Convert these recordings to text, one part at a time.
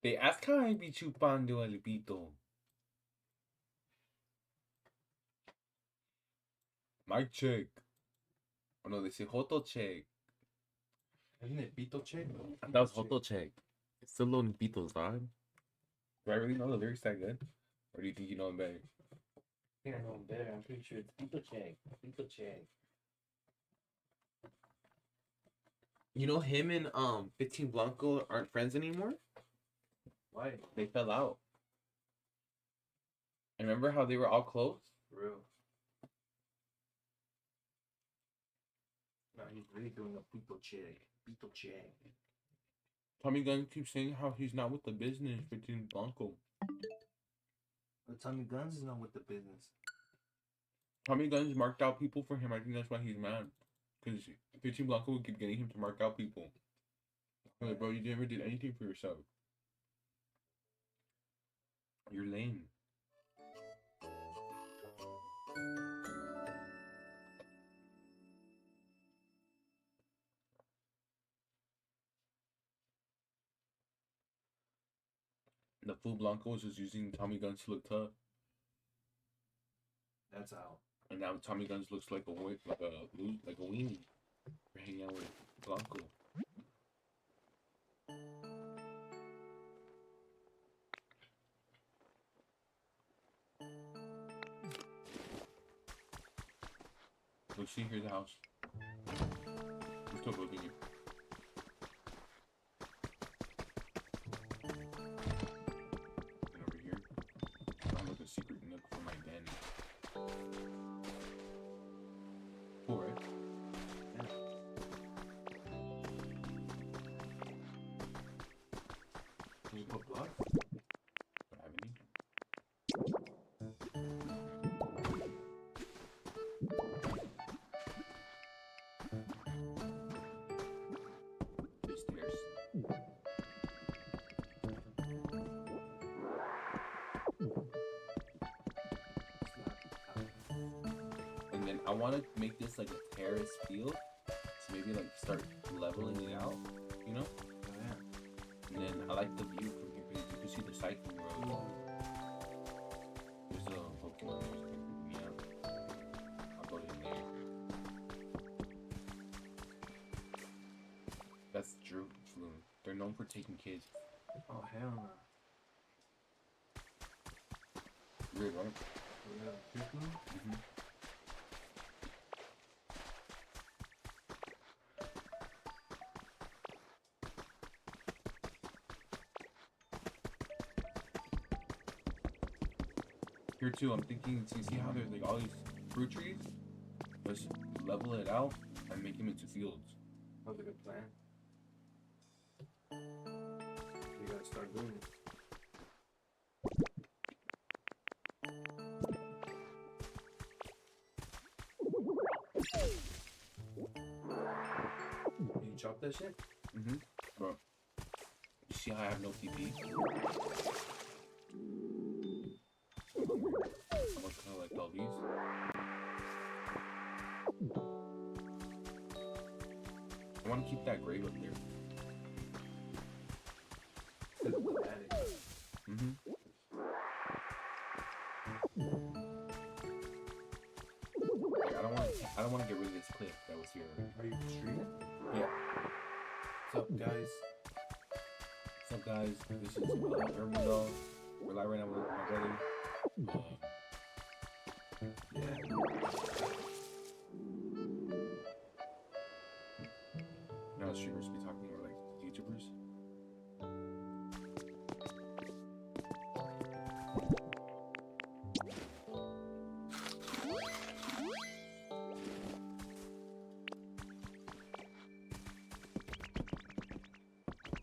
Te has que be chupando el pito. Mic check. Oh no, they say Joto check. Isn't it Pito check? That was Joto check. It's still low in pitos, dog. Do I really know the lyrics that good? Or do you think you know them better? I think I know him better. I'm pretty sure it's Pito check. Pito check. You know him and 15 Blanco aren't friends anymore? Why? They fell out. And remember how they were all close? For real. No, he's really doing a Pito check. Pito check. Tommy Gunn keeps saying how he's not with the business, 15 Blanco. But Tommy Guns is not with the business. Tommy Gunn's marked out people for him. I think that's why he's mad. Because 15 Blanco would keep getting him to mark out people. I'm like, bro, you never did anything for yourself. You're lame. The fool Blanco was just using Tommy Guns to look tough. That's out. And now Tommy Guns looks like a weenie for hanging out with Blanco. Look, see, here's the house. We're still building it. And over here, I'm like a secret nook for my den. Cool, right? Yeah. Can you put blocks? Don't have any. These stairs. And then I want to make this like a terrace field. So maybe like start leveling it out, you know? Oh, yeah. And then I like the view from here because you can see the cycling road. There's a Pokemon there so pick me up. I'll go in there. That's Drew Flume. They're known for taking kids. Oh, hell no. Weird, right? For real. Mm-hmm. Here too, I'm thinking, so you see how there's like all these fruit trees? Let's level it out and make them into fields. That was a good plan. You gotta start doing it. Can you chop that shit? Mm-hmm. Bro, you see how I have no TP? I'm gonna collect all these. I want to keep that grave up there. Mm-hmm. Like, I don't want to get rid of this cliff that was here. Are you streaming? Yeah. What's up, guys? What's up, guys? This is Ermundo. We're live right now with my brother. Yeah. Now streamers be talking about like YouTubers.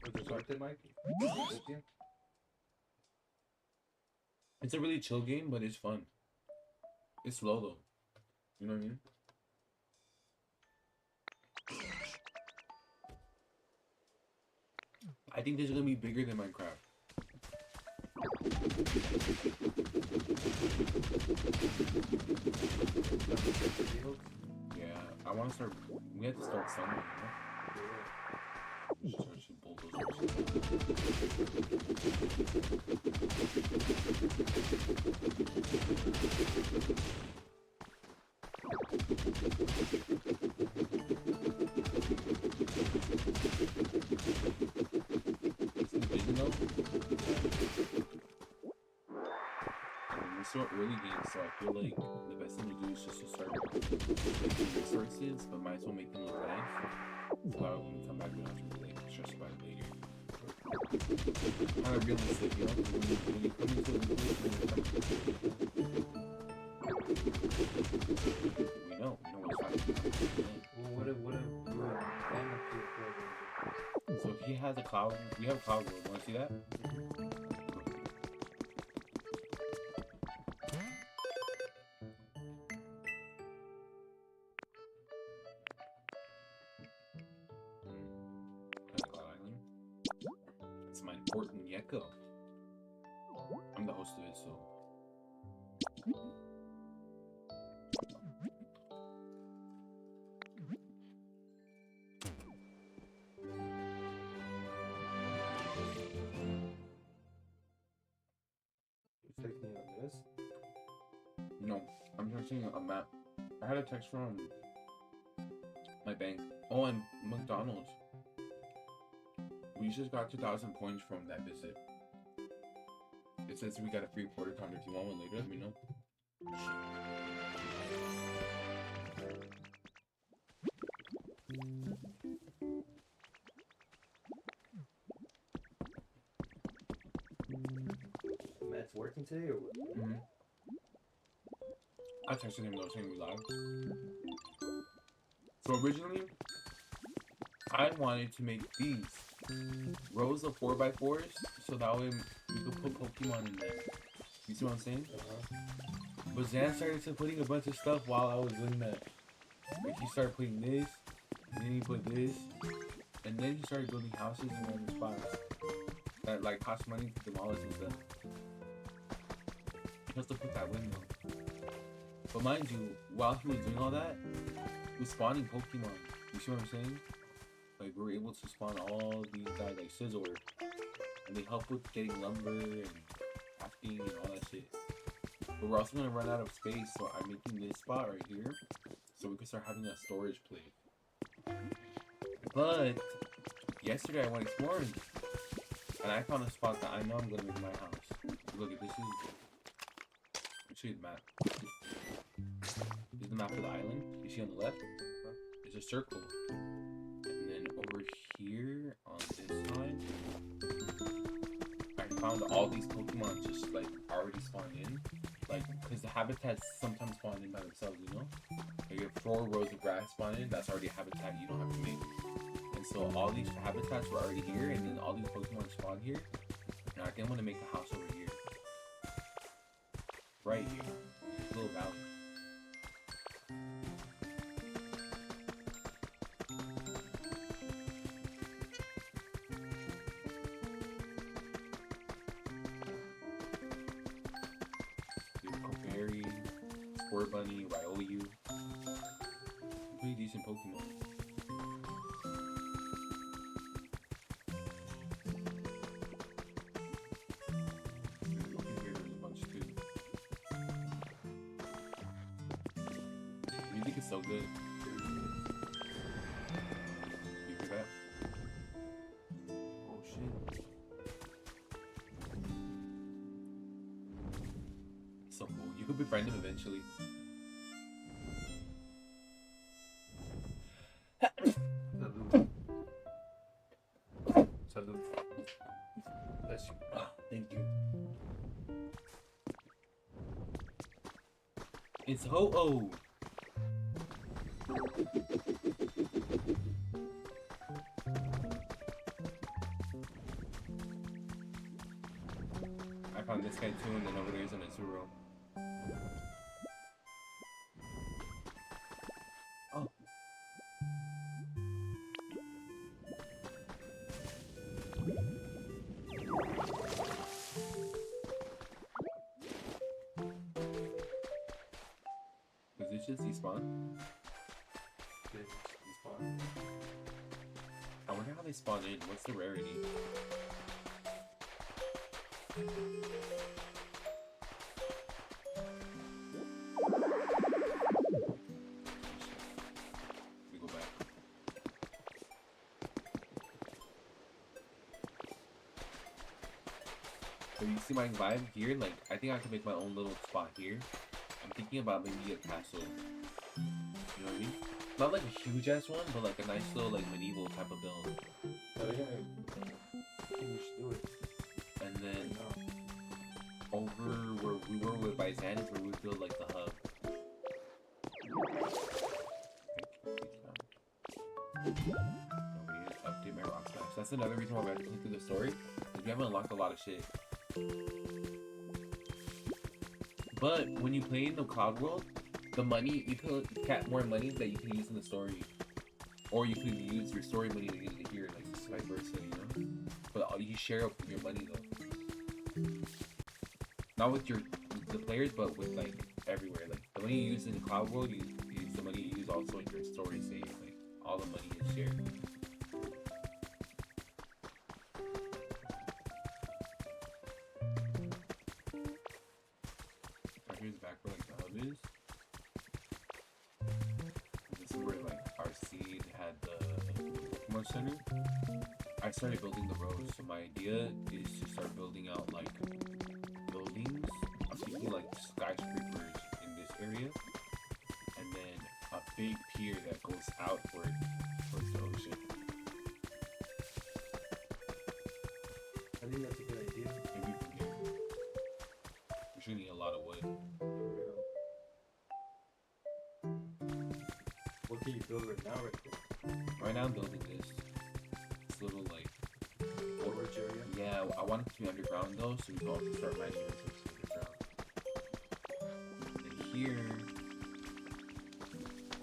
Was it started, Mike? Yeah. It's a really chill game, but it's fun. It's slow though. You know what I mean? I think this is gonna be bigger than Minecraft. Yeah, I want to start. We have to start somewhere. You know? Start some bulldozers. you know? And we're still early games, so I feel like the best thing to do is just to start making resources, but might as well make them look nice. So that way when we come back, we don't have to be like stressed about it later. Kind of realistic, you know? When you come into a new place, we know what's happening. Well, what if So he has a cloud. We have a cloud world. Want to see that? Cloud Island. It's my important Yeko. I'm the host of it, so. No, I'm searching a map. I had a text from my bank. Oh, and McDonald's. We just got 2,000 points from that visit. It says we got a free quarter pounder. If you want one later, let me know. Matt's working today or what? Mm-hmm. I texted him though saying we live. So originally, I wanted to make these rows of 4x4s so that way we could put Pokemon in there. You see what I'm saying? But Zan started putting a bunch of stuff while I was doing that. Like he started putting this, and then he put this, and then he started building houses in random spots that like cost money to demolish and stuff. He has to put that window. But mind you, while he was doing all that, he was spawning Pokemon. You see what I'm saying? Like we were able to spawn all these guys like Scizor, and they help with getting lumber and crafting and all that shit. But we're also gonna run out of space, so I'm making this spot right here so we can start having a storage plate. But yesterday I went exploring and I found a spot that I know I'm gonna make my house. Look at this. I'll show you the map. This is the map of the island. You see on the left? It's a circle. And then over here on this side, I found all these Pokemon just like already spawned in. Like, because the habitats sometimes spawn in by themselves, you know? Like you have 4 rows of grass spawn in, that's already a habitat you don't have to make. And so all these habitats were already here, and then all these Pokemon spawn here. And I think I'm gonna make a house over here. Right here. A little valley. Bunny, Ryoyu. Pretty decent Pokemon. There's a bunch too. Music is so good. You hear that? Oh shit. So cool. You could befriend him eventually. Salud. Bless you. Thank you. It's Ho-Oh. I found this guy too, and then over there is an Azuro. Oh. Was this just despawn? I wonder how they spawn in. What's the rarity? We go back. So you see my vibe here? Like, I think I can make my own little spot here. I'm thinking about maybe a castle. You know what I mean? Not like a huge ass one, but like a nice little like medieval type of build. Oh yeah. I think we should do it. And then No. over where we were with Byzan is where we build like the hub. Update my rock smash. That's another reason why we have to play through the story. Because we haven't unlocked a lot of shit. But when you play in the cloud world, the money you can get more money that you can use in the story, or you can use your story money to get it here, like vice versa, you know. But you share your money though, not with the players, but with like everywhere. Like the money you use in the cloud world, you use the money you use also in your story save. Like all the money is shared. Here's back where like the hub is. This is where like our seed had the Pokemon Center. I started building the roads, so my idea is to start building out like buildings, I'm thinking like skyscrapers in this area, and then a big pier that goes outward towards the ocean. I think that's a good idea. Maybe from here. We're gonna need a lot of wood. What can you build right now, right there? Right now I'm building this little like Storage area? yeah, I want it to be underground though, so we can also start mining underground. And here,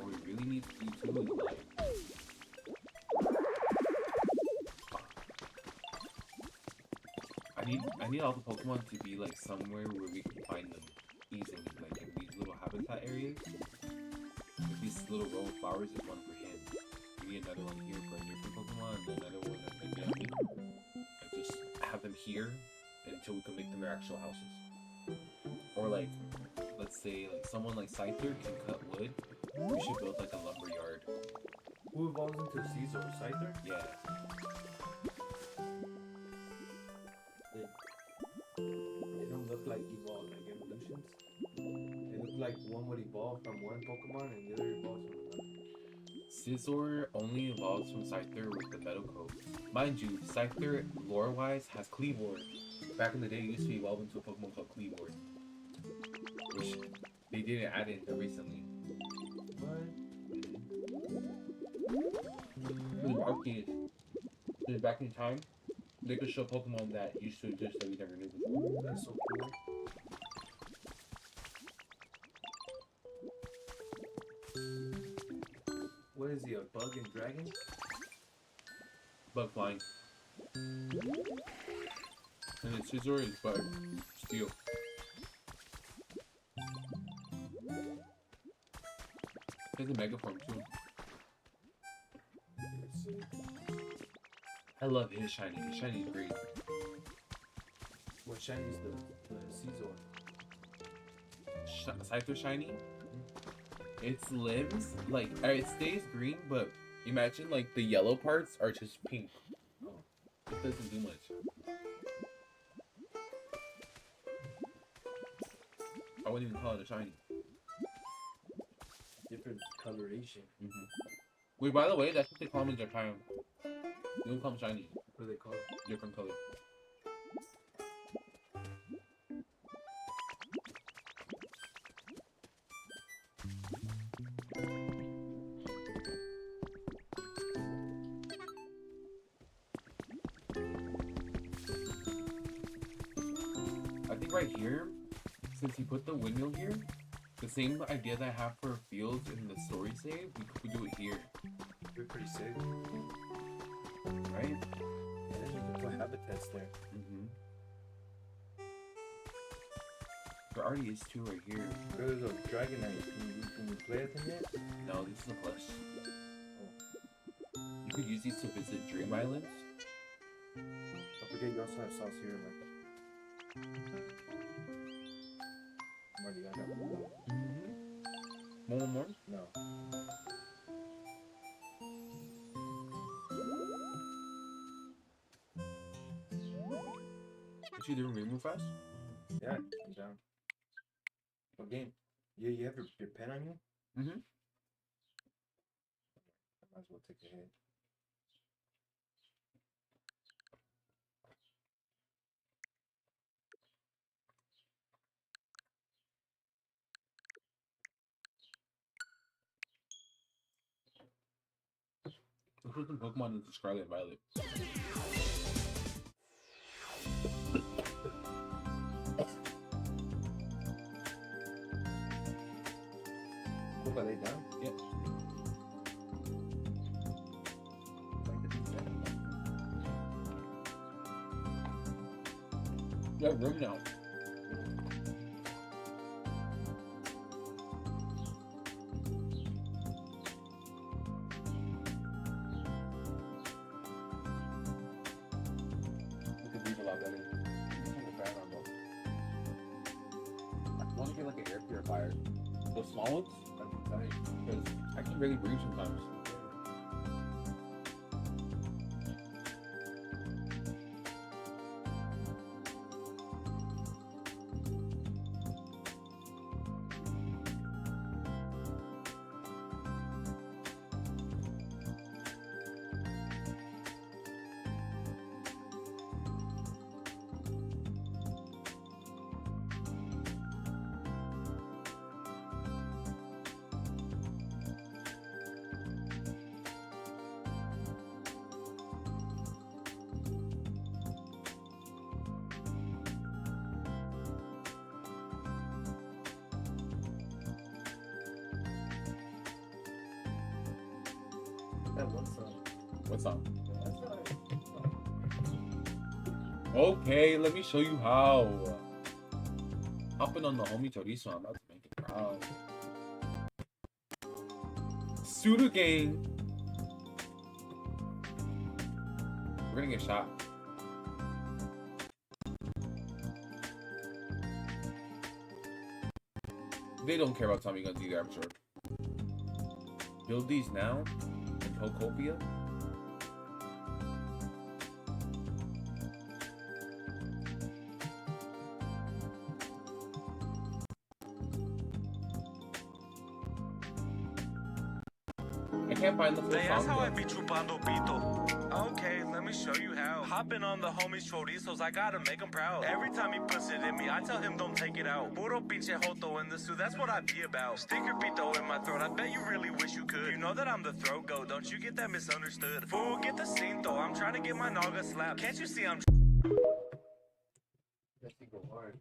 what we really need to do too is like I need all the Pokemon to be like somewhere where we can find them easily, like in these little habitat areas. Like these little row of flowers is one for him. We need another one here for a different Pokemon, and then another one that maybe I mean, and just have them here until we can make them their actual houses. Or like, let's say like someone like Scyther can cut wood. We should build like a lumber yard. Who evolves into Caesar? Scyther? Yeah. They don't look like evolved, like evolutions. They look like one would evolve from one Pokemon and the other evolves from another. Scizor only evolves from Scyther with the Metal Coat. Mind you, Scyther, lore-wise, has Cleavor. Back in the day, it used to evolve into a Pokemon called Cleavor. Which they didn't add it until recently. What? It was arcade. So back in time, they could show Pokemon that used to exist that we never knew before. That's so cool. What is he, a bug and dragon? Bug flying. And then Scizor is bug. Steel. He has a Mega Form too. Let's see. I love his shiny. His shiny is great. What shiny is the Caesar? Scyther shiny. Its limbs, like, it stays green, but imagine like the yellow parts are just pink. It doesn't do much. I wouldn't even call it a shiny. Different coloration. Wait, by the way, that's what they call them in Japan. They don't call them shiny. What do they call it? Different color. I think right here, since he put the windmill here, the same idea that I have for fields in the story save, we could do it here, They're pretty sick. right? And then you can put habitats there. There already is two right here. There's a Dragonite. Can we play with him yet? No, this is a plush. You could use these to visit Dream Islands. Don't forget you also have sauce here, like. Already got that one. One more? No. Is she doing really move fast? Yeah, I'm down. What game? You have your pen on you? Mm-hmm. I might as well take a hit. Let's put some Pokemon into Scarlet Violet. Look, are they done? Yep. Like the pizza. You have room now. You could leave a lot better. Turn the fan on, though. I want to get like an air purifier. The small ones? That's tight. Because I can really breathe sometimes. That one song. What's up? That's alright. Okay, let me show you how. Hopping on the homie chorizo, I'm about to make it proud. Suda gang. We're gonna get shot. They don't care about Tommy guns either, I'm sure. Build these now in Pokopia. I can't find the full They ask song how I though. be chupando pito. Okay, let me show you how. Hopping on the homies chorizos, I gotta make him proud. Every time he puts it in me, I tell him don't take it out. Puro pinche joto in the suit, that's what I be about. Sticker pito in my throat, I bet you really wish you could. You know that I'm the throat goat, don't you get that misunderstood? Fool, get the cinto, I'm trying to get my naga slapped. Can't you see I'm That thing go hard.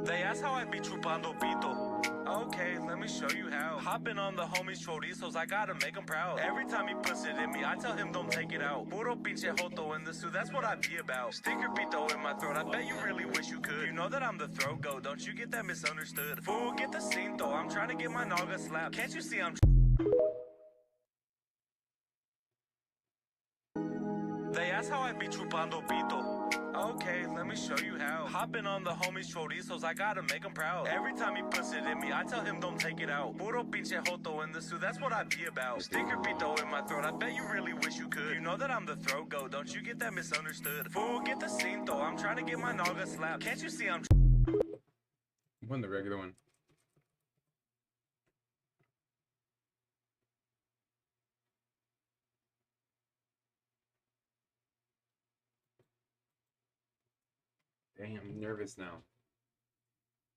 They ask how I be chupando pito. Okay, let me show you how. Hopping on the homies chorizos, I gotta make him proud. Every time he puts it in me, I tell him don't take it out. Puro pinche joto in the suit, that's what I be about. Sticker pito in my throat, I bet you really wish you could. You know that I'm the throat goat, don't you get that misunderstood? Fool, get the cinto, I'm trying to get my naga slapped. Can't you see I'm They ask how I be chupando pito. Okay, let me show you how. Hopping on the homies chorizos, I gotta make him proud. Every time he puts it in me, I tell him don't take it out. Puro pinche joto in the suit, that's what I be about. Sticker pito in my throat, I bet you really wish you could. You know that I'm the throat goat, don't you get that misunderstood? Fool, get the cinto, I'm trying to get my naga slapped. Can't you see I'm You won the regular one. Dang, I'm nervous now.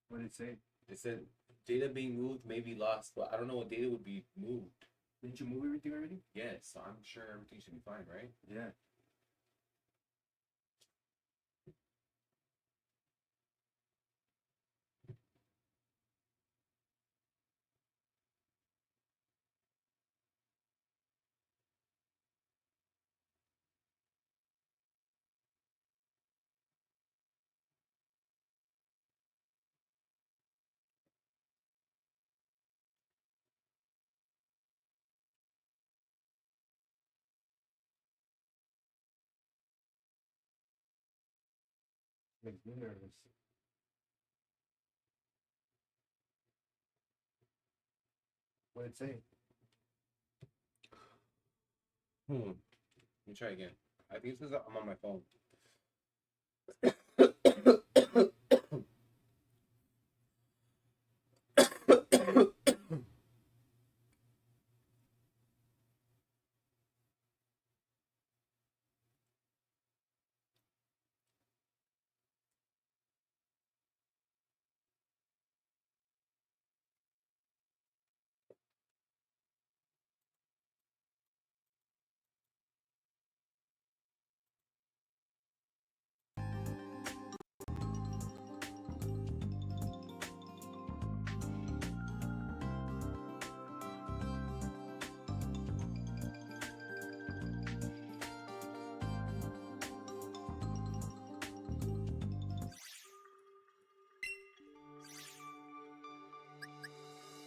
What did it say? It said data being moved may be lost, but I don't know what data would be moved. Didn't you move everything already? Yes, so I'm sure everything should be fine, right? Yeah. Makes me nervous. What did it say? Let me try again. I think it's because I'm on my phone.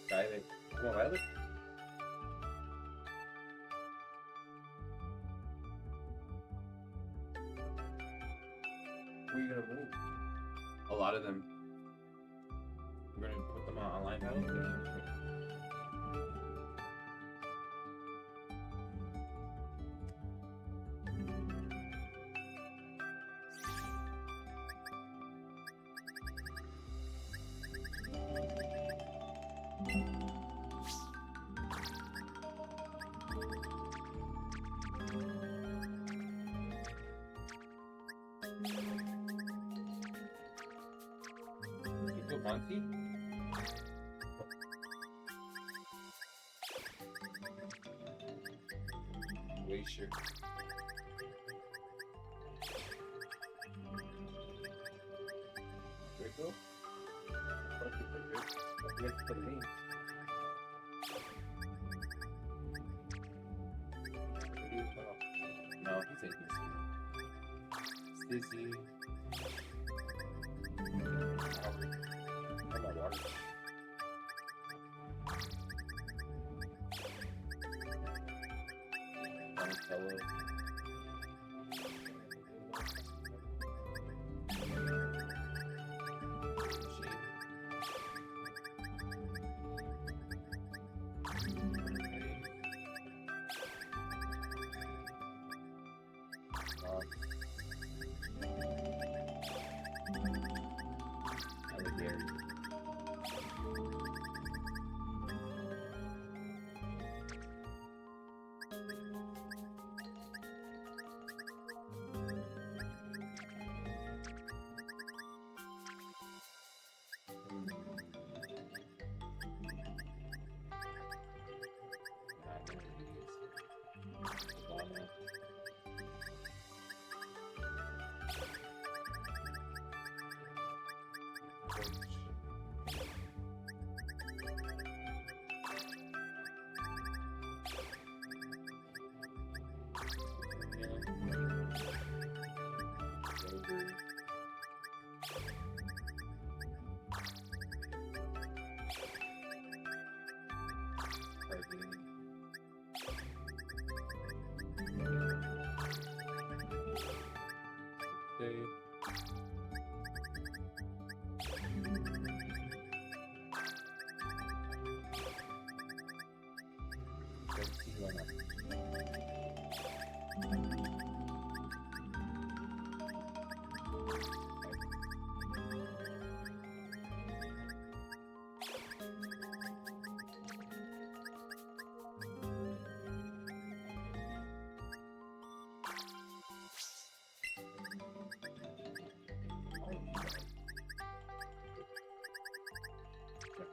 Baile. ¿Cómo baile? Who are you gonna move? A lot of them. We're gonna put them on online battle. You put Monty? Glacier. Rico? Fuck you, but you have to put names. No, he's taking Stizzy. I'm not water. Donatello. Alligator.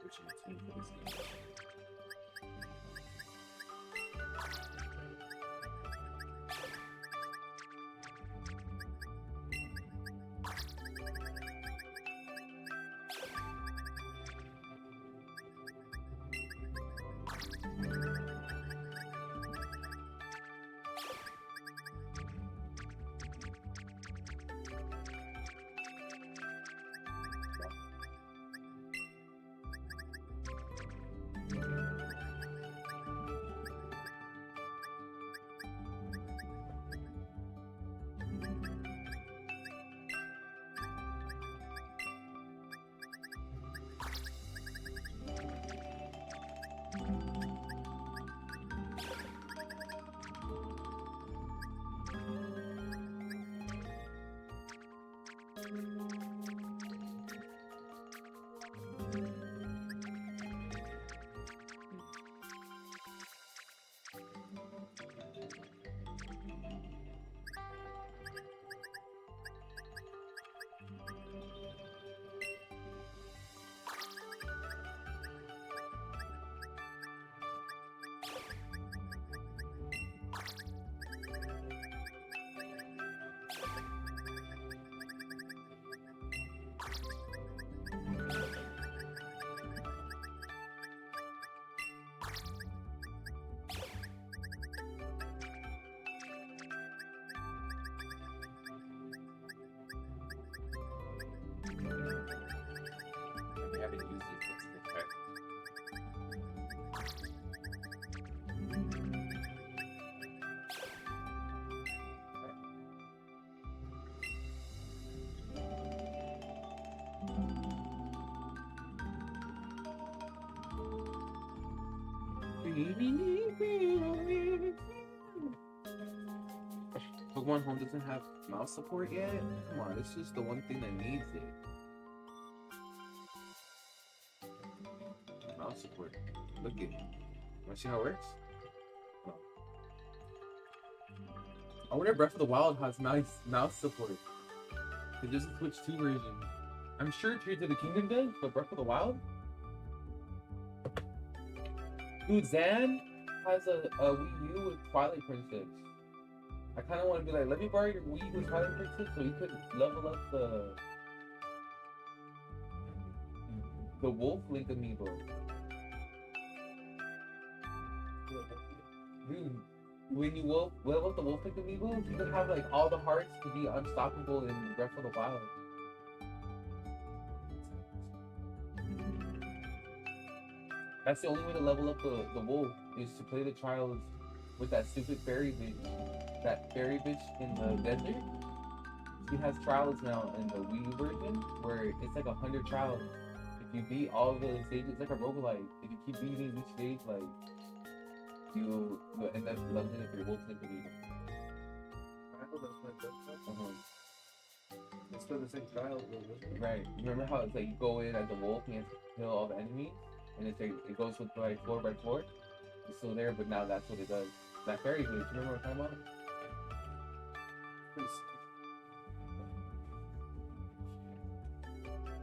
Which is a team for this game. I haven't used these things to check. Pokemon Home doesn't have mouse support yet? Come on, it's just the one thing that needs it. Mouse support. Look at it. Wanna see how it works? No. I wonder if Breath of the Wild has mouse support. It just Switch 2 version. I'm sure Tears of the Kingdom does, but Breath of the Wild? Dude, Zan has a Wii U with Twilight Princess. I kind of want to be like, let me borrow your Wii U with Twilight Princess so you could level up the Wolf Link amiibo. Dude, when you level up the Wolf Link amiibo, you could have like all the hearts to be unstoppable in Breath of the Wild. That's the only way to level up the wolf is to play the trials with that stupid fairy bitch. That fairy bitch in the desert. She has trials now in the Wii U version where it's like 100 trials. If you beat all the stages, it's like a roguelike. If you keep beating each stage, like you'll end up leveling up your wolf symphony. It's for the same trial, Right. Remember how it's like you go in as a wolf and you have to kill all the enemies? And it's like, it goes with like 4x4. It's still there, but now that's what it does. That fairy glitch, you remember what I'm talking about?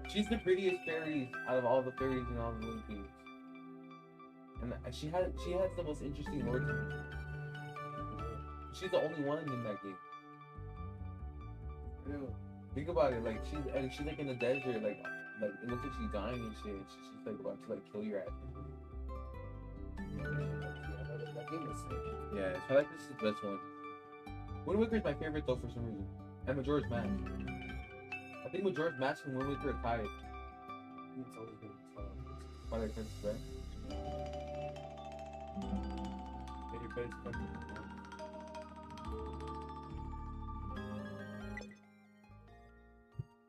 She's the prettiest fairy out of all the fairies in all the Link games. And she has the most interesting lore to me. She's the only one in that game. Yeah. Think about it, like she's like in the desert, like it looks like she's dying and shit. She's like about to like kill your ass. That game is sick. Yeah, I feel like this is the best one. Wind Waker is my favorite though for some reason. And Majora's Mask. I think Majora's Mask and Wind Waker are tied. It's always been tough. Twilight Princess, right? Everybody's fucking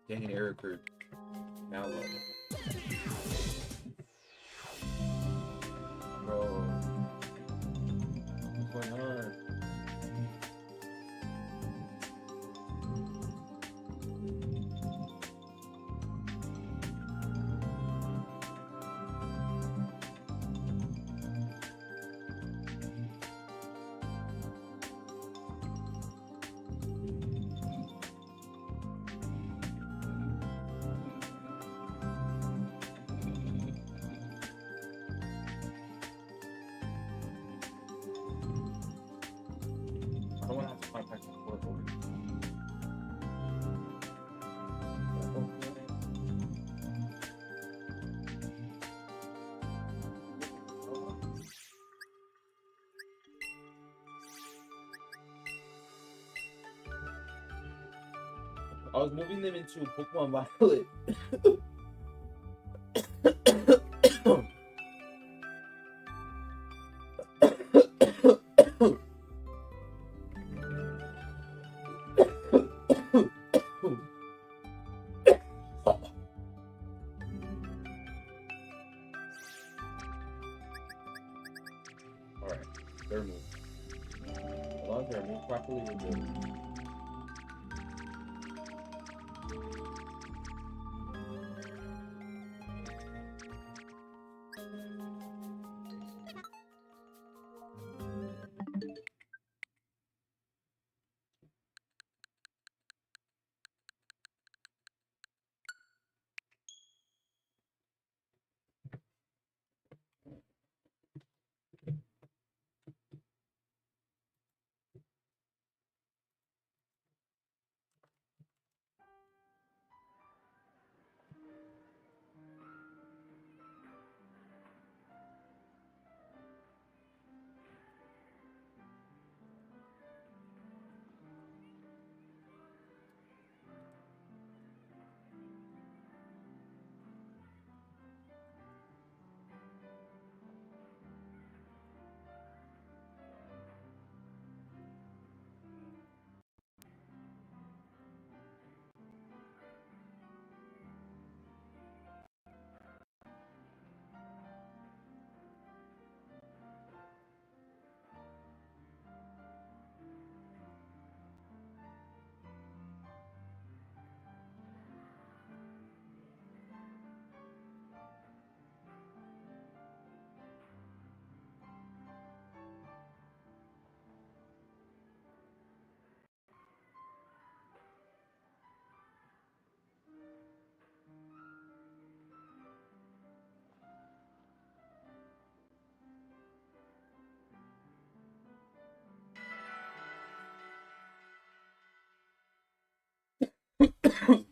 Dang, an error occurred. Now what? Bro. What's going on? I don't want to have to contact the court over it. I was moving them into Pokemon Violet. Alright, they're moved. As long as they're moved properly, we're good. I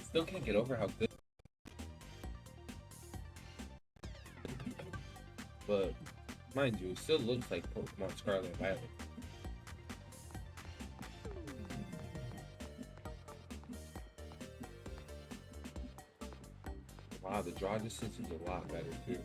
still can't get over how good. But mind you, it still looks like Pokemon Scarlet and Violet. Wow, the draw distance is a lot better too.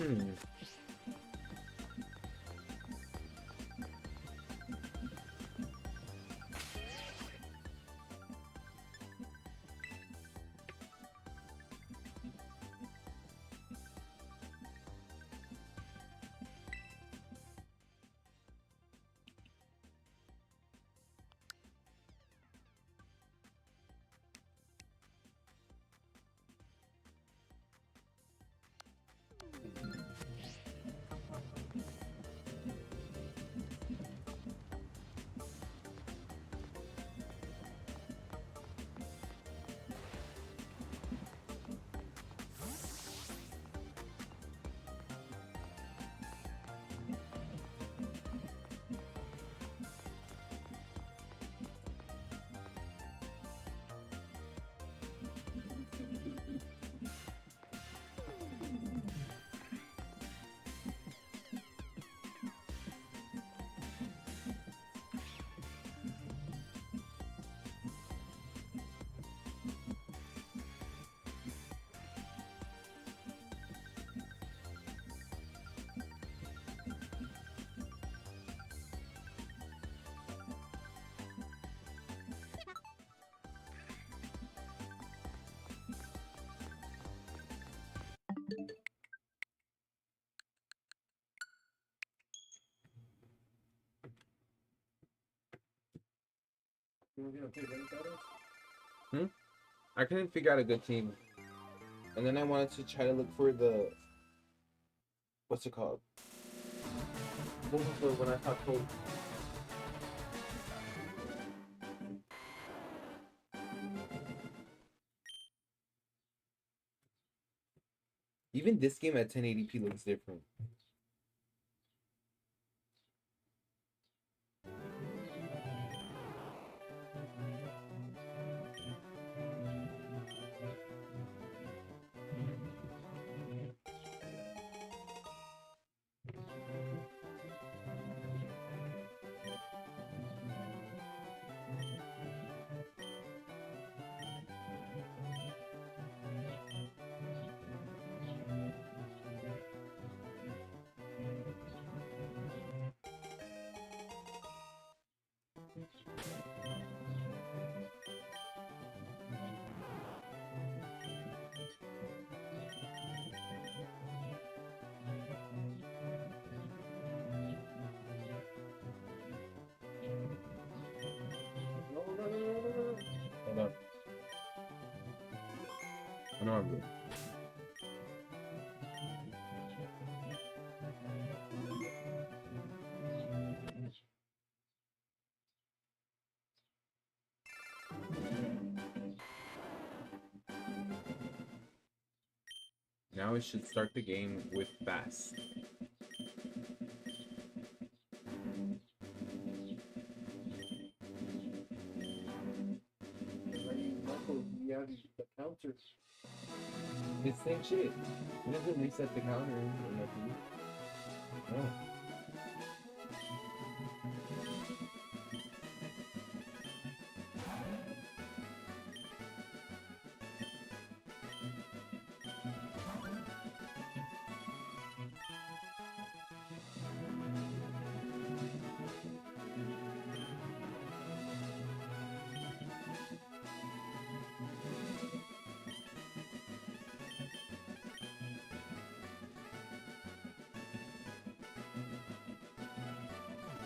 Hmm. Hmm? I couldn't figure out a good team. And then I wanted to try to look for the what's it called? Looking for when I thought code. Even this game at 1080p looks different. Hold up. I know I'm good. Now it should start the game with fast. Yeah, the counters. It's the same shit. It doesn't reset the counter or nothing. No.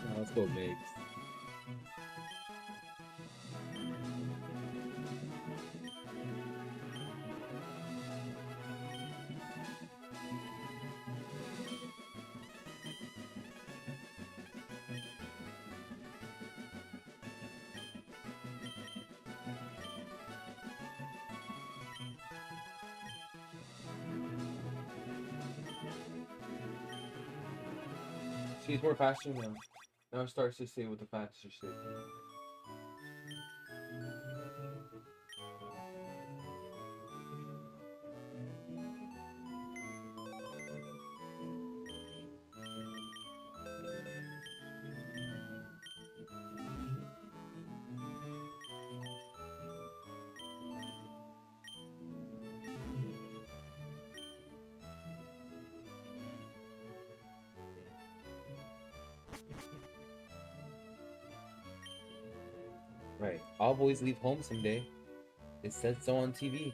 Now let's go mix. She's more faster now. Now it starts to say with the faster shit. Right. All boys leave home someday. It said so on TV.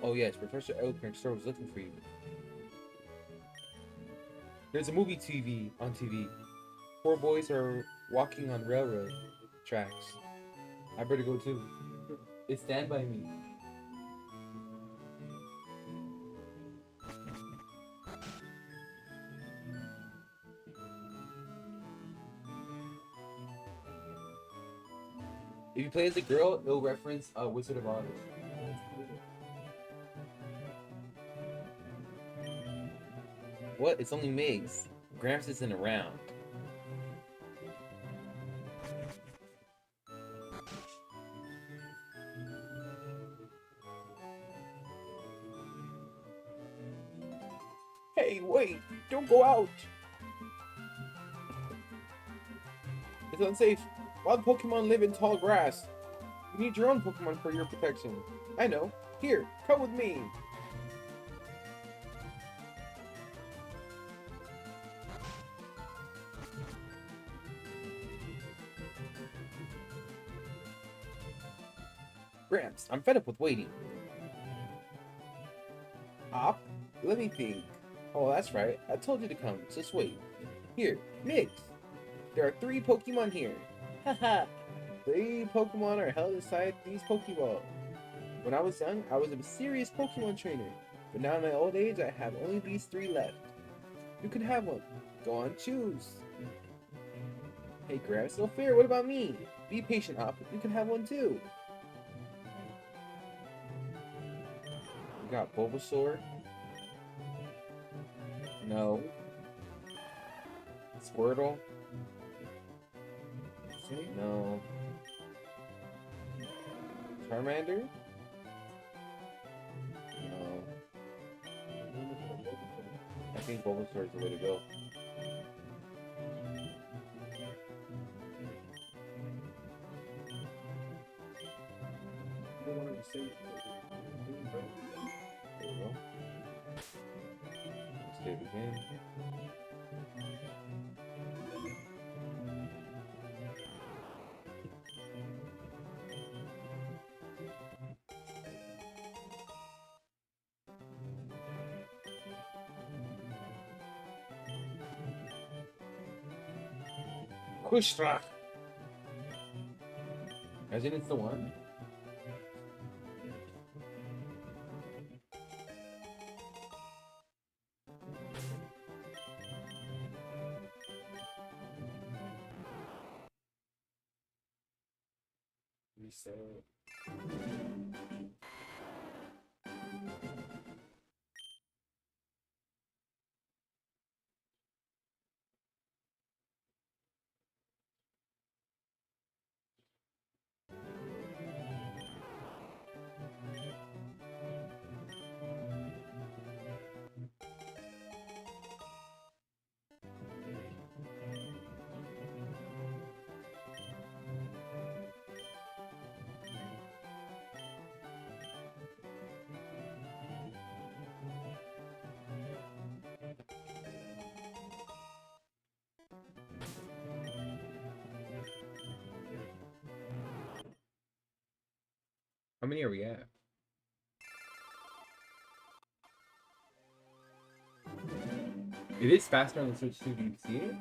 Oh yes, Professor Oak next door was looking for you. There's a movie TV on TV. 4 boys are walking on railroad tracks. I better go too. It's Stand By Me. If you play as a girl, it'll reference Wizard of Oz. What? It's only Migs. Gramps isn't around. Hey, wait! Don't go out! It's unsafe. Wild Pokemon live in tall grass. You need your own Pokemon for your protection. I know. Here, come with me. Gramps, I'm fed up with waiting. Op, let me think. Oh, that's right. I told you to come. Just wait. Here, Mix. There are 3 Pokemon here. Haha. 3 Pokemon are held inside these Pokeballs. When I was young, I was a serious Pokemon trainer. But now in my old age, I have only these 3 left. You can have one. Go on, choose. Hey, Gramps, no fair. What about me? Be patient, Op. You can have one too. We got Bulbasaur. No. Squirtle. No. Charmander? No. I think Bulbasaur is the way to go. don't want to say it. There we go. Let's save again. Kushra! As in it's the one? Reset. How many are we at? It is faster on the Switch too. Do you see it?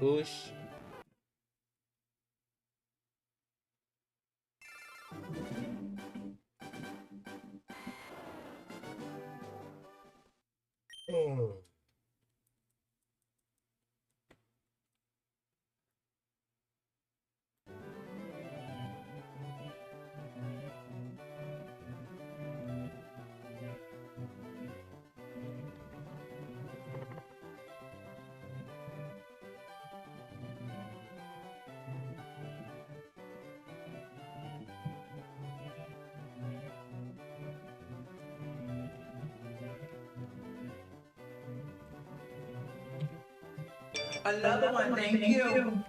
Push. Another one, thank you.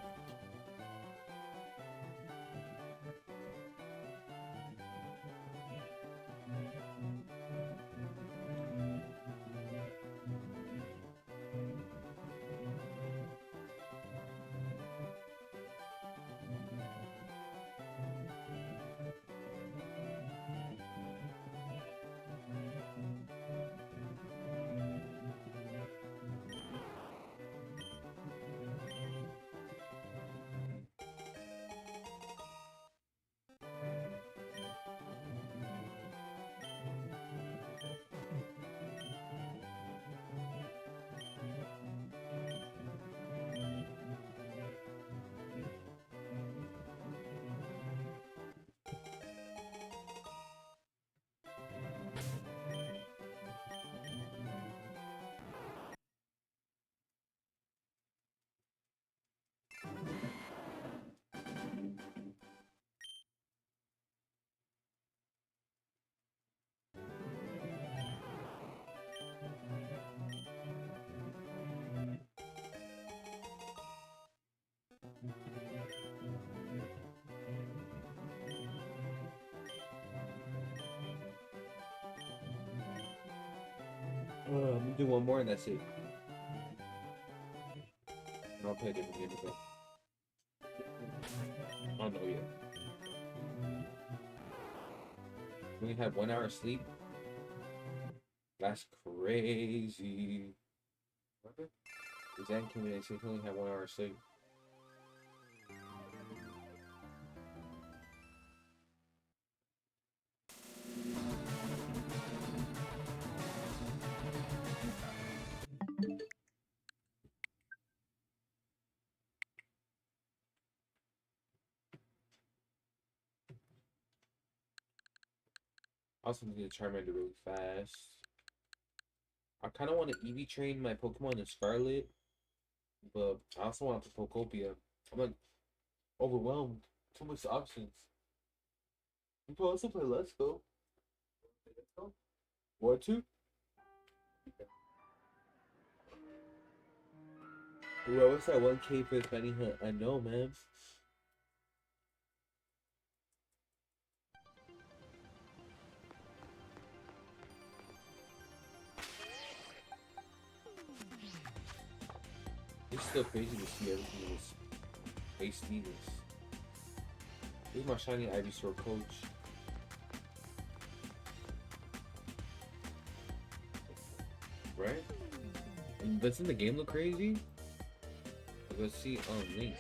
I'm gonna do one more and that's it. And I'll play a different game with it. I don't know yet. We had 1 hour sleep. That's crazy. What? Exam came in and said he only had 1 hour sleep. I also need to Charmander really fast. I kind of want to EV train my Pokemon in Scarlet, but I also want to Pokopia. I'm like overwhelmed. Too much options. You can also play Let's Go. What to? Bro, what's that 1K for the Fanny Hunt? I know, man. It's still crazy to see everything in this base Venus. Here's my shiny Ivysaur coach. Right? And doesn't the game look crazy? Let's see Link.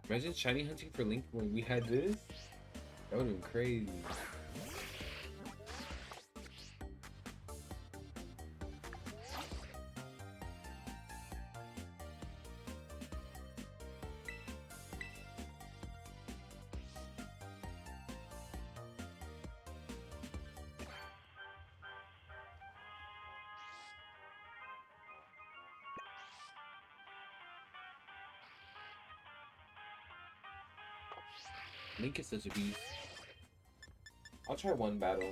Imagine shiny hunting for Link when we had this. That would have been crazy. Link is such a beast. I'll try one battle.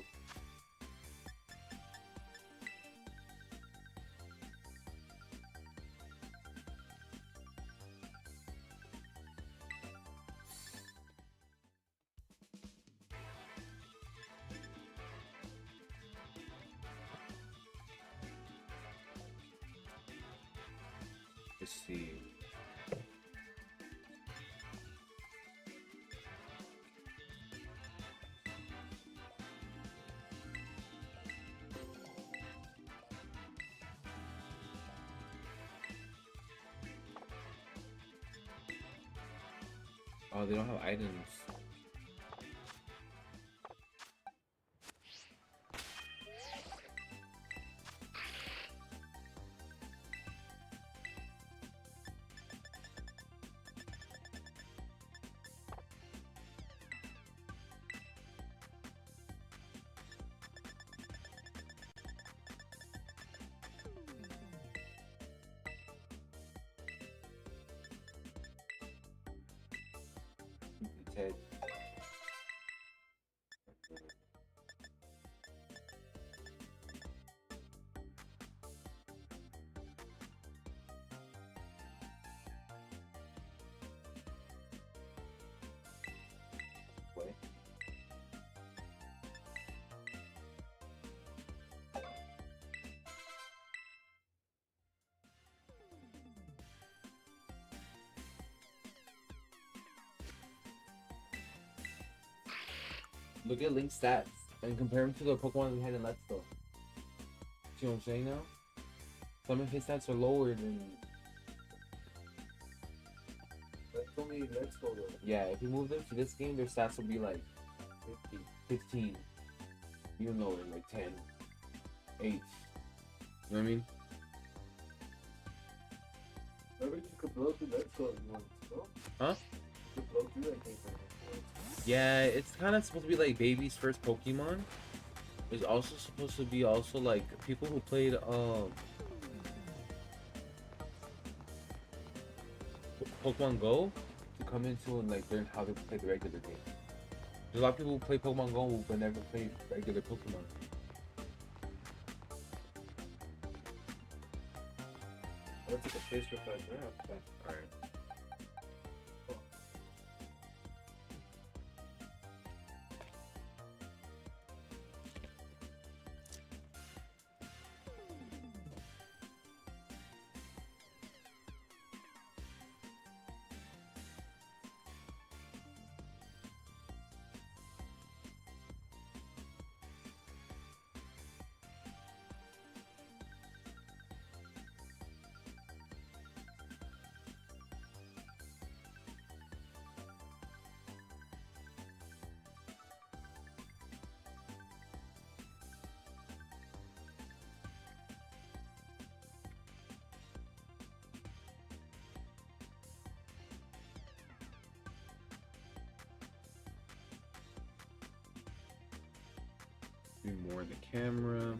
Let's see. Oh, they don't have items. Ted. Look at Link's stats and compare him to the Pokemon we had in Let's Go. See what I'm saying now? Some of his stats are lower than. That's only Let's Go though. Yeah, if you move them to this game, their stats will be like 50. 15. Even lower, like 10, 8. You know what I mean? Remember you could blow through Let's Go if you wanted to go? Huh? You could blow through that game for Yeah, it's kind of supposed to be like baby's first Pokemon. It's also supposed to be also like people who played Pokemon Go to come into and like learn how to play the regular game. There's a lot of people who play Pokemon Go but never played regular Pokemon. Let's take a face refresh now. Alright. Do more of the camera.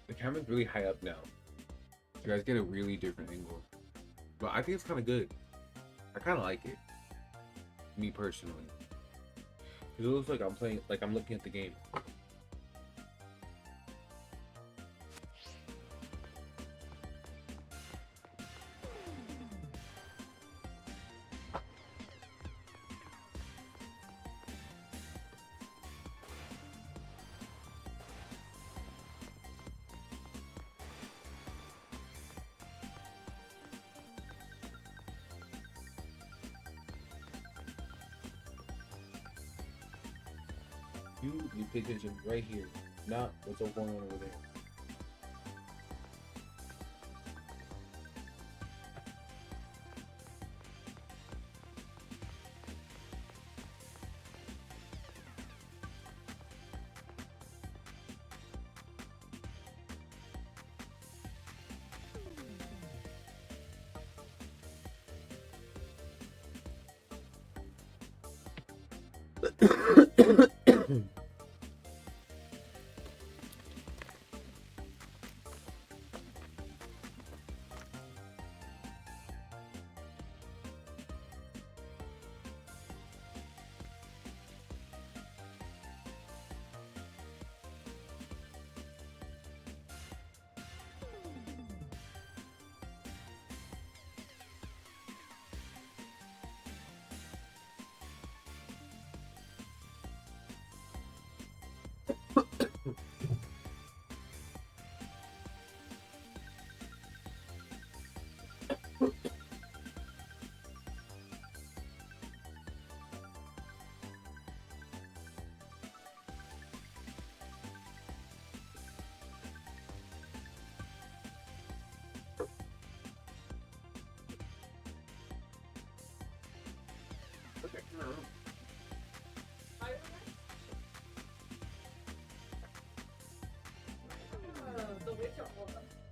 The camera's really high up now. You guys get a really different angle. But I think it's kind of good. I kind of like it. Me personally. Because it looks like I'm playing, like I'm looking at the game. You pay attention right here, not what's all going on over there.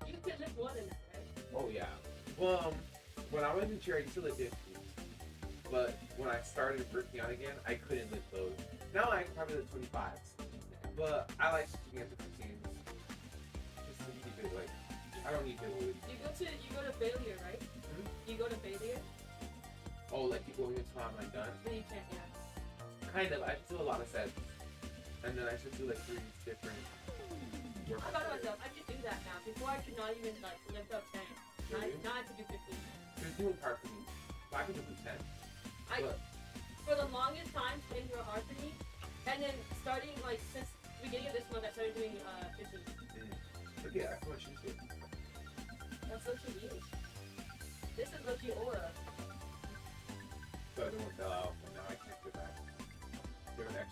You could live more than that, right? Oh yeah. Well, when I was in chair, I used to live 50. But when I started working out again, I couldn't lift those. Now I can probably lift 25s. But I like keeping it to 15s. Just to keep it like, I don't need to lose. You go to failure, right? Hmm? You go to failure, Oh, like you going until I'm like done? then you can't, yeah. Kind of. I just do a lot of sets. And then I should do like 3 different work. I thought to myself, I should do that now. Before I could not even like lift up 10. Really? Now I could do 15. 15 was hard for me. But I can do 10. But For the longest time, 10s were hard for me. And then starting like since the beginning of this month, I started doing 15. But yeah, that's what she said.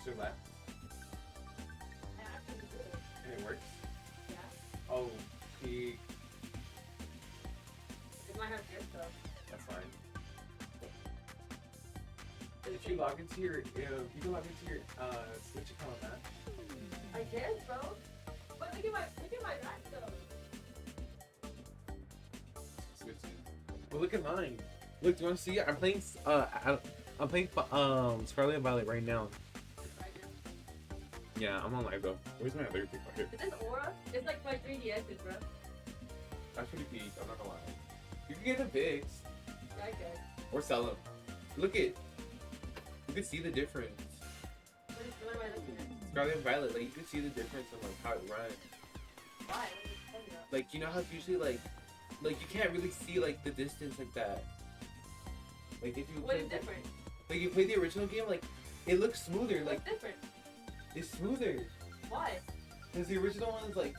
to the left, I actually do it. and it works. Yeah. Oh, he. It might have your stuff. That's fine. If you log into your, you can log into your Switch account, man. I guess, bro. But look at my back though. Switch. But look at mine. Look, do you want to see it? I'm playing. I'm playing Scarlet and Violet right now. Yeah, I'm on live though. Where's my other thing right here? Is this Aura? It's like my 3DS's, bro. That's pretty peak. I'm not gonna lie. You can get them fixed Yeah, I guess. or sell them. Look at. You can see the difference. What am I looking at? Scarlet and Violet, like you can see the difference in like how it runs. Why? What are you talking about? Like you know how it's usually like you can't really see like the distance like that. Like if you What play, is different? like you play the original game, like it looks smoother. Like What's different? it's smoother. Why? Cause the original one is like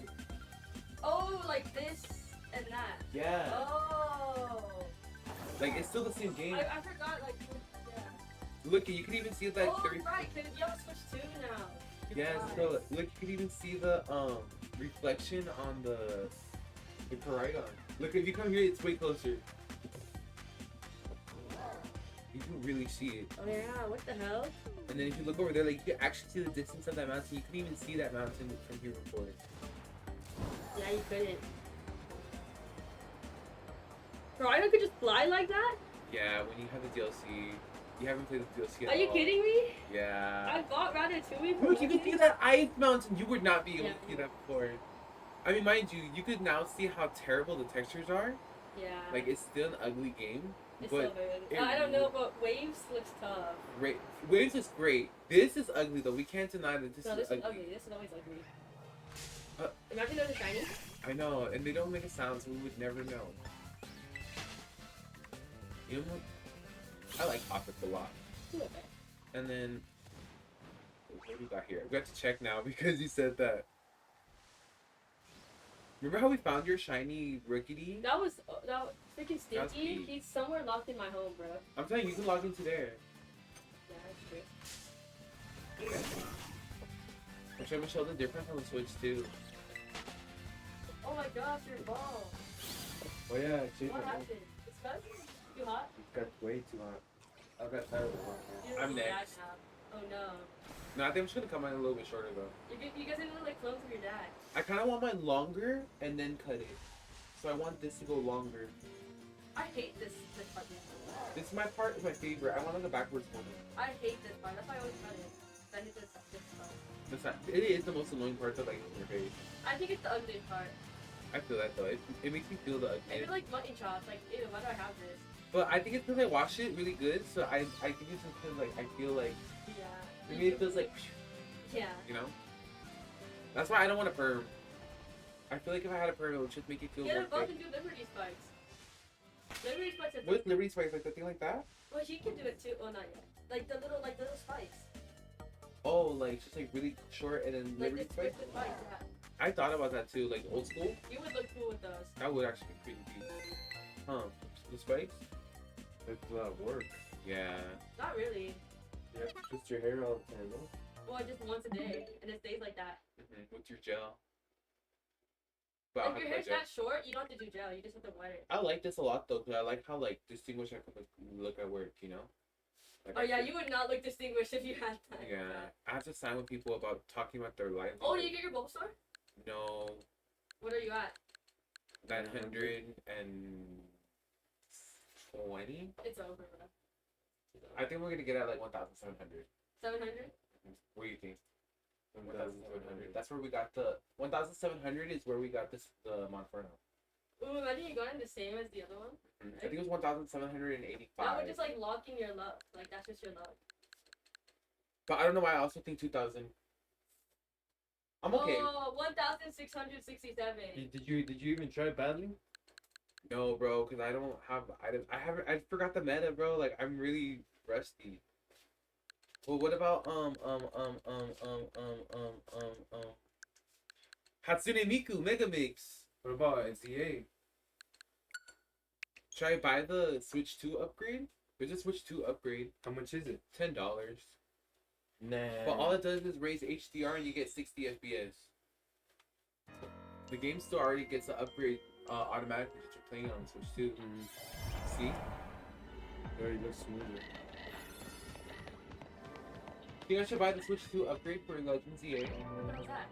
Oh, like this and that. yeah, Oh. like it's still the same game. I forgot, like, yeah. Look, you can even see like Oh, 30. right, because you have Switch 2 now. You're Yes, right. so look, you can even see the reflection on the Paragon. Look, if you come here, it's way closer. You can really see it. Oh, yeah, what the hell? And then if you look over there, like you can actually see the distance of that mountain. You can even see that mountain from here before. Yeah, you couldn't. Rhino could just fly like that? Yeah, when you have the DLC, you haven't played the DLC at Are you all. kidding me? Yeah. I bought Ratatouille for Look, you can see that ice mountain. You would not be able Yeah. to see that before. I mean, mind you, you could now see how terrible the textures are. Yeah. Like, it's still an ugly game. it's but so good. it I don't know, but Waves looks tough. Great. Waves is great. This is ugly, though. We can't deny that this No, is this ugly. is ugly. This is always ugly. Uh, Imagine those are shiny. I know, and they don't make a sound, so we would never know. You know what? I like Optics a lot. It's okay. And then, what do we got here? We have to check now because you said that. Remember how we found your shiny Rickety? That was freaking That's stinky. deep. He's somewhere locked in my home, bro. I'm telling you, you can log into there. Yeah, that's true. I'm trying to show the difference on the Switch too. Oh my gosh, your ball. Oh yeah, check What it. happened? It's fun? Too hot? It got way too hot. I got tired of it. You don't I'm need next. dad now. Oh no. No, I think I'm just gonna come in a little bit shorter though. You guys are like clones of your dad. I kind of want mine longer and then cut it. So I want this to go longer. I hate this part. This is my part is my favorite. I want like a backwards one. I hate this part. That's why I always cut it. I hate this part. That's not, it is the most annoying part of like your face. I think it's the ugly part. I feel that though. It makes me feel the I ugly. feel like mutton chops. Like, ew, why do I have this? But I think it's because I wash it really good. So I think it's because like I feel like Yeah. maybe it feels like Yeah. you know. That's why I don't want a perm. I feel like if I had a perm, it would just make it feel Get more a bug thick. and do Liberty Spikes. Liberty Spikes are With Liberty Spikes, like the thing like that. Well, she can do it too. Oh, not yet. Like the little spikes. Oh, like just like really short and then Like Liberty this Spikes. twisted spikes. Yeah. I thought about that too, like old school. You would look cool with those. That would actually be pretty deep. Huh? The spikes? That's a lot of work. Yeah. Not really. You have to twist your hair all the time, no? Well, just once a day, and it stays like that. With your gel. But I'll If have your to hair's gel. that short, you don't have to do gel. You just have to wet it. I like this a lot though, because I like how like distinguished I can look at work, you know? Like, Oh I yeah, feel- you would not look distinguished if you had that. Yeah. I have to sign with people about talking about their life. Oh, did you get your Bulbasaur? No. What are you at? 920? It's over, bro. I think we're gonna get at like 1,700. 700? What do you think? 1,700. That's where we got the 1,700 is where we got this the Monferno. Ooh, imagine you got in the same as the other one. I think it was 1,785. That would just like lock in your luck. Like that's just your luck. But I don't know why I also think 2,000. I'm okay. Oh, 1,667. Did you even try battling? No, bro, because I don't have I forgot the meta, bro. Like I'm really rusty. Well, what about Hatsune Miku Mega Mix? What about NCA? Should I buy the Switch 2 upgrade? There's a Switch 2 upgrade. How much is it? $10. Nah. But all it does is raise HDR and you get 60 FPS. The game still already gets an upgrade automatically that you're playing on Switch 2. See? It already looks smoother. You guys should buy the Switch 2 upgrade for Legends EA. What was that?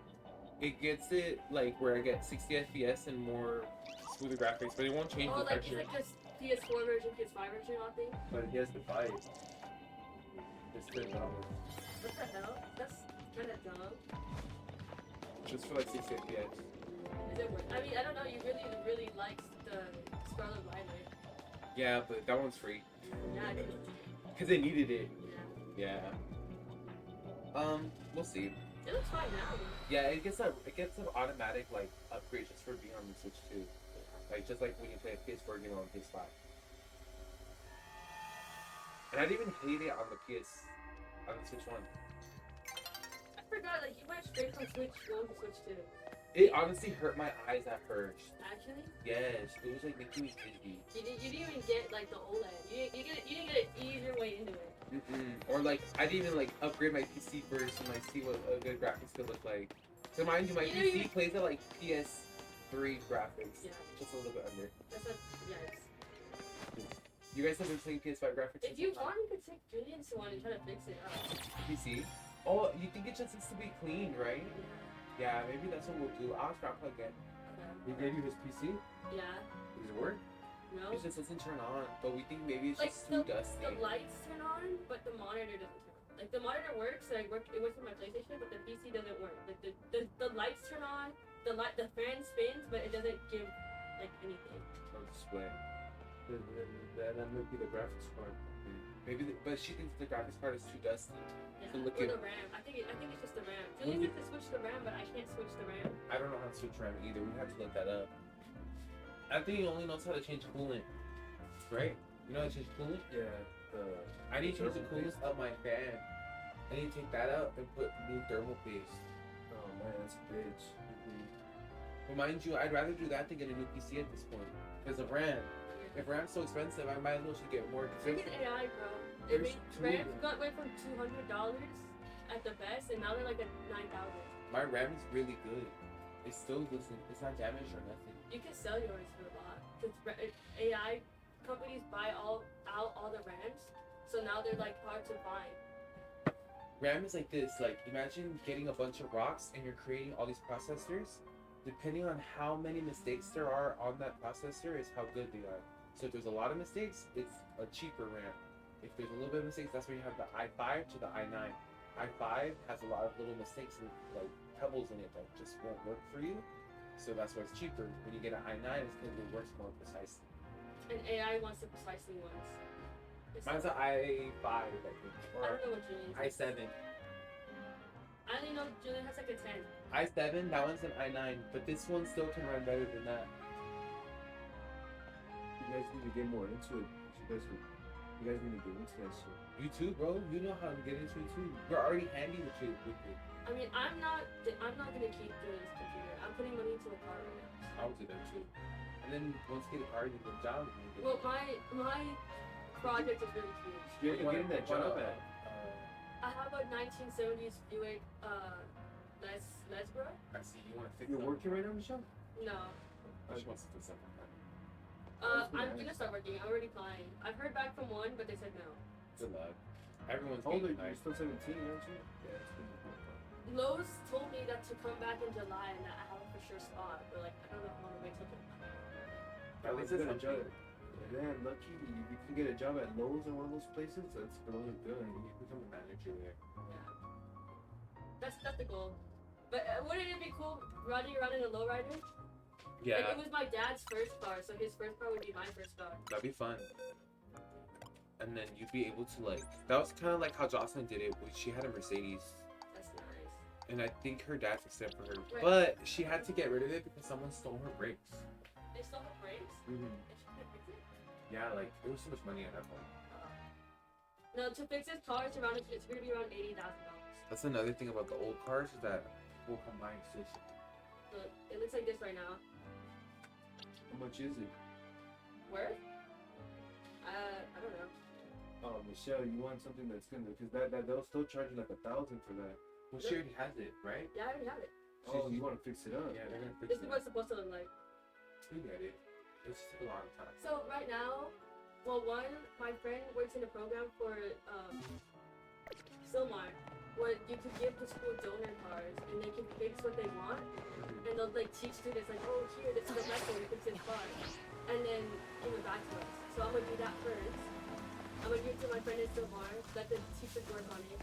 It gets it like where I get 60 FPS and more smoother graphics, but it won't change Oh, the like, is texture. it just PS4 version, PS5 version, all thing? But he has to buy it. It's $10. What the hell? That's kind of dumb. Just for like 60 FPS. Is it worth? I mean, I don't know. You really likes the Scarlet Line, right? Yeah, but that one's free. Yeah, I do. Because they needed it. Yeah. Yeah. We'll see. It looks fine now. Yeah, it gets an automatic like upgrade just for being on the Switch 2. Like just like when you play a PS4 game on PS5. And I didn't even hate it on the Switch 1. I forgot, like, you went straight from Switch 1 to Switch 2. It honestly hurt my eyes at first. Actually? Yes, it was like making me dizzy. You didn't even get, like, the OLED. You didn't get an easier way into it. Or like I didn't even like upgrade my PC first and like see what a good graphics could look like. So mind you, my You know, PC plays at like PS3 graphics, Yeah. just a little bit under. That's a, yes. You guys have been playing PS5 graphics? If you want, you could take Julian's one and try to fix it up. PC. Oh, you think it just needs to be clean, right? Yeah, maybe that's what we'll do. I'll try plug in. He gave you his PC? Yeah. Does it work? No? It just doesn't turn on, but we think maybe it's Like, just too dusty. The lights turn on, but the monitor doesn't turn on. Like, the monitor works, so it works with my PlayStation, but the PC doesn't work. Like, the lights turn on, the fan spins, but it doesn't give, like, anything. On display. That might be the graphics card. Maybe, but she thinks the graphics card is too dusty. Yeah. So look Or at- the RAM. I think it's just the RAM. Julian needs to switch the RAM, but I can't switch the RAM. I don't know how to switch RAM either. We have to look that up. I think he only knows how to change coolant. Right? You know how to change coolant? Yeah. I need to change the coolant of my fan. I need to take that out and put new thermal paste. Oh man, that's a bitch. But mind you, I'd rather do that than get a new PC at this point. Because of RAM. If RAM's so expensive, I might as well should get more. Freaking AI, bro. I mean, RAMs went from $200 at the best, and now they're like at $9,000. My RAM is really good. It's still listen. It's not damaged or nothing. You can sell yours for a lot. Because AI companies buy out all the RAMs, so now they're like hard to find. RAM is like this. Like imagine getting a bunch of rocks and you're creating all these processors. Depending on how many mistakes there are on that processor is how good they are. So if there's a lot of mistakes, it's a cheaper RAM. If there's a little bit of mistakes, that's where you have the i5 to the i9. i5 has a lot of little mistakes and like pebbles in it that just won't work for you. So that's why it's cheaper. When you get an i9, it's because it works more precisely. And AI wants the precisely ones. Mine's an i5, I think, I or don't know what Julian's is. i7. I only know Julian has like a 10. i7, that one's an i9, but this one still can run better than that. You guys need to get more into it. You guys need to get into that shit. You too, bro. You know how to get into it too. You're already handy with it. I mean, I'm not gonna keep Julian's computer. I'm putting money into a car right now. I'll do that too. And then once you get a car, you get a job. Well, my project is really huge. You're getting that job at. I have a 1970s Buick Lesbro. I see you want to fix You're up. working right now, Michelle? No. She wants to fix up. I'm gonna start working. I'm already applying. I've heard back from one, but they said no. Good luck. Everyone's How old are getting you? You're nice. still 17, aren't you? Yeah, it's been Lowe's told me that to come back in July and that I have a for sure spot, but like I don't know how long it took it. At least it's a job. something. Man, lucky if you can get a job at Lowe's or one of those places, that's really good. You become a manager there. Yeah. That's the goal. But wouldn't it be cool riding around in a lowrider? Like, it was my dad's first car, so his first car would be my first car. That'd be fun. And then you'd be able to like. That was kind of like how Jocelyn did it. She had a Mercedes. That's nice. And I think her dad fixed it for her. Right. But she had to get rid of it because someone stole her brakes. They still have brakes? Mm-hmm. They should fix it? Yeah, like there was so much money at that point. No, to fix his car, it's gonna be around $80,000. That's another thing about the old cars is that people come by and steal shit. Look, it looks like this right now. How much is it? Where? I don't know. Michelle, you want something that's gonna, because that they'll still charge you like 1,000 for that. Well, she already has it, right? Yeah, I already have it. Oh, you want to fix it up? Yeah, they're gonna fix This is it. what it's supposed to look like. We get it. It's just a long time. So right now, well, one, my friend works in a program for Silmar, where you could give the school donor cards and they can fix what they want, and they'll like teach students like, oh, here, this is the lesson, you fix this card, and then give it back to us. So I'm gonna do that first. I'm gonna give it to my friend in Silmar, let the teachers work on it,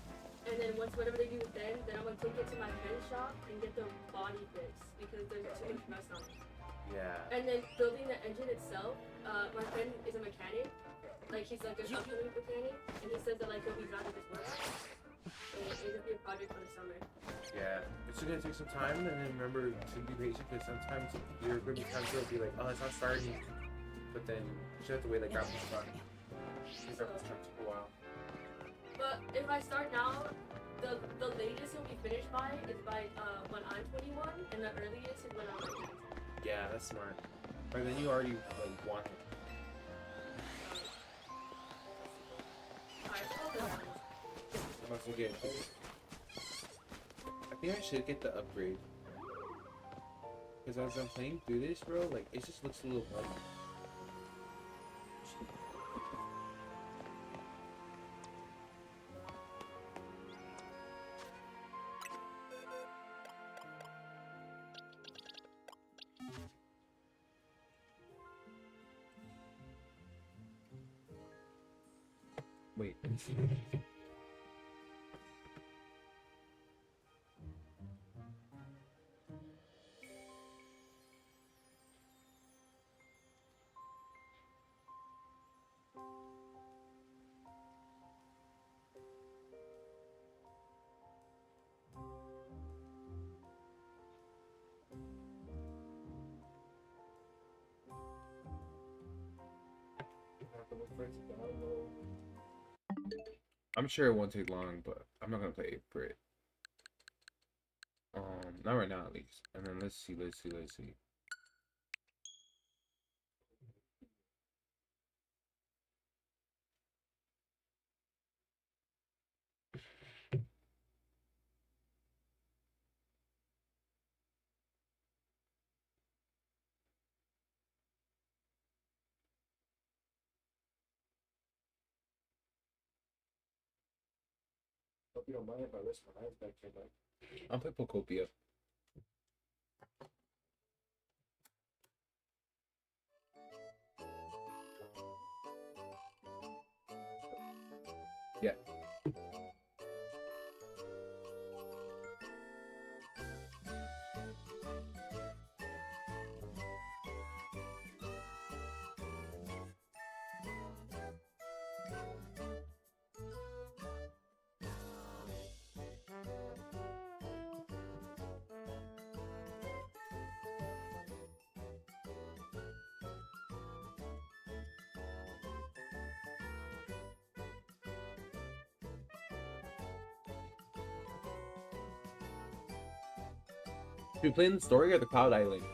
and then once whatever they do then I'm gonna take it to my friend's shop and get the body fixed because there's too much rust on it. Yeah. And then building the engine itself, my friend is a mechanic. Like he's like an upcoming mechanic, and he says that like he'll be done with his work. And it'll just be a project for the summer. Yeah. It's just gonna take some time, and then remember to be patient because sometimes you're gonna be times where it'll be like, oh, it's not starting, but then you should have to wait like graphics card. Graphics card took a while. But if I start now, the latest it'll be finished by is by when I'm 21, and the earliest is when I'm like 19. Yeah, that's smart. Right, then you already like want it. Alright, so I must well get. I think I should get the upgrade. Because as I'm playing through this, bro, like it just looks a little buggy. Wait, let me see. I'm sure it won't take long, but I'm not gonna play for it. Not right now at least. And then let's see. Hope you don't mind if I rest my eyes back here, but I'll play Pocopia. Yeah. Should we play in the story or the Cloud Island?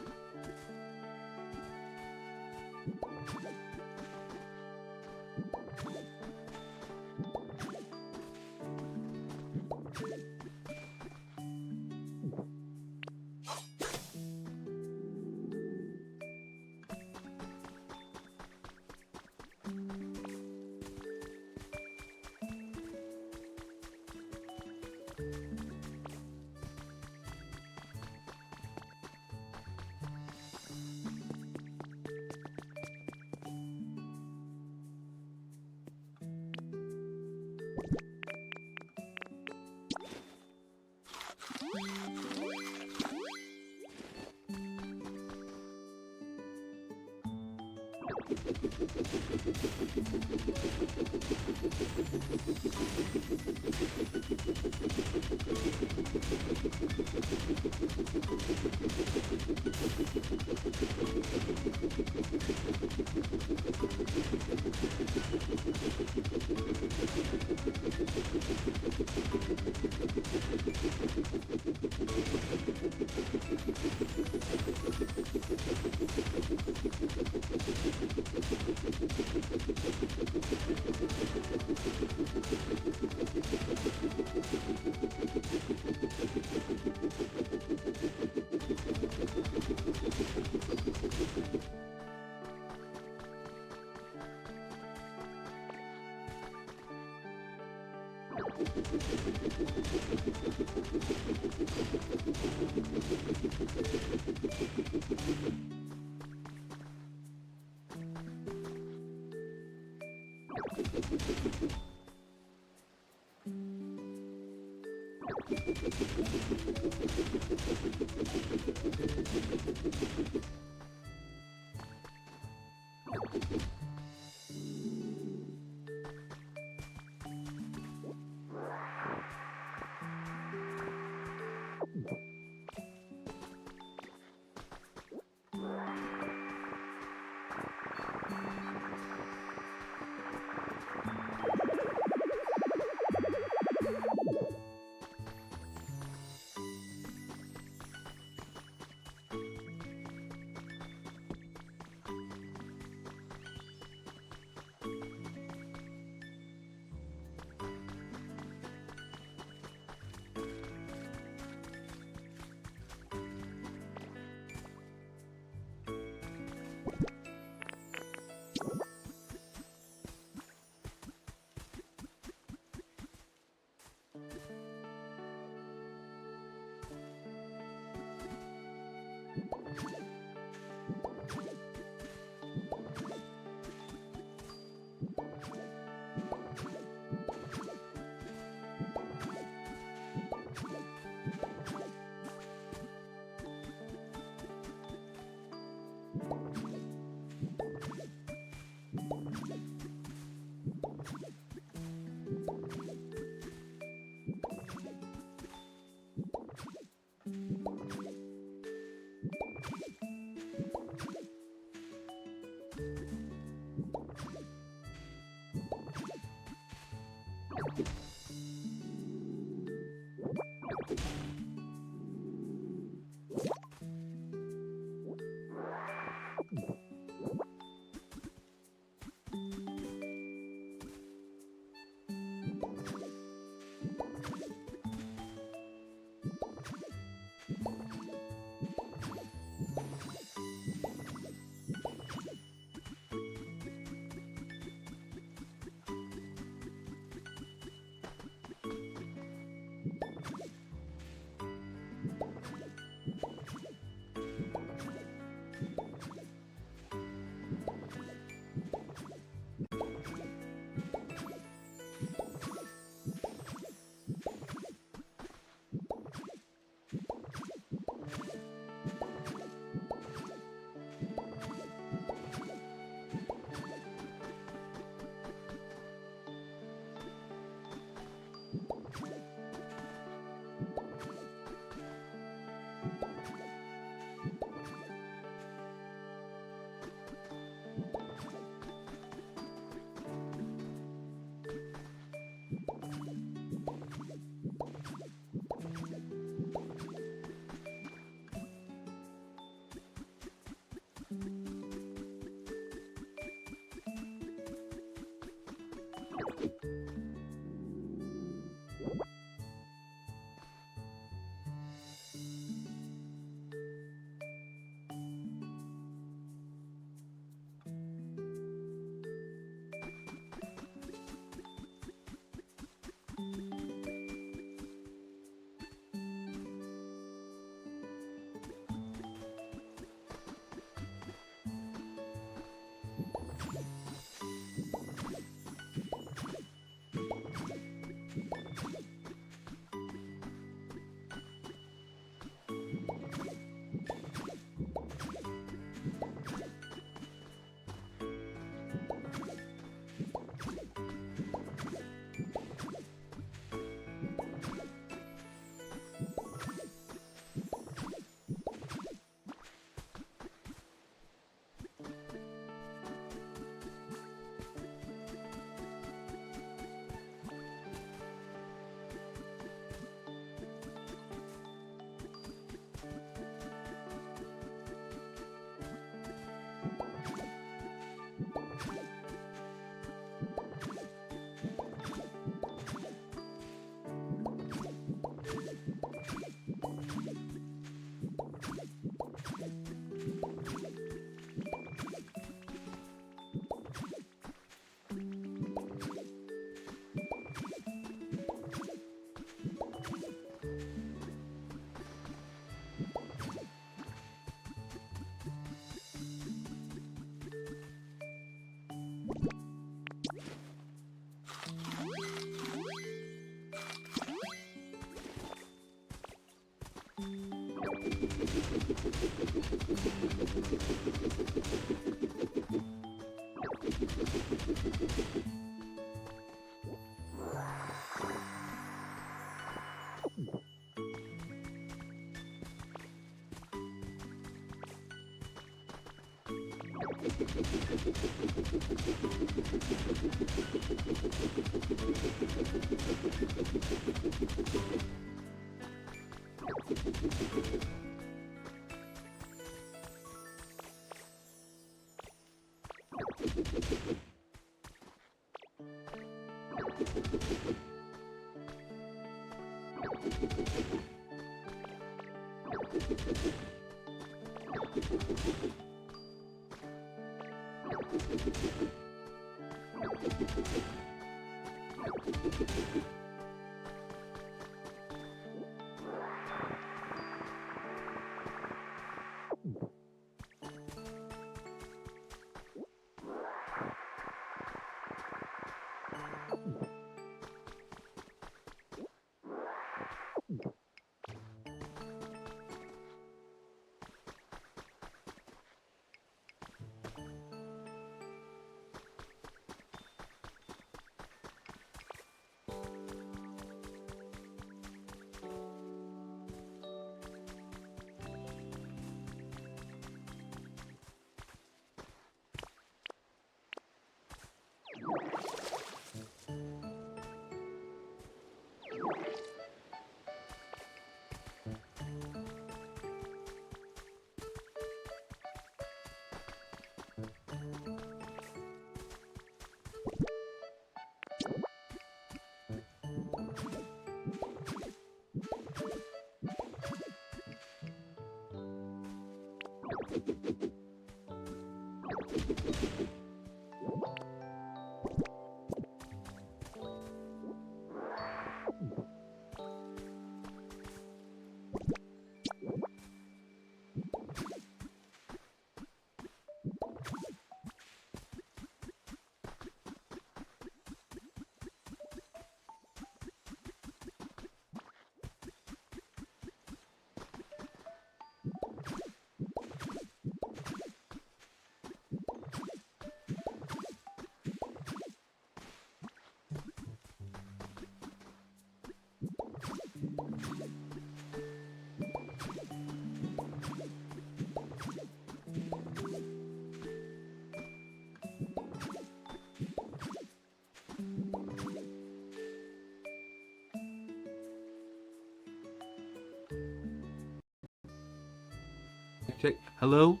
Check. Hello.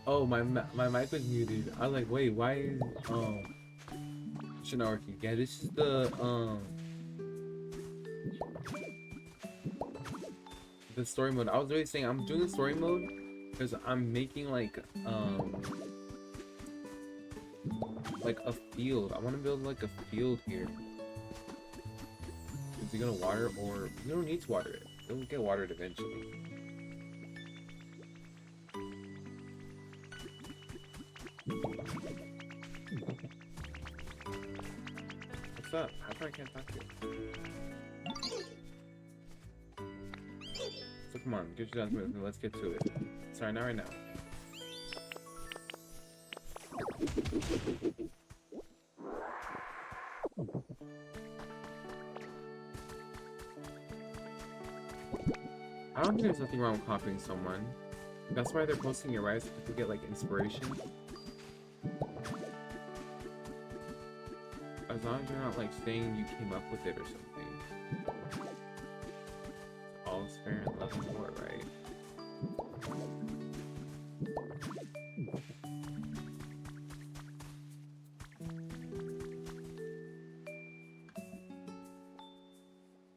Oh, my mic was muted. I was like, wait, why is still not working. Yeah, this is the story mode. I was really saying I'm doing the story mode because I'm making like a field. I want to build like a field here. Is he gonna water, or you don't need to water it? It'll get watered eventually. What's up? How come I can't talk to you? So come on, get your dance with me. Let's get to it. Sorry, not right now. I don't think there's nothing wrong with copying someone. That's why they're posting it, right? So people get like inspiration. As long as you're not like saying you came up with it or something. All's fair in love and war, right?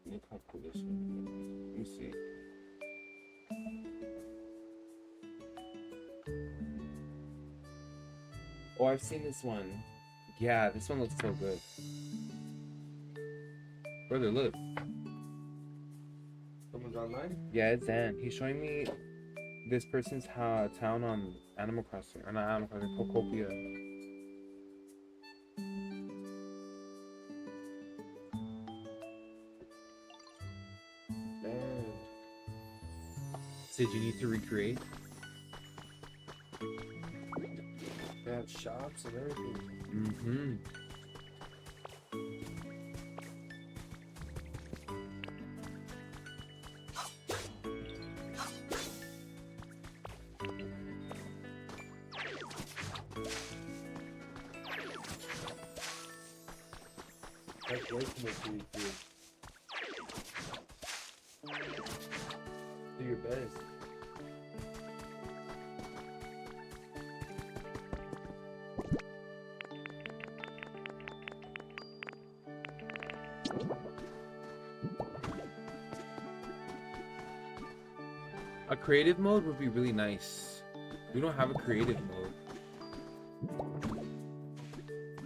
Let me copy this one. Let me see. Oh, I've seen this one. Yeah, this one looks so good. Brother, look. Someone's online? Yeah, it's Dan. He's showing me this person's town on Animal Crossing. Or not Animal Crossing, Pokopia. Damn. Did you need to recreate? They have shops and everything. Mm-hmm. That's way too much to eat, dude. Do your best. A creative mode would be really nice. We don't have a creative mode.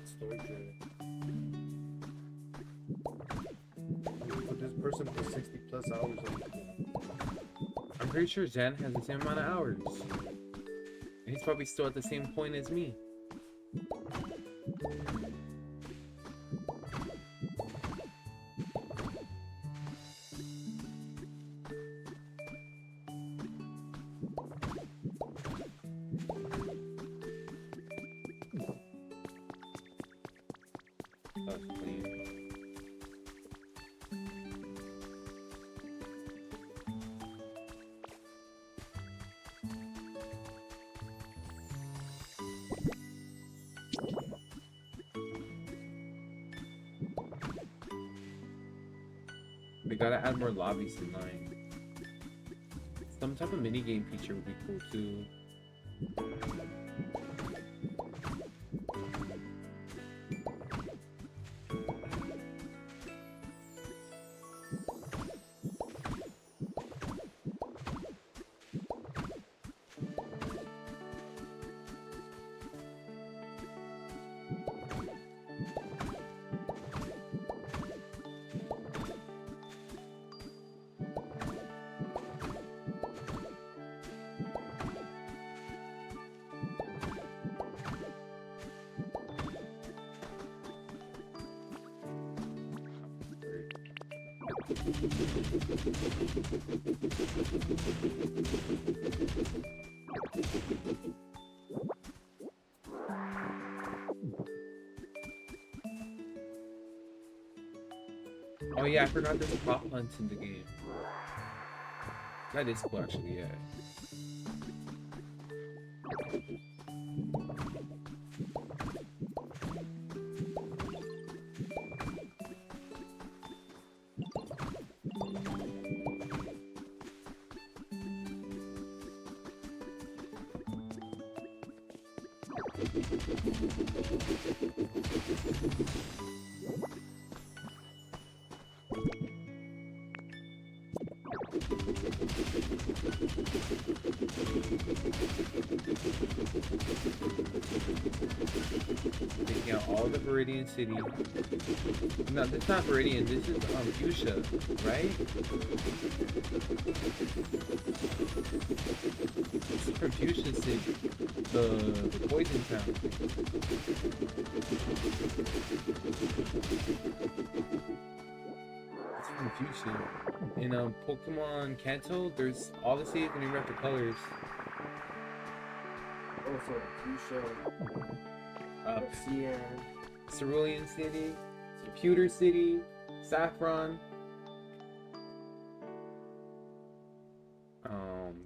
Story training. Put this person for 60 plus hours on the game. I'm pretty sure Zen has the same amount of hours. And he's probably still at the same point as me. That's clean. We gotta add more lobbies in 9. Some type of minigame feature would be cool too. Oh yeah, I forgot there's prop hunts in the game. That is cool actually, yeah. Taking out all the Viridian City. No, this is not Viridian. This is Fuchsia, right? This is from Fuchsia City, the poison town. It's from Fuchsia. In Pokemon Kanto, there's all the cities and you remember the colors. Also, Fuchsia, Cyan. Cerulean City, Pewter City, Saffron.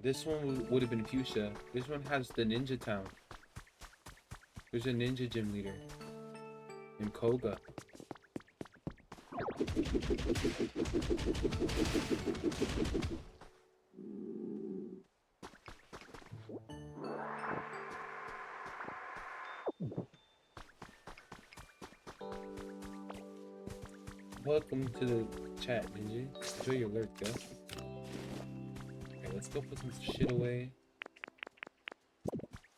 This one would have been Fuchsia. This one has the Ninja Town. There's a Ninja Gym leader in Koga. Welcome to the chat, Ninja. Enjoy your lurk, yo. Okay, let's go put some shit away.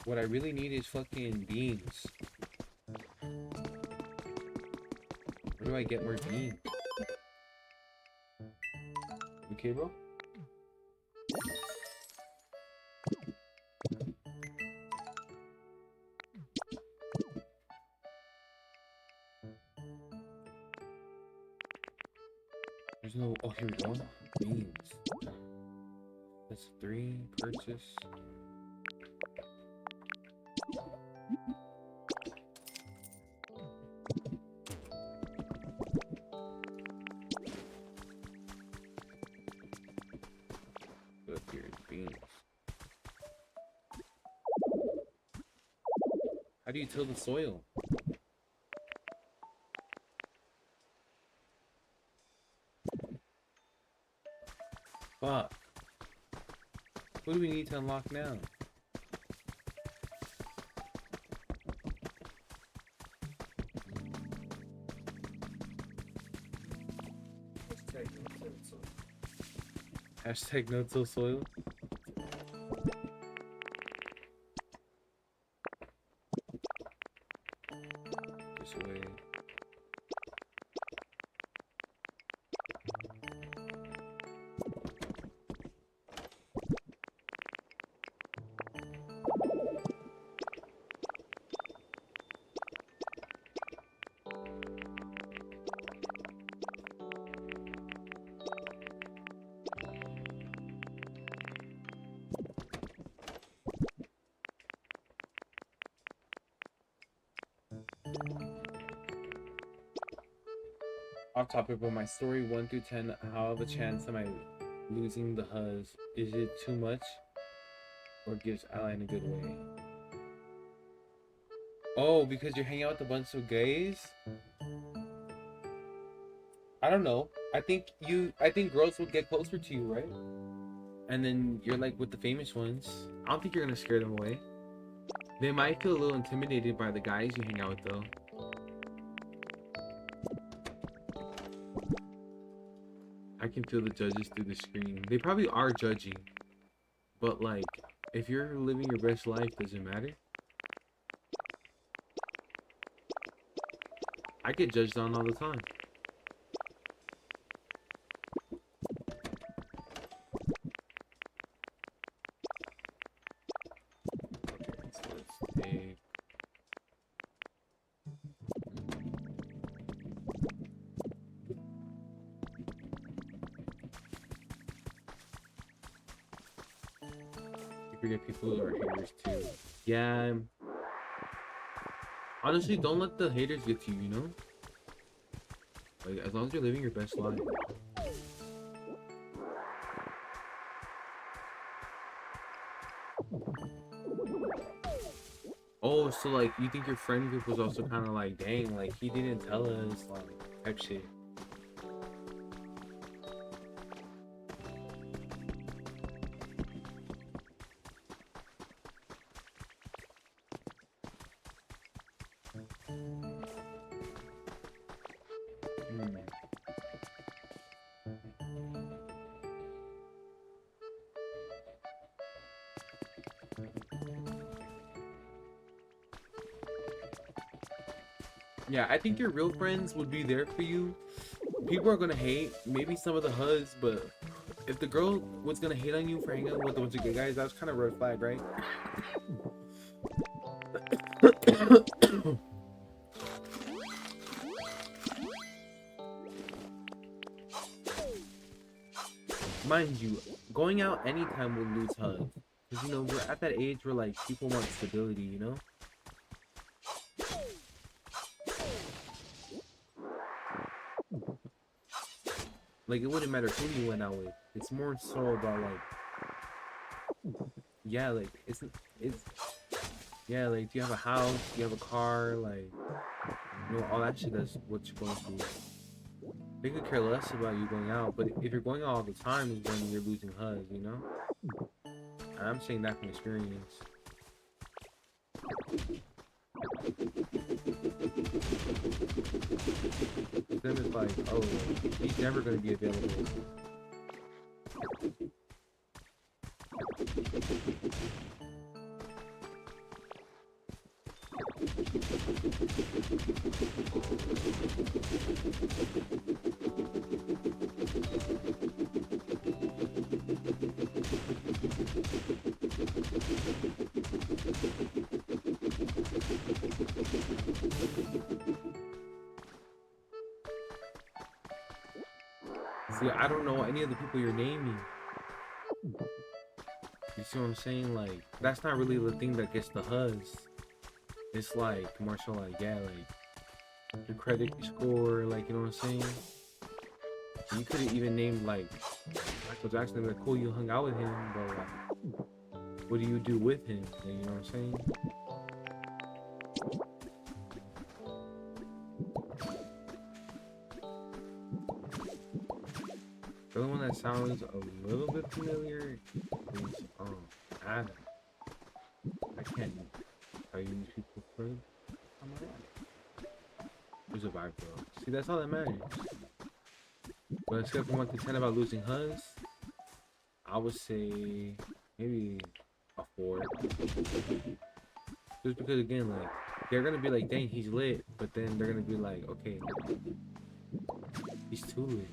What I really need is fucking beans. Where do I get more beans? Okay, bro? There's no. Oh, here we go. Beans. That's 3. Purchase. Good, here's beans. How do you till the soil? Fuck. What do we need to unlock now? Hashtag no till soil. This way. Off topic, but my story 1 through 10, how of a chance am I losing the Huz? Is it too much? Or gives ally in a good way? Oh, because you're hanging out with a bunch of gays? I don't know. I think girls would get closer to you, right? And then you're like with the famous ones. I don't think you're gonna scare them away. They might feel a little intimidated by the guys you hang out with though. I can feel the judges through the screen. They probably are judging. But like, if you're living your best life, does it matter? I get judged on all the time. Okay, so let's take... You forget people are haters too. Yeah. Honestly, don't let the haters get to you, you know? Like, as long as you're living your best life. Oh, so like, you think your friend group was also kind of like, dang, like, he didn't tell us, like, type shit. Yeah, I think your real friends would be there for you. People are gonna hate, maybe some of the HUDs, but if the girl was gonna hate on you for hanging out with a bunch of gay guys, that's kind of red flag, right? Mind you, going out anytime will lose HUD. Because, you know, we're at that age where, like, people want stability, you know? Like, it wouldn't matter who you went out with. It's more so about, like, yeah, like, yeah, like, do you have a house? Do you have a car? Like, you know, all that shit, that's what you're going through. They could care less about you going out, but if you're going out all the time is when you're losing HUD, you know? And I'm saying that from experience. Them is like, oh, he's never gonna be available. See, I don't know any of the people you're naming. You see what I'm saying? Like, that's not really the thing that gets the HUDs. It's like, commercial, like, yeah, like, your credit score, like, you know what I'm saying? You could have even named, like, Michael Jackson, like, cool, you hung out with him, but, like, what do you do with him? You know what I'm saying? The other one that sounds a little bit familiar is Adam. I can't tell you these people for there's a vibe though. See, that's all that matters. But except for 1 to 10 about losing HUDs, I would say maybe a 4. Just because again, like, they're gonna be like, dang, he's lit, but then they're gonna be like, okay, he's too lit.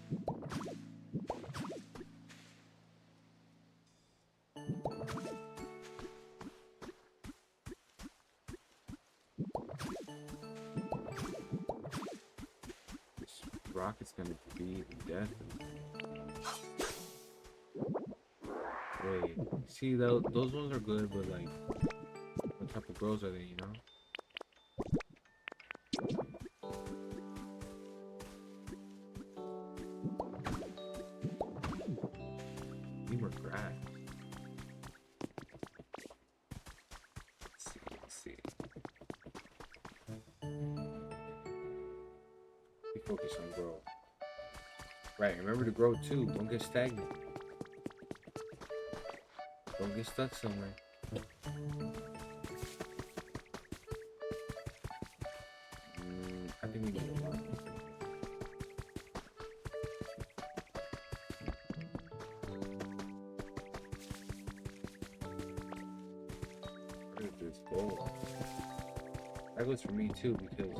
Rocket's gonna be definitely. Wait, see those ones are good, but like, what type of girls are they? You know? We were grass. Let's see. We focus on grow. Right, remember to grow too. Don't get stagnant. Don't get stuck somewhere. I think we need a lot. Where did this go? That goes for me too because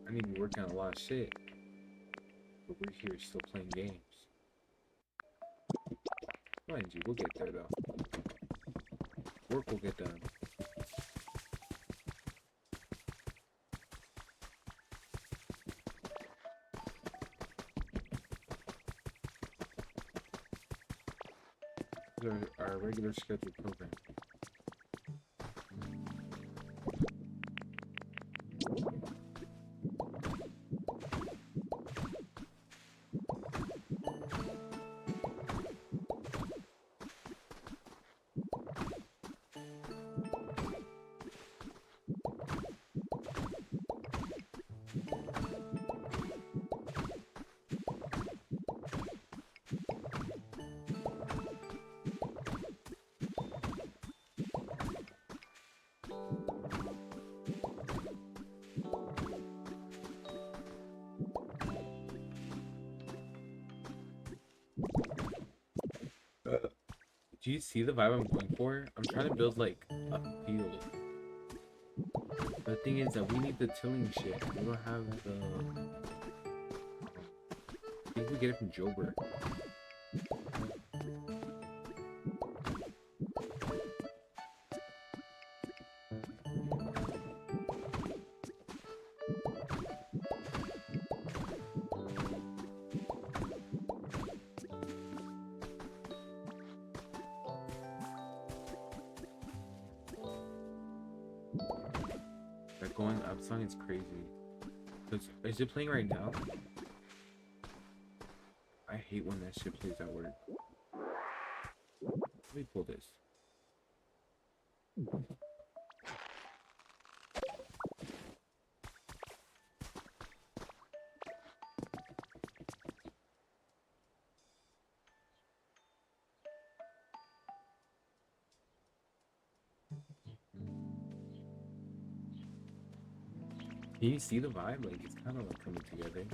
I need to be working on a lot of shit. But we're here still playing games. Mind you, we'll get there though. Work will get done. This is our regular scheduled program. Do you see the vibe I'm going for? I'm trying to build like a field. The thing is that we need the tilling shit. We don't have the. I think we get it from Jober. That going up song is crazy. Is it playing right now? I hate when that shit plays at work. Let me pull this. Can you see the vibe? Like, it's kind of like coming together.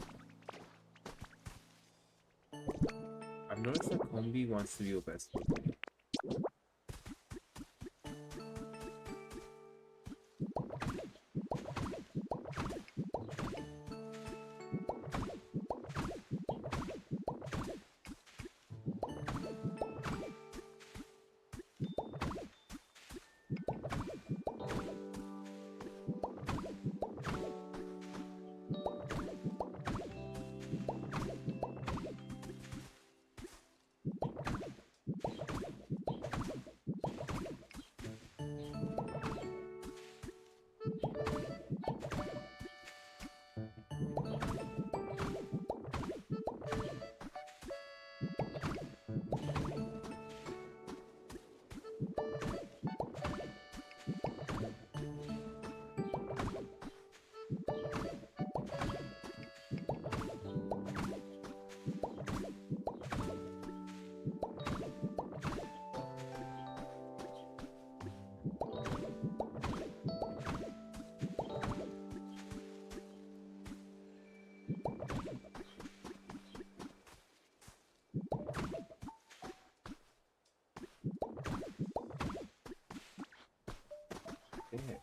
I've noticed that Combi wants to be the best with me. Shit.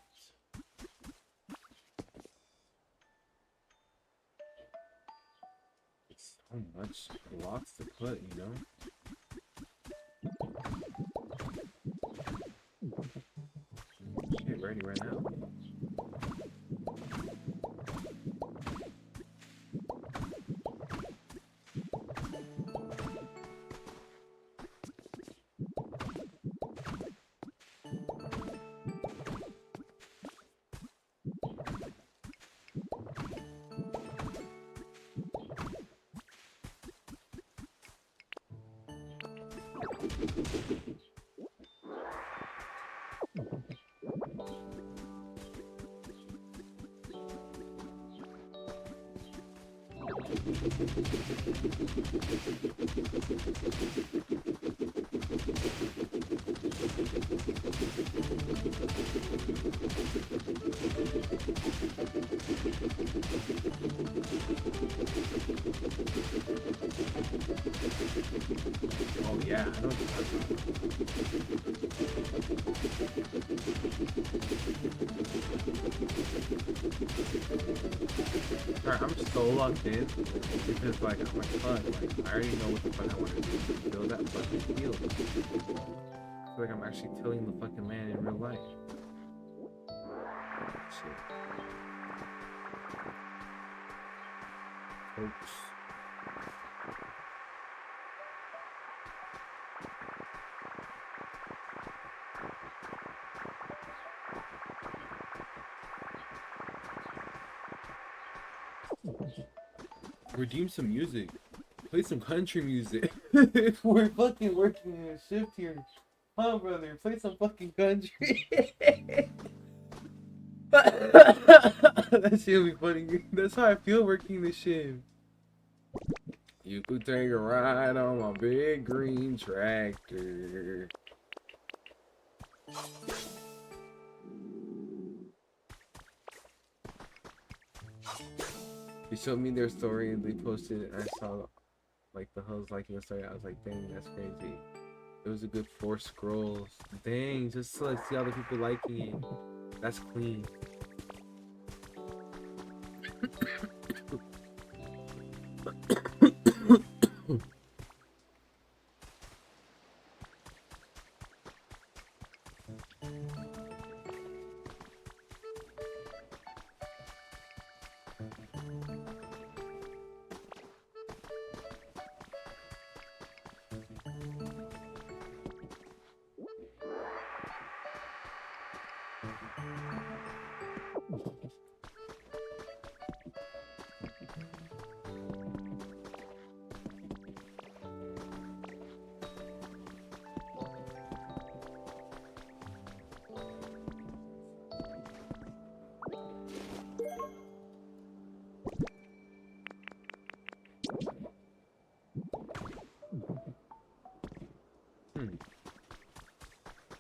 It's so much blocks to put, you know? Shit, ready right now. Oh yeah, I know what you're talking about. Sorry, I'm so locked in because like I'm like fuck, like I already know what the fuck I want to do. Build that fucking field. I feel like I'm actually tilling the fucking land in real life. Shit. Oops. Redeem some music. Play some country music. We're fucking working in a shift here. Huh, brother? Play some fucking country. That shit'll be funny. That's how I feel working this shift. You could take a ride on my big green tractor. They showed me their story and they posted it and I saw like the hoes liking the story. I was like, dang, that's crazy. It was a good 4 scrolls. Dang, just to like see other people liking it. That's clean.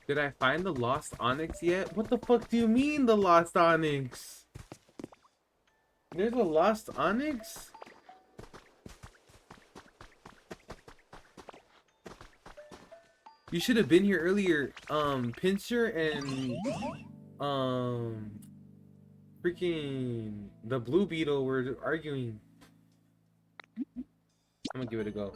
Did I find the lost onyx yet? What the fuck do you mean the lost onyx? There's a lost onyx? You should have been here earlier. Pincer and freaking the blue beetle were arguing. I'm gonna give it a go.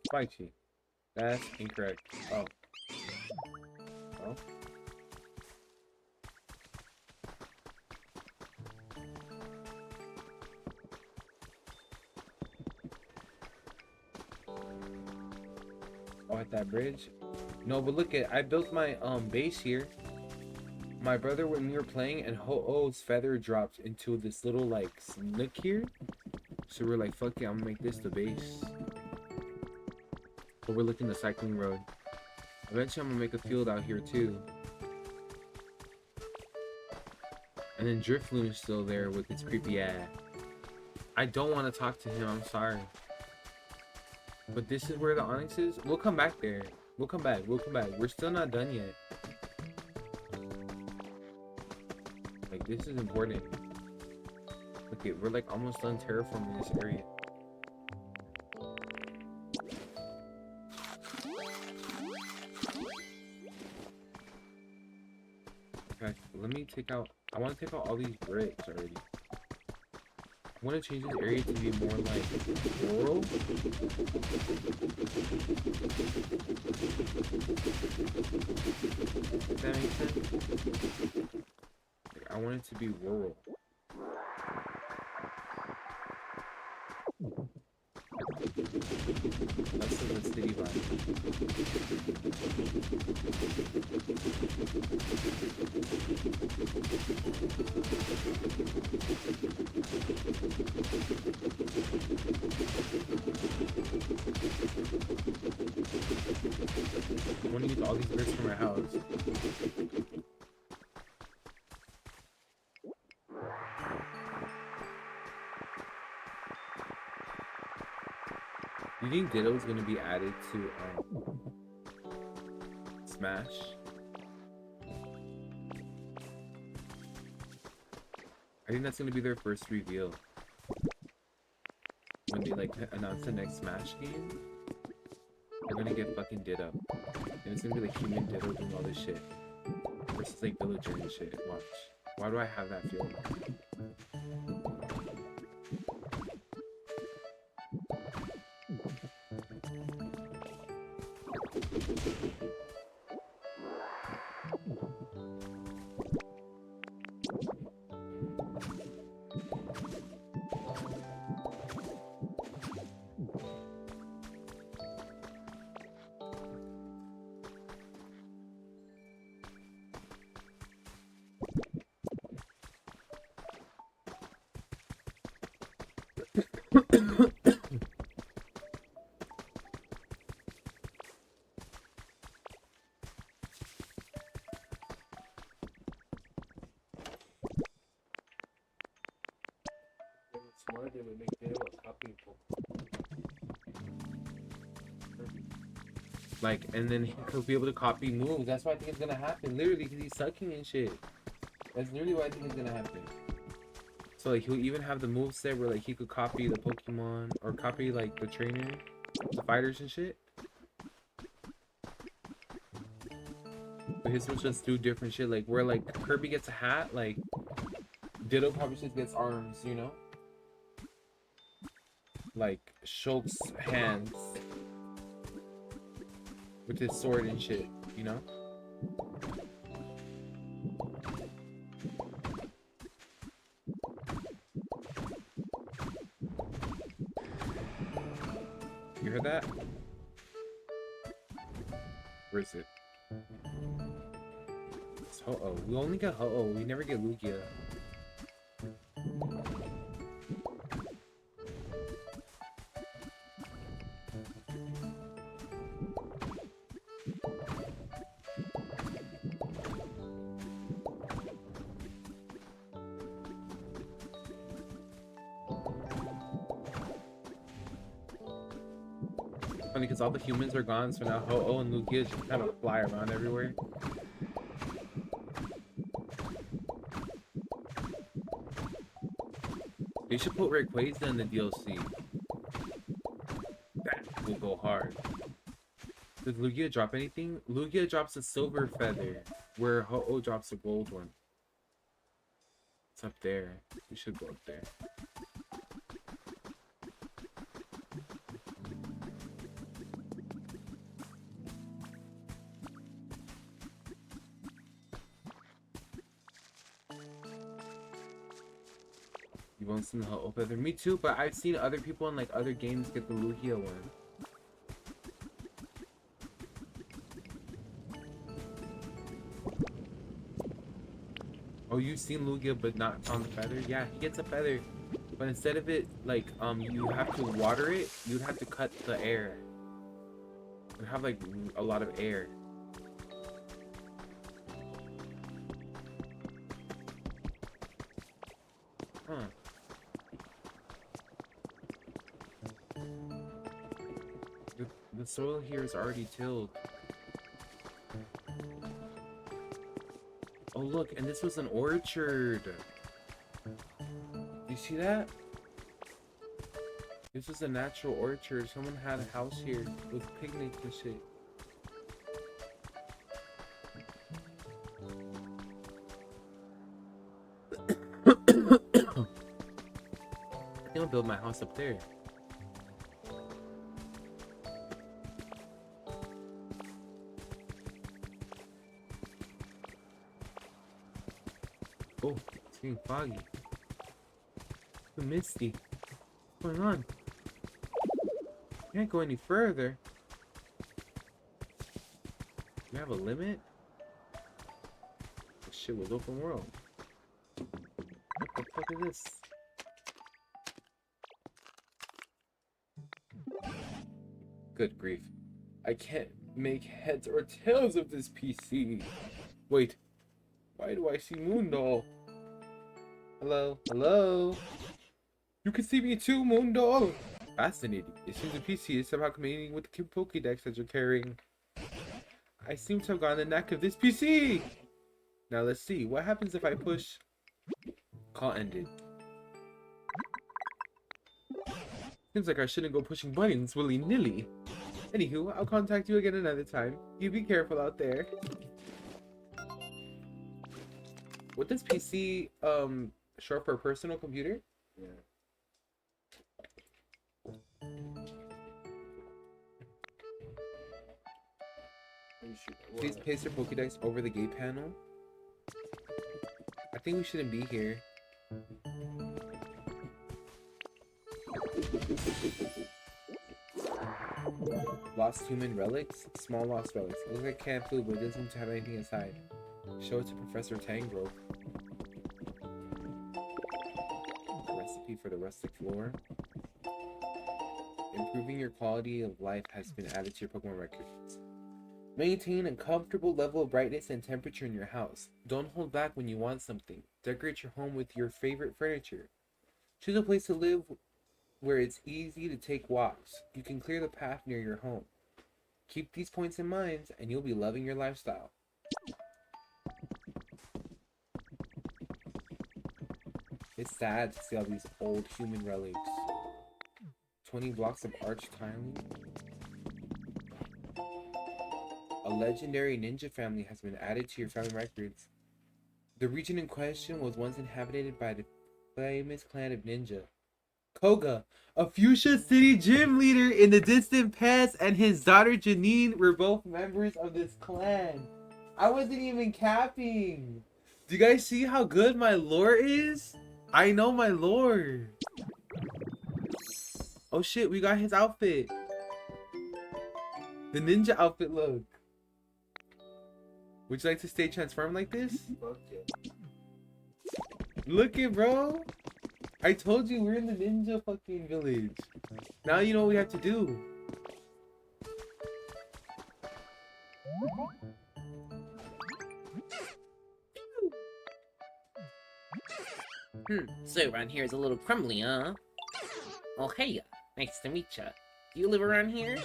Spicy. That's incorrect. Oh. Oh. Oh, at that bridge? No, but look at, I built my base here. My brother, when we were playing, and Ho-Oh's feather dropped into this little like nook here. So we're like, fuck it, I'm gonna make this the base. But we're looking the cycling road. Eventually I'm gonna make a field out here too. And then Driftloon is still there with its creepy ass. I don't want to talk to him, I'm sorry. But this is where the onyx is. We'll come back there. We'll come back. We're still not done yet. Like, this is important. Okay, we're like almost done terraforming this area. Okay, let me take out, I want to take out all these bricks already. I want to change this area to be more like rural. Does that make sense? Like, I want it to be rural. That's the city vibe. I want to use all these bricks for my house. You think Ditto is going to be added to Smash? I think that's going to be their first reveal. When they like announce the next Smash game, they're going to get fucking Ditto. And it's going to be like human Ditto doing all this shit. Versus like villager and shit. Watch. Why do I have that feeling? Smart, they would make Ditto a copy of Like, and then he'll be able to copy moves. That's what I think is gonna happen. Literally, because he's sucking and shit. That's literally what I think is gonna happen. So like he'll even have the move set where like he could copy the Pokemon or copy like the trainer, the fighters and shit. But his will just do different shit. Like where like Kirby gets a hat, like Ditto probably just gets arms, you know? Like Shulk's hands with his sword and shit, you know? You heard that? Where is it? It's Ho-Oh. We only get Ho-Oh. We never get Lugia. Funny because all the humans are gone, so now Ho-Oh and Lugia just kind of fly around everywhere. They should put Rayquaza in the DLC. That will go hard. Does Lugia drop anything? Lugia drops a silver feather, where Ho-Oh drops a gold one. It's up there. We should go up there. You won't see the Ho-Oh feather. Me too, but I've seen other people in like other games get the Lugia one. Oh, you've seen Lugia but not on the feather? Yeah, he gets a feather. But instead of it, like, you have to water it, you'd have to cut the air. It'd have, like, a lot of air. Huh. The soil here is already tilled. Oh look, and this was an orchard. You see that? This was a natural orchard. Someone had a house here with picnics and shit. I'm gonna build my house up there. Oh, it's getting foggy. It's misty. What's going on? Can't go any further. You have a limit? This shit was open world. What the fuck is this? Good grief. I can't make heads or tails of this PC. Wait. Why do I see Moondoll? Hello? Hello? You can see me too, Moondoll! Fascinating. It seems the PC is somehow communicating with the Pokédex that you're carrying. I seem to have gotten the knack of this PC! Now let's see. What happens if I push... Call ended. Seems like I shouldn't go pushing buttons willy-nilly. Anywho, I'll contact you again another time. You be careful out there. What does PC short for personal computer? Yeah. Please paste your Pokédex over the gate panel. I think we shouldn't be here. Lost human relics? Small lost relics. It looks like canned food, but it doesn't seem to have anything inside. Show it to Professor Tangrove. Recipe for the rustic floor. Improving your quality of life has been added to your Pokemon records. Maintain a comfortable level of brightness and temperature in your house. Don't hold back when you want something. Decorate your home with your favorite furniture. Choose a place to live where it's easy to take walks. You can clear the path near your home. Keep these points in mind and you'll be loving your It's sad to see all these old human relics. 20 blocks of arch tiling. A legendary ninja family has been added to your family records. The region in question was once inhabited by the famous clan of ninja. Koga, a Fuchsia City gym leader in the distant past, and his daughter Janine were both members of this clan. I wasn't even capping. Do you guys see how good my lore is? I know my lore. Oh shit, we got his outfit. The ninja outfit look. Would you like to stay transformed like this? Fuck yeah. Look it, bro. I told you we're in the ninja fucking village. Now you know what we have to do. So around here is a little crumbly, huh? Oh, hey, nice to meet ya. Do you live around here?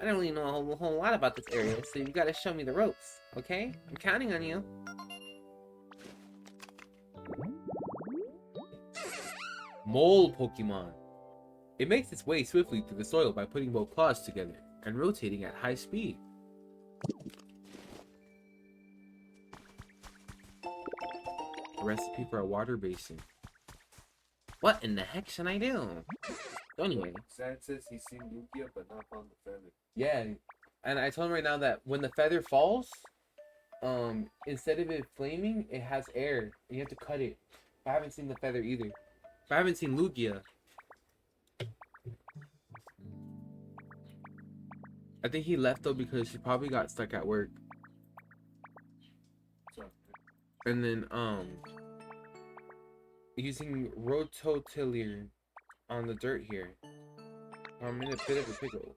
I don't really know a whole lot about this area, so you gotta show me the ropes, okay? I'm counting on you. Mole Pokemon. It makes its way swiftly through the soil by putting both claws together and rotating at high speed. A recipe for a water basin. What in the heck should I do? So anyway, Sad says he's seen Lugia but not found the feather. Yeah, and I told him right now that when the feather falls, instead of it flaming, it has air. And you have to cut it. I haven't seen the feather either. I haven't seen Lugia. I think he left though because he probably got stuck at work. And then using rototiller on the dirt here. I'm in a bit of a pickle.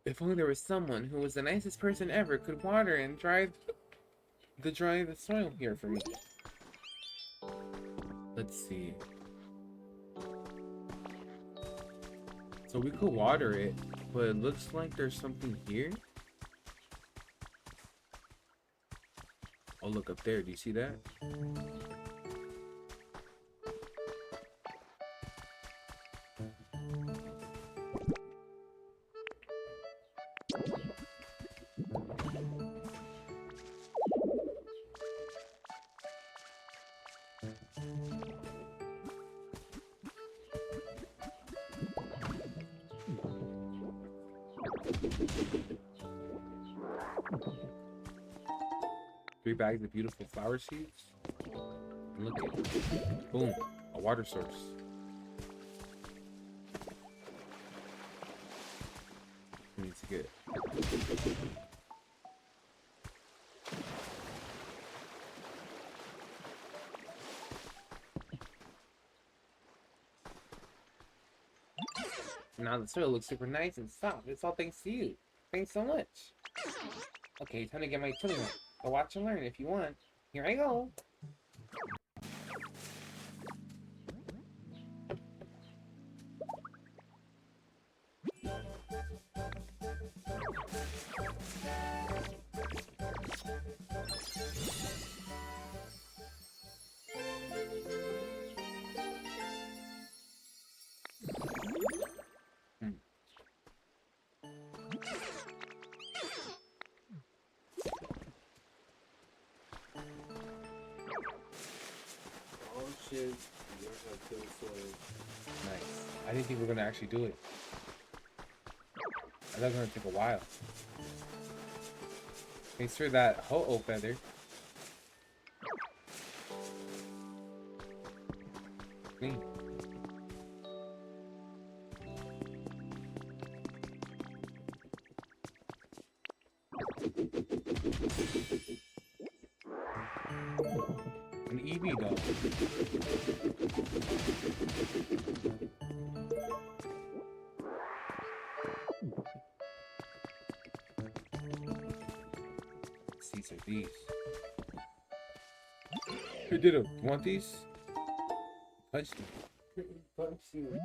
If only there was someone who was the nicest person ever could water and dry the soil here for me. Let's see. So we could water it, but it looks like there's something here. Oh, look up there. Do you see that? Three bags of beautiful flower seeds. And look at it. Boom. A water source. We need to get. Now the soil looks super nice and soft. It's all thanks to you. Thanks so much. Okay, time to get my tuning on. Go watch and learn if you want. Here I go. Oh shit. You guys have killed soil. Nice. I didn't think we were gonna actually do it. I thought it was gonna take a while. Thanks for that ho-oh feather. Clean. An Eevee dog. These are these. Who did it? Want these? Punch them. Punch you.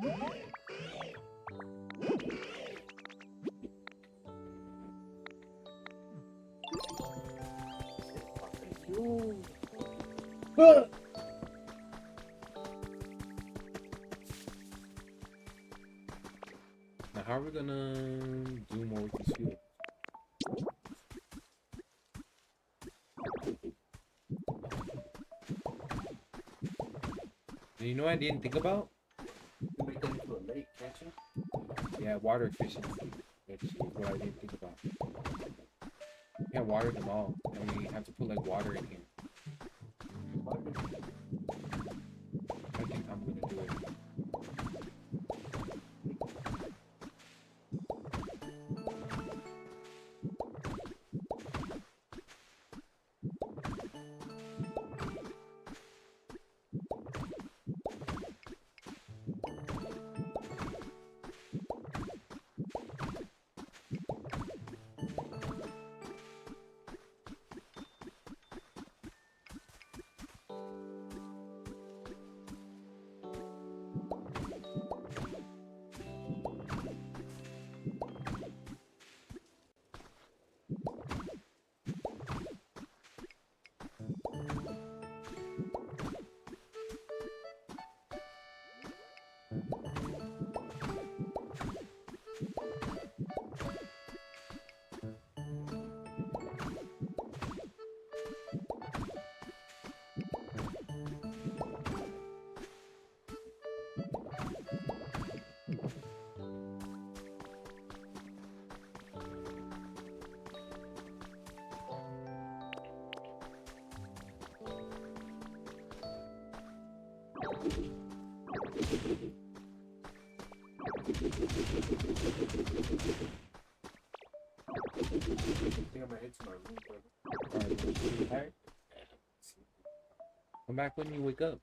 Now, how are we gonna do more with this fuel? And you know what I didn't think about? You make that into a lake, can't you? Yeah, water efficiency. Which is what I didn't think about. You can't water them all. I mean, you have to put like water in here. I think I'm gonna do it. I think I'm gonna head to my room, brother. Alright, you tired? Come back when you wake up.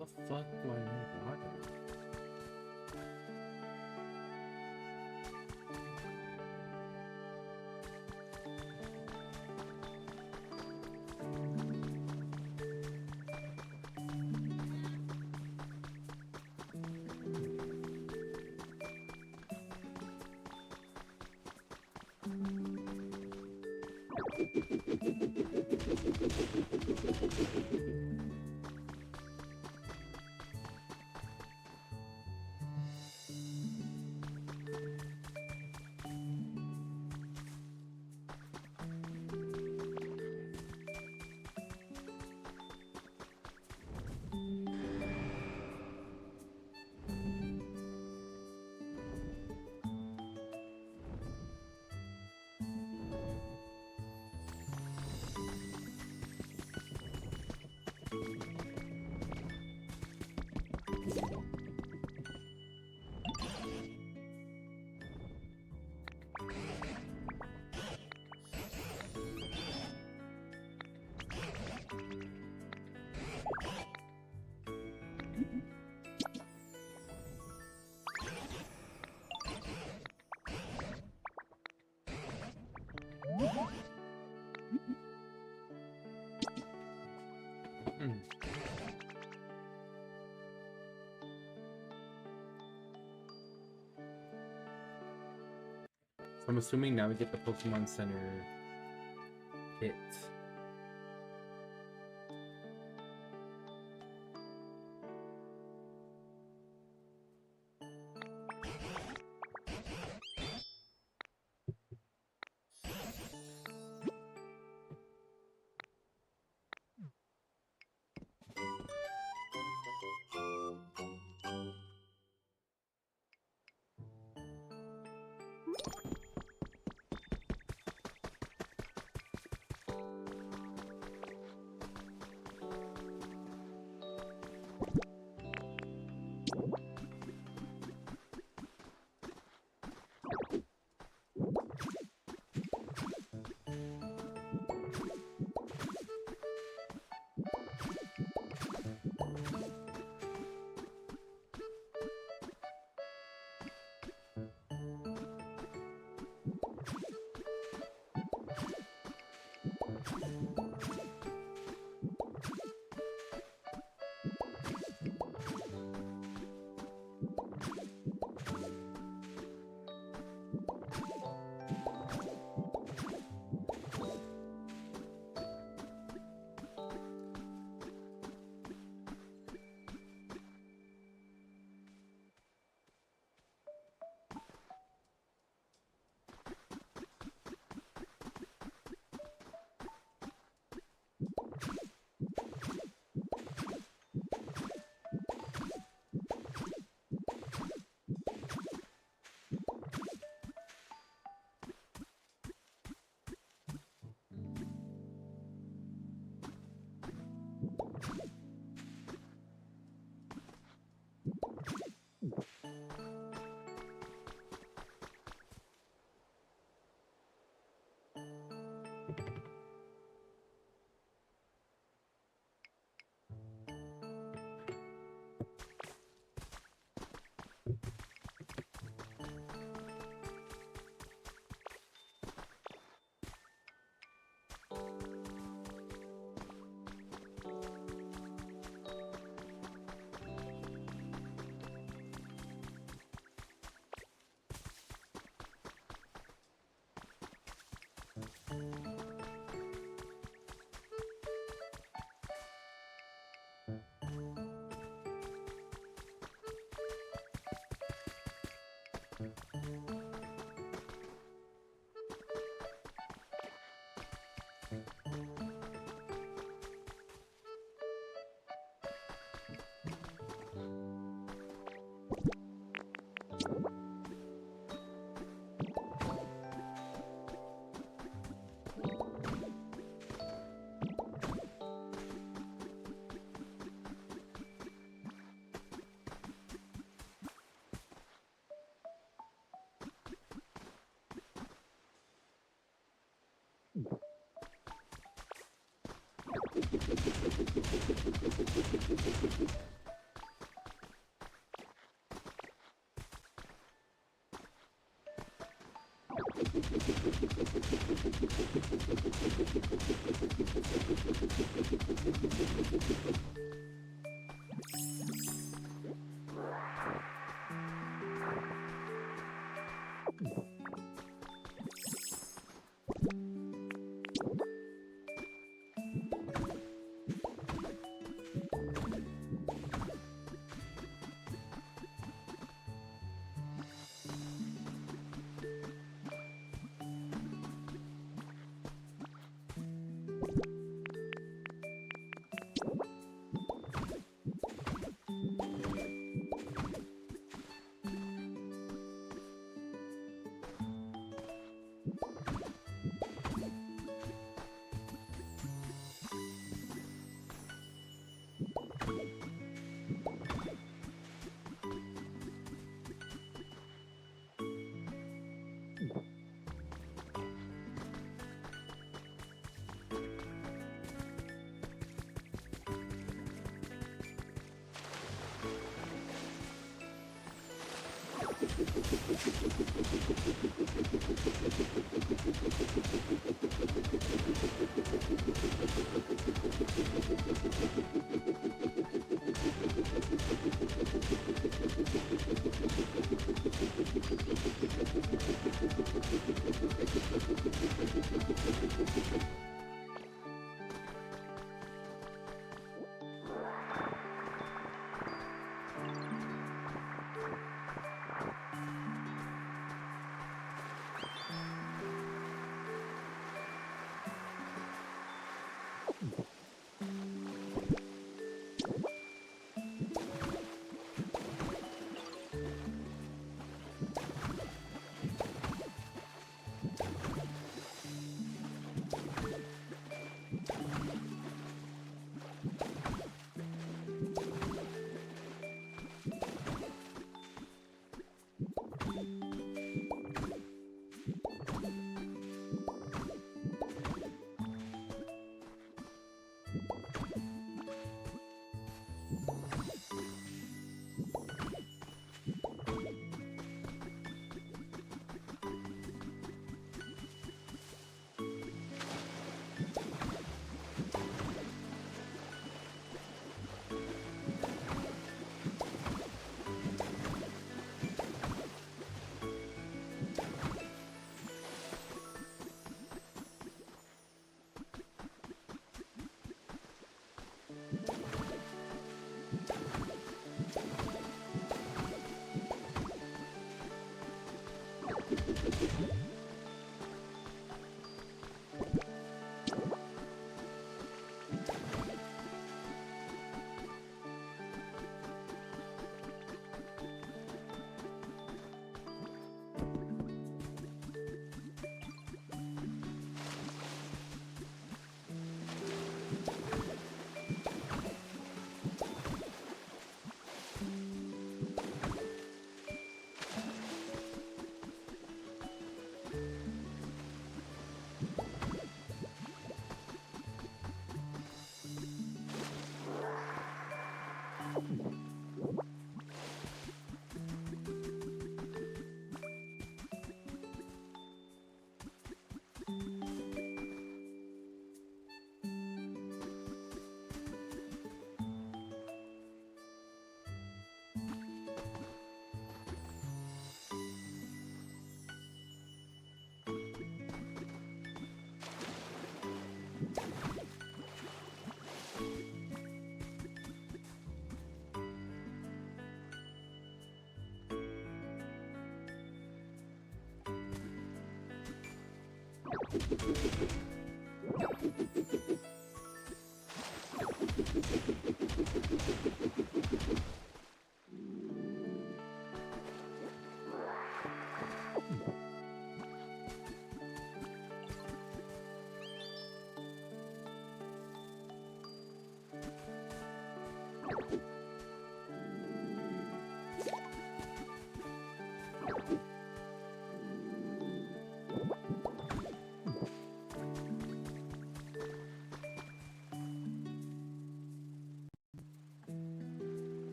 What the fuck do I need water? So I'm assuming now we get the Pokemon Center kit.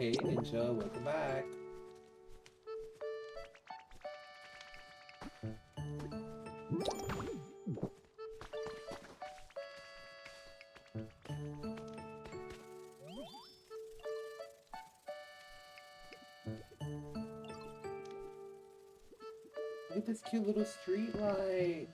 Hey, Ninja, welcome back. Look at this cute little street light.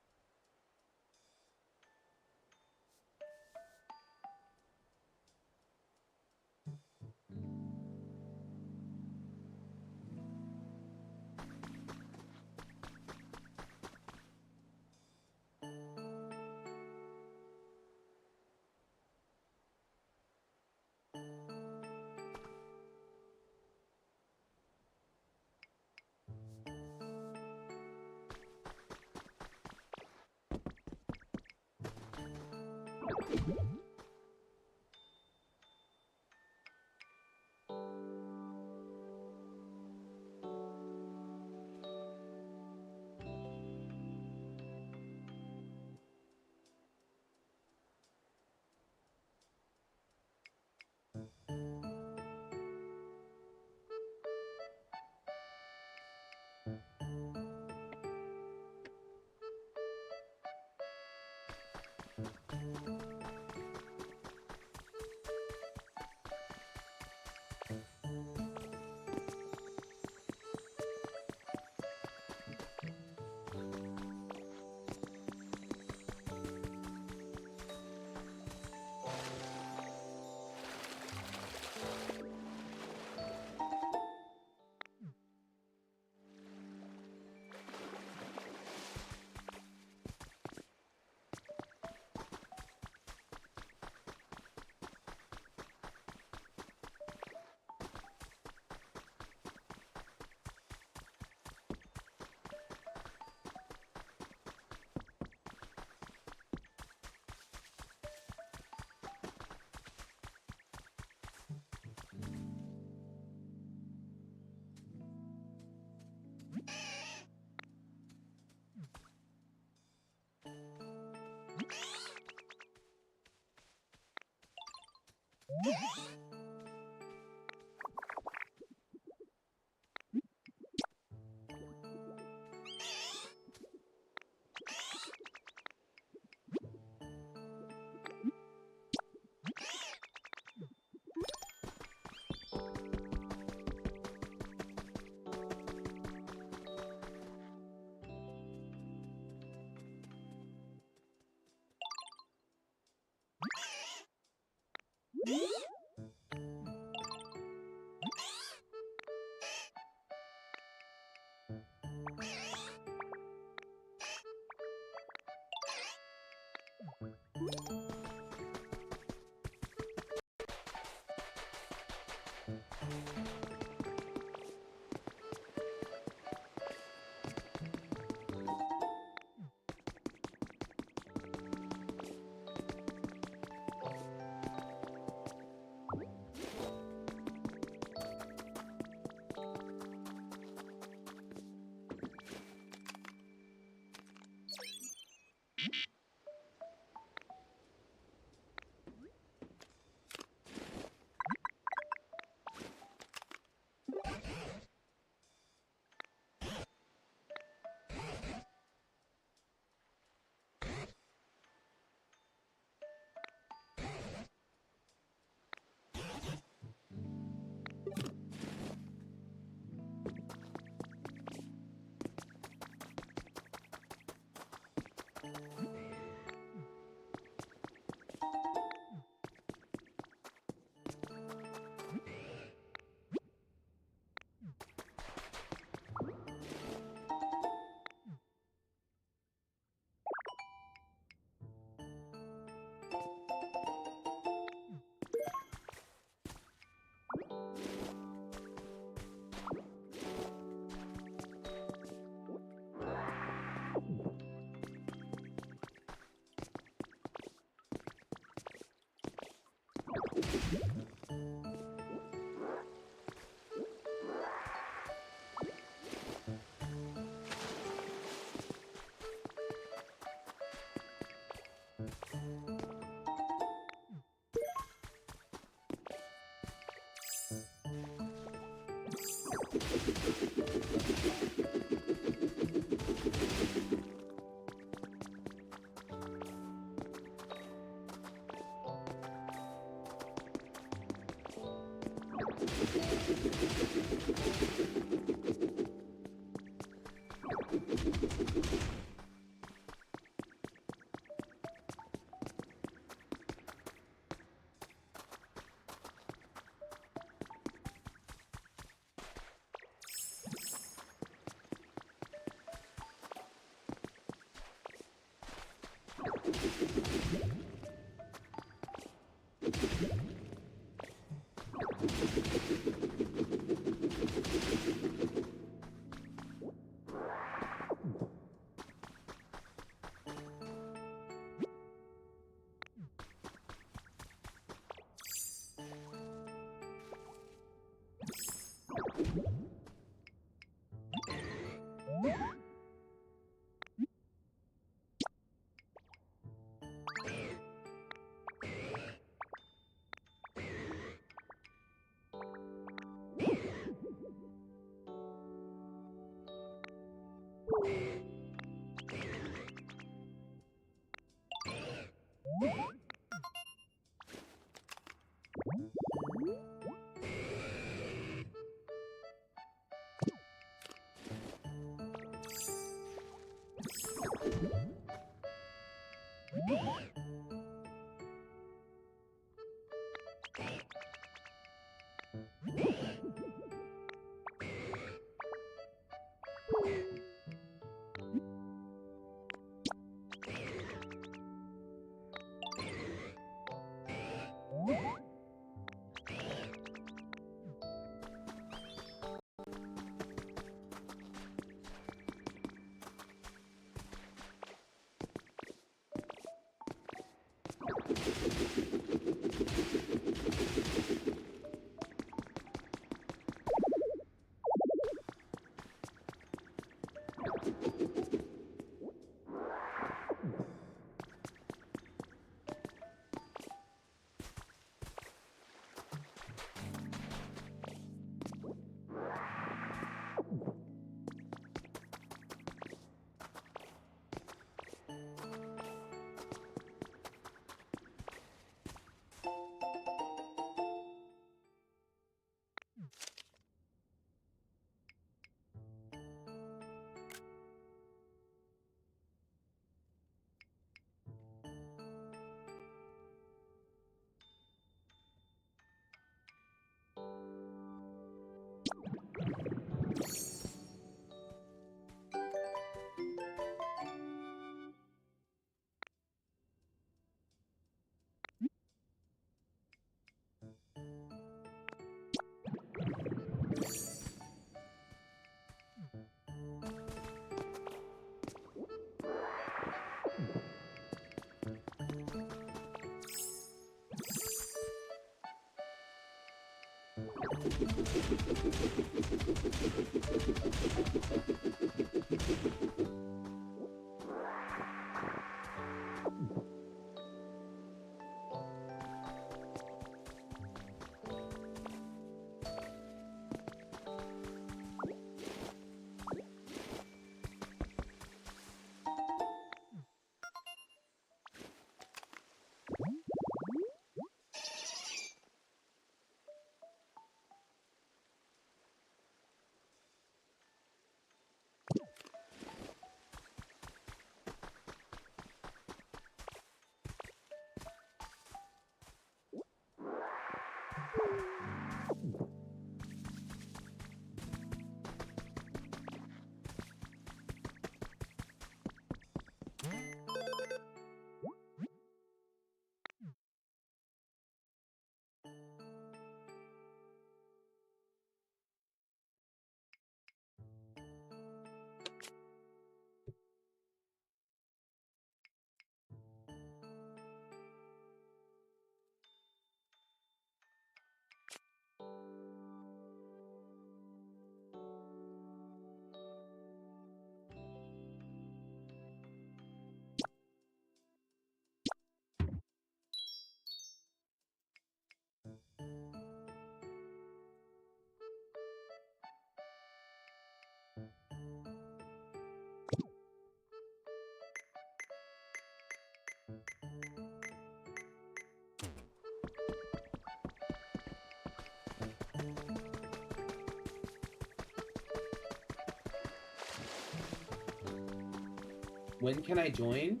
When can I join?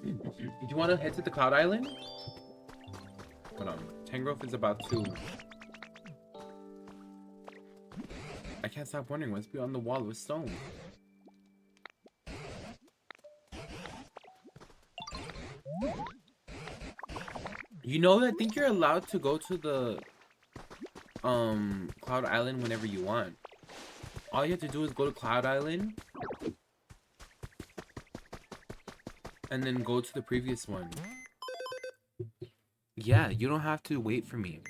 Do you want to head to the Cloud Island? Hold on. Tangrowth is about to... I can't stop wondering what's beyond the wall of stone. You know, I think you're allowed to go to the Cloud Island whenever you want. All you have to do is go to Cloud Island and then go to the previous one. Yeah, you don't have to wait for me.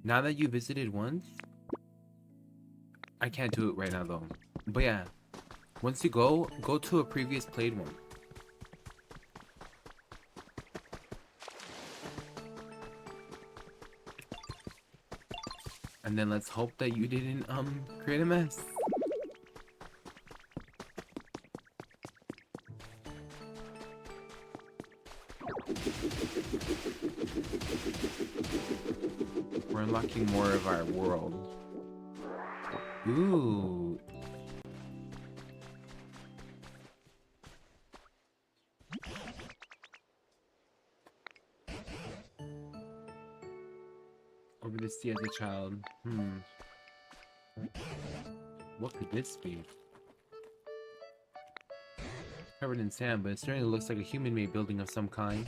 Now that you visited once, I can't do it right now though. But yeah, once you go to a previous played one. And then let's hope that you didn't create a mess. We're unlocking more of our world. Ooh. Over the sea as a child. What could this be? Covered in sand, but it certainly looks like a human-made building of some kind.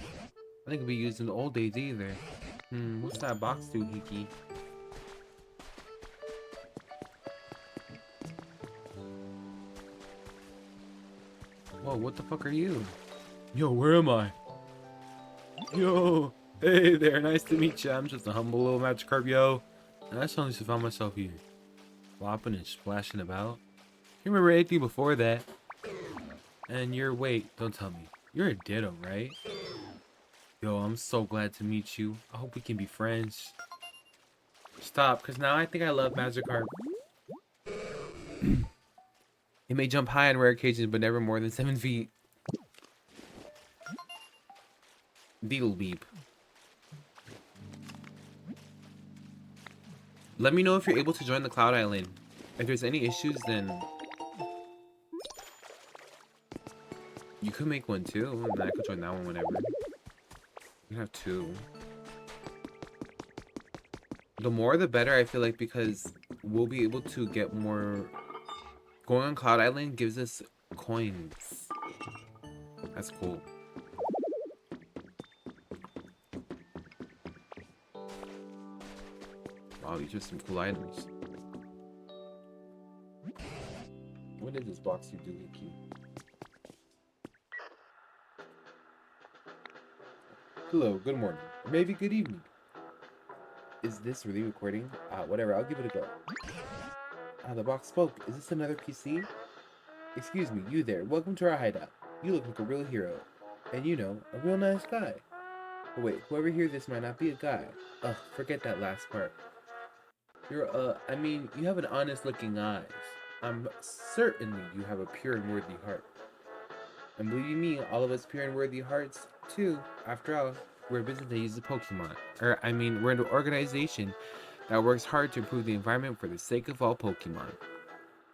I think it could be used in the old days either. What's that box do, Hiki? Whoa, what the fuck are you? Yo, where am I? Yo, hey there, nice to meet you. I'm just a humble little Magikarp, yo. And I suddenly found myself here, flopping and splashing about. You remember anything before that? And wait, don't tell me. You're a Ditto, right? Yo, I'm so glad to meet you. I hope we can be friends. Stop, because now I think I love Magikarp. It may jump high on rare occasions, but never more than 7 feet. Beetle beep. Let me know if you're able to join the Cloud Island. If there's any issues, then you could make one too, and then I could join that one whenever. You have 2. The more the better, I feel like, because we'll be able to get more. Going on Cloud Island gives us coins. That's cool. Wow, these are some cool items. What did this box you do, Hiki? Hello, good morning. Or maybe good evening. Is this really recording? Whatever, I'll give it a go. The box spoke. Is this another PC? Excuse me, you there. Welcome to our hideout. You look like a real hero. And you know, a real nice guy. But wait, whoever hears this might not be a guy. Ugh, forget that last part. I mean, you have an honest looking eyes. I'm certain you have a pure and worthy heart. And believe me, all of us pure and worthy hearts, too. After all, we're a business that uses Pokemon. We're an organization that works hard to improve the environment for the sake of all Pokemon.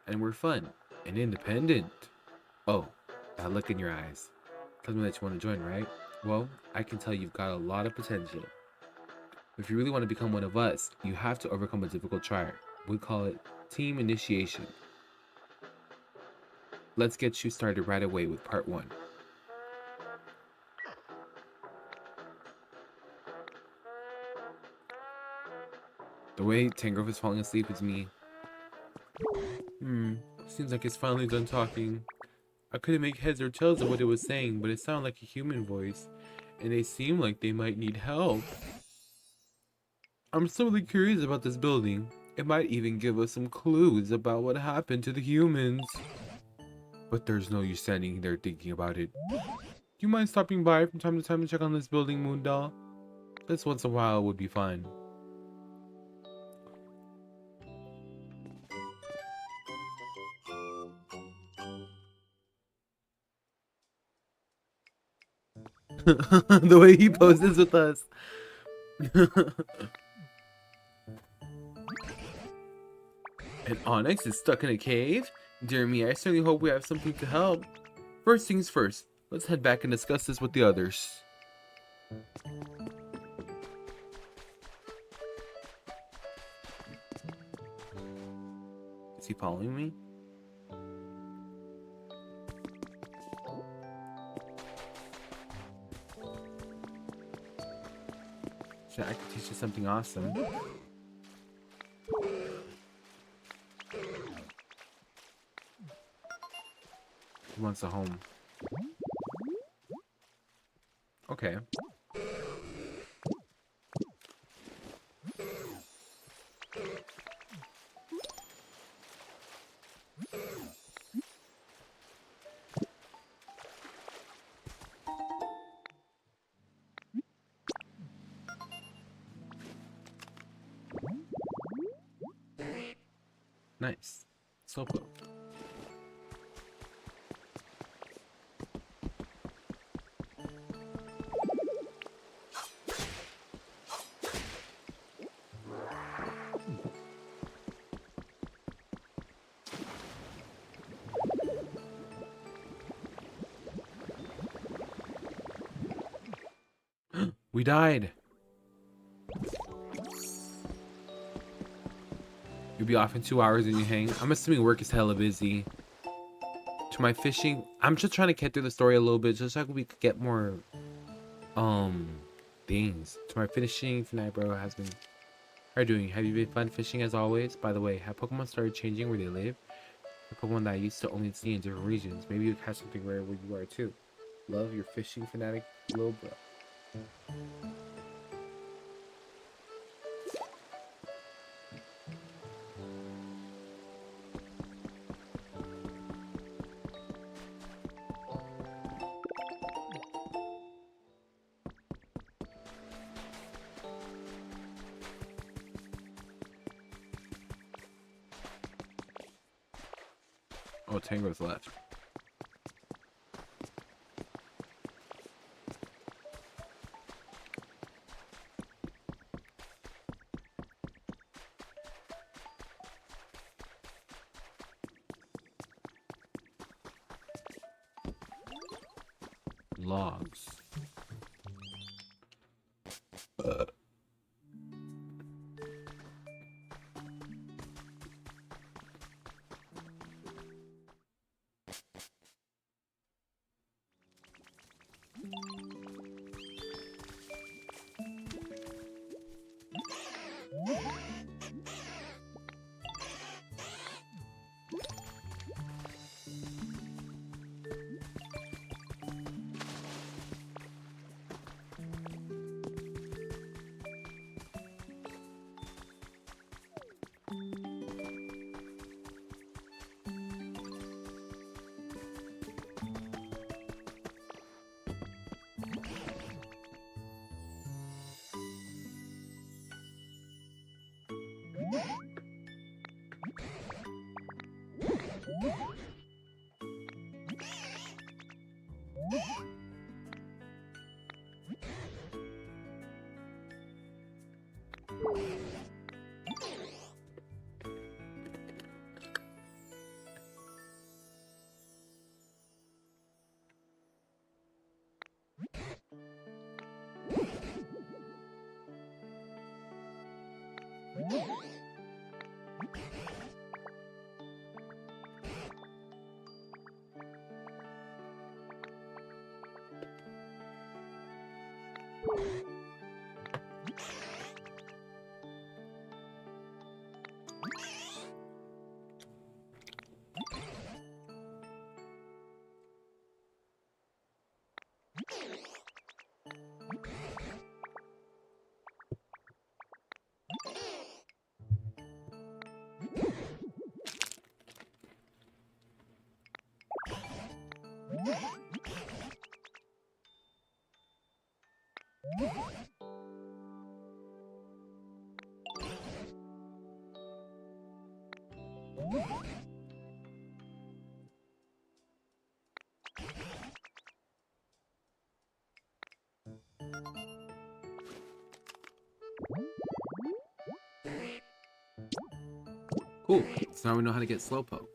And we're fun and independent. Oh, that look in your eyes. Tells me that you want to join, right? Well, I can tell you've got a lot of potential. If you really want to become one of us, you have to overcome a difficult trial. We call it team initiation. Let's get you started right away with part 1. The way Tangrowth is falling asleep is me. Seems like it's finally done talking. I couldn't make heads or tails of what it was saying, but it sounded like a human voice, and they seem like they might need help. I'm still really curious about this building. It might even give us some clues about what happened to the humans. But there's no use standing there thinking about it. Do you mind stopping by from time to time to check on this building, Moondoll? This once in a while would be fine. The way he poses with us. And Onyx is stuck in a cave? Dear me, I certainly hope we have something to help. First things first, let's head back and discuss this with the others. Is he following me? Shit, I could teach you something awesome. He wants a home. Okay. Nice. So cool. We died. You'll be off in 2 hours and you hang. I'm assuming work is hella busy. To my fishing, I'm just trying to get through the story a little bit, just so we could get more things. To my fishing tonight, bro, has been. How are you doing? Have you been fun fishing as always? By the way, have Pokemon started changing where they live? The Pokemon that I used to only see in different regions. Maybe you catch something rare where you are too. Love your fishing fanatic, little bro. Oh, Tango's left. Logs. Cool. So now we know how to get Slowpoke.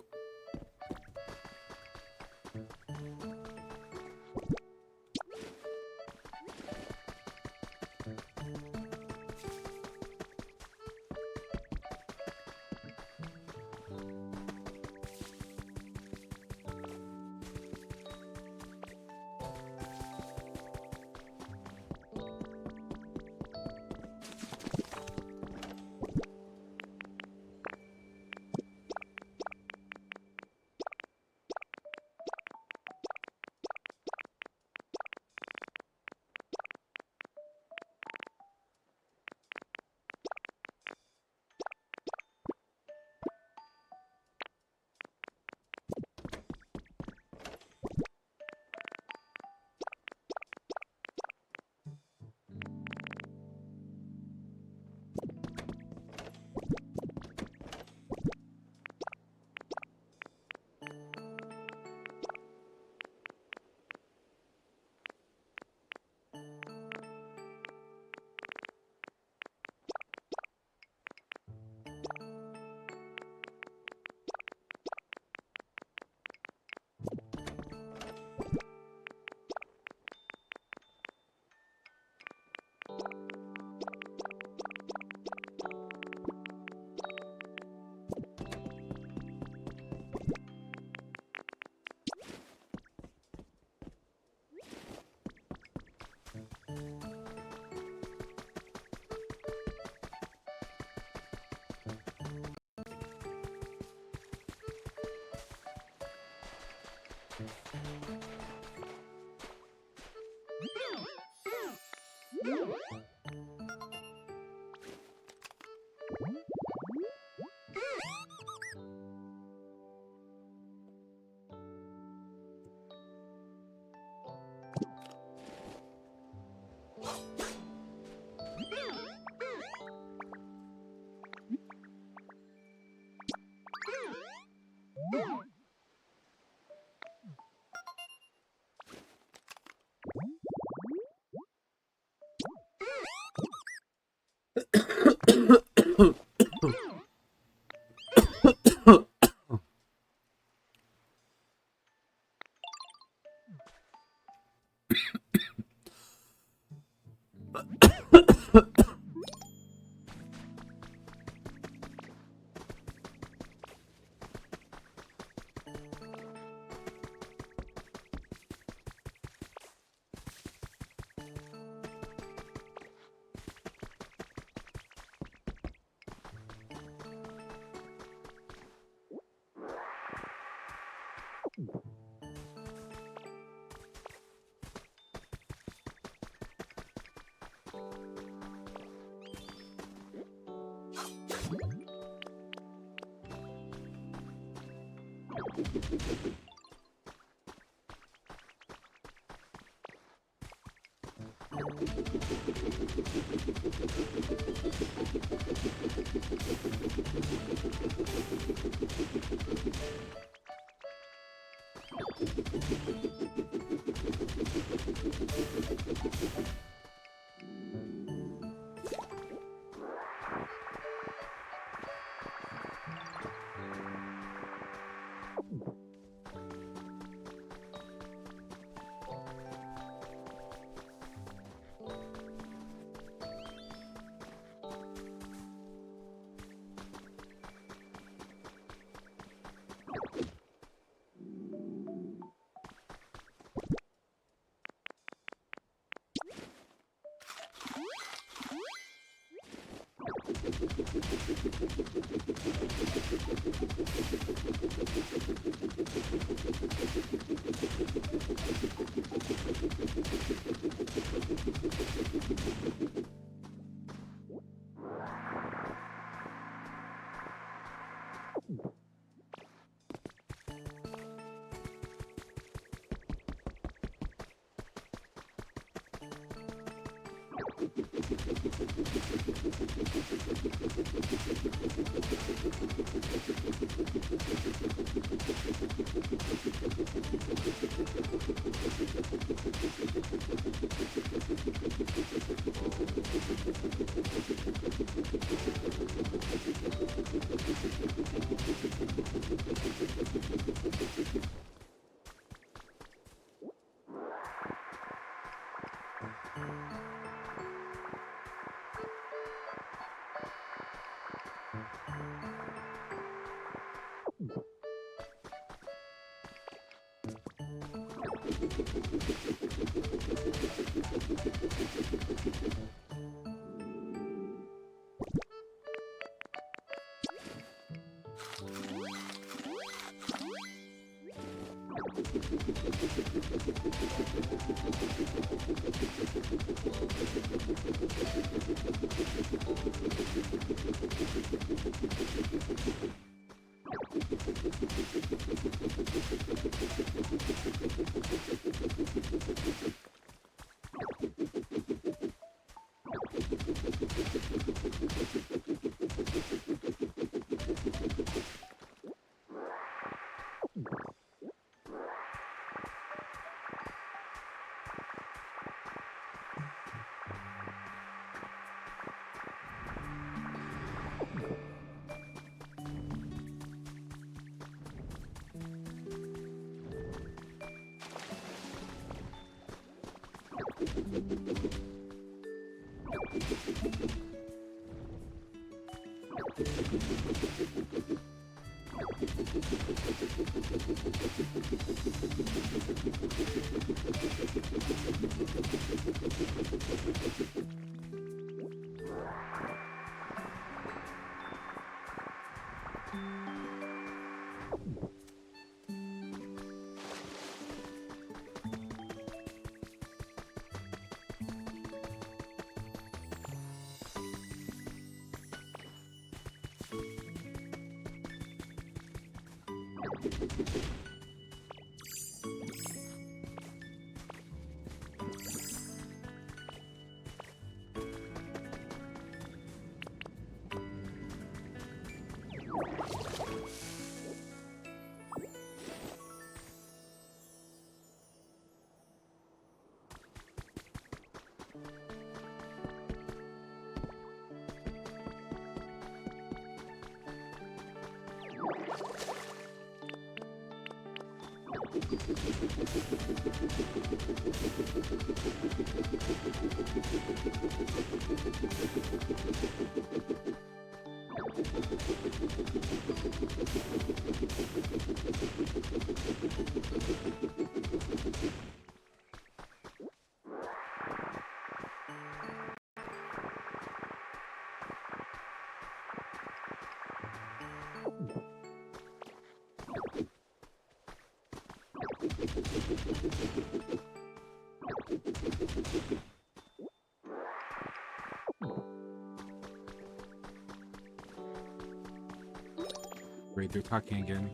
Wait, they're talking again.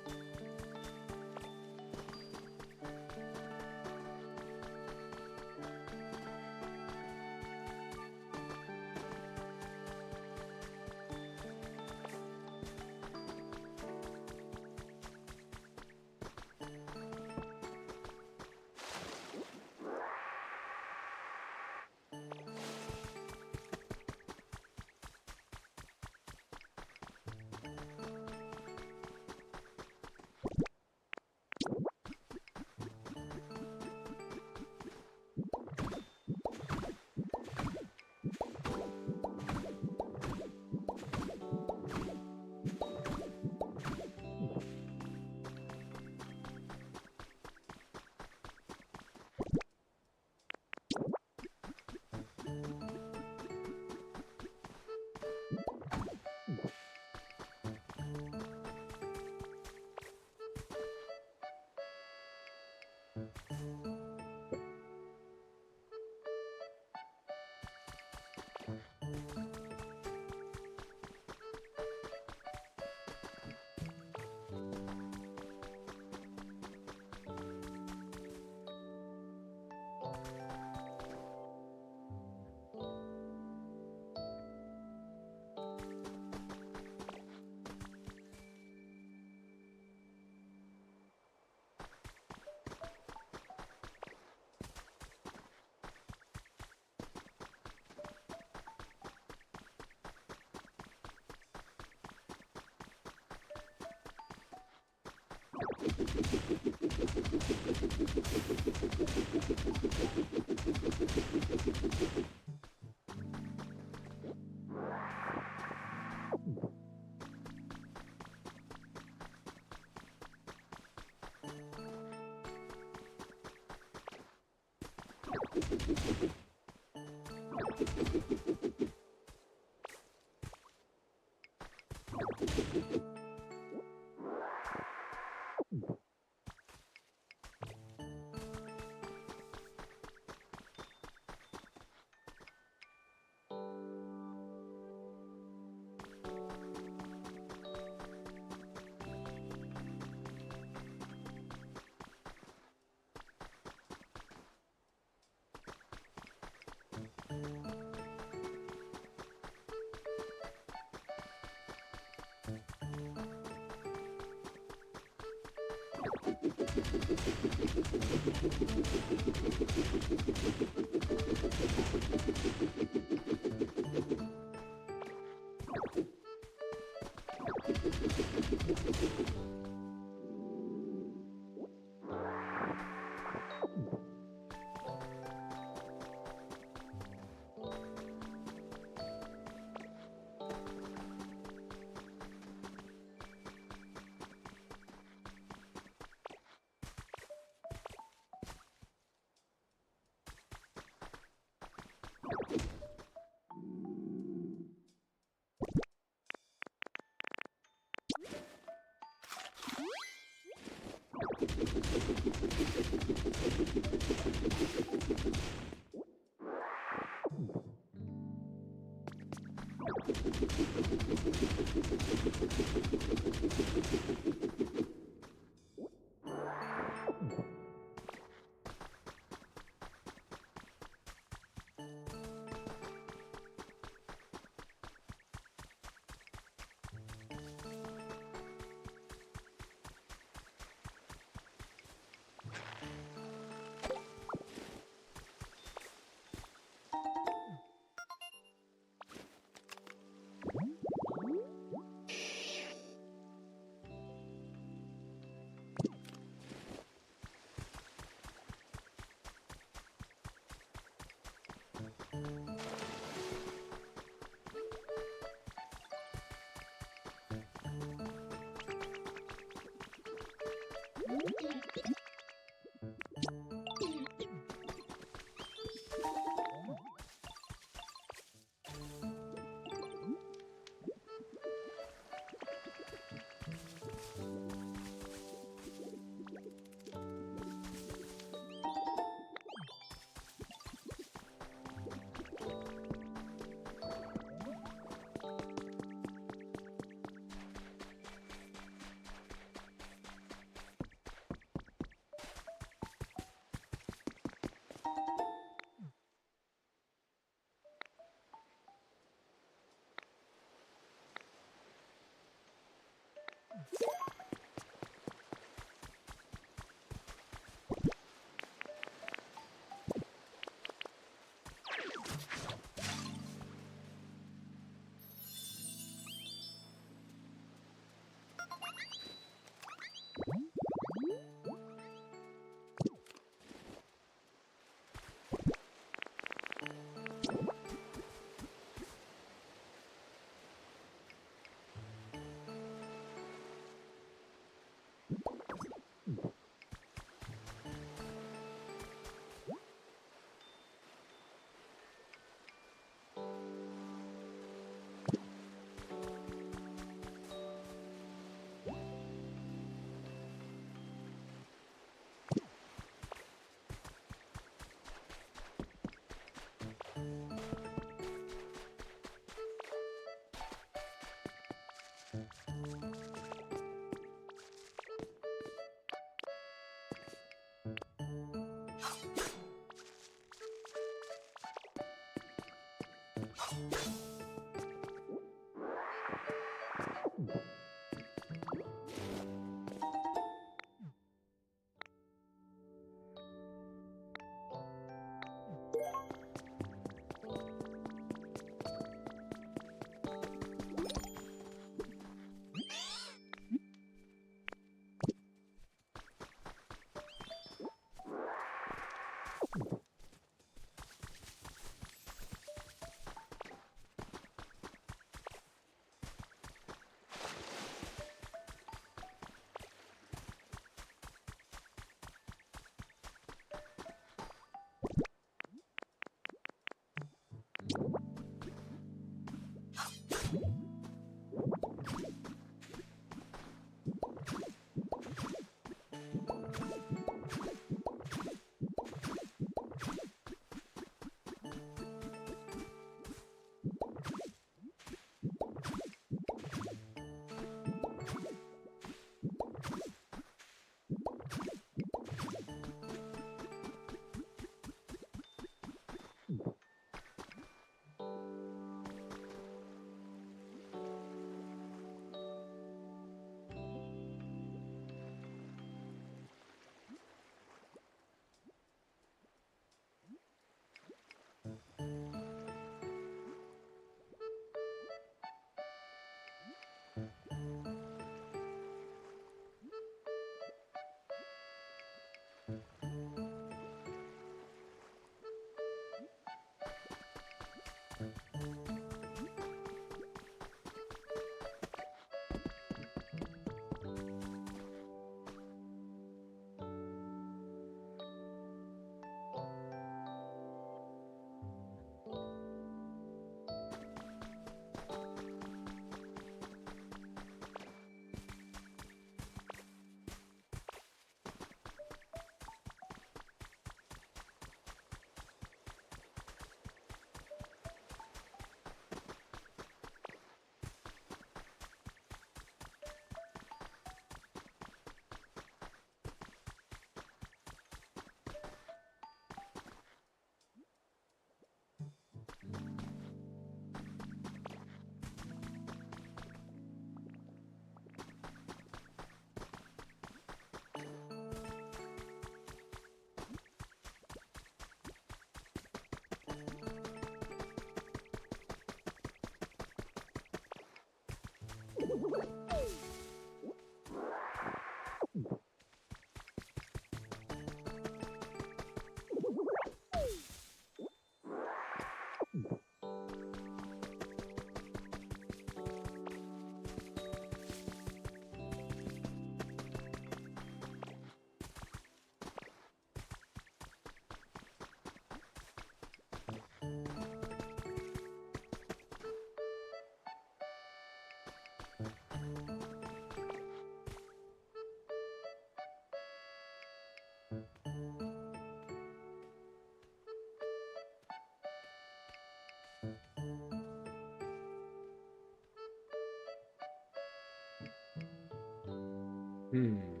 Hmm.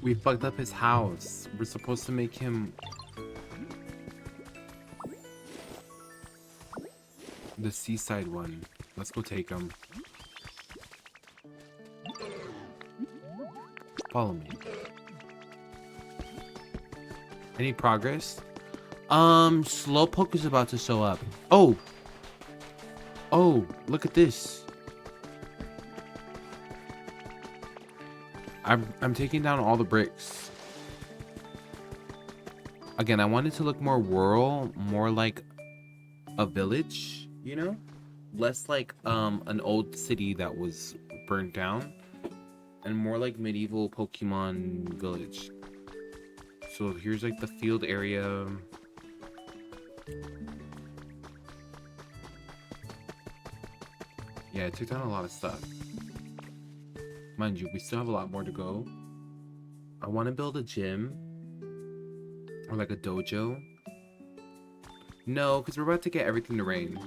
We fucked up his house. We're supposed to make him the seaside one. Let's go take him. Follow me. Any progress? Slowpoke is about to show up. Oh! Oh, look at this. I'm taking down all the bricks. Again, I want it to look more rural, more like a village, you know? Less like an old city that was burnt down, and more like medieval Pokemon village. So here's like the field area. Yeah, it took down a lot of stuff. Mind you, we still have a lot more to go. I want to build a gym or like a dojo No, because we're about to get everything to rain.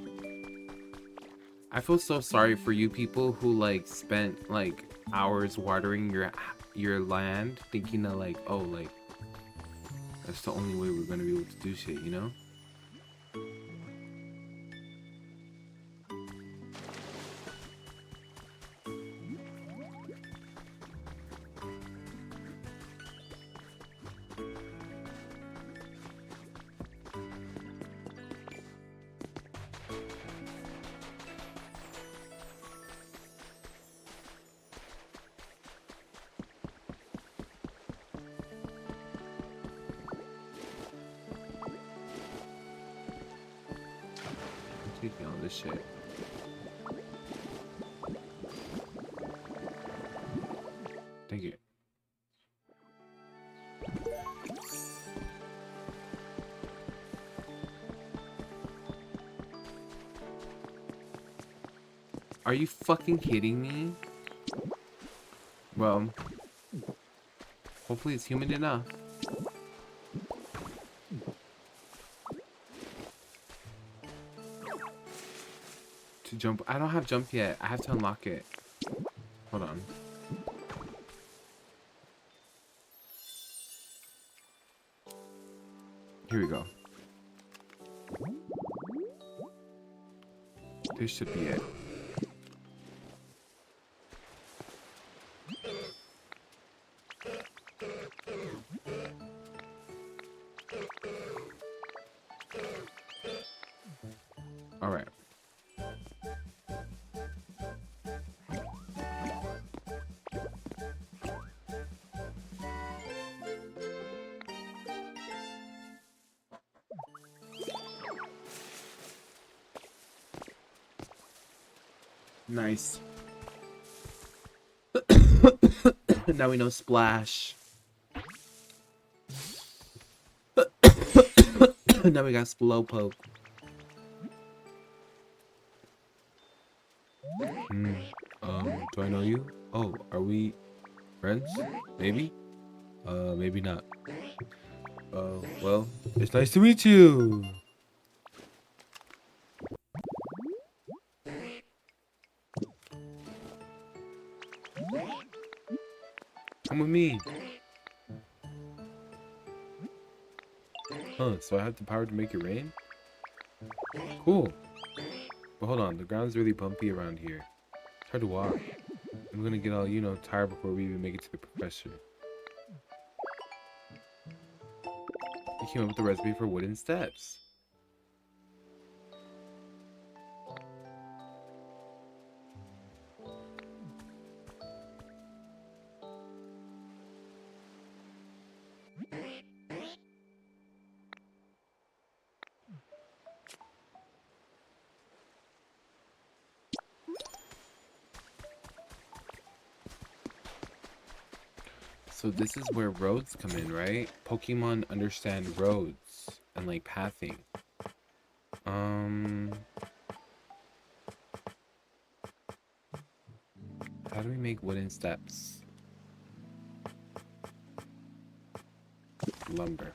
I feel so sorry for you people who like spent like hours watering your land, thinking that like, oh, like that's the only way we're gonna be able to do shit, you know? Taking all this shit. Thank you. Are you fucking kidding me? Well, hopefully it's humid enough. To jump. I don't have jump yet. I have to unlock it. Hold on. Here we go. This should be it. All right. Nice. Now we know splash. Now we got slowpoke. Do I know you? Oh, are we friends? Maybe? Maybe not. Well, it's nice to meet you. Come with me. Huh, so I have the power to make it rain? Cool. But hold on, the ground's really bumpy around here. It's hard to walk. I'm gonna get all, you know, tired before we even make it to the professor. He came up with the recipe for wooden steps. So this is where roads come in, right? Pokemon understand roads and like pathing. How do we make wooden steps? Lumber.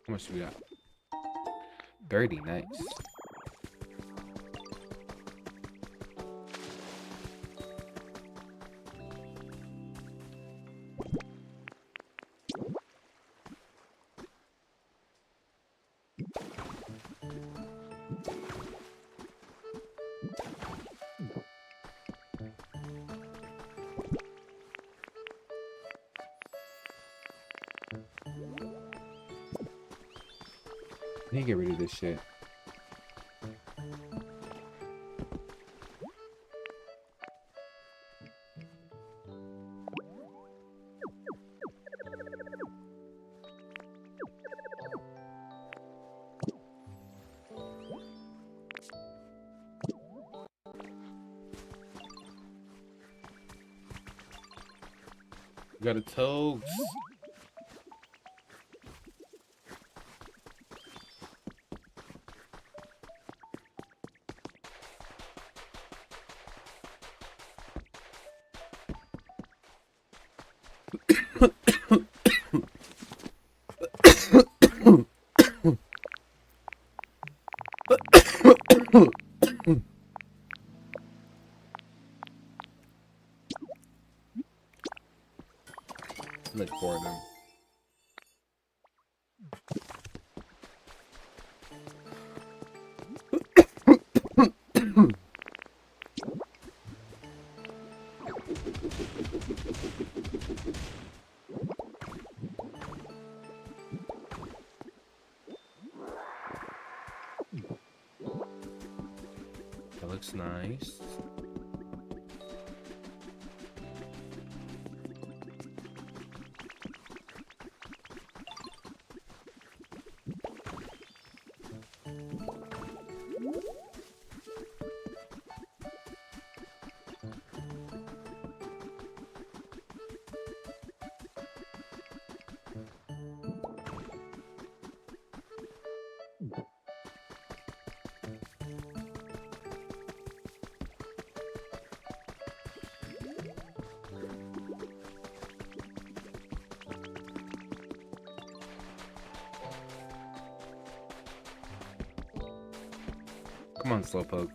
How much do we got? 30, nice. I need to get rid of this shit. We got a toast. Like 4 of them. That looks nice. Come on, Slowpoke.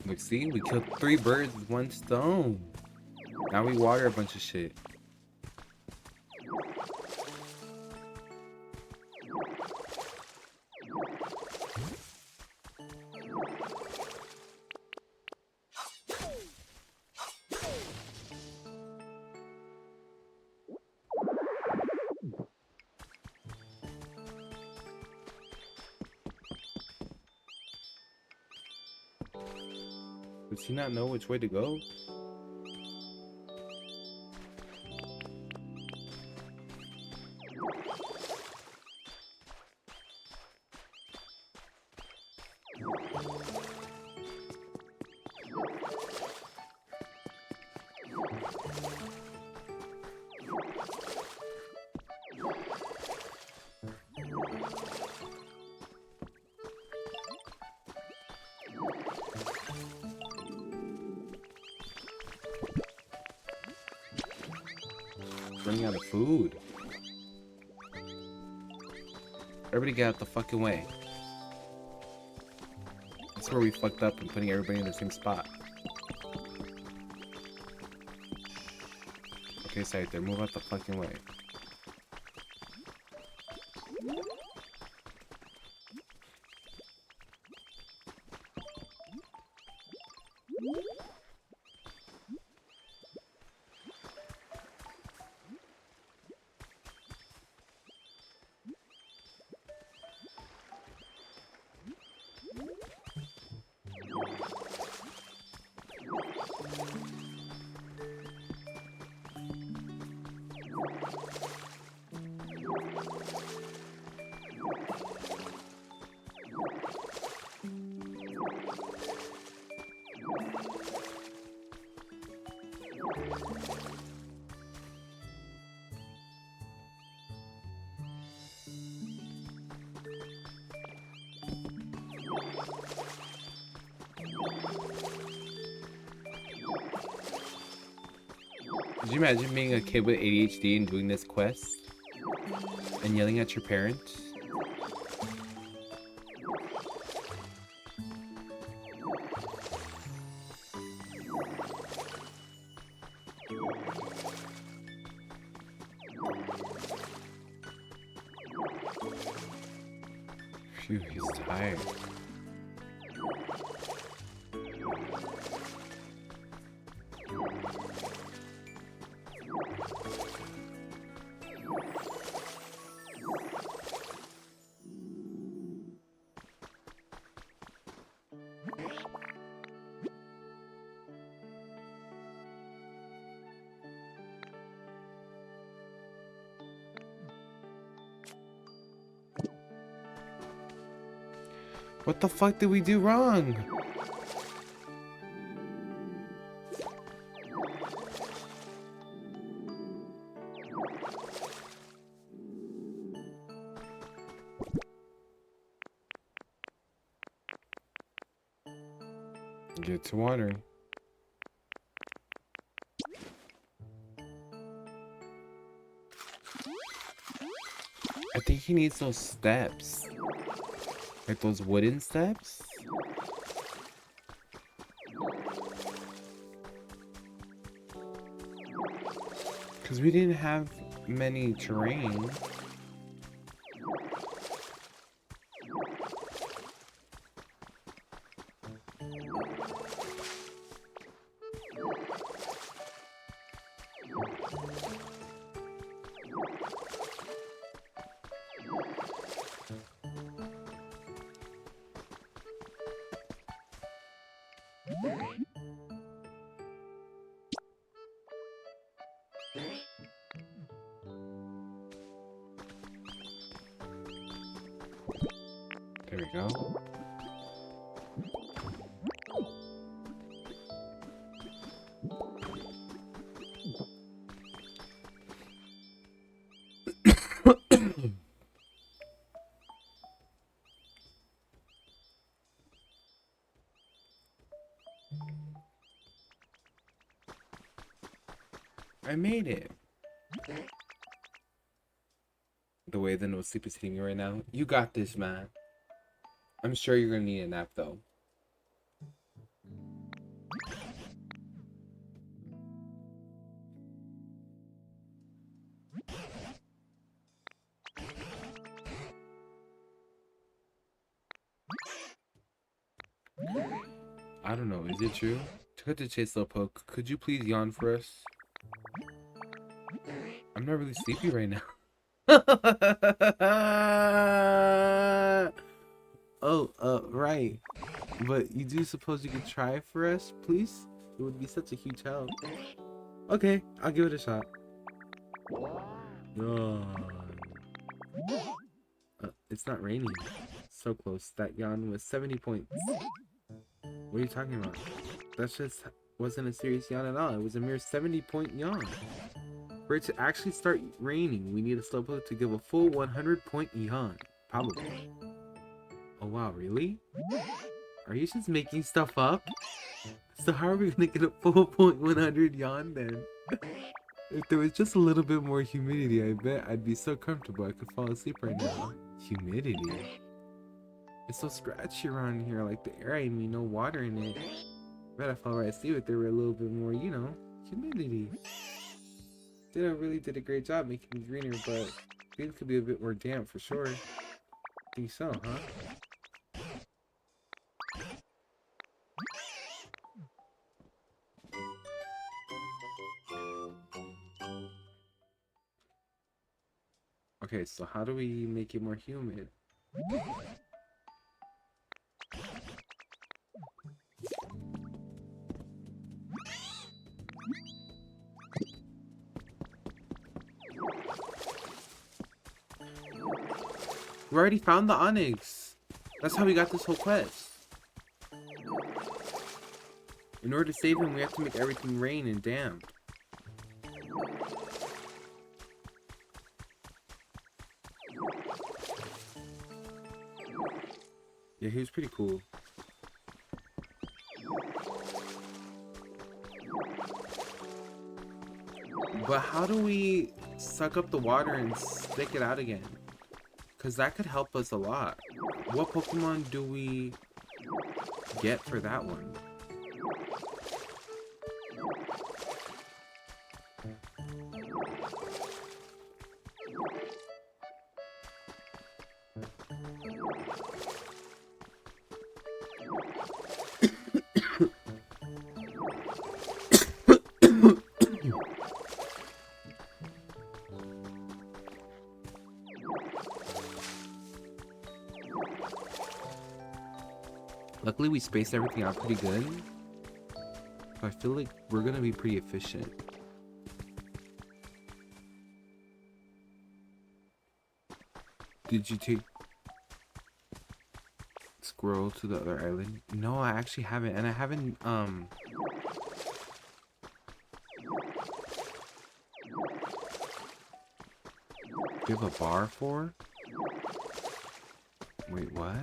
Look, see, we killed 3 birds with 1 stone. Now we water a bunch of shit. Does he not know which way to go? Running out of food. Everybody get out the fucking way. That's where we fucked up in putting everybody in the same spot. Okay, sorry there. Move out the fucking way. Could you imagine being a kid with ADHD and doing this quest? And yelling at your parents? Phew, he's tired. What the fuck did we do wrong? Get to water. I think he needs those steps. Like those wooden steps. Because we didn't have many terrain. There we go. I made it. The way the no sleep is hitting me right now. You got this, man. I'm sure you're gonna need a nap though. I don't know, is it true? To cut the chase, Slowpoke, could you please yawn for us? I'm not really sleepy right now. Oh, right. But you do suppose you could try for us, please? It would be such a huge help. Okay, I'll give it a shot. Yawn. It's not raining. So close. That yawn was 70 points. What are you talking about? That just wasn't a serious yawn at all. It was a mere 70-point yawn. For it to actually start raining, we need a Slowpoke to give a full 100-point yawn. Probably. Oh wow, really? Are you just making stuff up? So how are we gonna get a full 100 yawn then? If there was just a little bit more humidity, I bet I'd be so comfortable I could fall asleep right now. Humidity? It's so scratchy around here, like the air, I mean, no water in it. I bet I fall right asleep if there were a little bit more, you know, humidity. Ditto really did a great job making me greener, but things could be a bit more damp for sure. Think so, huh? Okay, so how do we make it more humid? We already found the Onyx. That's how we got this whole quest. In order to save him, we have to make everything rain and damp. Yeah, he was pretty cool. But how do we suck up the water and stick it out again? Because that could help us a lot. What Pokemon do we get for that one? Luckily, we spaced everything out pretty good. So I feel like we're gonna be pretty efficient. Did you take Squirrel to the other island? No, I actually haven't, and I haven't Give a bar for? Wait, what?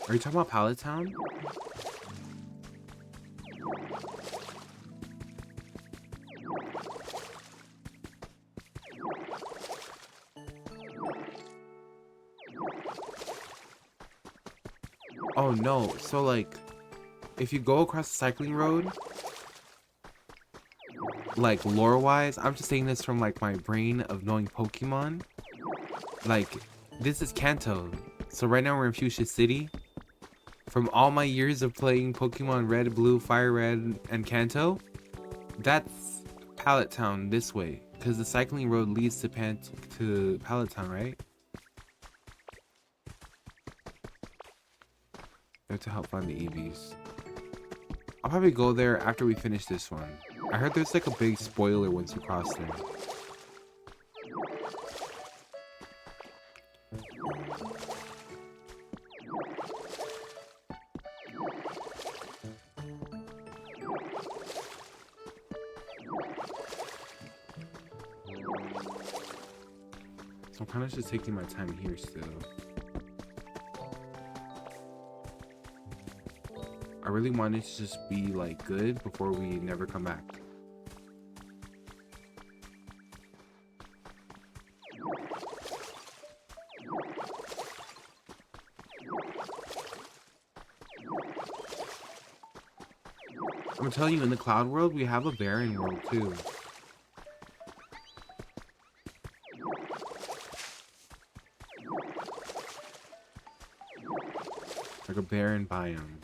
Are you talking about Pallet Town? Oh no, so like, if you go across the cycling road, like lore-wise, I'm just saying this from like my brain of knowing Pokemon. Like, this is Kanto. So right now we're in Fuchsia City. From all my years of playing Pokemon Red, Blue, Fire Red, and Kanto, that's Pallet Town this way. Because the cycling road leads to Pallet Town, right? We have to help find the EVs. I'll probably go there after we finish this one. I heard there's like a big spoiler once you cross there. So I'm kind of just taking my time here still. I really wanted to just be like good before we never come back. I'm gonna tell you, in the Cloud World, we have a Barren World too. Like a barren biome.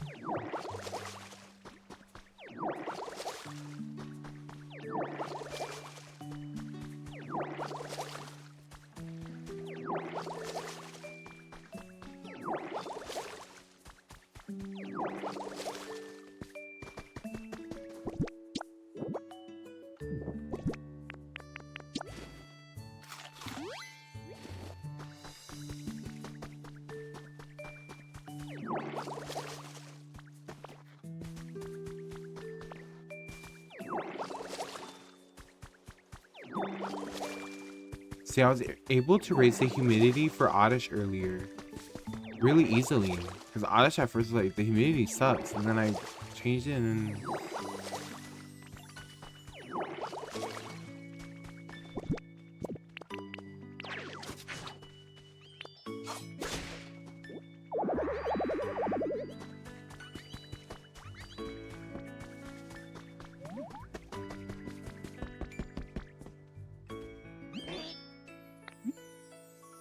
See, I was able to raise the humidity for Oddish earlier really easily. Because Oddish at first was like, the humidity sucks. And then I changed it and then...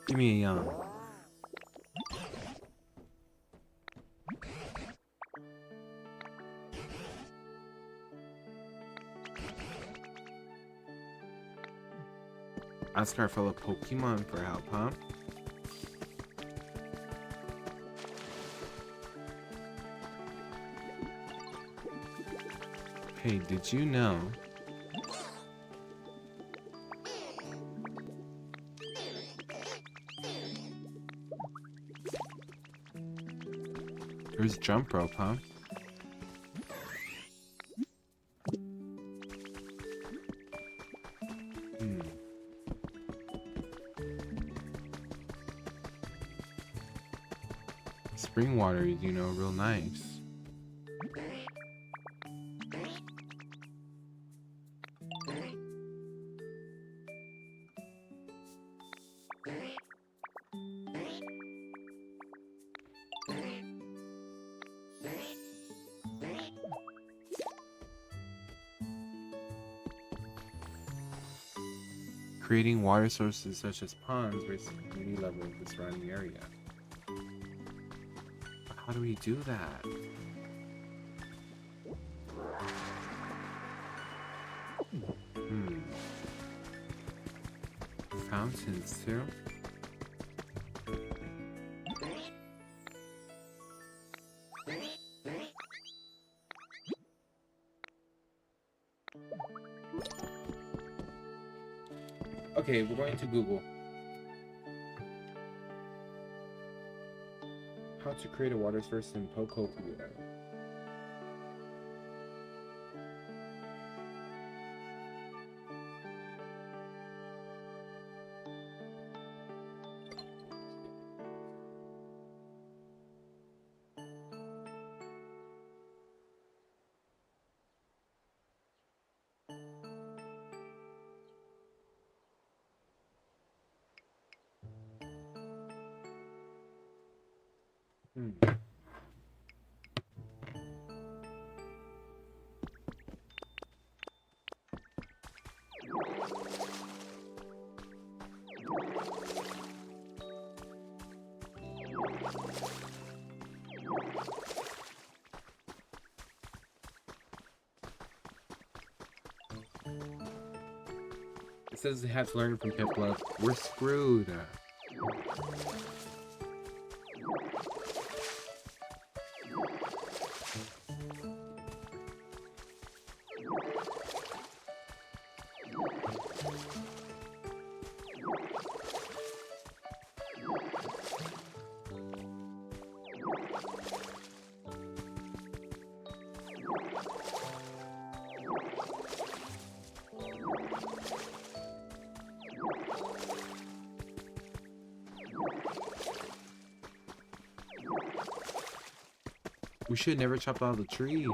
Give me a yawn. Ask our fellow Pokemon for help, huh? Hey, did you know? There's jump rope, huh? Spring water is, you know, real nice. Creating water sources such as ponds raises the community level of the surrounding area. But how do we do that? Fountains too? Okay, we're going to Google. How to create a water source in Pokopia. It says they have to learn from Piplup. We're screwed. We should never chop all the trees.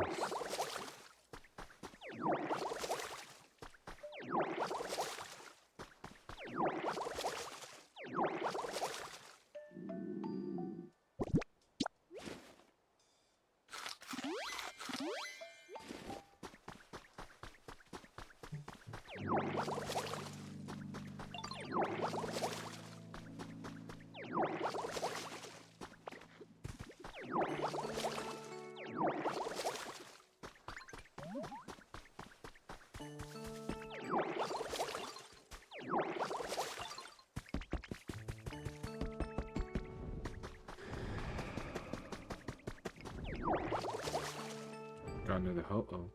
Got another ho-oh.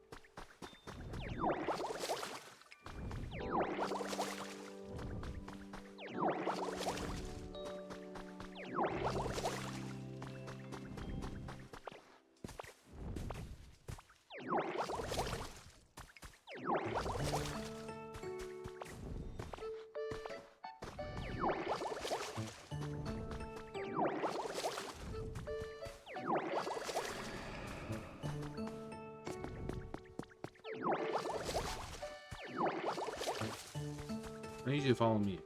I need you to follow me.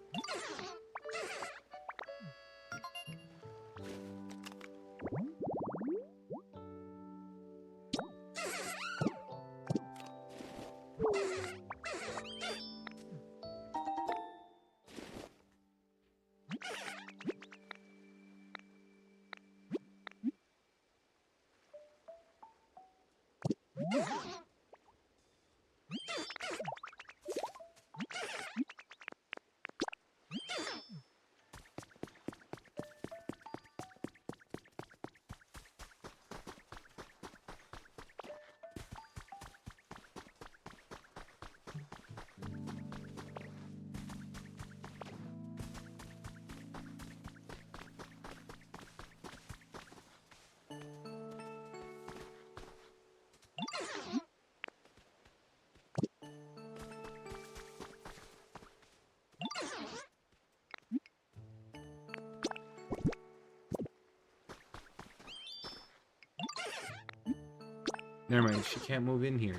Never mind, she can't move in here.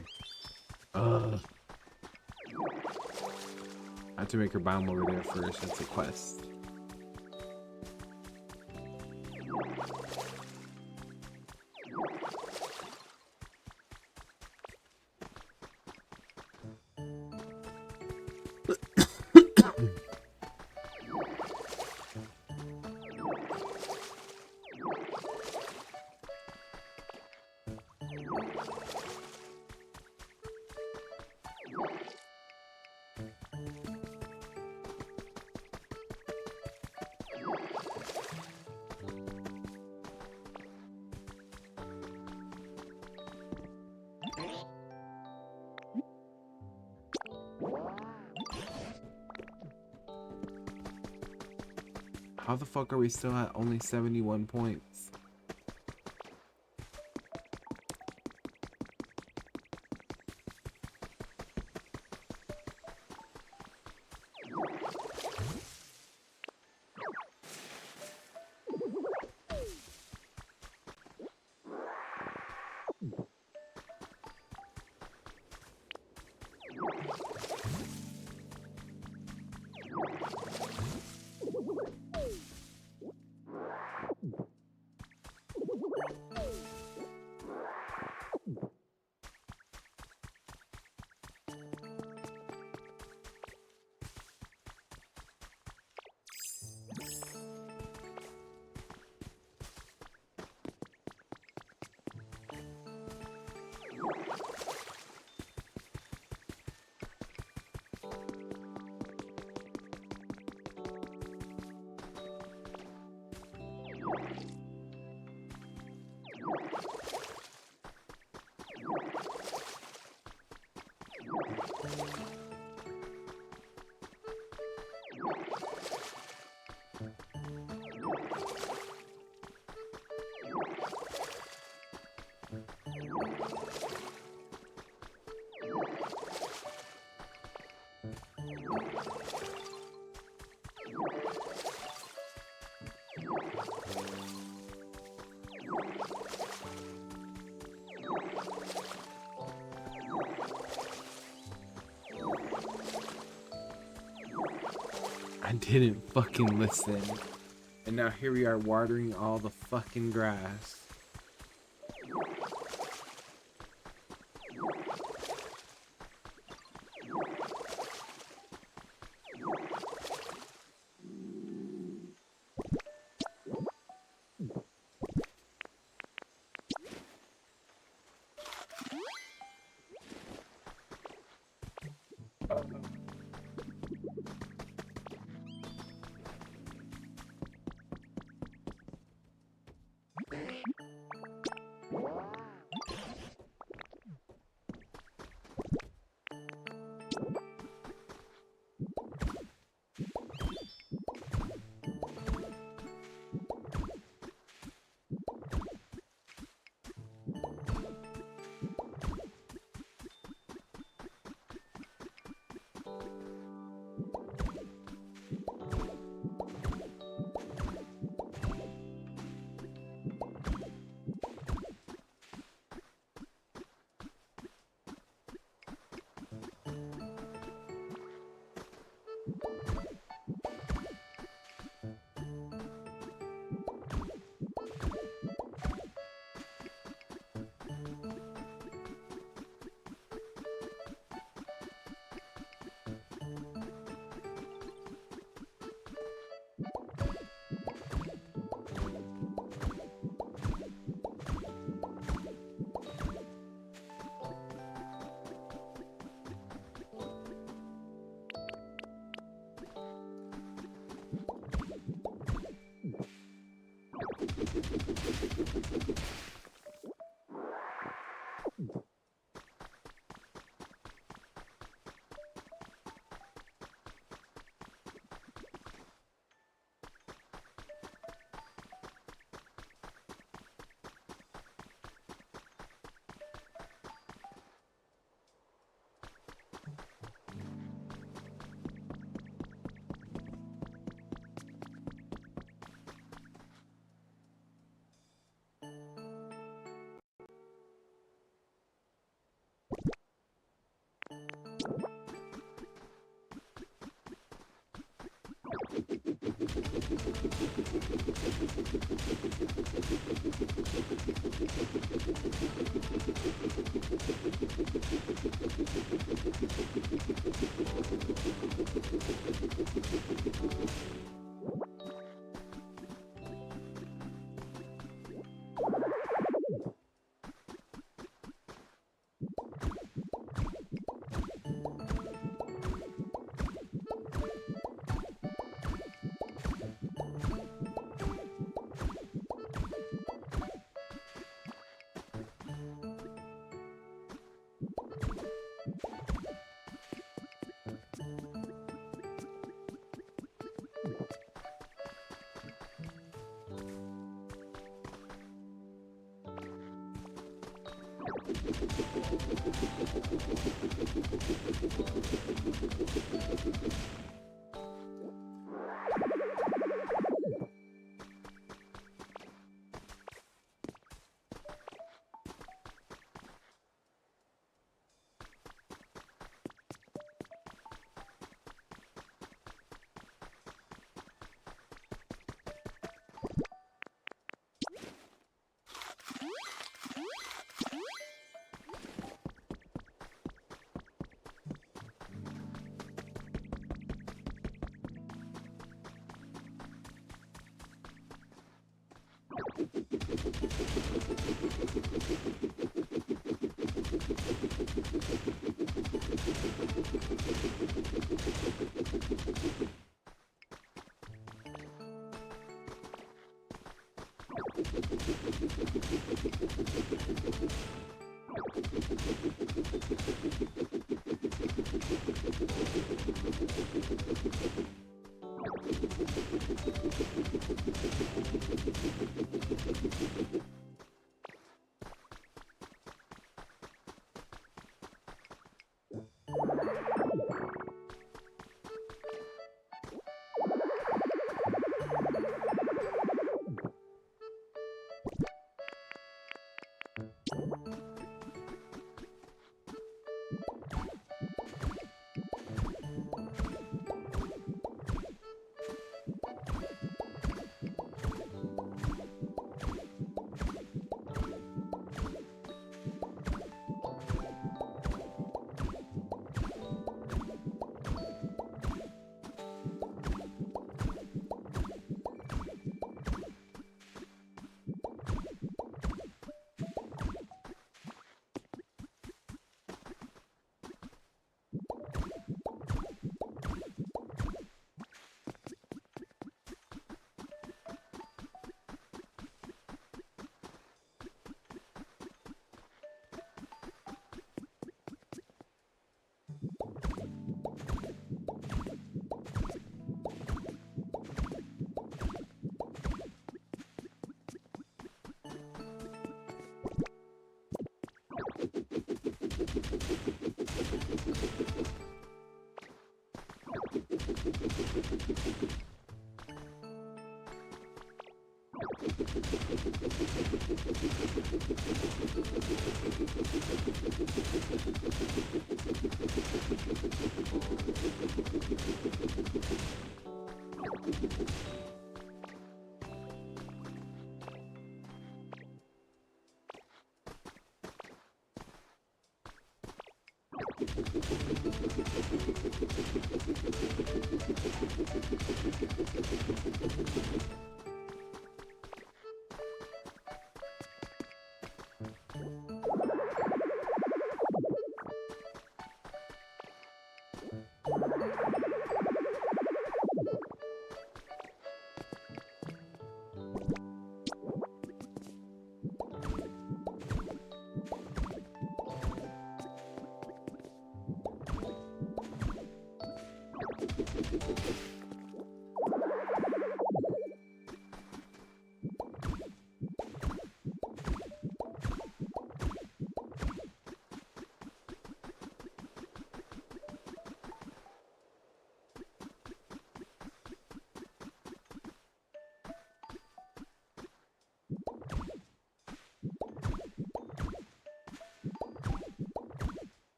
Ugh. I have to make her biome over there first. That's a quest. How the fuck are we still at only 71 points? I didn't fucking listen. And now here we are watering all the fucking grass.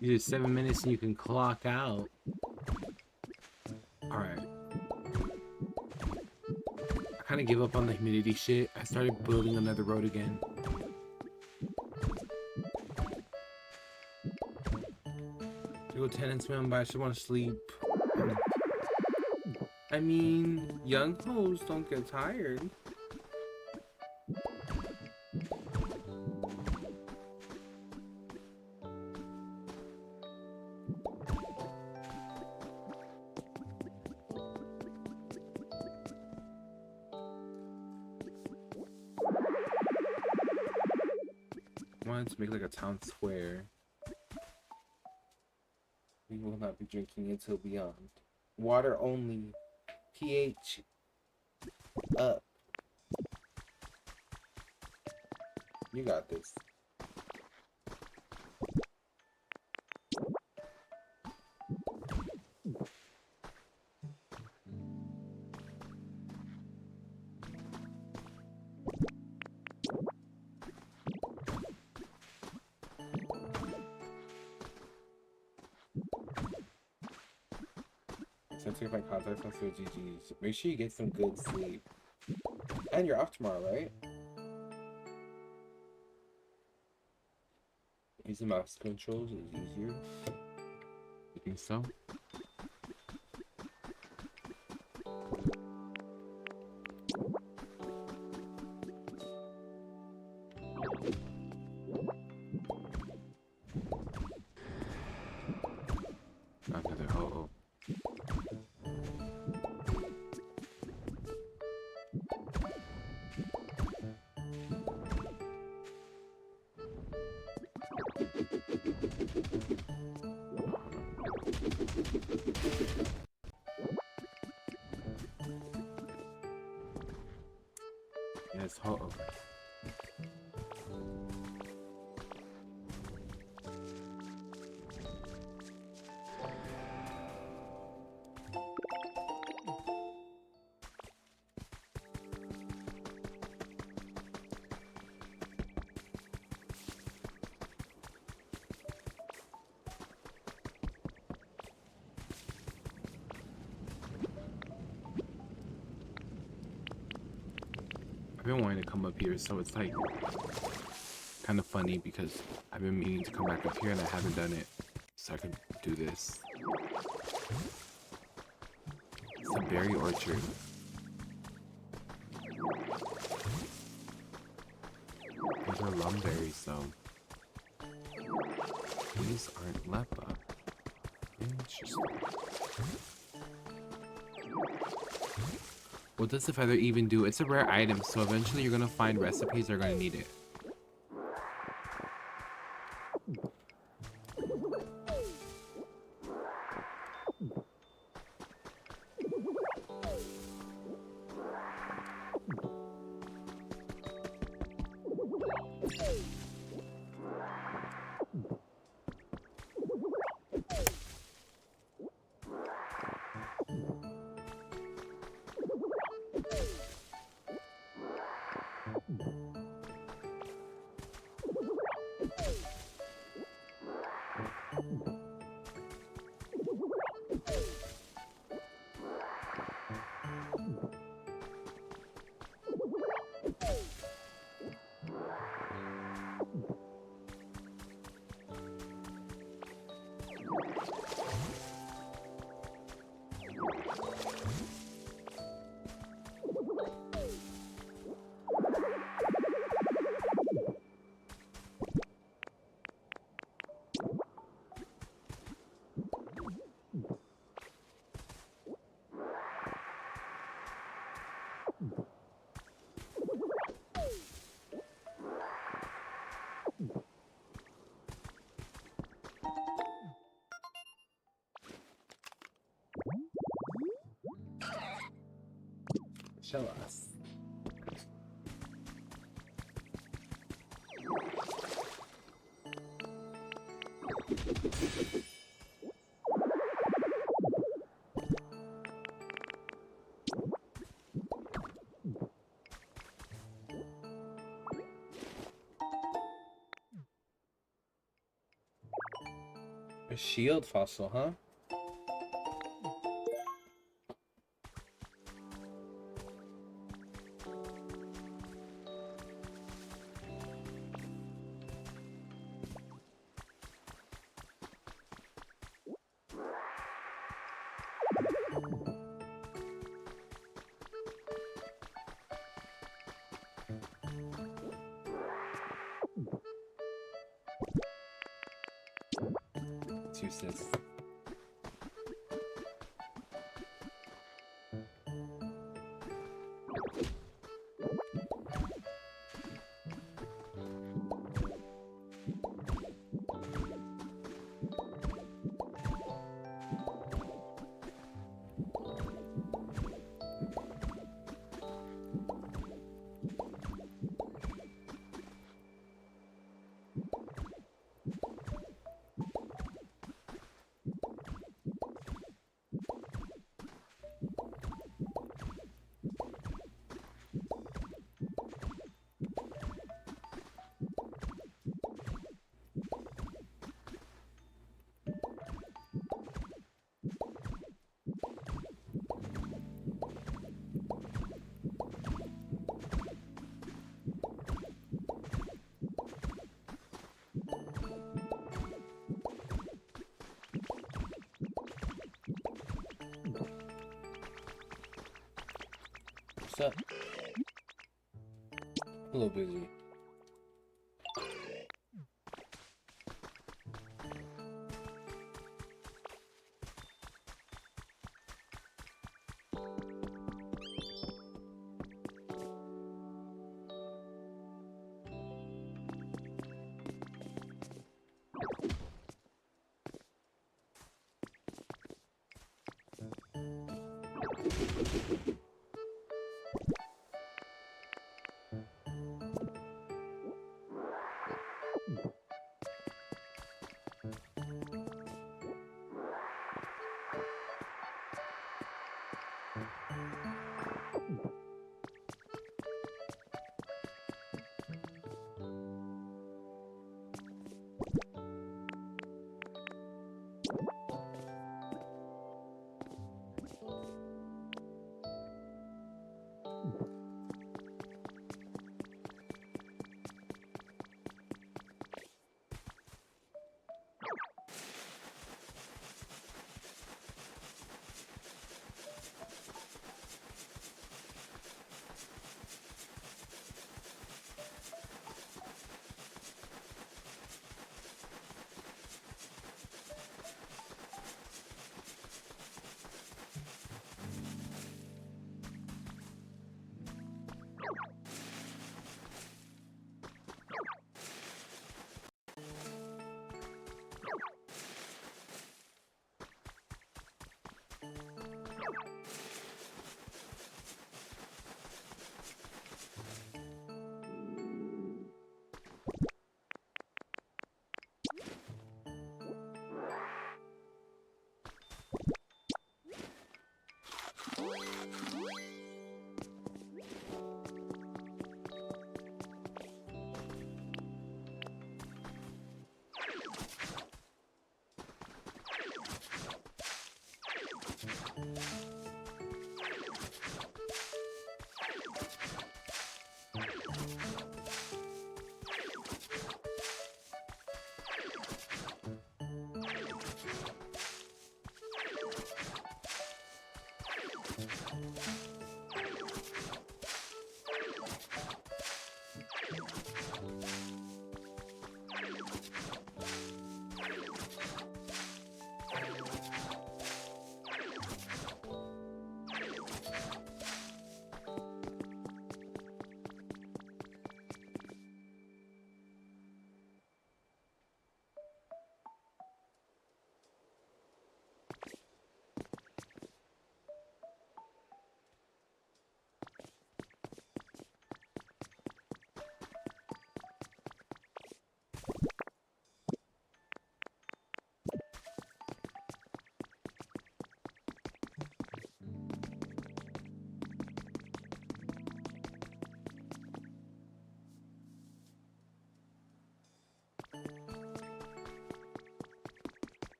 You did 7 minutes and you can clock out. Alright. I kind of give up on the humidity shit. I started building another road again. To go tenants, man, but I should want to sleep. I mean, young hoes don't get tired. To make like a town square. We will not be drinking until beyond. Water only. pH up. You got this. Since you have my contact from GG's, make sure you get some good sleep. And you're off tomorrow, right? Using mouse controls is easier. You think so? Another ho-oh. Yes, ho-oh. I've been wanting to come up here, so it's like kind of funny because I've been meaning to come back up here and I haven't done it, so I can do this. It's a berry orchard. These are lumberries, though. These aren't lepa. Interesting. What does the feather even do? It's a rare item, so eventually you're gonna find recipes that are gonna need it. Show us. A shield fossil, huh? It's useless. A little busy.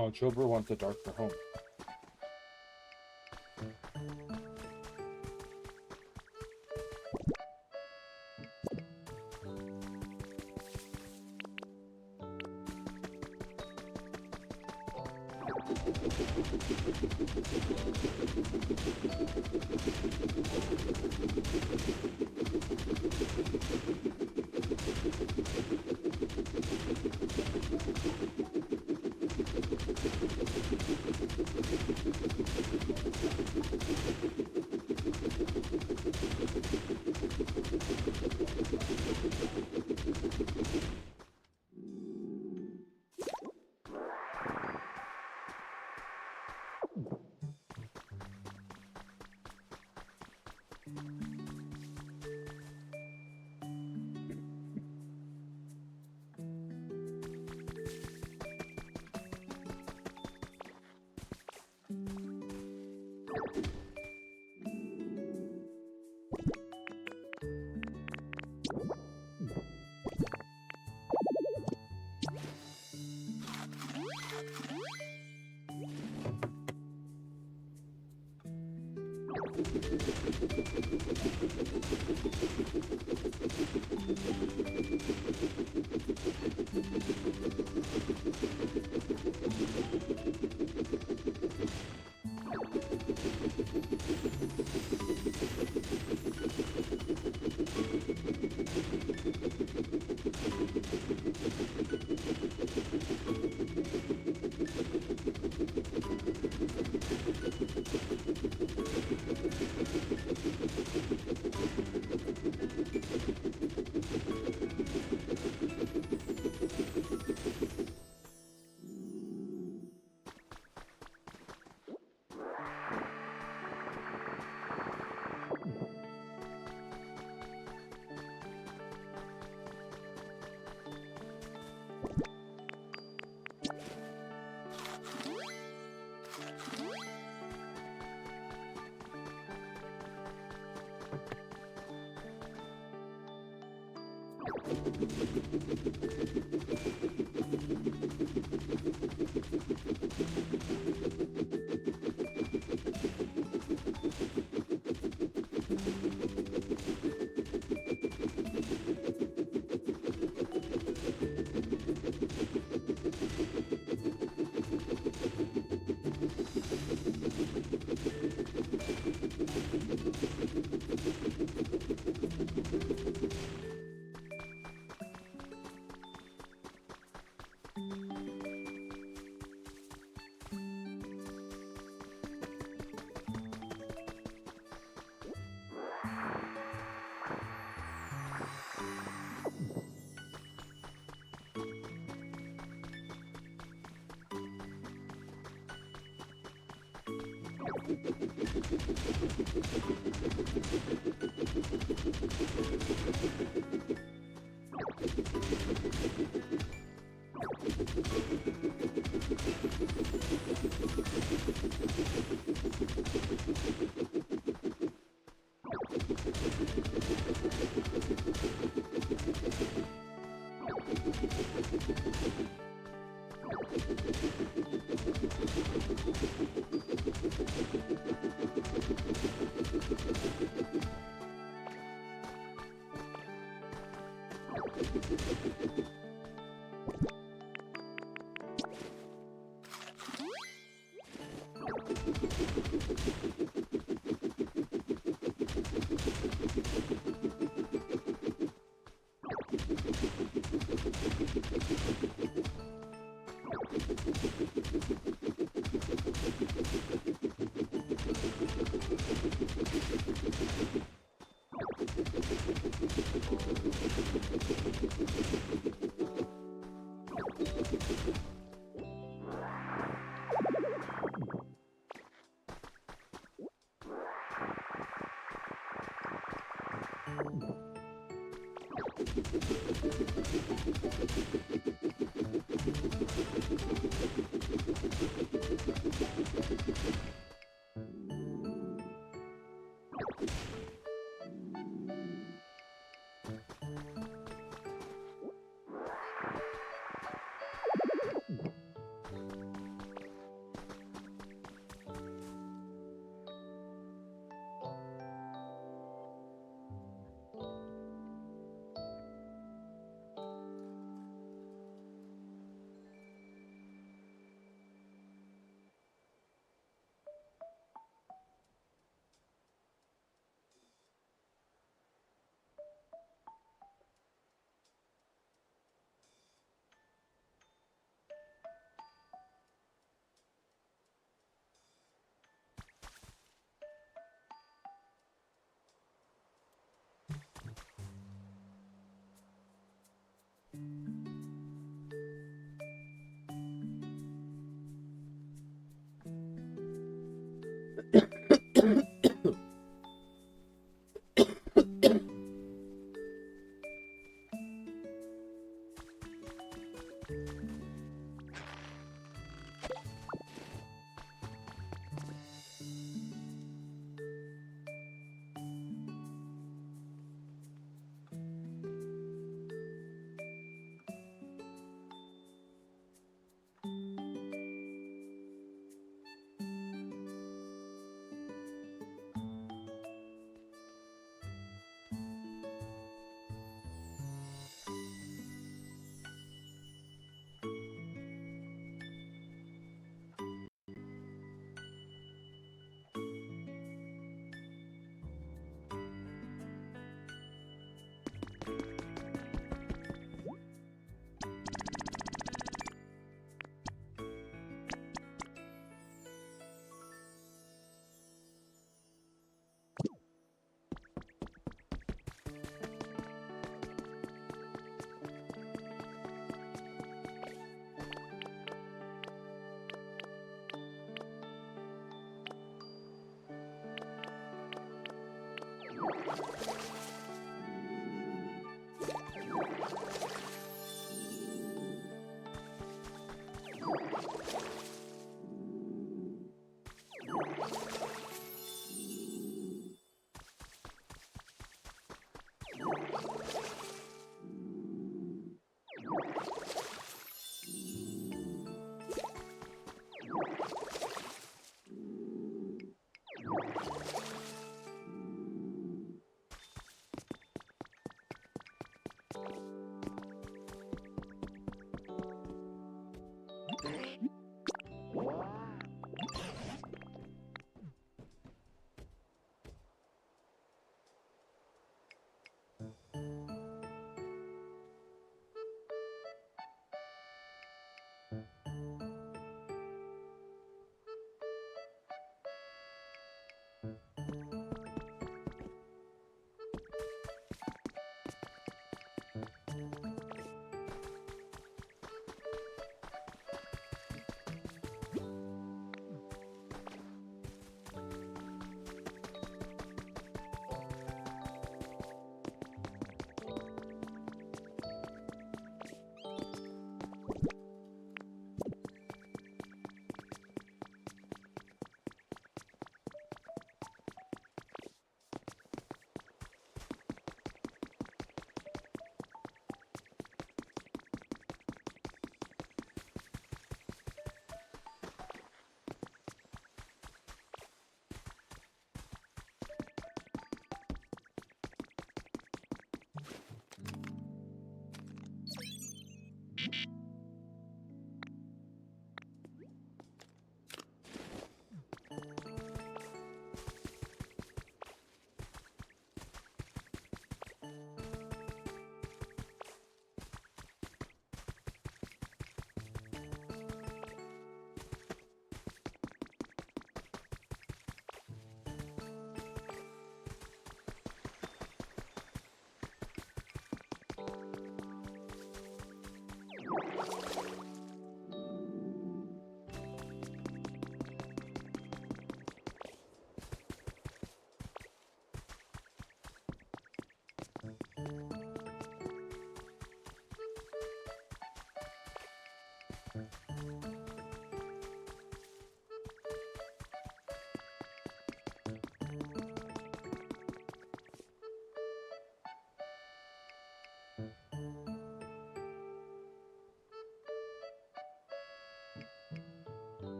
Oh, Chilbur wants a darker home.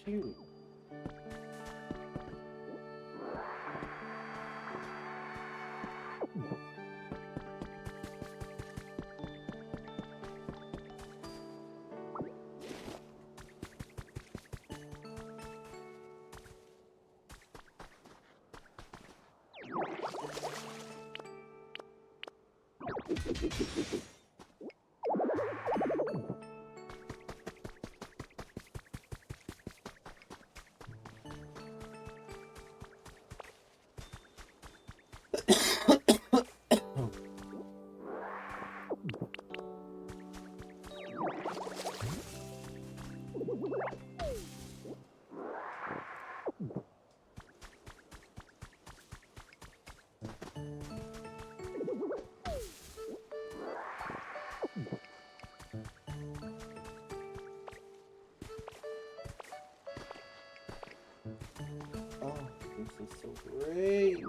Shoot. Oh, this is so great.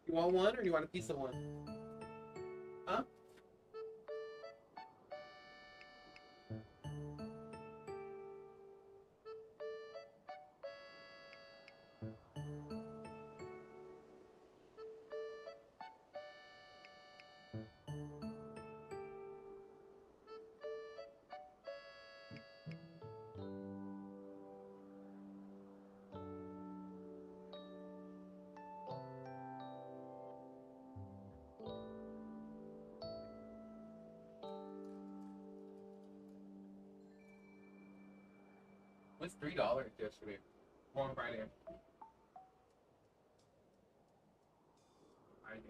You want one or you want a piece of one? Huh? What's $3 yesterday? On Friday. Friday.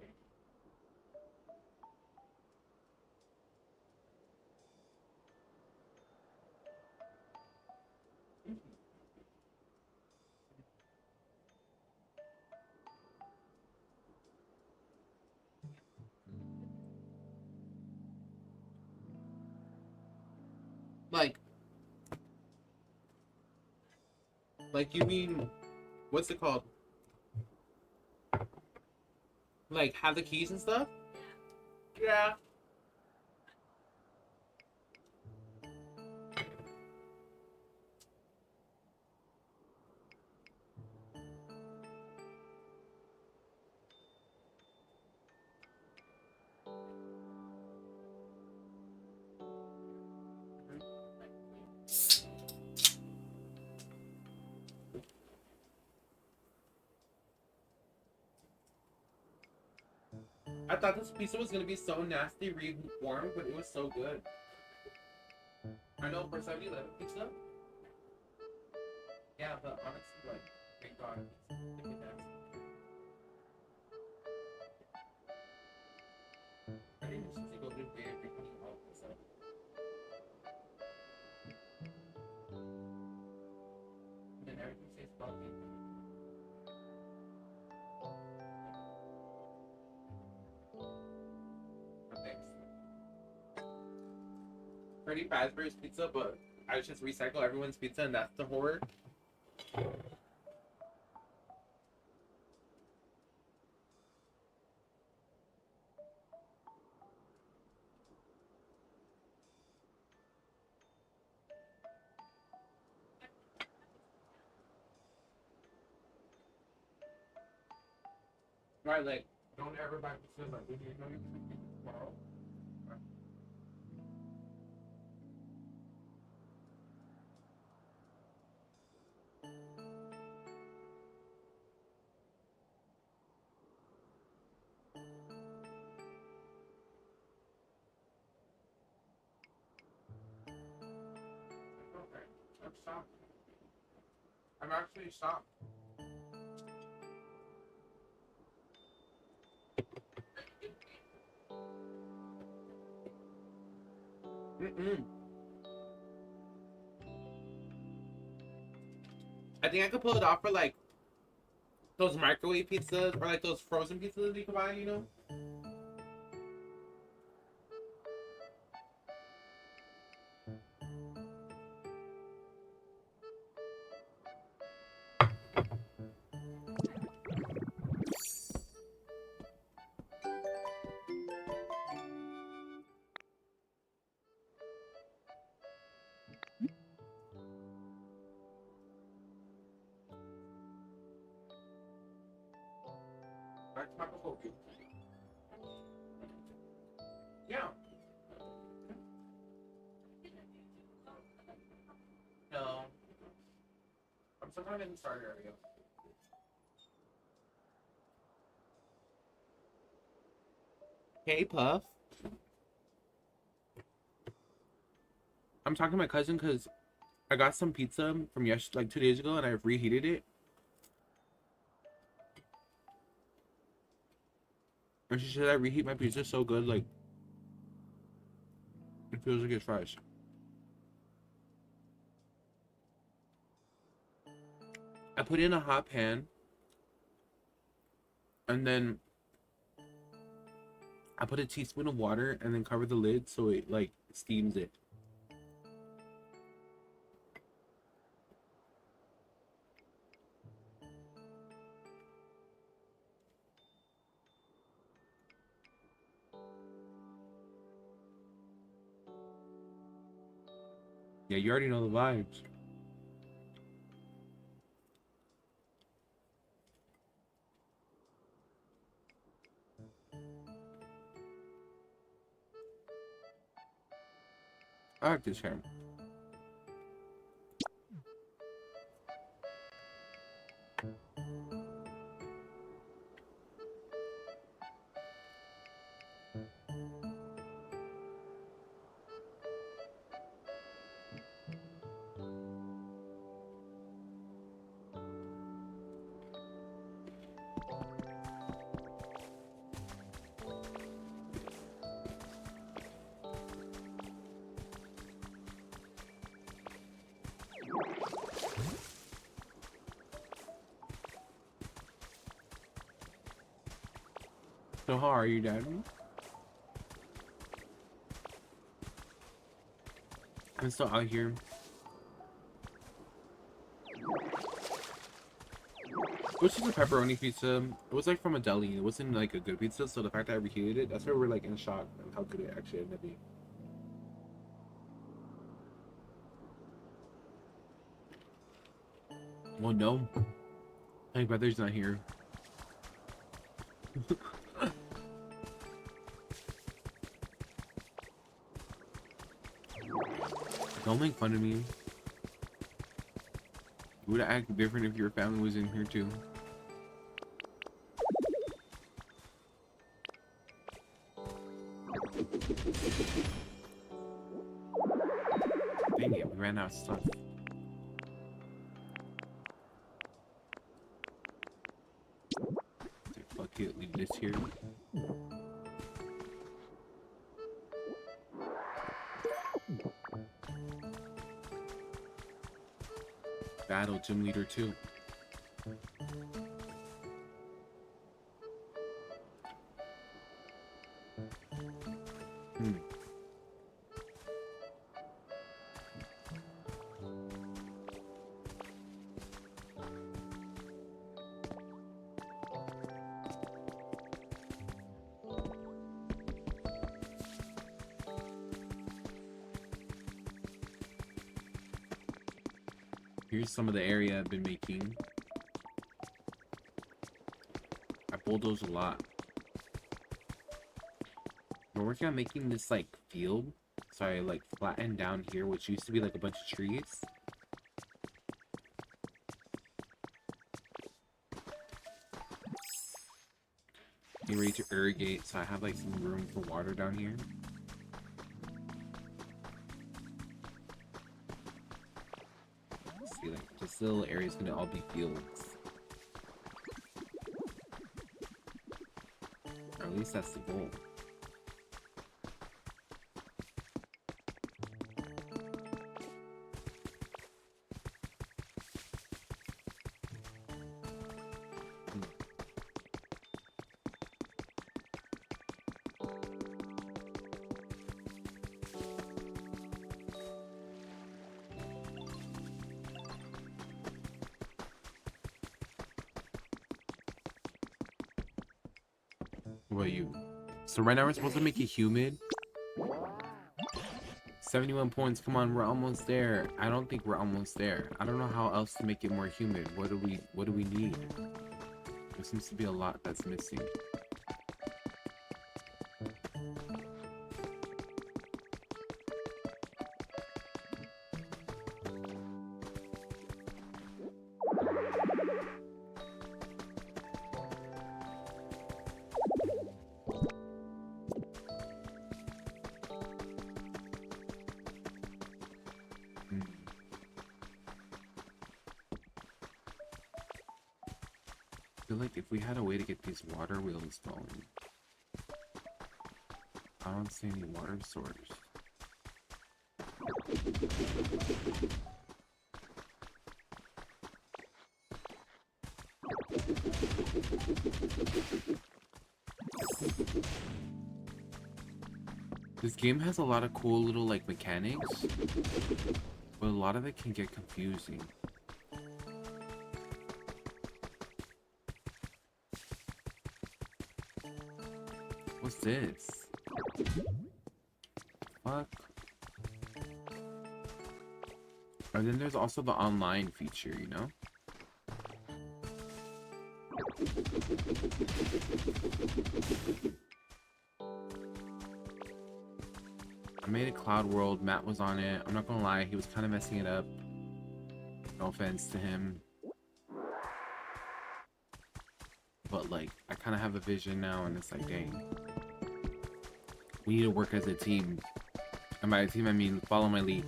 Like you mean, what's it called? Like have the keys and stuff? Yeah. I thought this pizza was gonna be so nasty, warm, but it was so good. I know for 7-Eleven pizza. Yeah, but honestly, like, thank God. It's nasty. I didn't used to go to bed freaking all this stuff. And then everything stays bumpy. Freddy Fazbear's pizza, but I just recycle everyone's pizza, and that's the horror. Right, like, don't ever buy pizza like you know you can eat tomorrow. Okay, I'm shocked. I'm actually shocked. Mm-mm. I think I could pull it off for like those microwave pizzas or like those frozen pizzas you can buy, you know? That's my proposal. Yeah. No. I'm sometime in the starter area. Hey, Puff. I'm talking to my cousin because I got some pizza from like 2 days ago and I've reheated it. And she said I reheat my pizza so good, like, it feels like it's fries. I put it in a hot pan. And then I put a teaspoon of water and then cover the lid so it, like, steams it. Yeah, you already know the vibes. I like this hair. So how are you, Daddy? I'm still out here. It was just a pepperoni pizza. It was like from a deli. It wasn't like a good pizza, so the fact that I reheated it, that's why we're like in shock of how good it actually ended up being. Well, no. My brother's not here. Don't make fun of me. You would act different if your family was in here too. Dang it, we ran out of stuff. Fuck it, leave this here. Battle gym leader too. Here's some of the area I've been making. I bulldoze a lot. We're working on making this like field. So I like flattened down here, which used to be like a bunch of trees. Getting ready to irrigate, so I have like some room for water down here. See, like this little area is gonna all be fields. Or at least that's the goal. What you? So right now we're supposed to make it humid. 71 points. Come on, we're almost there. I don't think we're almost there. I don't know how else to make it more humid. What do we need? There seems to be a lot that's missing. I feel like if we had a way to get these water wheels going. I don't see any water source. This game has a lot of cool little like mechanics, but a lot of it can get confusing. What's this? Fuck. And then there's also the online feature, you know? I made a cloud world. Matt was on it. I'm not gonna lie, he was kind of messing it up. No offense to him. But like, I kind of have a vision now, and it's like, dang. We need to work as a team. And by a team, I mean follow my lead.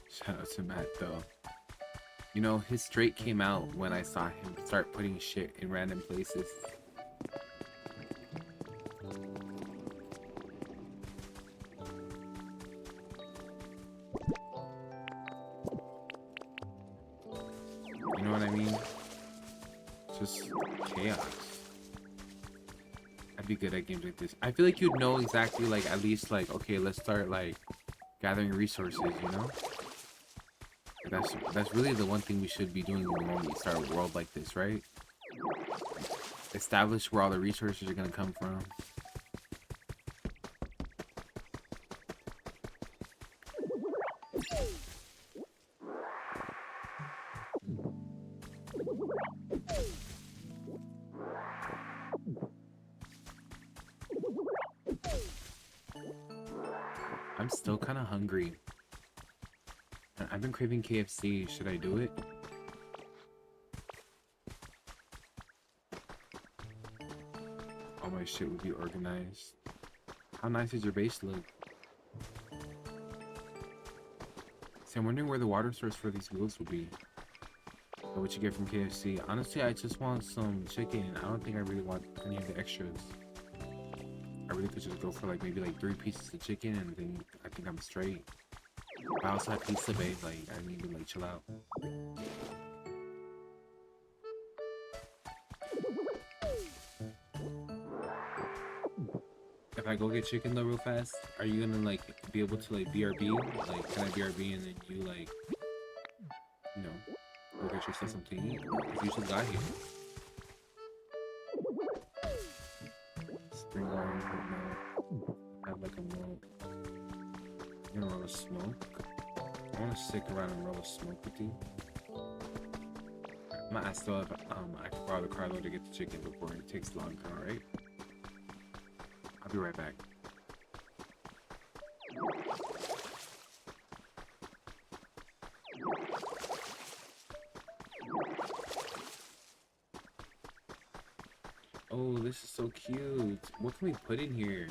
Shout out to Matt, though. You know, his straight came out when I saw him start putting shit in random places. You know what I mean? Just chaos. I'd be good at games like this. I feel like you'd know exactly, like, at least, like, okay, let's start, like, gathering resources, you know? That's really the one thing we should be doing when we start a world like this, right? Establish where all the resources are gonna come from. I'm still kind of hungry. I've been craving KFC. Should I do it? All my shit would be organized. How nice does your base look? See, I'm wondering where the water source for these wheels will be. Or what you get from KFC. Honestly, I just want some chicken. I don't think I really want any of the extras. I really could just go for like maybe like 3 pieces of chicken, and then I think I'm straight. But I also have pizza, babe. Like, I need to like chill out. If I go get chicken though real fast, are you gonna like be able to like BRB? Like, can I BRB and then you like, you know, go get yourself something to eat? Because you just got here. Spring water, milk. Have like a milk. You know, roll a smoke. I want to stick around and roll a smoke with you. I'm gonna ask though if I can borrow the car though to get the chicken before it takes long, alright? I'll be right back. Oh, this is so cute. What can we put in here?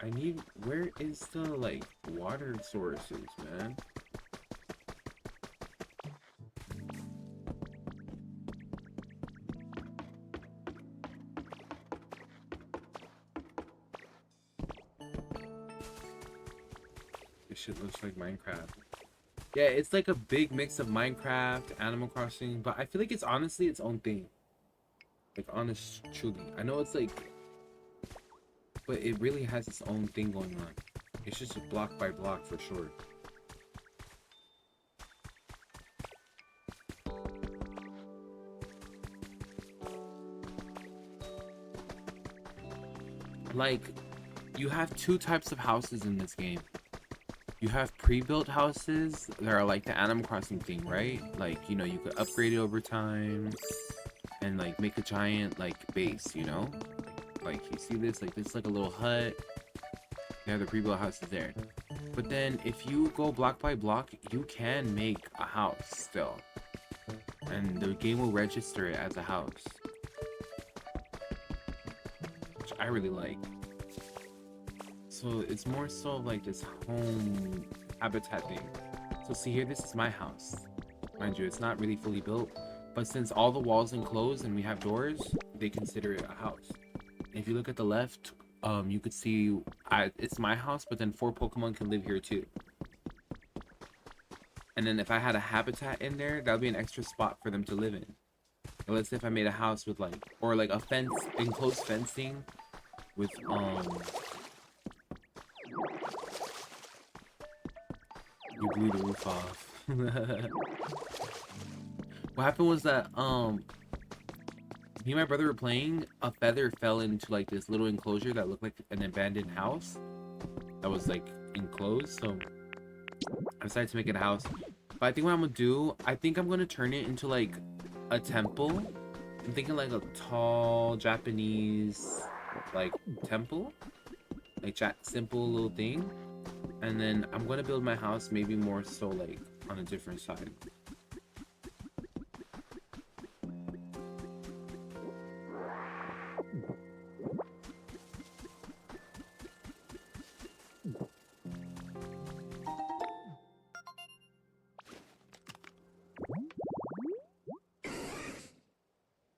I need, where is the like water sources, man? This shit looks like Minecraft. Yeah, it's like a big mix of Minecraft, Animal Crossing, but I feel like it's honestly its own thing. Like, honest, truly. I know it's like, but it really has its own thing going on. It's just block by block for sure. Like, you have 2 types of houses in this game. You have pre-built houses that are like the Animal Crossing thing, right? Like, you know, you could upgrade it over time and like make a giant like base, you know? Like, you see this? Like, this is like a little hut. You have the pre-built houses there. But then if you go block by block, you can make a house still. And the game will register it as a house. Which I really like. So it's more so like this home habitat thing. So see here, this is my house. Mind you, it's not really fully built. But since all the walls enclosed and we have doors, they consider it a house. If you look at the left, you could see it's my house, but then 4 Pokemon can live here too. And then if I had a habitat in there, that would be an extra spot for them to live in. And let's say if I made a house with like, or like a fence, enclosed fencing with you blew the roof off. What happened was that Me and my brother were playing. A feather fell into like this little enclosure that looked like an abandoned house that was like enclosed. So I decided to make it a house. But I think what I'm gonna do, I think I'm gonna turn it into like a temple. I'm thinking like a tall Japanese like temple, like simple little thing. And then I'm gonna build my house maybe more so like on a different side.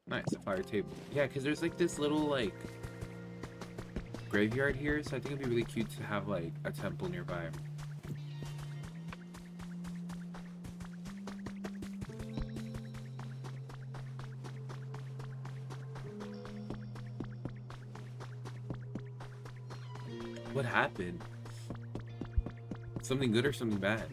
Nice, a fire table. Yeah, because there's like this little like graveyard here, so I think it'd be really cute to have like a temple nearby. What happened? Something good or something bad?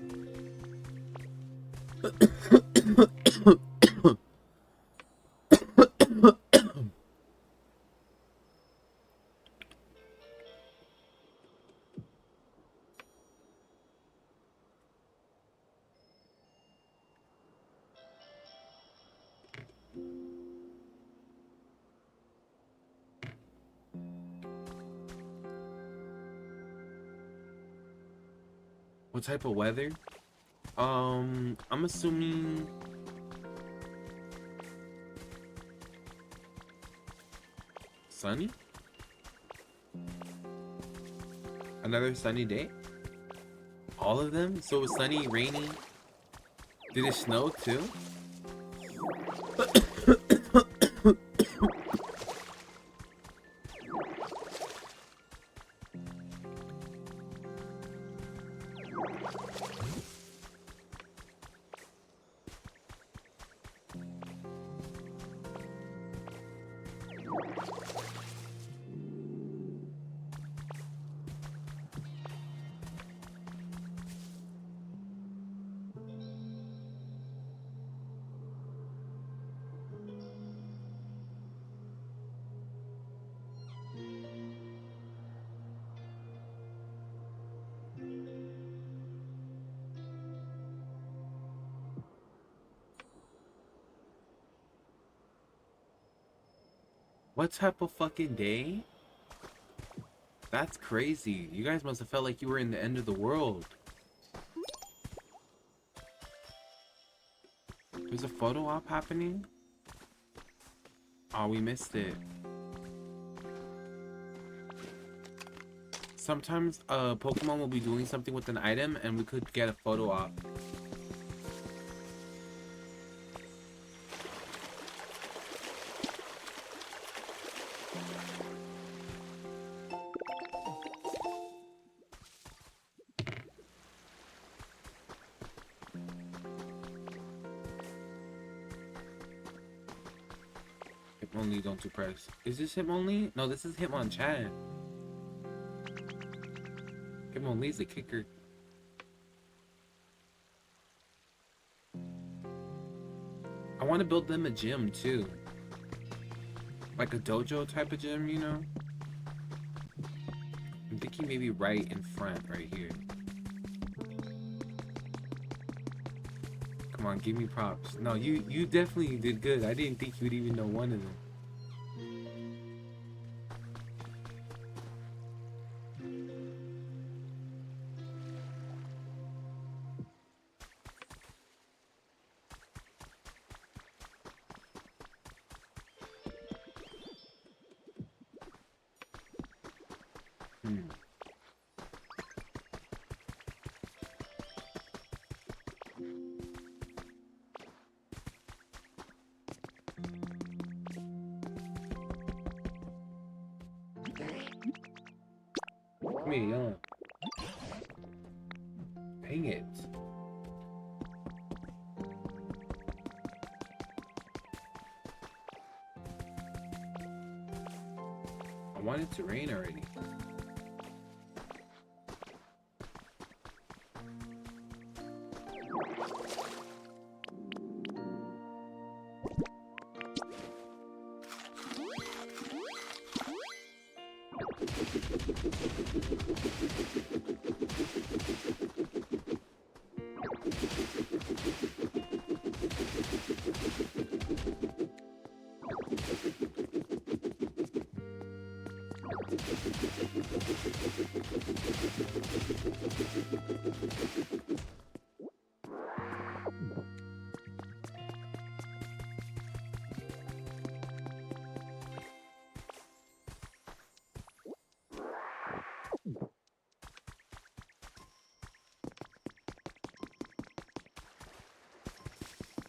What type of weather? I'm assuming sunny? Another sunny day? All of them? So it was sunny, rainy. Did it snow too? What type of fucking day? That's crazy. You guys must have felt like you were in the end of the world. There's a photo op happening? Oh, we missed it. Sometimes Pokemon will be doing something with an item and we could get a photo op. Only don't do press. Is this him only? No, this is him on chat. Him only is the kicker. I want to build them a gym too. Like a dojo type of gym, you know? I'm thinking maybe right in front, right here. Come on, give me props. No, you definitely did good. I didn't think you'd even know one of them. Come here, young. Dang it. I want it to rain already.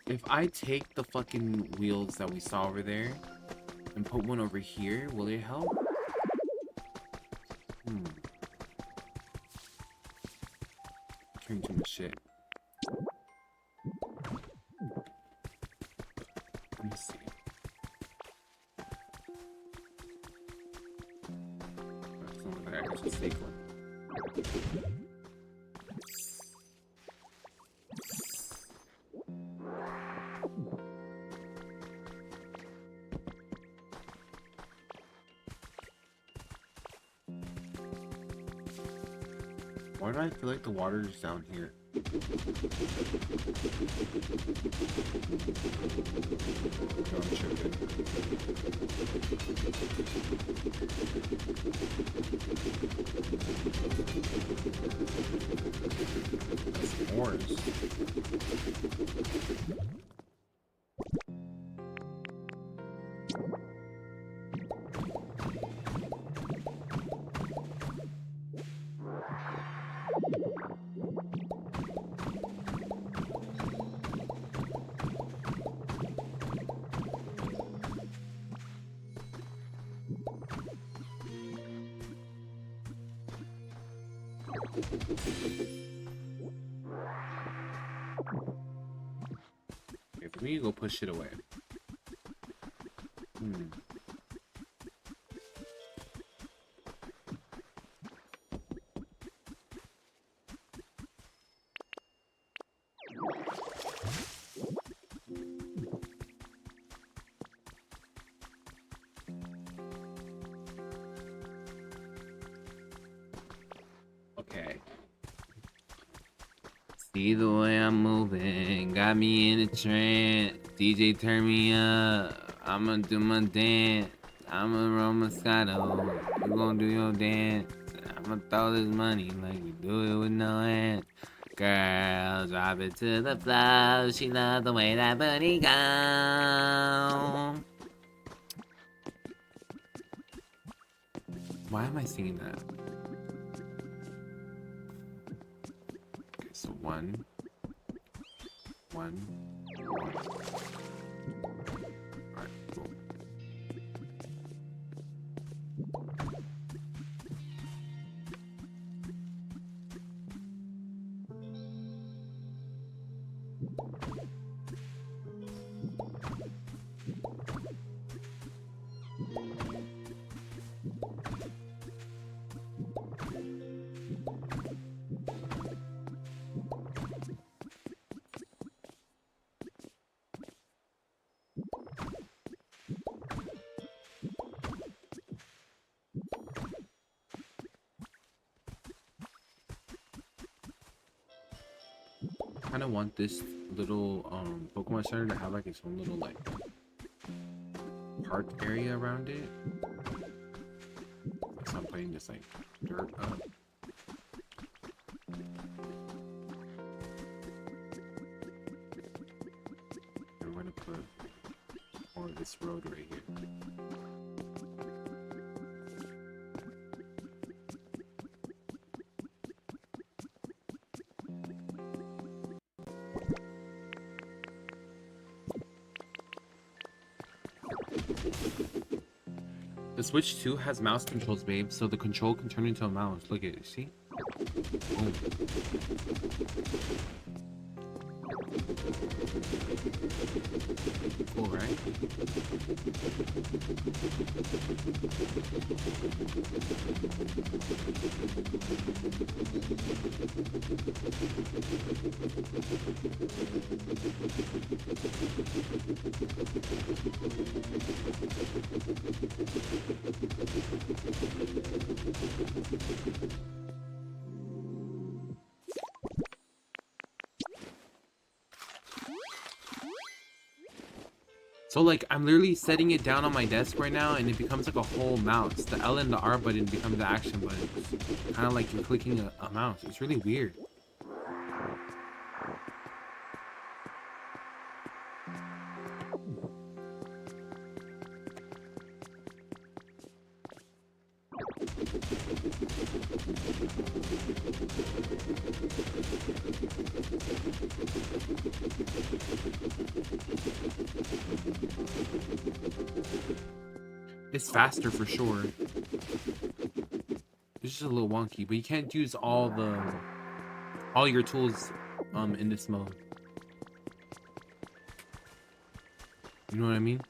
If I take the fucking wheels that we saw over there and put one over here, will it help? Carrying too much shit. Let me see. That's not that I just take one. Why do I feel like the water is down here? No, I'm tripping. That's orange. Okay, for me to go push it away. Okay. See the way I'm moving, got me in a trance. DJ turn me up, I'ma do my dance. I'ma roll my Moscato, you gon' do your dance. I'ma throw this money like we do it with no hands. Girl, drop it to the floor, she love the way that booty go. Why am I singing that? Okay, so one. Alright, cool. I kind of want this little Pokemon Center to have like its own little like park area around it. So I'm putting this like dirt up. And we're gonna put more of this road right here. The Switch 2 has mouse controls, babe, so the control can turn into a mouse. Look at it, see? Boom. Cool, right? So like I'm literally setting it down on my desk right now and it becomes like a whole mouse. The L and the R button become the action buttons. Kind of like you're clicking a mouse. It's really weird. It's faster for sure. It's just a little wonky, but you can't use all your tools in this mode. You know what I mean?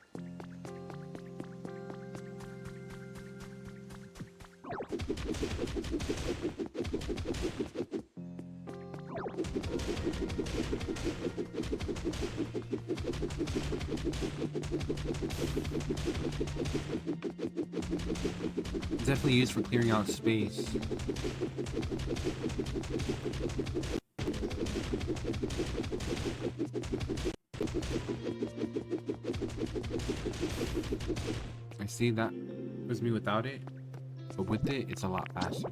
It's definitely used for clearing out space. I see that was me without it, but with it, it's a lot faster.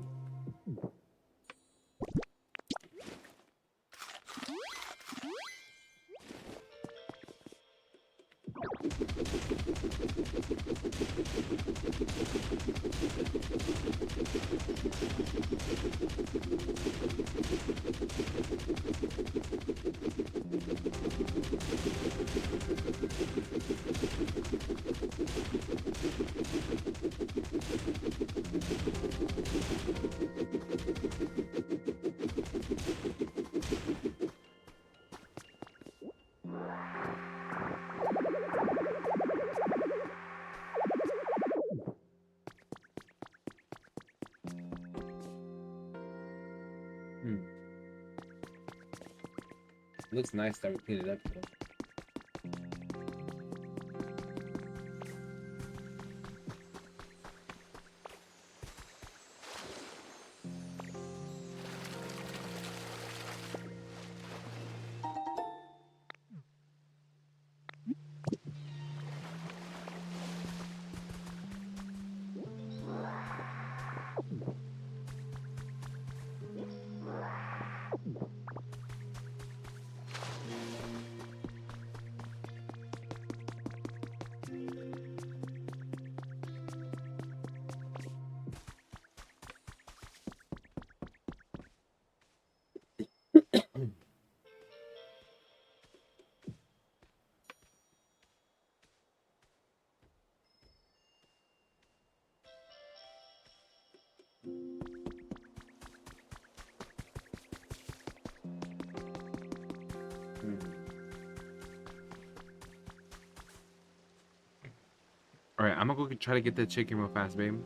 Looks nice that we cleaned it up though. Alright, I'm gonna go try to get that chicken real fast, babe.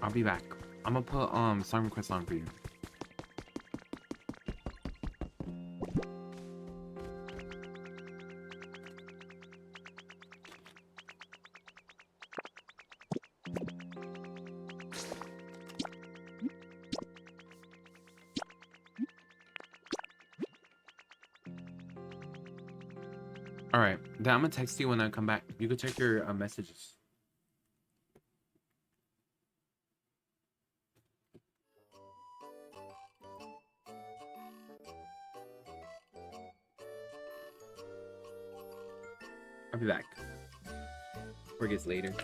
I'll be back. I'm gonna put song request on for you. Alright, then I'm gonna text you when I come back. You can check your messages. I'll be back. Or it gets later.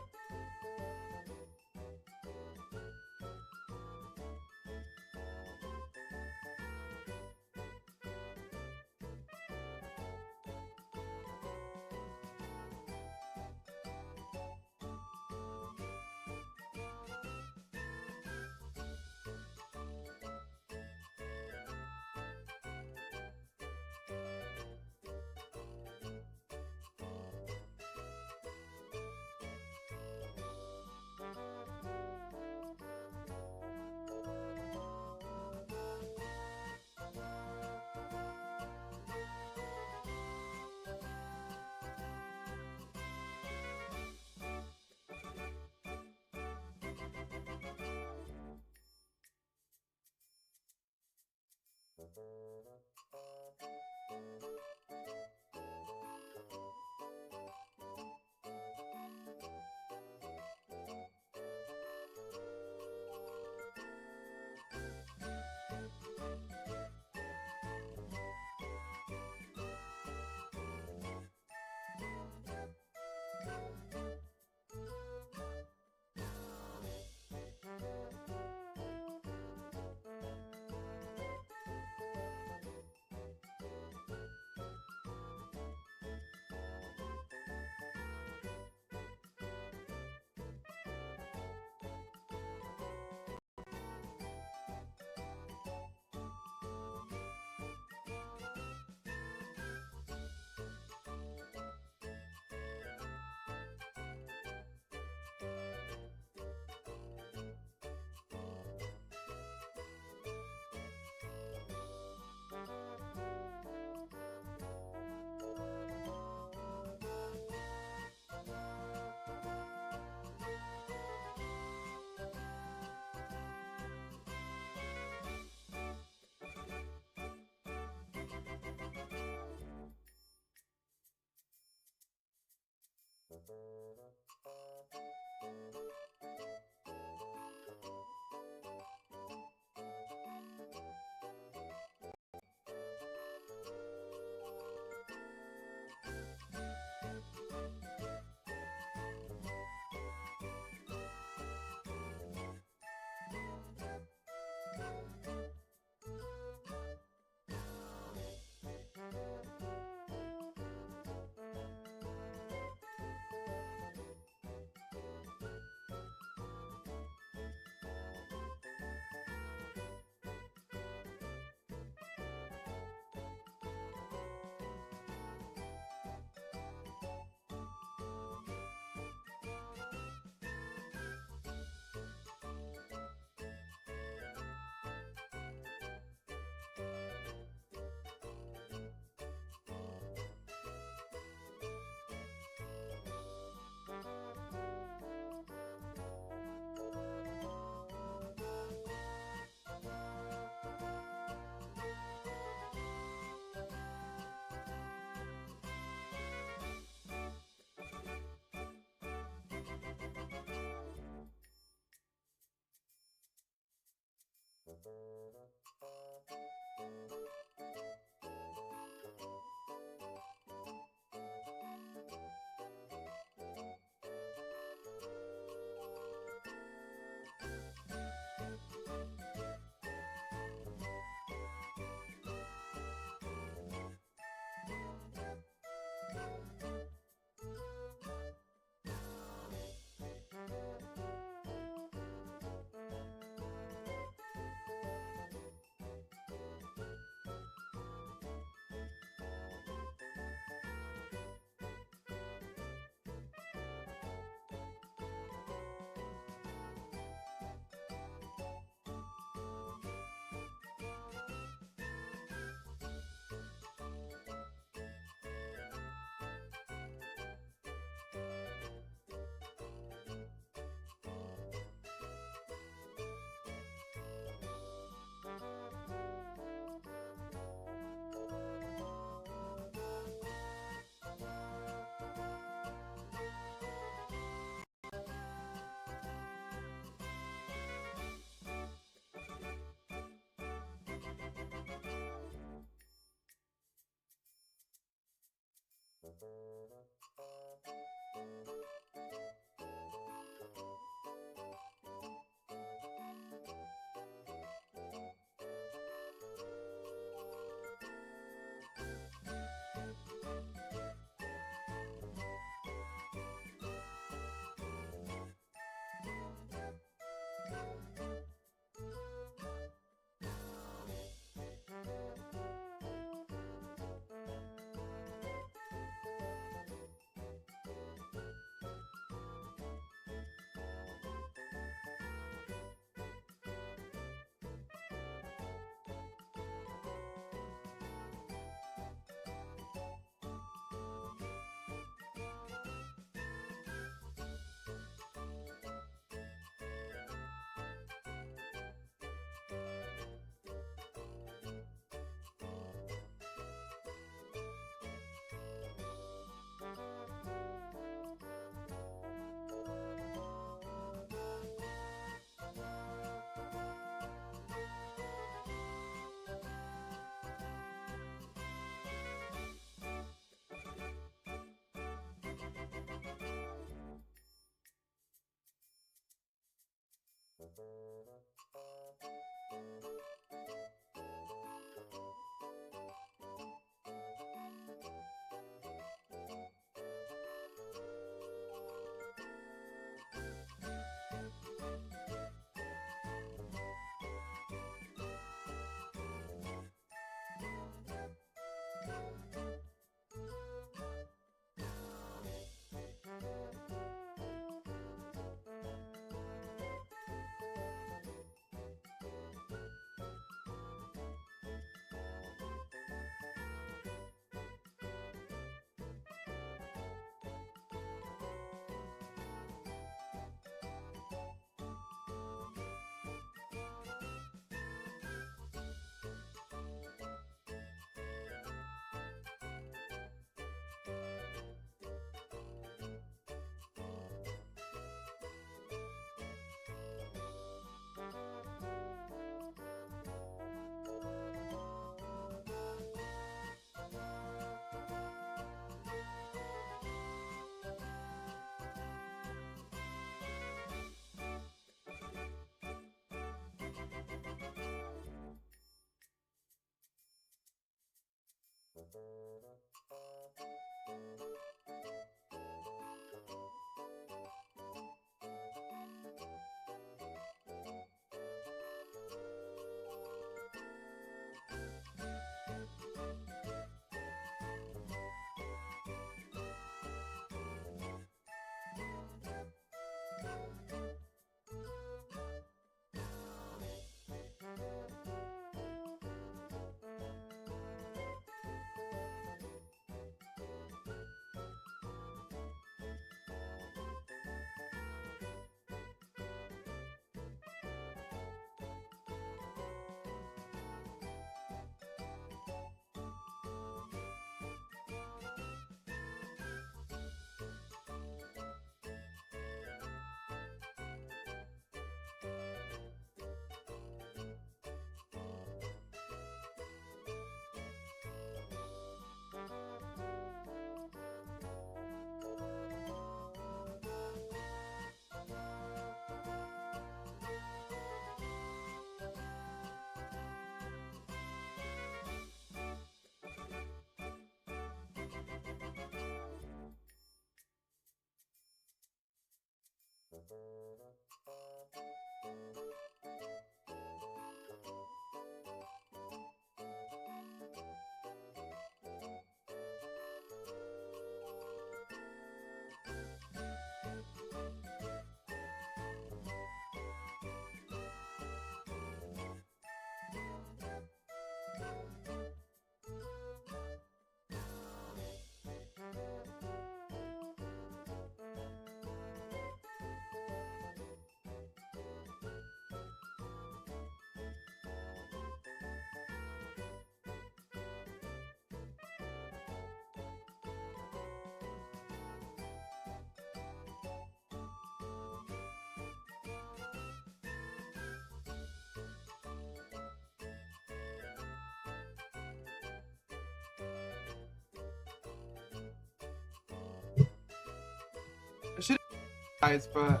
guys, but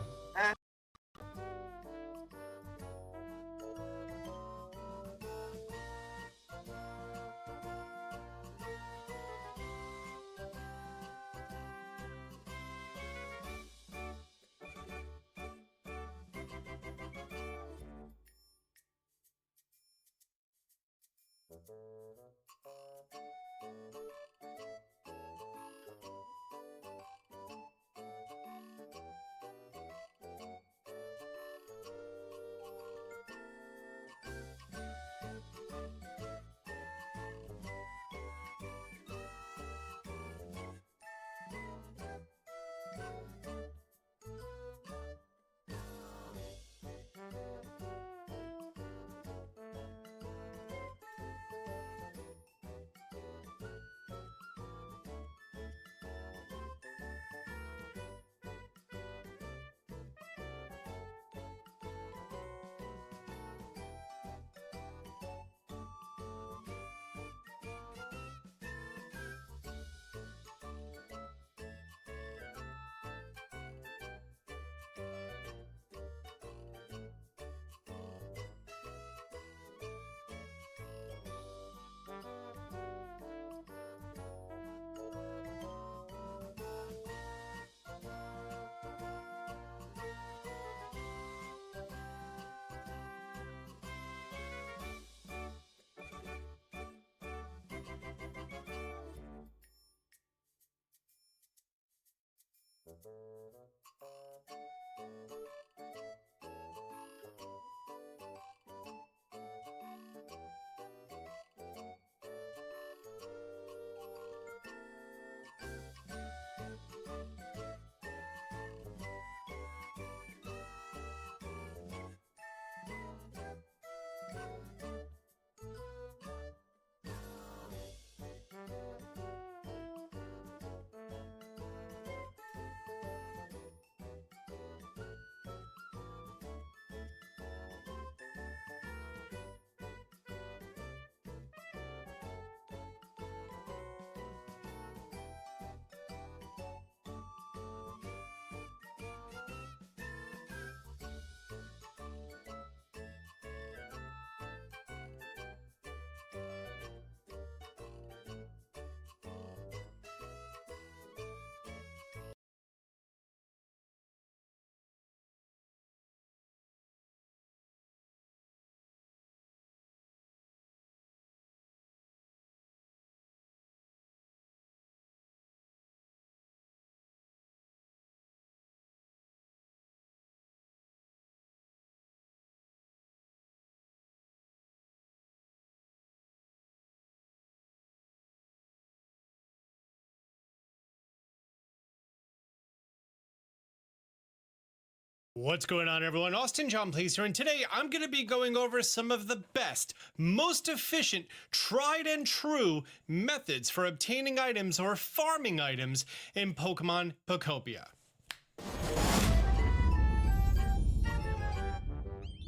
What's going on, everyone? Austin John Plays here, and today I'm going to be going over some of the best, most efficient, tried and true methods for obtaining items or farming items in Pokemon Pokopia.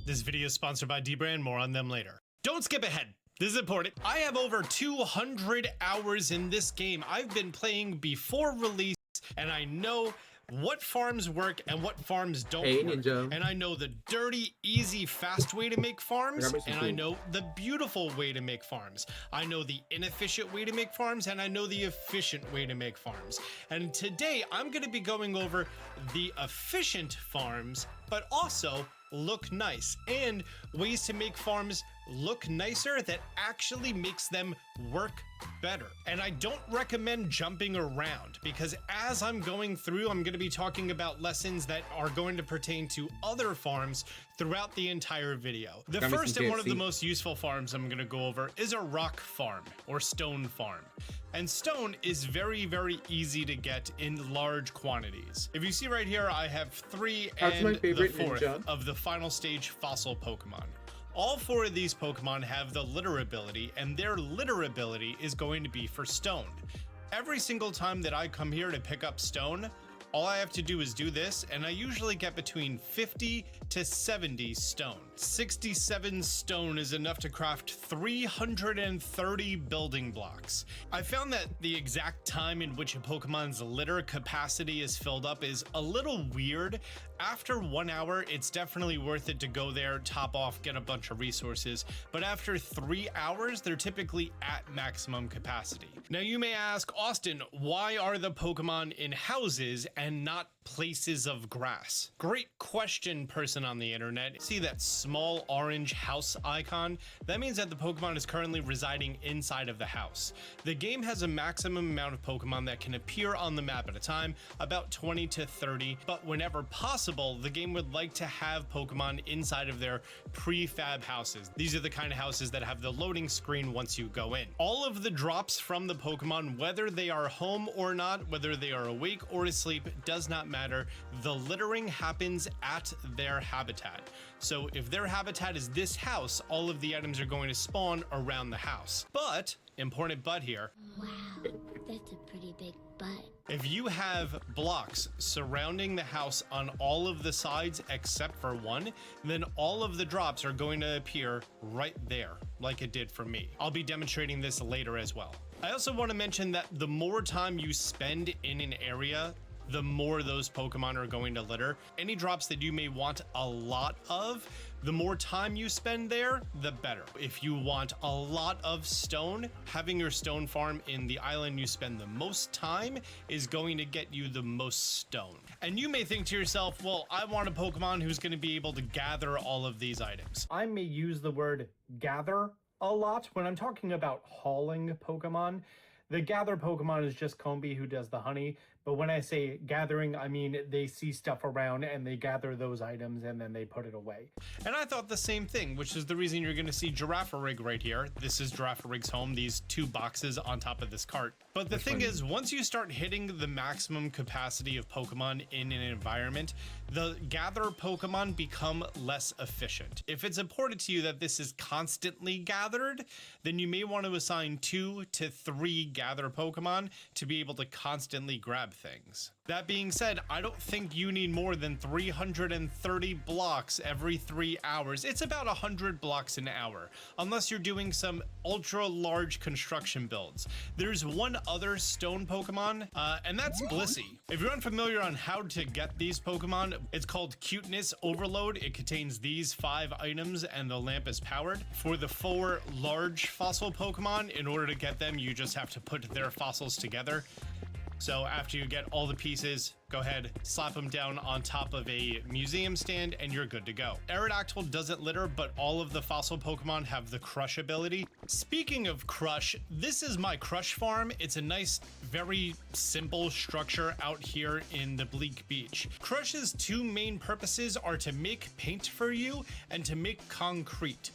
This video is sponsored by D-Brand, more on them later. Don't skip ahead. This is important. I have over 200 hours in this game. I've been playing before release, and I know what farms work and what farms don't work. Ninja. And I know the dirty, easy, fast way to make farms, and I know the beautiful way to make farms. I know the inefficient way to make farms, and I know the efficient way to make farms. And today I'm going to be going over the efficient farms, but also look nice, and ways to make farms look nicer that actually makes them work better. And I don't recommend jumping around, because as I'm going through, I'm going to be talking about lessons that are going to pertain to other farms throughout the entire video. The first and one of the most useful farms I'm going to go over is a rock farm or stone farm. And stone is very, very easy to get in large quantities. If you see right here, I have 3 and the 4th of the final stage fossil Pokemon. All 4 of these Pokemon have the litter ability, and their litter ability is going to be for stone. Every single time that I come here to pick up stone, All I have to do is do this, and I usually get between 50 to 70 stone. 67 stone is enough to craft 330 building blocks. I found that the exact time in which a Pokemon's litter capacity is filled up is a little weird. After 1 hour, it's definitely worth it to go there, top off, get a bunch of resources, but after 3 hours, they're typically at maximum capacity. Now you may ask, Austin, why are the Pokemon in houses and not places of grass? Great question, person on the internet. See that small orange house icon? That means that the Pokemon is currently residing inside of the house. The game has a maximum amount of Pokemon that can appear on the map at a time, about 20 to 30, but whenever possible, the game would like to have Pokemon inside of their prefab houses. These are the kind of houses that have the loading screen once you go in. All of the drops from the Pokemon, whether they are home or not, whether they are awake or asleep, does not matter. The littering happens at their habitat. So if their habitat is this house, all of the items are going to spawn around the house. But, important but here. Wow, that's a pretty big butt. If you have blocks surrounding the house on all of the sides except for one, then all of the drops are going to appear right there, like it did for me. I'll be demonstrating this later as well. I also want to mention that the more time you spend in an area, the more those Pokemon are going to litter. Any drops that you may want a lot of, the more time you spend there, the better. If you want a lot of stone, having your stone farm in the island you spend the most time is going to get you the most stone. And you may think to yourself, well, I want a Pokemon who's going to be able to gather all of these items. I may use the word gather a lot when I'm talking about hauling Pokemon. The gather Pokemon is just Combi who does the honey, but when I say gathering, I mean they see stuff around and they gather those items and then they put it away. And I thought the same thing, which is the reason you're going to see Girafarig right here. This is Girafarig's home, these two boxes on top of this cart. But the thing is, once you start hitting the maximum capacity of Pokemon in an environment, the gather Pokemon become less efficient. If it's important to you that this is constantly gathered, then you may want to assign 2 to 3 gather Pokemon to be able to constantly grab things. That being said, I don't think you need more than 330 blocks every 3 hours. It's about 100 blocks an hour, unless you're doing some ultra large construction builds. There's one other stone Pokemon, and that's Blissey. If you're unfamiliar on how to get these Pokemon, it's called Cuteness Overload. It contains these 5 items and the lamp is powered. For the 4 large fossil Pokemon, in order to get them, you just have to put their fossils together. So after you get all the pieces, go ahead, slap them down on top of a museum stand and you're good to go. Aerodactyl doesn't litter, but all of the fossil Pokemon have the Crush ability. Speaking of Crush, this is my Crush farm. It's a nice, very simple structure out here in the bleak beach. Crush's 2 main purposes are to make paint for you and to make concrete.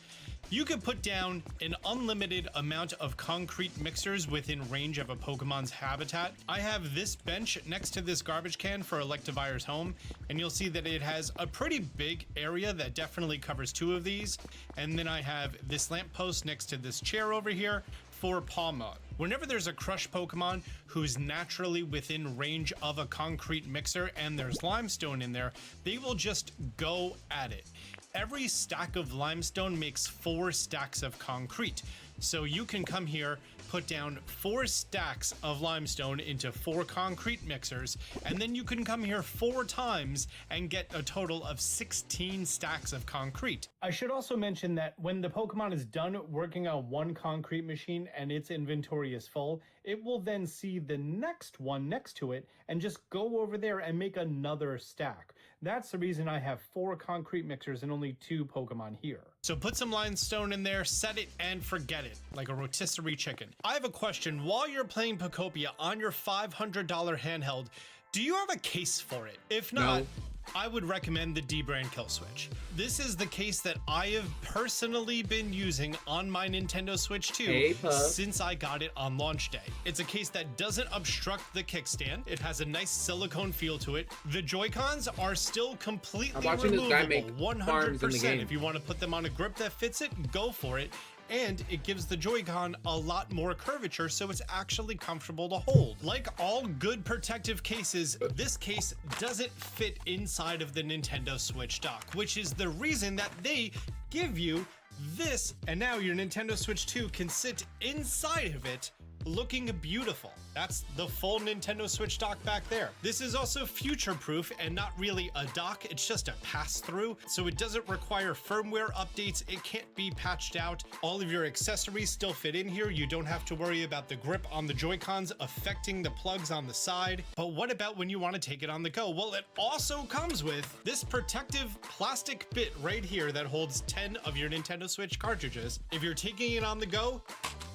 You can put down an unlimited amount of concrete mixers within range of a Pokemon's habitat. I have this bench next to this garbage can for Electivire's home, and you'll see that it has a pretty big area that definitely covers 2 of these. And then I have this lamppost next to this chair over here for Palma. Whenever there's a Crush Pokemon who's naturally within range of a concrete mixer and there's limestone in there, they will just go at it. Every stack of limestone makes 4 stacks of concrete. So you can come here, put down 4 stacks of limestone into 4 concrete mixers, and then you can come here 4 times and get a total of 16 stacks of concrete. I should also mention that when the Pokemon is done working on one concrete machine and its inventory is full, it will then see the next one next to it and just go over there and make another stack. That's the reason I have 4 concrete mixers and only 2 Pokemon here. So put some limestone in there, set it, and forget it, like a rotisserie chicken. I have a question. While you're playing Pokopia on your $500 handheld, do you have a case for it? If not, No. I would recommend the D-Brand Kill Switch. This is the case that I have personally been using on my Nintendo Switch 2 Hey, Pup. since I got it on launch day. It's a case that doesn't obstruct the kickstand. It has a nice silicone feel to it. The Joy-Cons are still completely I'm watching this guy removable, make farms in the 100%. game. If you want to put them on a grip that fits it, go for it. and it gives the Joy-Con a lot more curvature, so it's actually comfortable to hold. Like all good protective cases, this case doesn't fit inside of the Nintendo Switch dock, which is the reason that they give you this, and now your Nintendo Switch 2 can sit inside of it looking beautiful. That's the full Nintendo Switch dock back there. This is also future-proof and not really a dock, it's just a pass-through, so it doesn't require firmware updates, it can't be patched out. All of your accessories still fit in here, you don't have to worry about the grip on the Joy-Cons affecting the plugs on the side. But what about when you want to take it on the go? Well, it also comes with this protective plastic bit right here that holds 10 of your Nintendo Switch cartridges. If you're taking it on the go,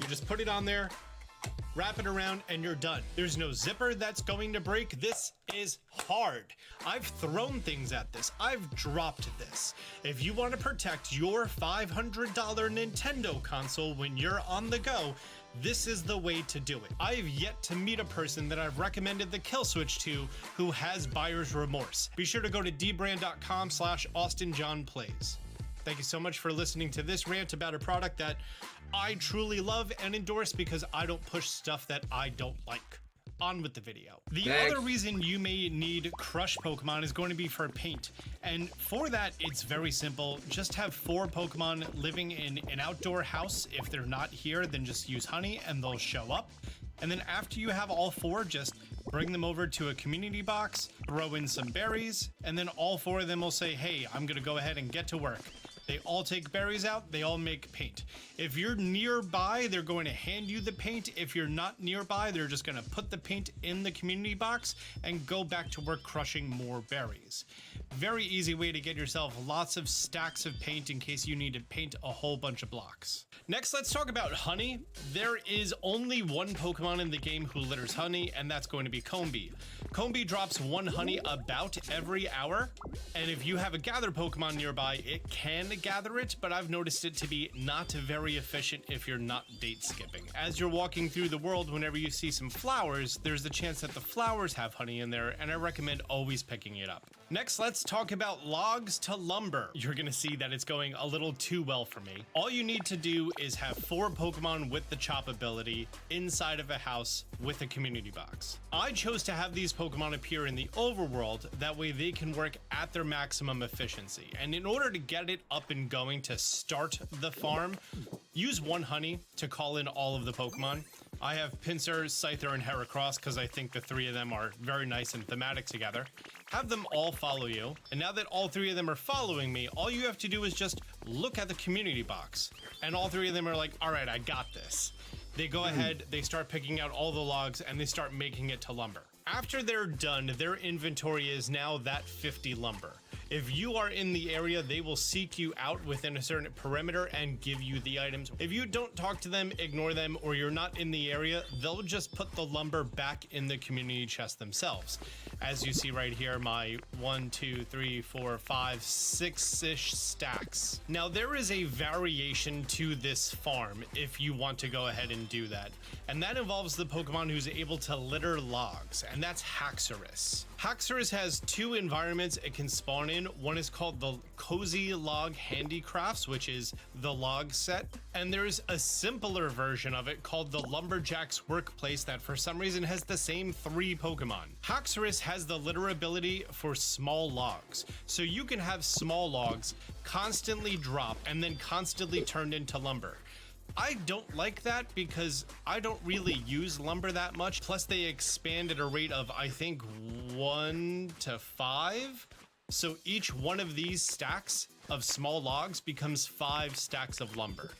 you just put it on there, wrap it around, and you're done. There's no zipper that's going to break. This is hard. I've thrown things at this. I've dropped this. If you want to protect your $500 Nintendo console when you're on the go, this is the way to do it. I've yet to meet a person that I've recommended the Kill Switch to who has buyer's remorse. Be sure to go to dbrand.com/AustinJohnPlays. Thank you so much for listening to this rant about a product that I truly love and endorse because I don't push stuff that I don't like. On with the video. The other reason you may need Crush Pokemon is going to be for paint. And for that, it's very simple. Just have 4 Pokemon living in an outdoor house. If they're not here, then just use honey and they'll show up. And then after you have all 4, just bring them over to a community box, throw in some berries, and then all 4 of them will say, hey, I'm gonna go ahead and get to work. They all take berries out, they all make paint. If you're nearby, they're going to hand you the paint. If you're not nearby, they're just gonna put the paint in the community box and go back to work crushing more berries. Very easy way to get yourself lots of stacks of paint in case you need to paint a whole bunch of blocks. Next, let's talk about honey. There is only one Pokemon in the game who litters honey, and that's going to be Combee. Combee drops 1 honey about every hour, and if you have a gather Pokemon nearby, it can gather it, but I've noticed it to be not very efficient if you're not date skipping. As you're walking through the world, whenever you see some flowers, there's the chance that the flowers have honey in there, and I recommend always picking it up. Next, let's talk about logs to lumber. You're gonna see that it's going a little too well for me. All you need to do is have 4 Pokemon with the chop ability inside of a house with a community box. I chose to have these Pokemon appear in the overworld, that way they can work at their maximum efficiency. And in order to get it up and going to start the farm, use 1 honey to call in all of the Pokemon. I have Pinsir, Scyther, and Heracross because I think the 3 of them are very nice and thematic together. Have them all follow you, and now that all 3 of them are following me, all you have to do is just look at the community box, and all 3 of them are like, all right, I got this. They go ahead, they start picking out all the logs, and they start making it to lumber. After they're done, their inventory is now that 50 lumber. If you are in the area, they will seek you out within a certain perimeter and give you the items. If you don't talk to them, ignore them, or you're not in the area, they'll just put the lumber back in the community chest themselves. As you see right here, my 1, 2, 3, 4, 5, 6-ish stacks. Now there is a variation to this farm if you want to go ahead and do that. And that involves the Pokemon who's able to litter logs, and that's Haxorus. Haxorus has 2 environments it can spawn in. One is called the Cozy Log Handicrafts, which is the log set. And there's a simpler version of it called the Lumberjack's Workplace that for some reason has the same 3 Pokemon. Haxorus has the litter ability for small logs. So you can have small logs constantly drop and then constantly turned into lumber. I don't like that because I don't really use lumber that much. Plus they expand at a rate of, I think, 1 to 5. So each one of these stacks of small logs becomes 5 stacks of lumber.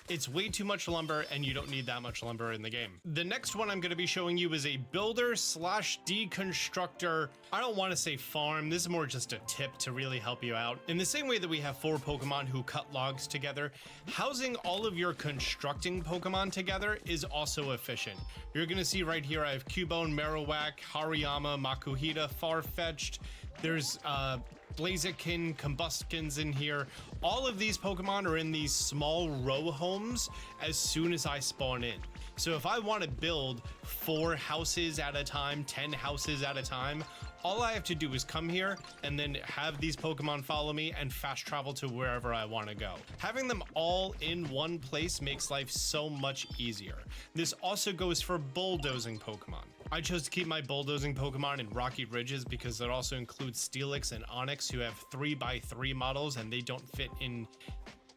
It's way too much lumber and you don't need that much lumber in the game. The next one I'm going to be showing you is a builder slash deconstructor. I don't want to say farm. This is more just a tip to really help you out. In the same way that we have 4 Pokemon who cut logs together, housing all of your constructing Pokemon together is also efficient. You're going to see right here I have Cubone, Marowak, Hariyama, Makuhita, Farfetch'd. There's Blaziken, Combustkins in here. All of these Pokemon are in these small row homes as soon as I spawn in. So if I want to build 4 houses at a time, 10 houses at a time, all I have to do is come here and then have these Pokemon follow me and fast travel to wherever I want to go. Having them all in one place makes life so much easier. This also goes for bulldozing Pokemon. I chose to keep my bulldozing Pokemon in Rocky Ridges because it also includes Steelix and Onix, who have 3x3 models and they don't fit in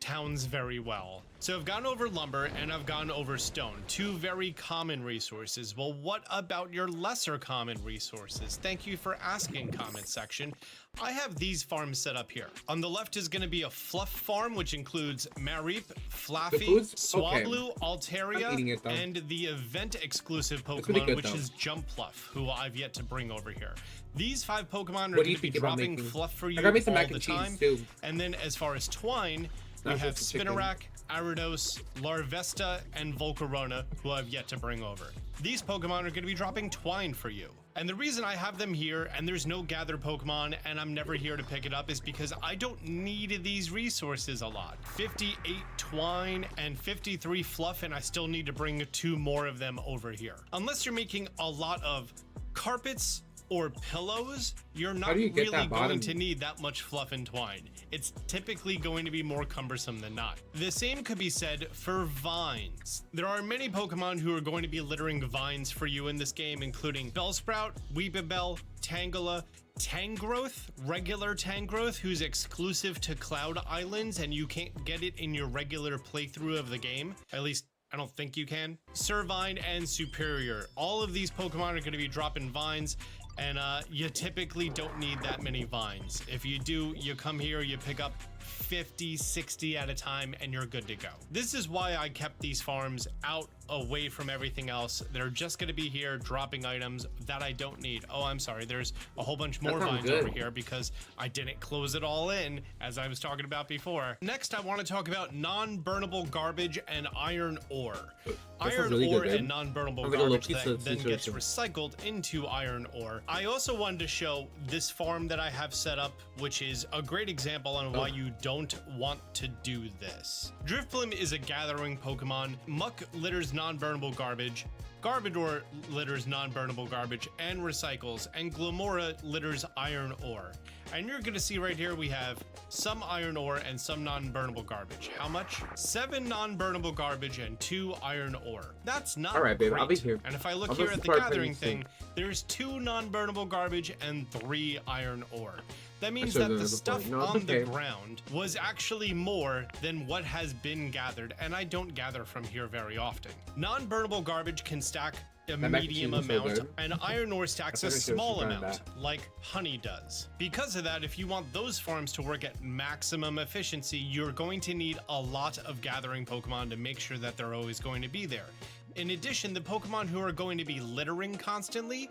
towns very well. So I've gone over lumber and I've gone over stone, two very common resources. Well, what about your lesser common resources? Thank you for asking, comment section. I have these farms set up here. On the left is going to be a fluff farm, which includes Mareep, Flaffy, Swablu, Altaria, and the event exclusive Pokemon, which is Jumpluff, who I've yet to bring over here. These 5 Pokemon are going to be dropping fluff for you all the time. And then as far as twine, we have Spinarak, Aridos, Larvesta, and Volcarona, who I've yet to bring over. These Pokemon are going to be dropping twine for you. And the reason I have them here and there's no gather Pokemon and I'm never here to pick it up is because I don't need these resources a lot. 58 twine and 53 fluff, and I still need to bring 2 more of them over here. Unless you're making a lot of carpets or pillows, you're not really going to need that much fluff and twine. It's typically going to be more cumbersome than not. The same could be said for vines. There are many Pokemon who are going to be littering vines for you in this game, including Bellsprout, Weepinbell, Tangela, Tangrowth, regular Tangrowth, who's exclusive to Cloud Islands and you can't get it in your regular playthrough of the game. At least I don't think you can. Servine and Superior. All of these Pokemon are going to be dropping vines, and you typically don't need that many vines. If you do, you come here, you pick up 50, 60 at a time, and you're good to go. This is why I kept these farms out away from everything else. They're just going to be here dropping items that I don't need. Oh, I'm sorry. There's a whole bunch more vines over here because I didn't close it all in, as I was talking about before. Next, I want to talk about non-burnable garbage and iron ore. Iron ore and non-burnable garbage that then gets recycled into iron ore. I also wanted to show this farm that I have set up, which is a great example on why you don't want to do this. Drifblim is a gathering Pokemon. Muck litters non-burnable garbage. Garbodor litters non-burnable garbage and recycles, and Glamora litters iron ore. And you're gonna see right here we have some iron ore and some non-burnable garbage. How much? 7 non-burnable garbage and 2 iron ore. That's not Alright, babe, great. I'll be here. And if I look here at the gathering thing, there's 2 non-burnable garbage and 3 iron ore. That means that the stuff on the ground was actually more than what has been gathered, and I don't gather from here very often. Non-burnable garbage can stack a medium amount, and iron ore stacks a small amount, like honey does. Because of that, if you want those farms to work at maximum efficiency, you're going to need a lot of gathering Pokemon to make sure that they're always going to be there. In addition, the Pokemon who are going to be littering constantly,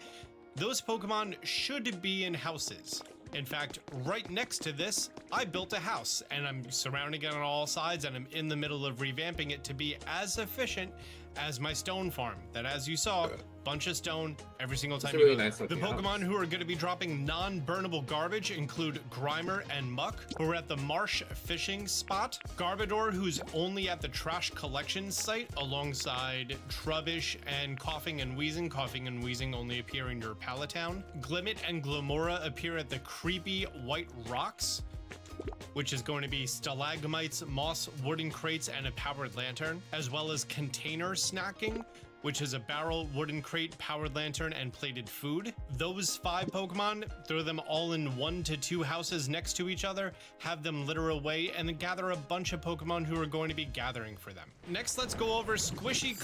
those Pokemon should be in houses. In fact, right next to this, I built a house and I'm surrounding it on all sides and I'm in the middle of revamping it to be as efficient as my stone farm. That, as you saw, bunch of stone every single time you go there. The Pokemon who are going to be dropping non-burnable garbage include Grimer and Muck, who are at the Marsh fishing spot. Garbodor, who's only at the trash collection site, alongside Trubbish and Coughing and Wheezing. Coughing and Wheezing only appear in your Palatown. Glimmet and Glamora appear at the creepy white rocks, which is going to be stalagmites, moss, wooden crates, and a powered lantern, as well as container snacking, which is a barrel, wooden crate, powered lantern, and plated food. Those 5 Pokemon, throw them all in 1 to 2 houses next to each other, have them litter away, and then gather a bunch of Pokemon who are going to be gathering for them. Next, let's go over Squishy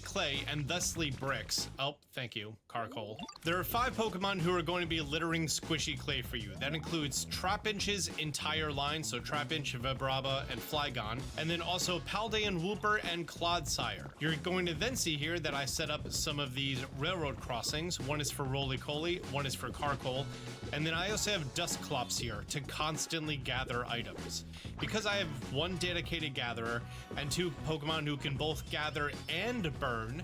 Clay, and thusly Bricks. Oh, thank you, Carcole. There are 5 Pokemon who are going to be littering Squishy Clay for you. That includes Trapinch's entire line, so Trapinch, Vibrava, and Flygon, and then also Paldean Wooper and Clodsire. You're going to then see here that I set up some of these railroad crossings. One is for Roly-Coly, one is for Carcole, and then I also have Dusclops here to constantly gather items. Because I have 1 dedicated gatherer and 2 Pokemon who can both gather and burn,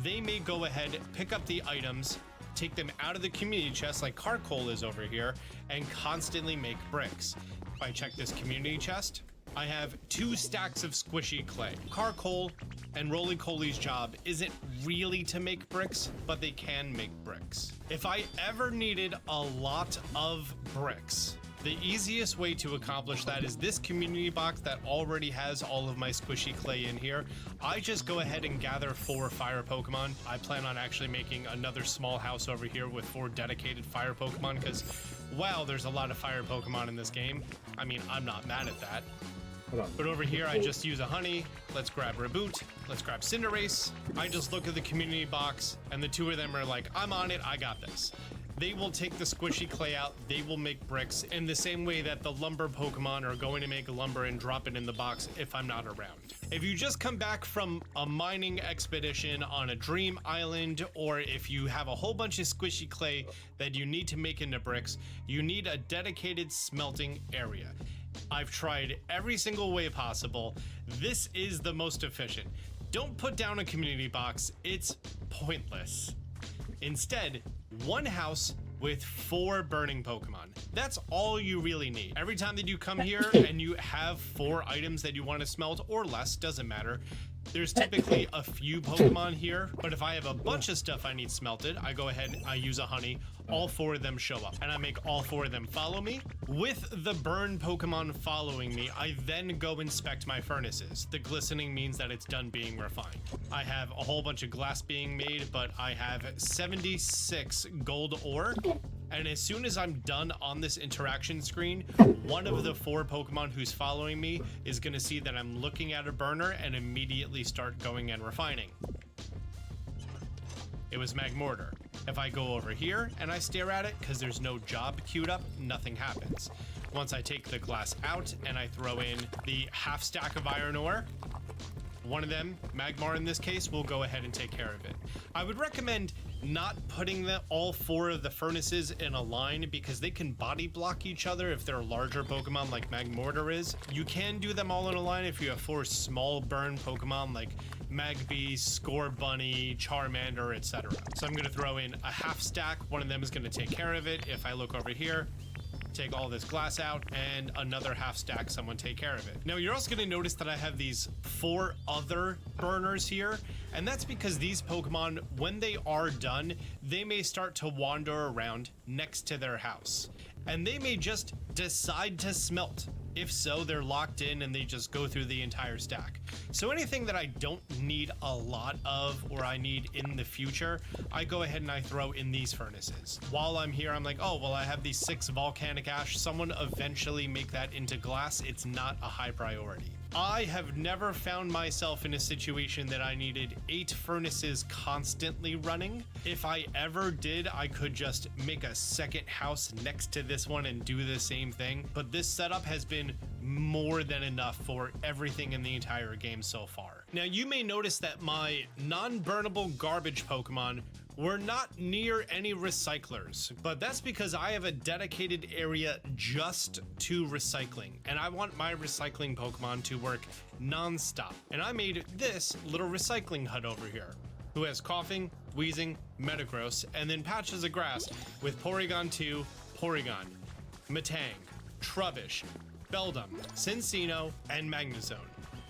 they may go ahead, pick up the items, take them out of the community chest like Carcole is over here, and constantly make bricks. If I check this community chest, I have 2 stacks of Squishy Clay. Carcole and Roly Coly's job isn't really to make bricks, but they can make bricks. If I ever needed a lot of bricks, the easiest way to accomplish that is this community box that already has all of my squishy clay in here. I just go ahead and gather 4 fire Pokemon. I plan on actually making another small house over here with 4 dedicated fire Pokemon because, wow, there's a lot of fire Pokemon in this game. I mean, I'm not mad at that. But over here, I just use a honey. Let's grab Reboot. Let's grab Cinderace. I just look at the community box, and the 2 of them are like, I'm on it, I got this. They will take the squishy clay out, they will make bricks in the same way that the lumber Pokemon are going to make lumber and drop it in the box if I'm not around. If you just come back from a mining expedition on a dream island, or if you have a whole bunch of squishy clay that you need to make into bricks, you need a dedicated smelting area. I've tried every single way possible. This is the most efficient. Don't put down a community box, it's pointless. Instead, 1 house with 4 burning Pokemon. That's all you really need. Every time that you come here and you have 4 items that you want to smelt, or less, doesn't matter. There's typically a few Pokemon here, but if I have a bunch of stuff I need smelted, I go ahead, I use a honey, all 4 of them show up, and I make all 4 of them follow me. With the burn Pokemon following me, I then go inspect my furnaces. The glistening means that it's done being refined. I have a whole bunch of glass being made, but I have 76 gold ore. And as soon as I'm done on this interaction screen, one of the 4 Pokemon who's following me is going to see that I'm looking at a burner and immediately start going and refining. It was Magmortar. If I go over here and I stare at it, because there's no job queued up, nothing happens. Once I take the glass out and I throw in the half stack of iron ore, one of them, Magmar in this case, will go ahead and take care of it. I would recommend not putting all 4 of the furnaces in a line because they can body block each other if they're larger Pokemon like Magmortar is. You can do them all in a line if you have 4 small burn Pokemon like Magby, Scorbunny, Charmander, etc. So I'm going to throw in a half stack. One of them is going to take care of it. If I look over here, take all this glass out, and another half stack, someone take care of it. Now you're also going to notice that I have these 4 other burners here, and that's because these Pokemon, when they are done, they may start to wander around next to their house, and they may just decide to smelt. If so, they're locked in and they just go through the entire stack. So anything that I don't need a lot of, or I need in the future, I go ahead and I throw in these furnaces. While I'm here, I'm like, oh, well, I have these 6 volcanic ash. Someone eventually make that into glass. It's not a high priority. I have never found myself in a situation that I needed 8 furnaces constantly running. If I ever did, I could just make a second house next to this one and do the same thing. But this setup has been more than enough for everything in the entire game so far. Now, you may notice that my non-burnable garbage Pokemon were not near any recyclers, but that's because I have a dedicated area just to recycling, and I want my recycling Pokemon to work non-stop. And I made this little recycling hut over here, who has coughing, wheezing, Metagross, and then patches of grass with Porygon 2, Porygon, Metang, Trubbish, Beldum, Cincino, and Magnezone.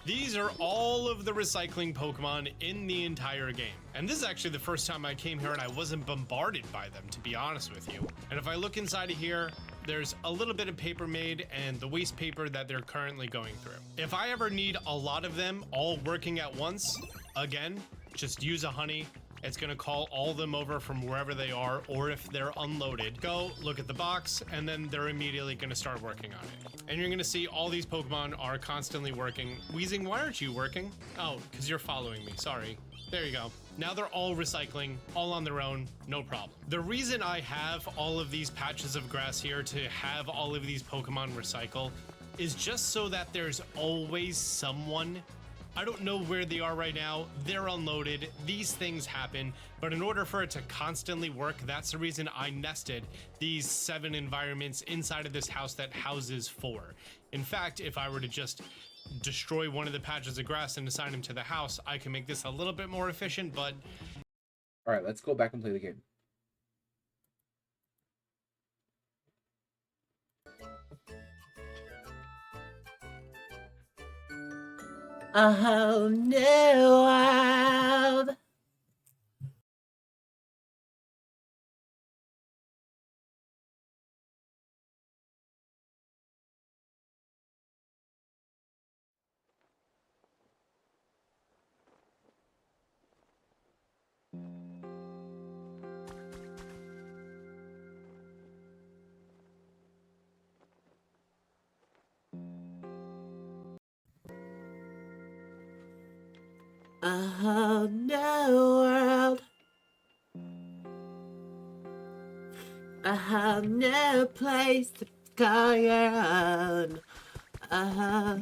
These are all of the recycling Pokemon in the entire game. And this is actually the first time I came here and I wasn't bombarded by them, to be honest with you. And if I look inside of here, there's a little bit of paper made and the waste paper that they're currently going through. If I ever need a lot of them all working at once, again, just use a honey. It's gonna call all of them over from wherever they are, or if they're unloaded, go look at the box, and then they're immediately gonna start working on it. And you're gonna see all these Pokemon are constantly working. Weezing, why aren't you working? Oh, because you're following me, sorry. There you go. Now they're all recycling, all on their own, no problem. The reason I have all of these patches of grass here to have all of these Pokemon recycle is just so that there's always someone. I don't know where they are right now. They're unloaded. These things happen. But in order for it to constantly work, that's the reason I nested these 7 environments inside of this house that houses 4. In fact, if I were to just destroy one of the patches of grass and assign them to the house, I can make this a little bit more efficient, but... All right, let's go back and play the game. A whole new world. A whole new world. A whole new place to call your own. A whole...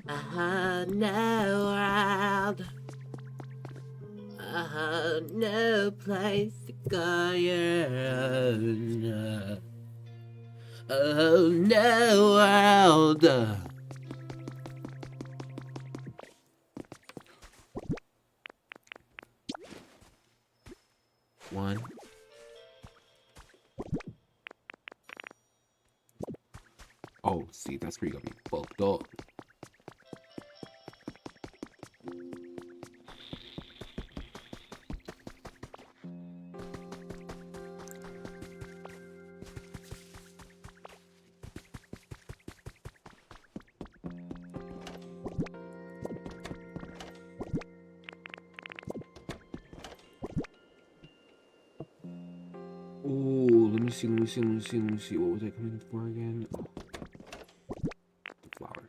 A whole new world. A whole new place to call your own. A whole new world. One. Oh, see, that's where you got me fucked up. Oh, let me see. What was I coming for again? Oh, the flower.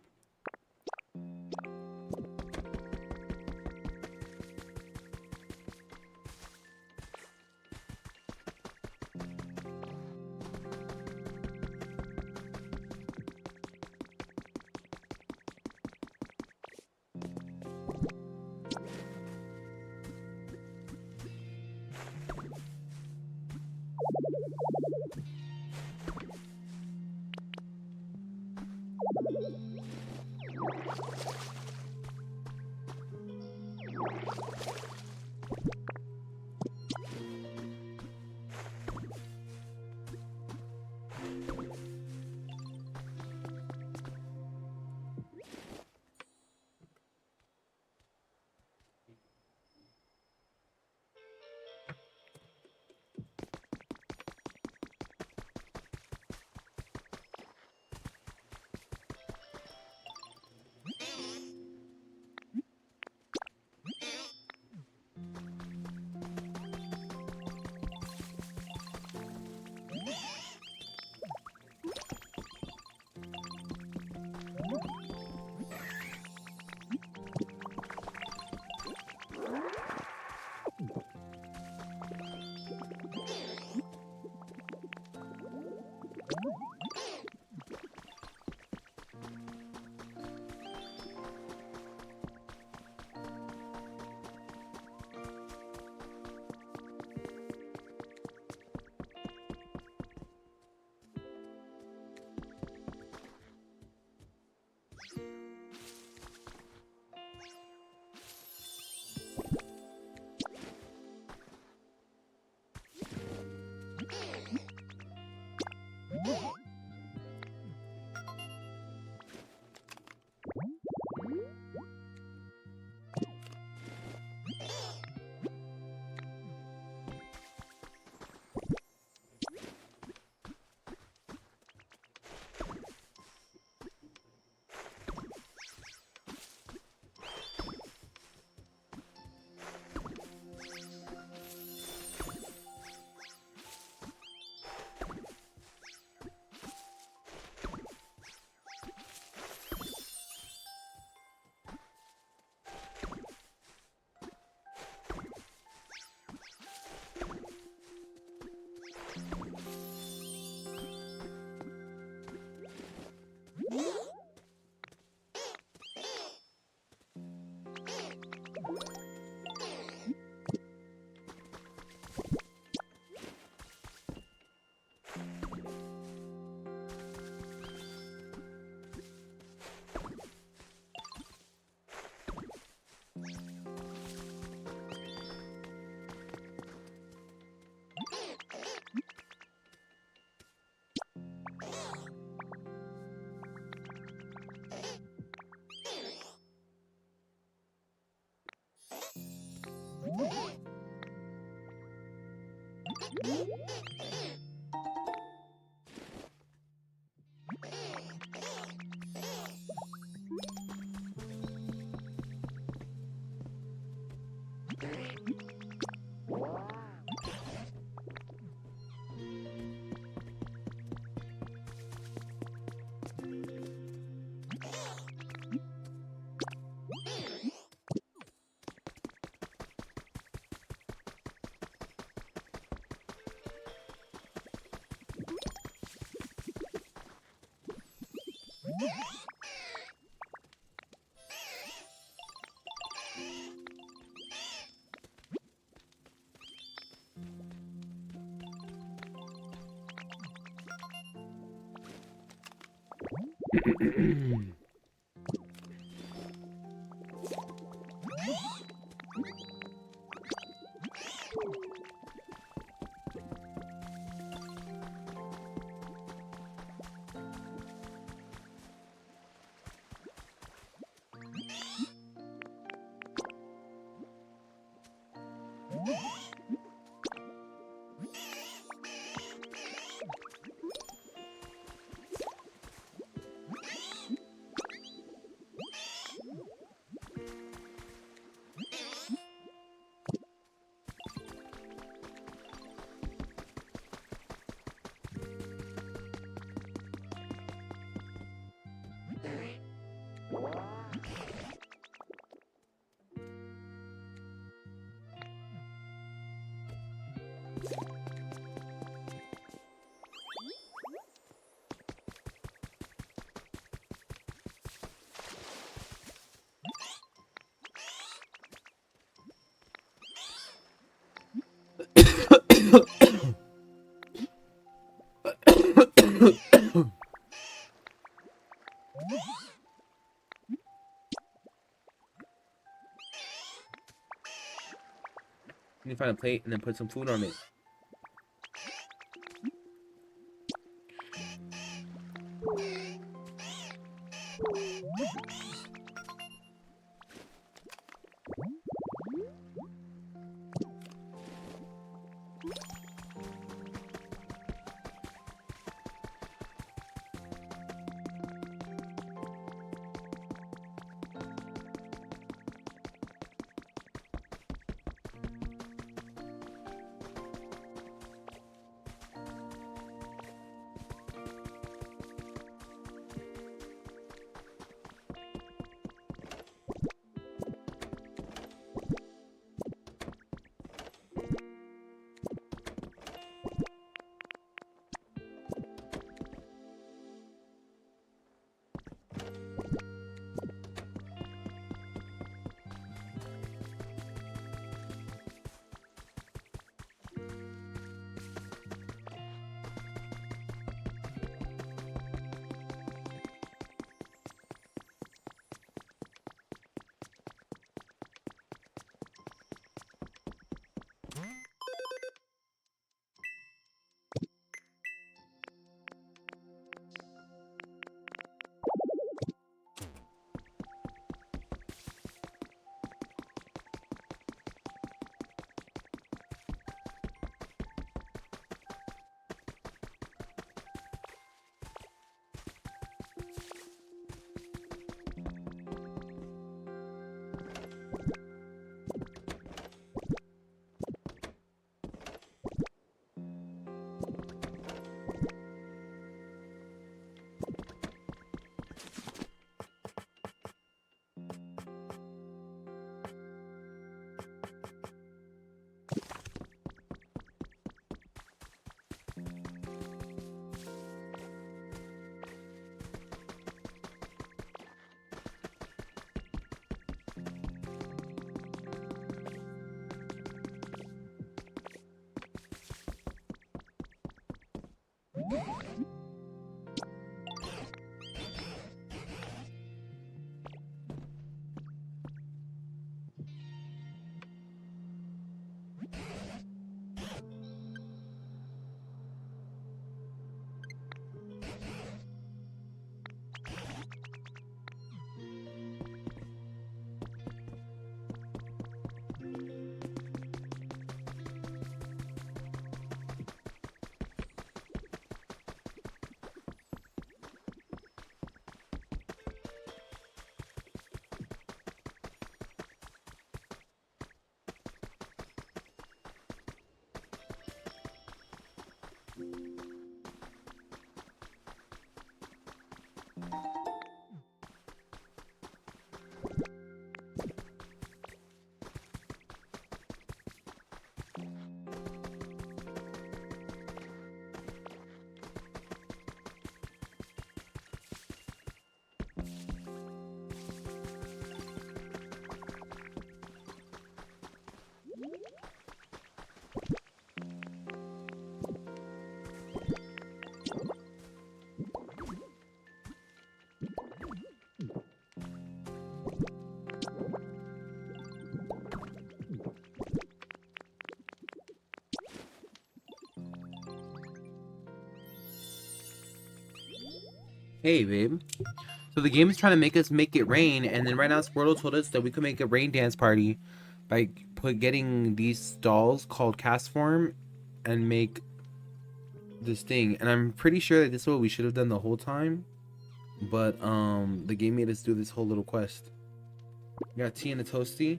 You need to find a plate and then put some food on it. Hey, babe. So the game is trying to make us make it rain, and then right now Squirtle told us that we could make a rain dance party by getting these dolls called cast form and make this thing. And I'm pretty sure that this is what we should have done the whole time, but the game made us do this whole little quest. We got tea and a toasty.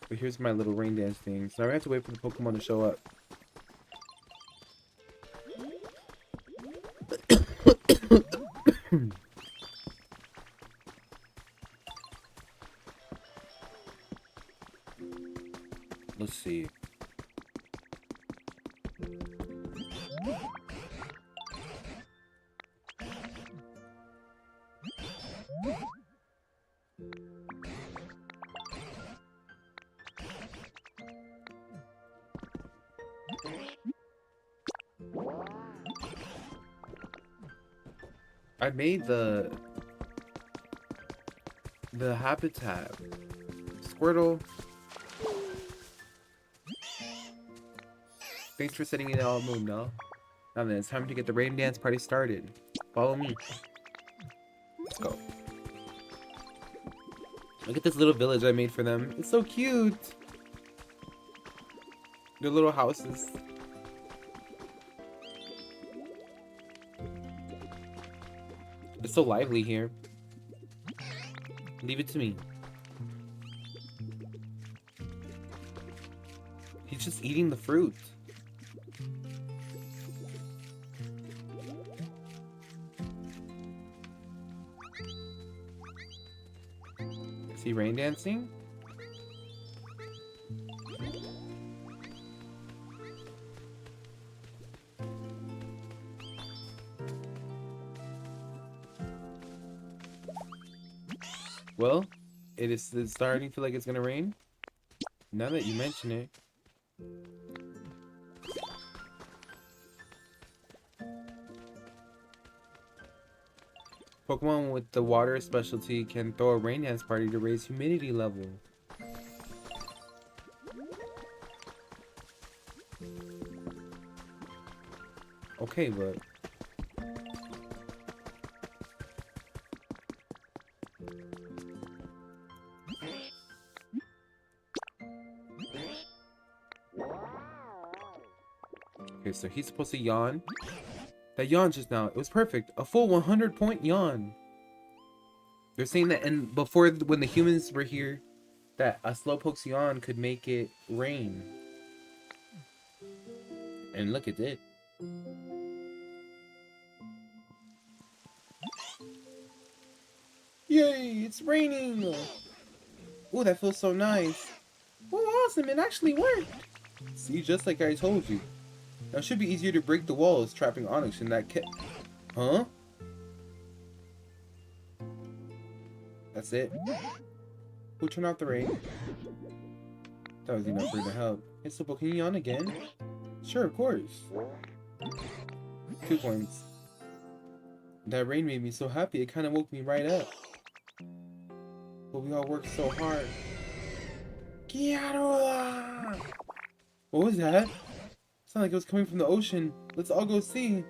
But here's my little rain dance thing. So now we have to wait for the Pokemon to show up. Let's see. I made the habitat. Squirtle. Thanks for setting it all moon, no? Now then, it's time to get the rain dance party started. Follow me. Let's go. Look at this little village I made for them. It's so cute. Their little houses. It's so lively here. Leave it to me. He's just eating the fruit. Is he rain dancing? Well, it's starting to feel like it's gonna rain. Now that you mention it. Pokemon with the water specialty can throw a rain dance party to raise humidity level. Okay, but okay, so he's supposed to yawn. That yawn just now, it was perfect. A full 100-point yawn. They're saying that, and before, when the humans were here, that a Slowpoke's yawn could make it rain. And look, it did. Yay, it's raining! Oh, that feels so nice. Oh, awesome, it actually worked. See, just like I told you. Now it should be easier to break the walls, trapping Onyx in that kit. Huh? That's it? Who turned off the rain? That was enough for you to help. Hey, Slowpoke, can you yawn again? Sure, of course. 2 points. That rain made me so happy, it kind of woke me right up. But we all worked so hard. Kiara! What was that? Sounded like it was coming from the ocean. Let's all go see.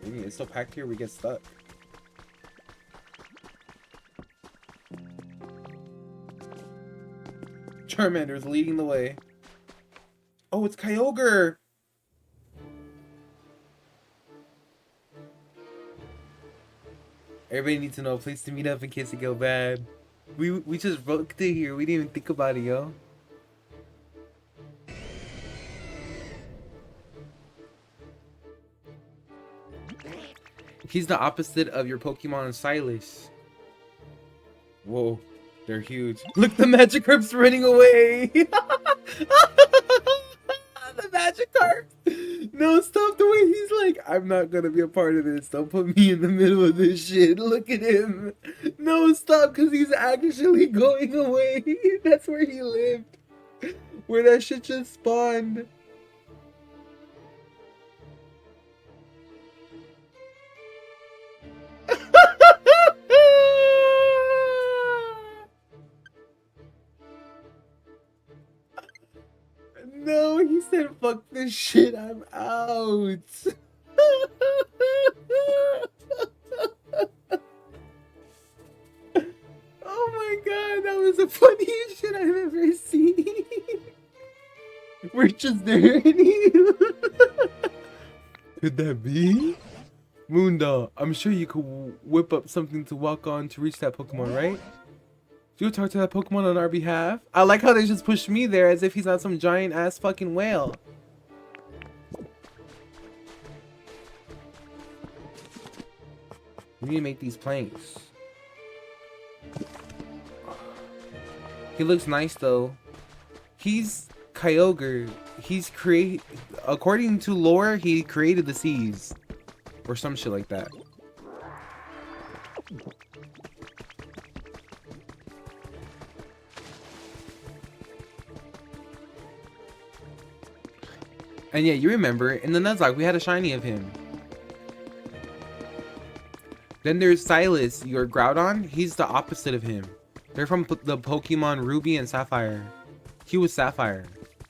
It's so packed here, we get stuck. Charmander's leading the way. Oh, it's Kyogre! Everybody needs to know a place to meet up in case it go bad. We just booked it here. We didn't even think about it, yo. He's the opposite of your Pokemon Silas. Whoa, they're huge. Look, the Magikarp's running away! The Magikarp! No, stop the way he's like, I'm not gonna be a part of this. Don't put me in the middle of this shit. Look at him. No, stop, because he's actually going away. That's where he lived. Where that shit just spawned. said, fuck this shit, I'm out. Oh my god, that was the funniest shit I've ever seen. We're just there. Could that be? Moondall, I'm sure you could whip up something to walk on to reach that Pokemon, right? You talk to that Pokemon on our behalf? I like how they just pushed me there as if he's not some giant ass fucking whale. We need to make these planks. He looks nice though. He's Kyogre. He's according to lore, he created the seas. Or some shit like that. And yeah, you remember, in the Nuzlocke, we had a shiny of him. Then there's Silas, your Groudon. He's the opposite of him. They're from the Pokemon Ruby and Sapphire. He was Sapphire.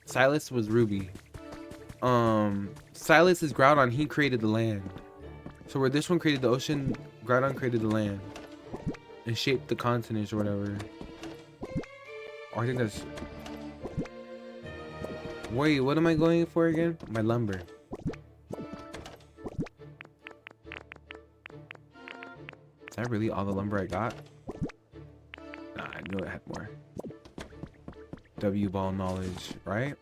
Silas was Ruby. Silas is Groudon. He created the land. So where this one created the ocean, Groudon created the land. And shaped the continents or whatever. Or I think that's... Wait, what am I going for again? My lumber. Is that really all the lumber I got? Nah, I knew it had more. W-ball knowledge, right?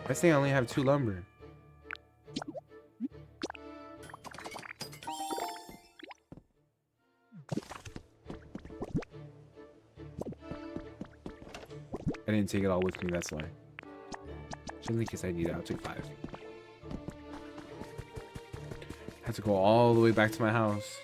I say I only have 2 lumber. I didn't take it all with me, that's why. Just in case I need it, I'll take 5. Have to go all the way back to my house.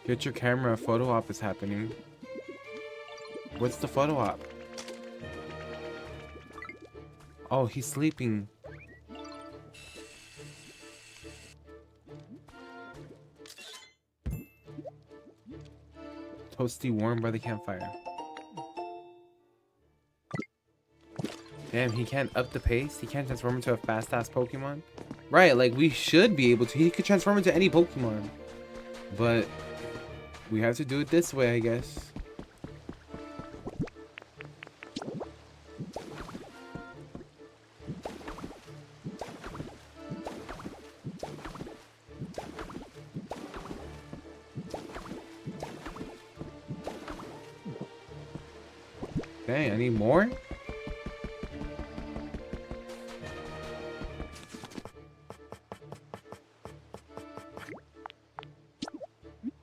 Get your camera, a photo op is happening. What's the photo op? Oh, he's sleeping. Toasty warm by the campfire. Damn, he can't up the pace? He can't transform into a fast-ass Pokemon? Right, like we should be able to. He could transform into any Pokemon. But we have to do it this way, I guess. Dang, I need more?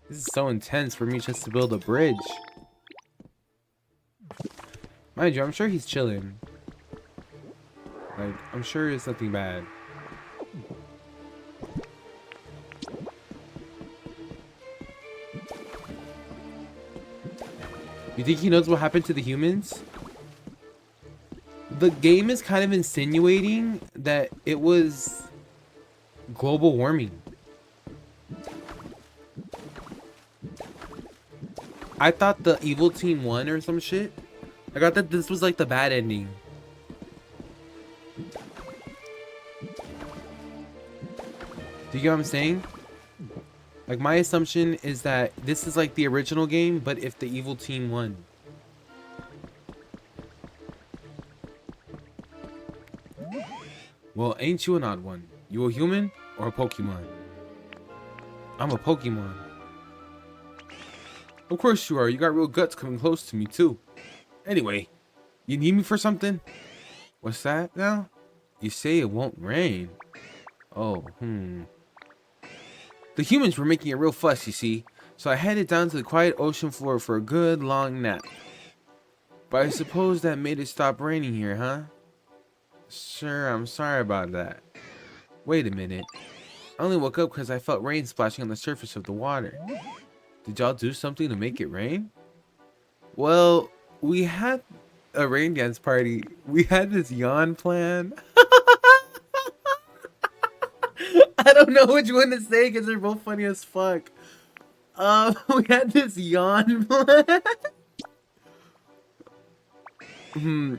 This is so intense for me just to build a bridge. Mind you, I'm sure he's chilling. Like, I'm sure it's nothing bad. You think he knows what happened to the humans? The game is kind of insinuating that it was global warming. I thought the evil team won or some shit. I thought that this was like the bad ending. Do you get what I'm saying? Like, my assumption is that this is like the original game, but if the evil team won. Well, ain't you an odd one? You a human or a Pokemon? I'm a Pokemon. Of course you are. You got real guts coming close to me, too. Anyway, you need me for something? What's that now? You say it won't rain. Oh, The humans were making a real fuss, you see, so I headed down to the quiet ocean floor for a good long nap. But I suppose that made it stop raining here, huh? Sure, I'm sorry about that. Wait a minute. I only woke up because I felt rain splashing on the surface of the water. Did y'all do something to make it rain? Well, we had a rain dance party. We had this yawn plan. I don't know which one to say because they're both funny as fuck. We had this yawn plan.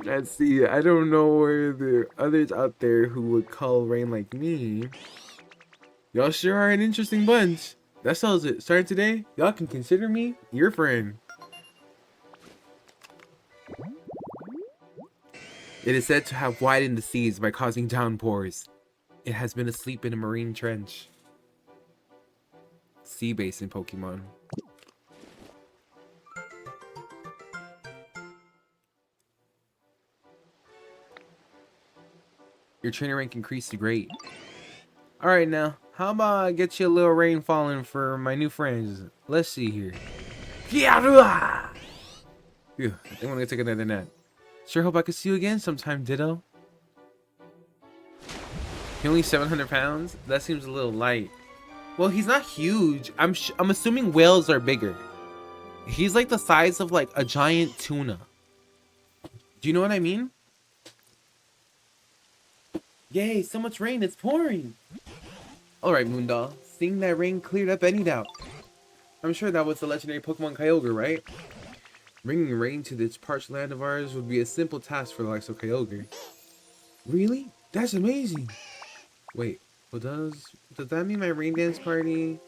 Let's see. I don't know where the others out there who would call rain like me. Y'all sure are an interesting bunch. That sells it. Starting today, y'all can consider me your friend. It is said to have widened the seas by causing downpours. It has been asleep in a marine trench. Sea basin Pokemon. Your trainer rank increased to great. Alright now, how about I get you a little rain falling for my new friends? Let's see here. Phew, I think I'm gonna take another nap. Sure hope I can see you again sometime, Ditto. He only 700 pounds? That seems a little light. Well, he's not huge. I'm assuming whales are bigger. He's like the size of like a giant tuna. Do you know what I mean? Yay, so much rain, it's pouring. Alright, Moondoll. Seeing that rain cleared up any doubt. I'm sure that was the legendary Pokemon Kyogre, right? Bringing rain to this parched land of ours would be a simple task for the likes of Kyogre. Really? That's amazing. Wait, well does that mean my rain dance party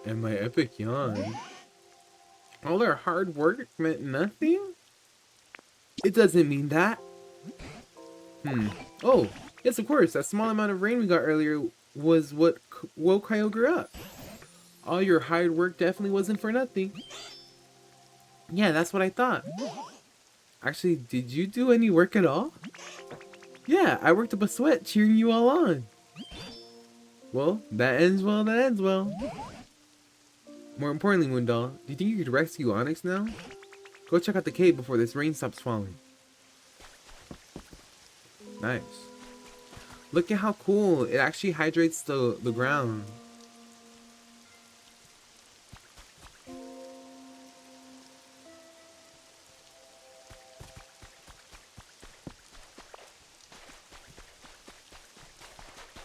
and my epic yawn? All our hard work meant nothing? It doesn't mean that. Oh, yes, of course. That small amount of rain we got earlier was what woke Kyogre up. All your hard work definitely wasn't for nothing. Yeah, that's what I thought. Actually, did you do any work at all? Yeah, I worked up a sweat cheering you all on. Well, that ends well, that ends well. More importantly, Moondoll, do you think you could rescue Onyx now? Go check out the cave before this rain stops falling. Nice. Look at how cool. It actually hydrates the ground.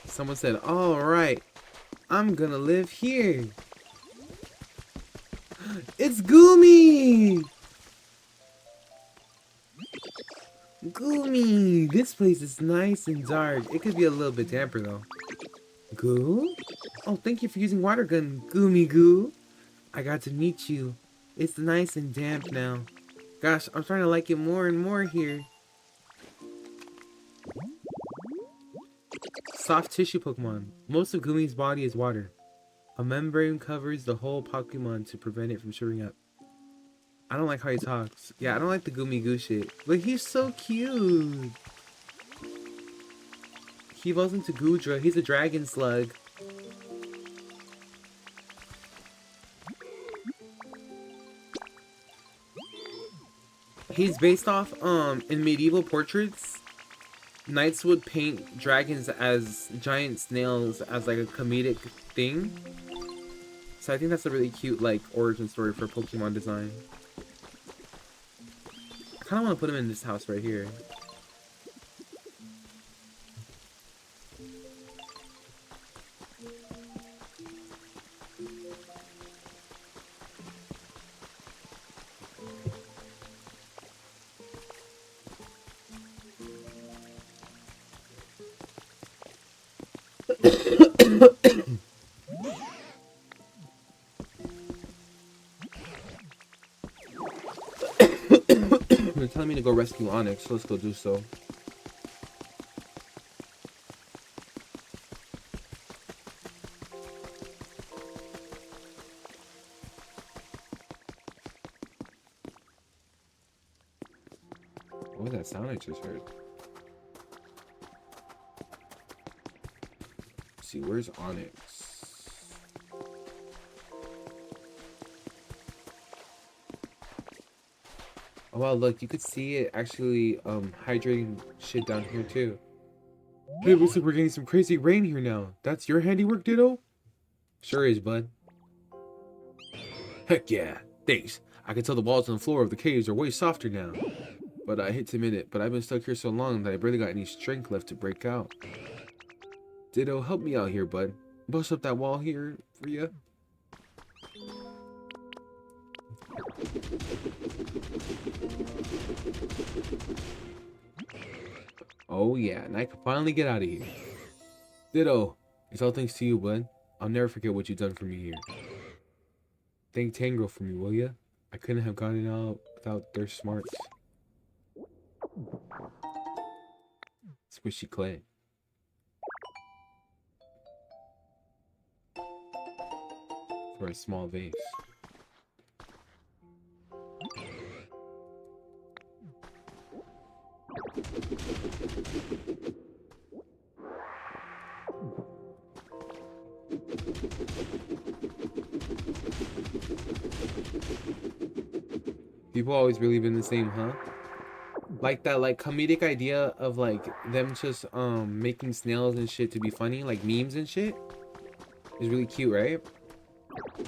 Someone said, alright, I'm gonna live here. It's Goomy! Goomy! This place is nice and dark. It could be a little bit damper though. Goo? Oh, thank you for using water gun, Goomy Goo. I got to meet you. It's nice and damp now. Gosh, I'm starting to like it more and more here. Soft tissue Pokemon. Most of Goomy's body is water. A membrane covers the whole Pokemon to prevent it from shriveling up. I don't like how he talks. Yeah, I don't like the Goomy Goo shit. But he's so cute. He evolves into Goodra. He's a dragon slug. He's based off, in medieval portraits, knights would paint dragons as giant snails as like a comedic thing. So I think that's a really cute like origin story for Pokemon design. I kind of want to put him in this house right here. They're telling me to go rescue Onyx, so let's go do so. What was that sound I just heard? Let's see, where's Onyx? Oh wow, look, you could see it actually hydrating shit down here too. Hey, looks like we're getting some crazy rain here now. That's your handiwork, Ditto? Sure is, bud. Heck yeah, thanks. I can tell the walls and the floor of the caves are way softer now. But I hate to admit it, but I've been stuck here so long that I barely got any strength left to break out. Ditto, help me out here, bud. Bust up that wall here for ya. Oh yeah, and I can finally get out of here. Ditto, it's all thanks to you, bud. I'll never forget what you've done for me here. Thank Tangrel for me, will ya? I couldn't have gotten out without their smarts. Squishy clay. For a small vase. People always really been the same, huh? Like that like comedic idea of like them just making snails and shit to be funny, like memes and shit, is really cute, right?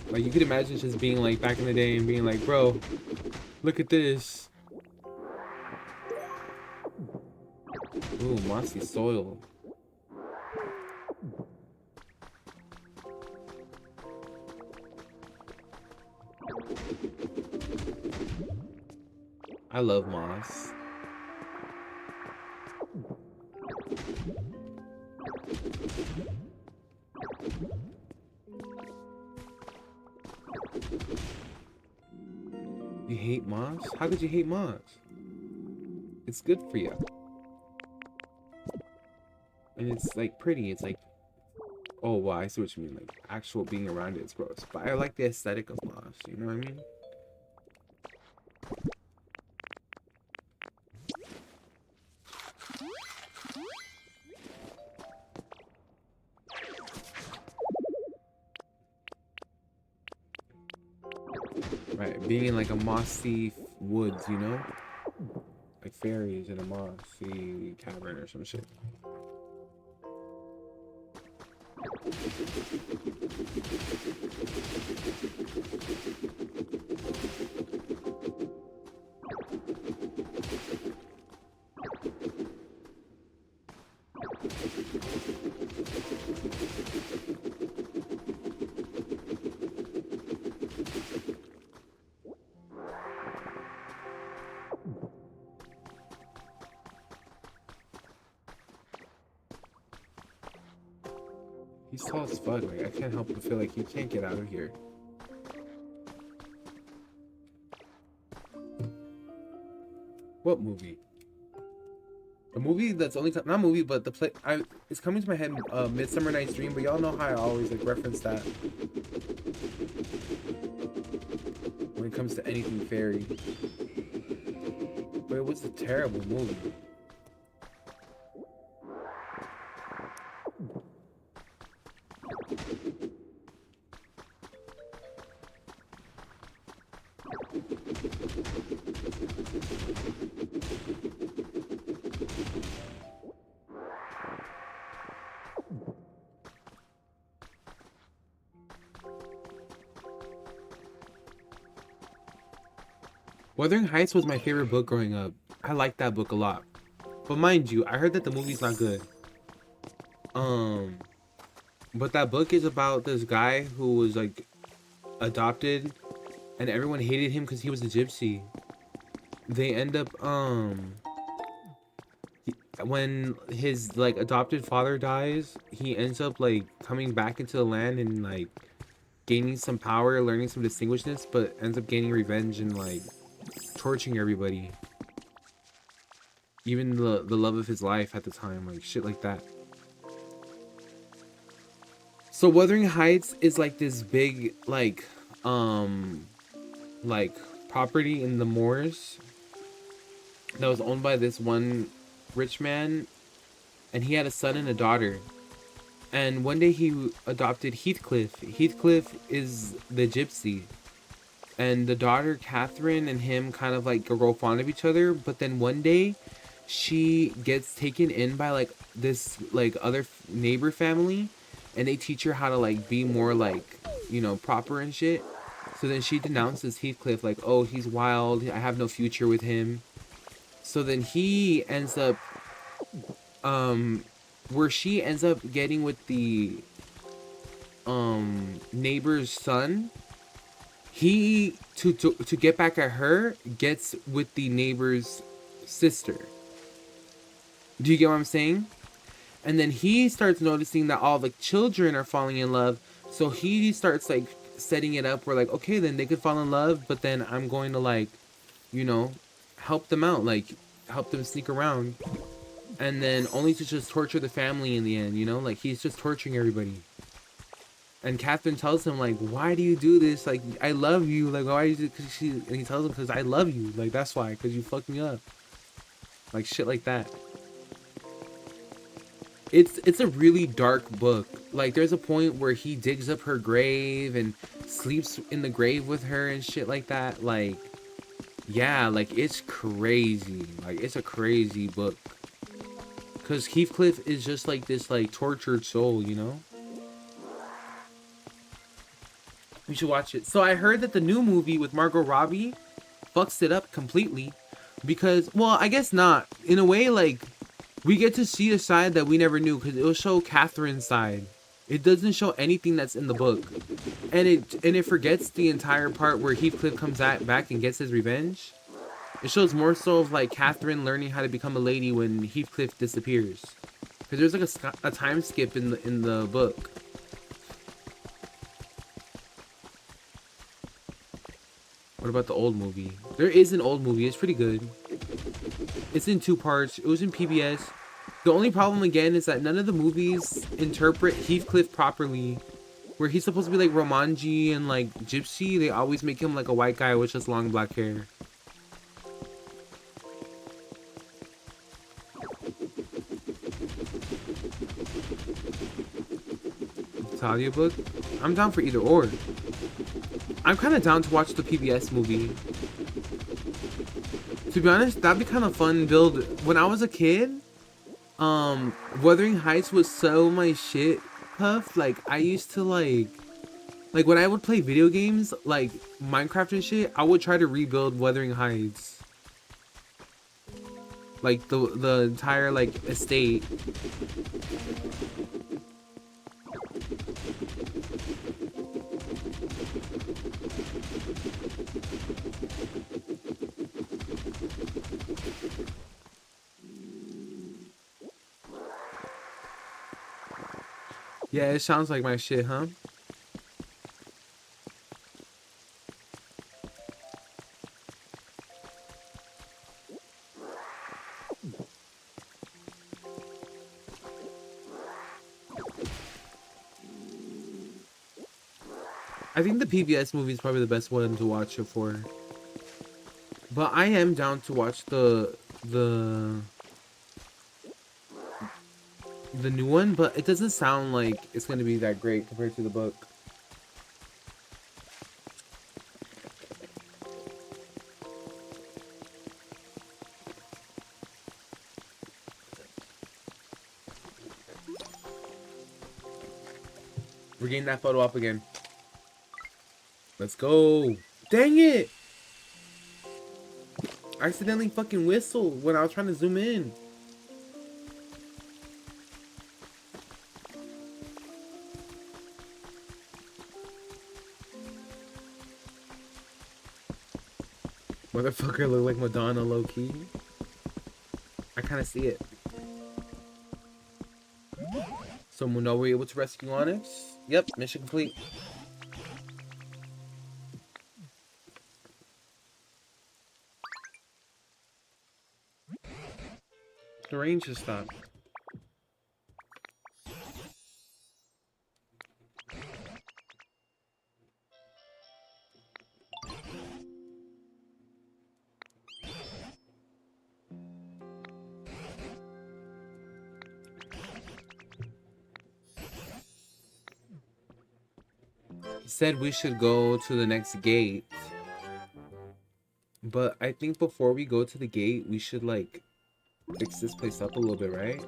Like you could imagine just being like back in the day and being like, bro, look at this. Ooh, mossy soil. I love moss. You hate moss? How could you hate moss? It's good for you. And it's like pretty. It's like, oh wow, I see what you mean. Like actual being around it is gross. But I like the aesthetic of moss, you know what I mean? Right, being in like a mossy woods, you know? Like fairies in a mossy cavern or some shit. He's tall as fuck, like I can't help but feel like he can't get out of here. What movie? A movie that's only not movie, but the play. It's coming to my head. Midsummer Night's Dream, but y'all know how I always like reference that when it comes to anything fairy. But it was a terrible movie. Wuthering Heights was my favorite book growing up. I liked that book a lot. But mind you, I heard that the movie's not good. But that book is about this guy who was like adopted and everyone hated him because he was a gypsy. They end up when his like adopted father dies, he ends up like coming back into the land and like gaining some power, learning some distinguishedness, but ends up gaining revenge and like torturing everybody, even the love of his life at the time, like shit like that. So Wuthering Heights is like this big like property in the moors that was owned by this one rich man, and he had a son and a daughter. And one day he adopted Heathcliff. Heathcliff is the gypsy. And the daughter, Catherine, and him kind of like grow fond of each other. But then one day, she gets taken in by like this like other neighbor family, and they teach her how to like be more like, you know, proper and shit. So then she denounces Heathcliff like, oh, he's wild, I have no future with him. So then he ends up where she ends up getting with the neighbor's son. He to get back at her gets with the neighbor's sister. Do you get what I'm saying? And then he starts noticing that all the children are falling in love, so he starts like setting it up where like, okay, then they could fall in love, but then I'm going to like, you know, help them out, like help them sneak around, and then only to just torture the family in the end, you know, like he's just torturing everybody. And Catherine tells him like, why do you do this? Like, I love you. Like, why is it? Cause she, and he tells him, because I love you. Like, that's why. Because you fucked me up. Like, shit like that. It's a really dark book. Like, there's a point where he digs up her grave and sleeps in the grave with her and shit like that. Like, yeah, like, it's crazy. Like, it's a crazy book. Because Heathcliff is just like this, like, tortured soul, you know? You should watch it. So I heard that the new movie with Margot Robbie fucks it up completely. Because, well, I guess not. In a way, like, we get to see a side that we never knew. Because it'll show Catherine's side. It doesn't show anything that's in the book. And it forgets the entire part where Heathcliff comes back and gets his revenge. It shows more so of, like, Catherine learning how to become a lady when Heathcliff disappears. Because there's, like, a time skip in the book. What about the old movie? There is an old movie. It's pretty good. It's in 2 parts. It was in PBS. The only problem, again, is that none of the movies interpret Heathcliff properly. Where he's supposed to be like Romanji and like Gypsy, they always make him like a white guy with just long black hair. It's audiobook? I'm down for either or. I'm kind of down to watch the PBS movie. To be honest, that'd be kind of fun build. When I was a kid, Wuthering Heights was so my shit, Puff. Like, I used to like when I would play video games, like Minecraft and shit, I would try to rebuild Wuthering Heights. Like, the entire, like, estate. Yeah, it sounds like my shit, huh? I think the PBS movie is probably the best one to watch it for. But I am down to watch the new one, but it doesn't sound like it's going to be that great compared to the book. We're getting that photo up again. Let's go. Dang it! I accidentally fucking whistled when I was trying to zoom in. Motherfucker look like Madonna low-key. I kind of see it. So Muno were able to rescue Onyx? Yep, mission complete. The rain just stopped. He said we should go to the next gate. But I think before we go to the gate, we should like fix this place up a little bit, right?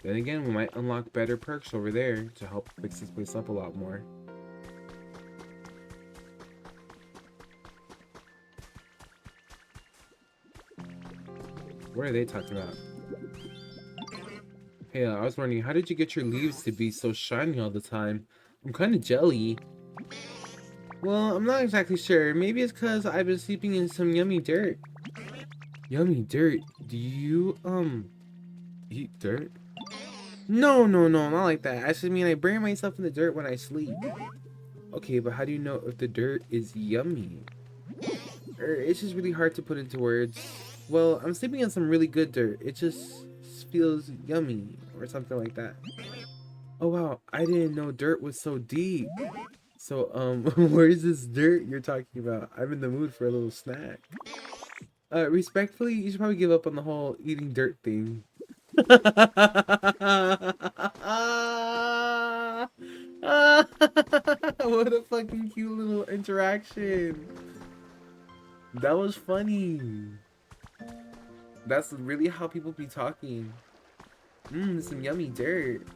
Then again, we might unlock better perks over there to help fix this place up a lot more. What are they talking about? Hey, I was wondering, how did you get your leaves to be so shiny all the time? I'm kind of jelly. Well, I'm not exactly sure. Maybe it's because I've been sleeping in some yummy dirt. Yummy dirt? Do you, eat dirt? No, not like that. I just mean I bury myself in the dirt when I sleep. Okay, but how do you know if the dirt is yummy? It's just really hard to put into words. Well, I'm sleeping in some really good dirt. It just feels yummy or something like that. Oh wow, I didn't know dirt was so deep. So, where's this dirt you're talking about? I'm in the mood for a little snack. Respectfully, you should probably give up on the whole eating dirt thing. What a fucking cute little interaction. That was funny. That's really how people be talking. Some yummy dirt.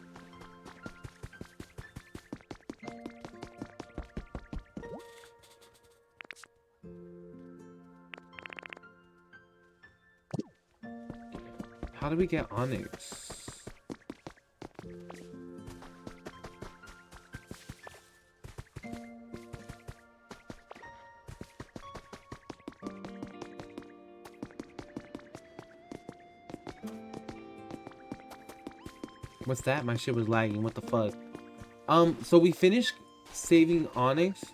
How do we get onyx? What's that? My shit was lagging. What the fuck? So we finished saving onyx.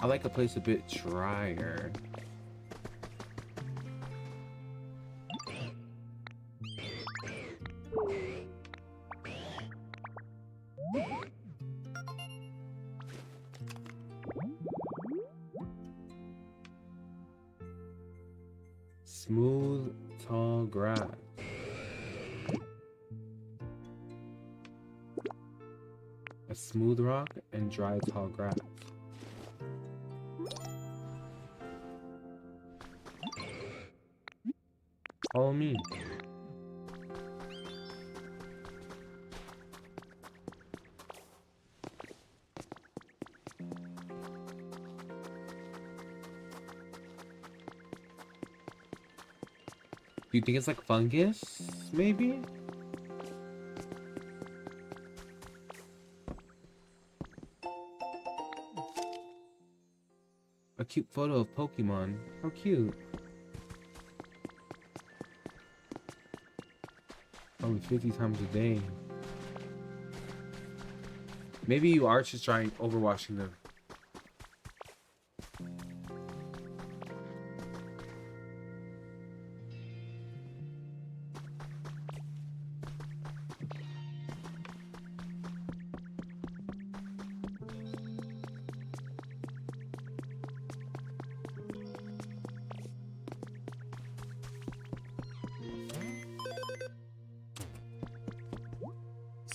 I like a place a bit drier. Smooth, tall grass. A smooth rock and dry, tall grass. Follow me. Do you think it's like fungus, maybe? A cute photo of Pokemon. How cute. Only 50 times a day. Maybe you are just trying overwashing them.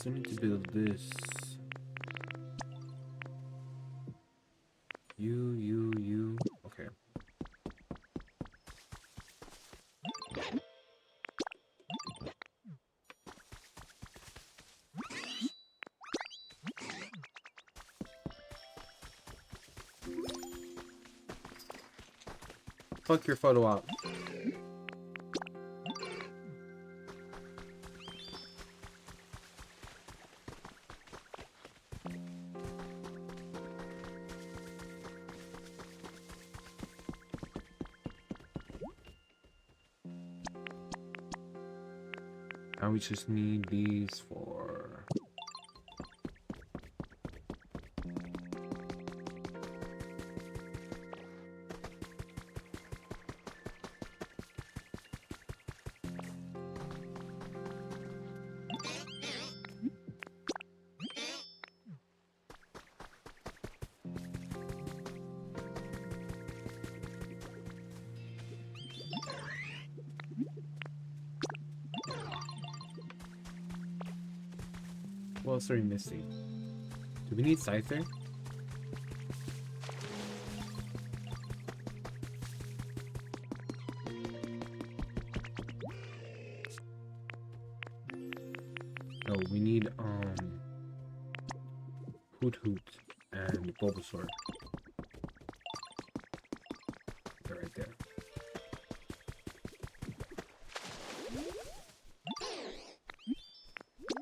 So I need to build this. You. Okay. Fuck your photo op. Now we just need these for... What else are we missing? Do we need Scyther? Hoot Hoot and Bulbasaur. They're right there.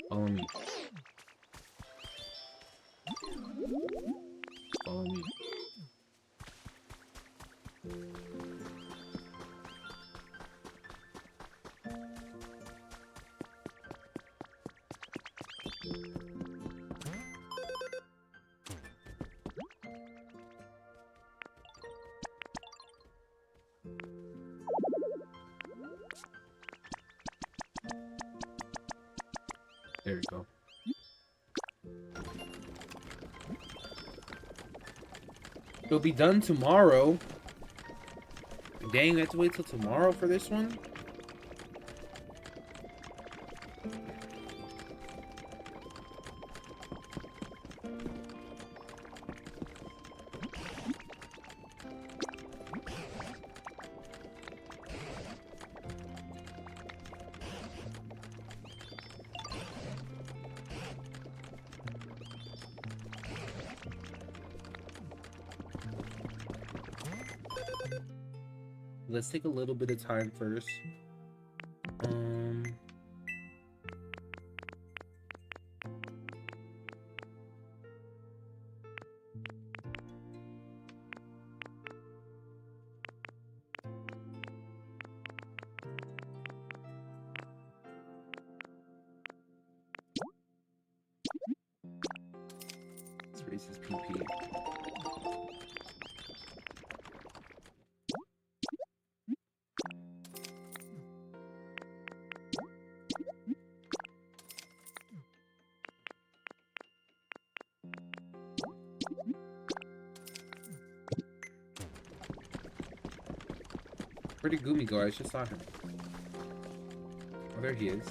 Follow me. Follow me. There we go. It'll be done tomorrow. Dang, we have to wait till tomorrow for this one? Let's take a little bit of time first. Let's raise his PP. Where did Gumi go? I just saw him. Oh, there he is.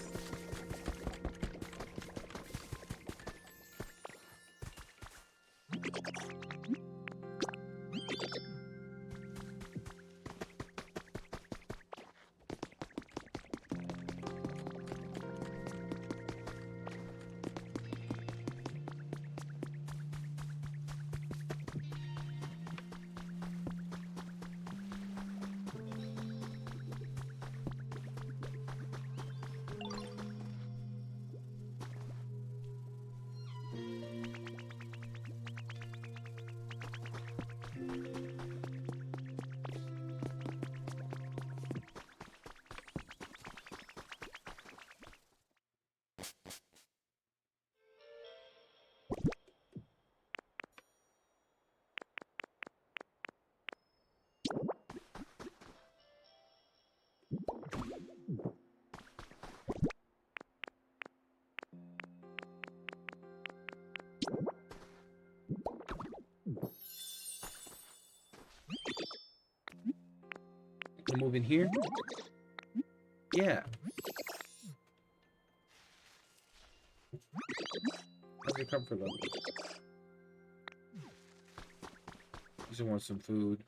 Can I move in here? Yeah. How's your comfort level? Just want some food.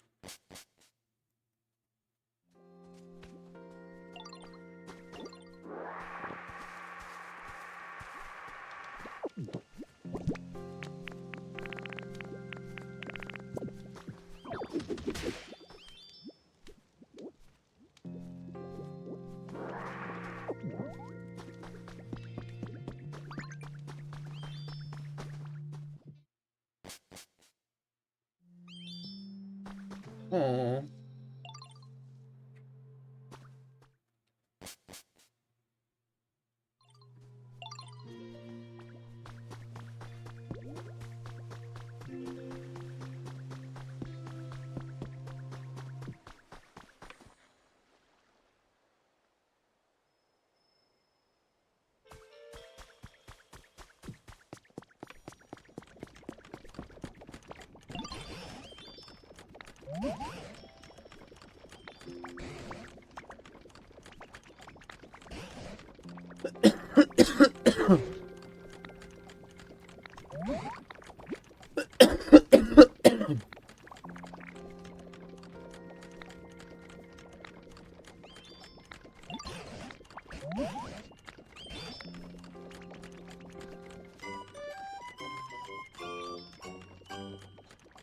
Aww.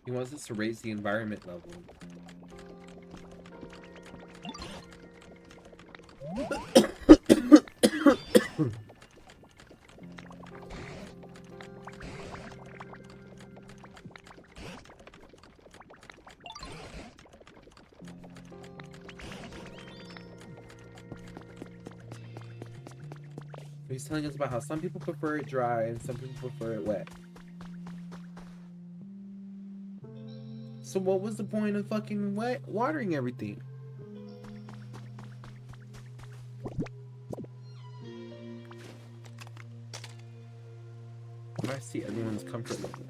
He wants us to raise the environment level. He's telling us about how some people prefer it dry and some people prefer it wet. So what was the point of fucking watering everything? I see everyone's comfort level.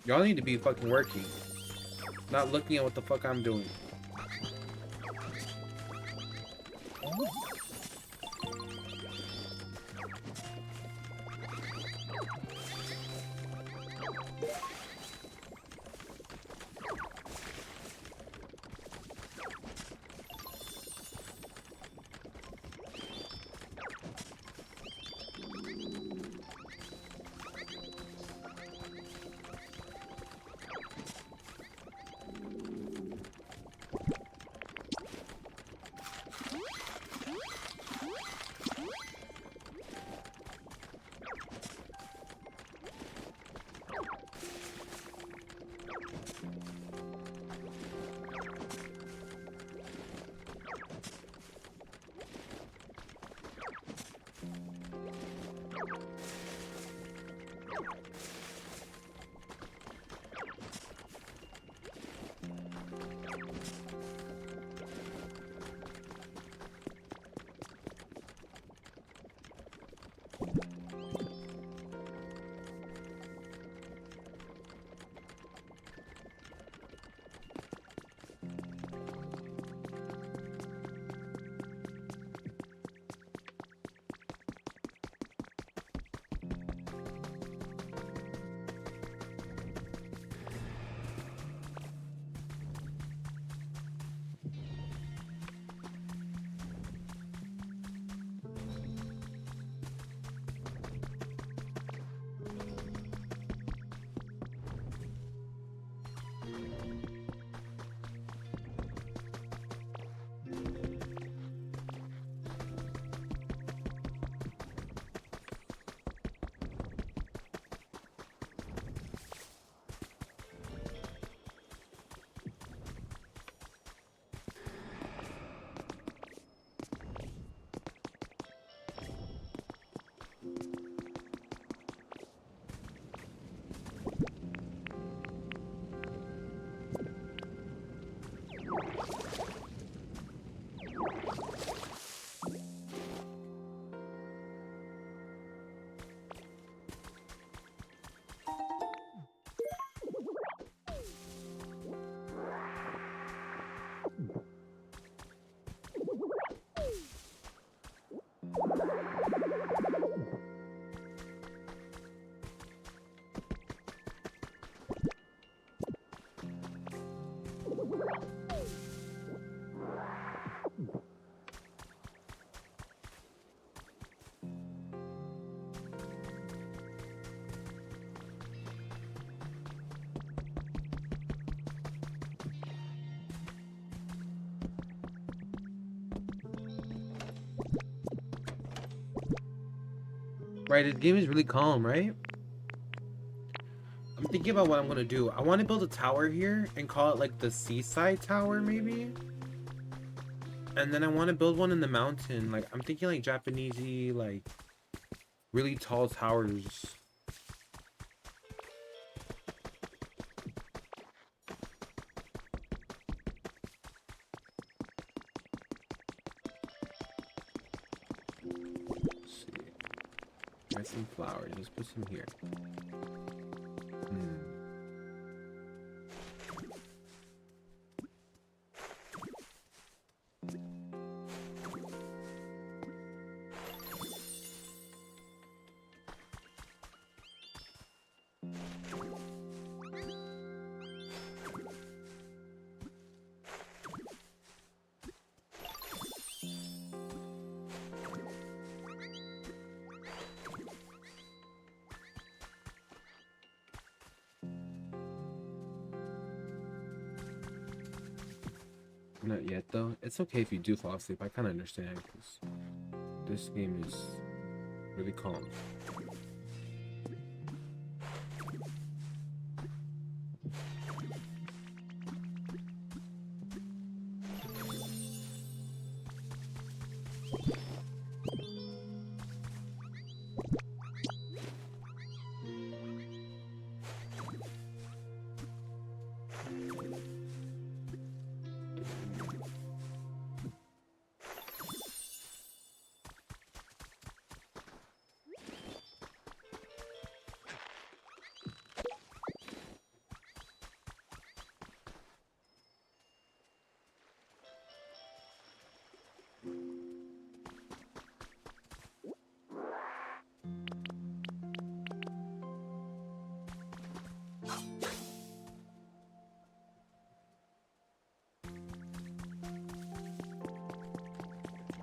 Y'all need to be fucking working. Not looking at what the fuck I'm doing. Right, this game is really calm, right? I'm thinking about what I'm gonna do. I want to build a tower here and call it like the seaside tower, maybe. And then I want to build one in the mountain. Like I'm thinking like Japanesey, like really tall towers. Let's see. Get some flowers. Let's put some here. Not yet though. It's okay if you do fall asleep. I kind of understand because this game is really calm.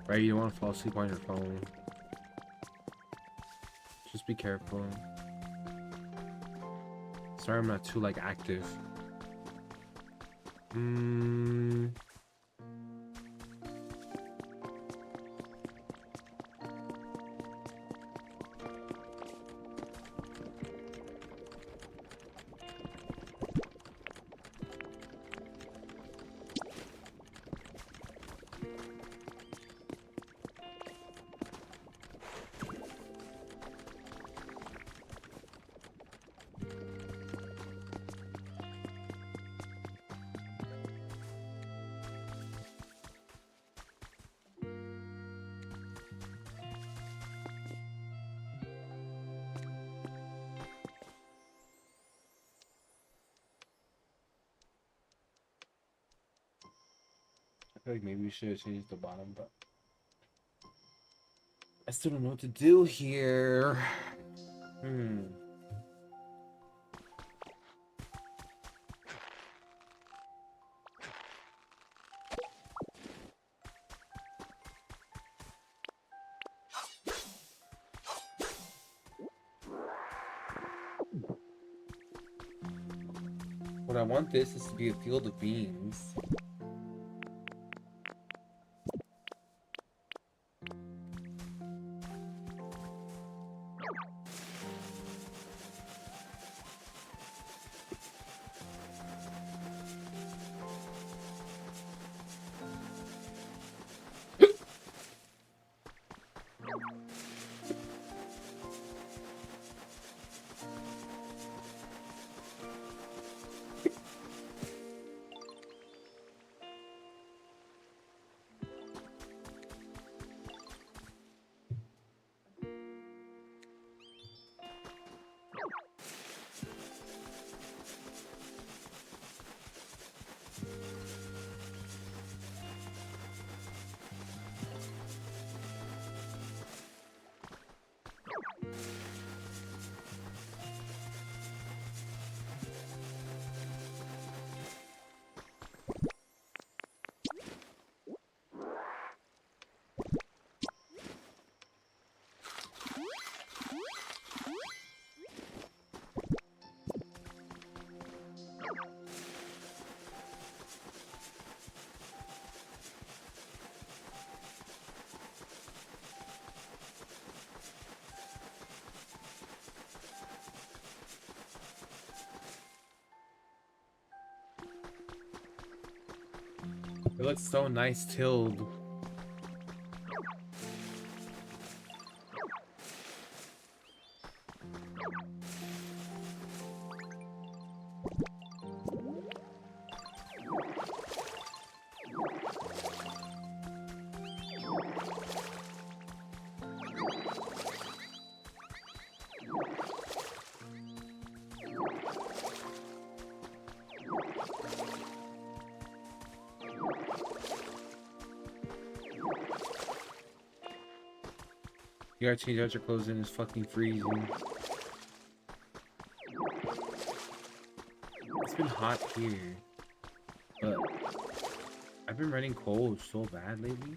Right, you don't want to fall asleep on your phone. Just be careful. Sorry I'm not too like active. I feel like maybe we should have changed the bottom, but I still don't know what to do here. What I want this is to be a field of beans. It looks so nice tilled. You gotta change out your clothes and it's fucking freezing. It's been hot here, but I've been running cold so bad lately.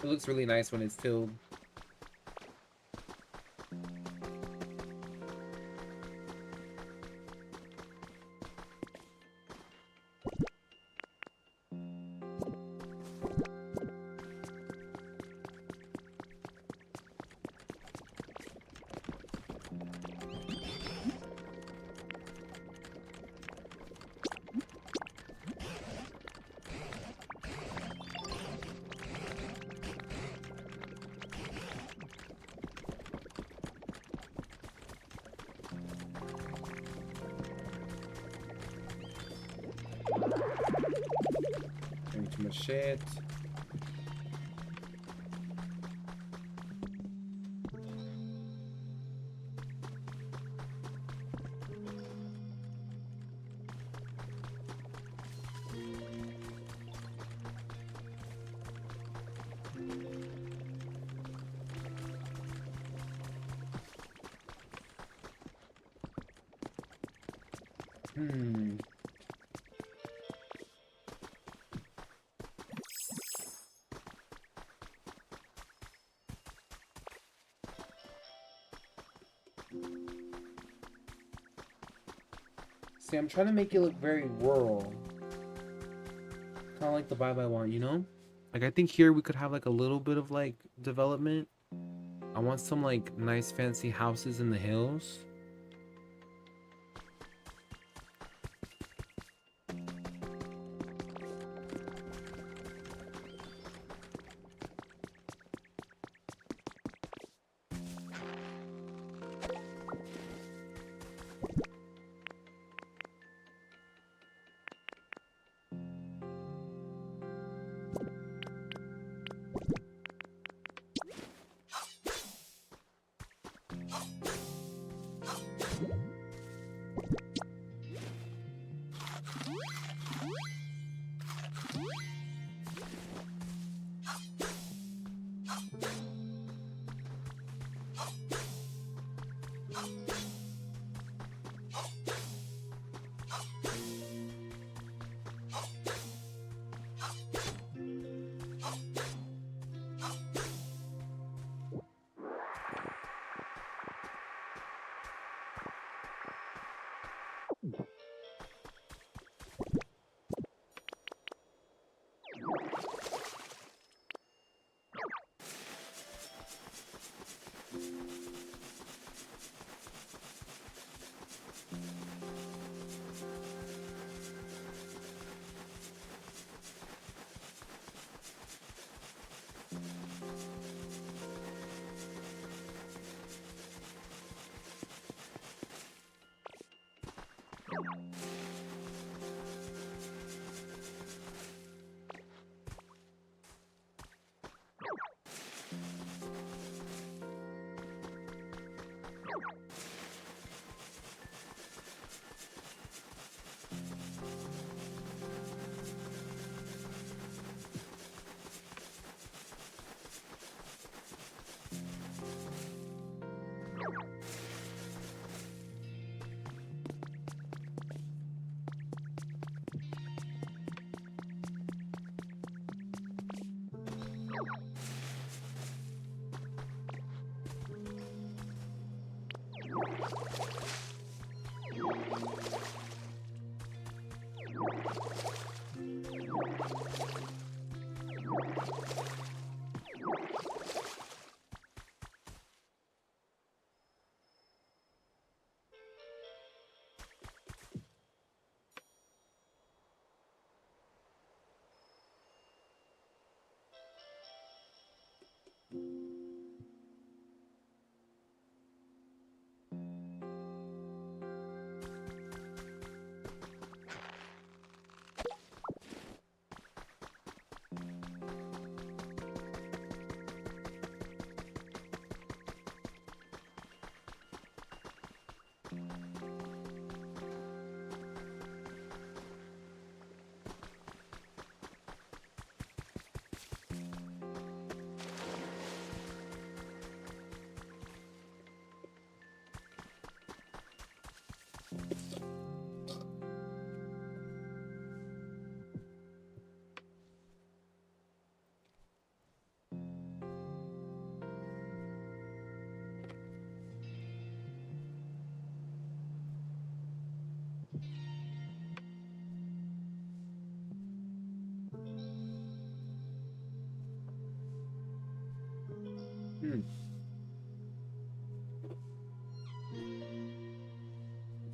It looks really nice when it's tilled. Doing too much shit. See, I'm trying to make it look very rural. Kind of like the vibe I want, you know? Like, I think here we could have, like, a little bit of, like, development. I want some, like, nice fancy houses in the hills.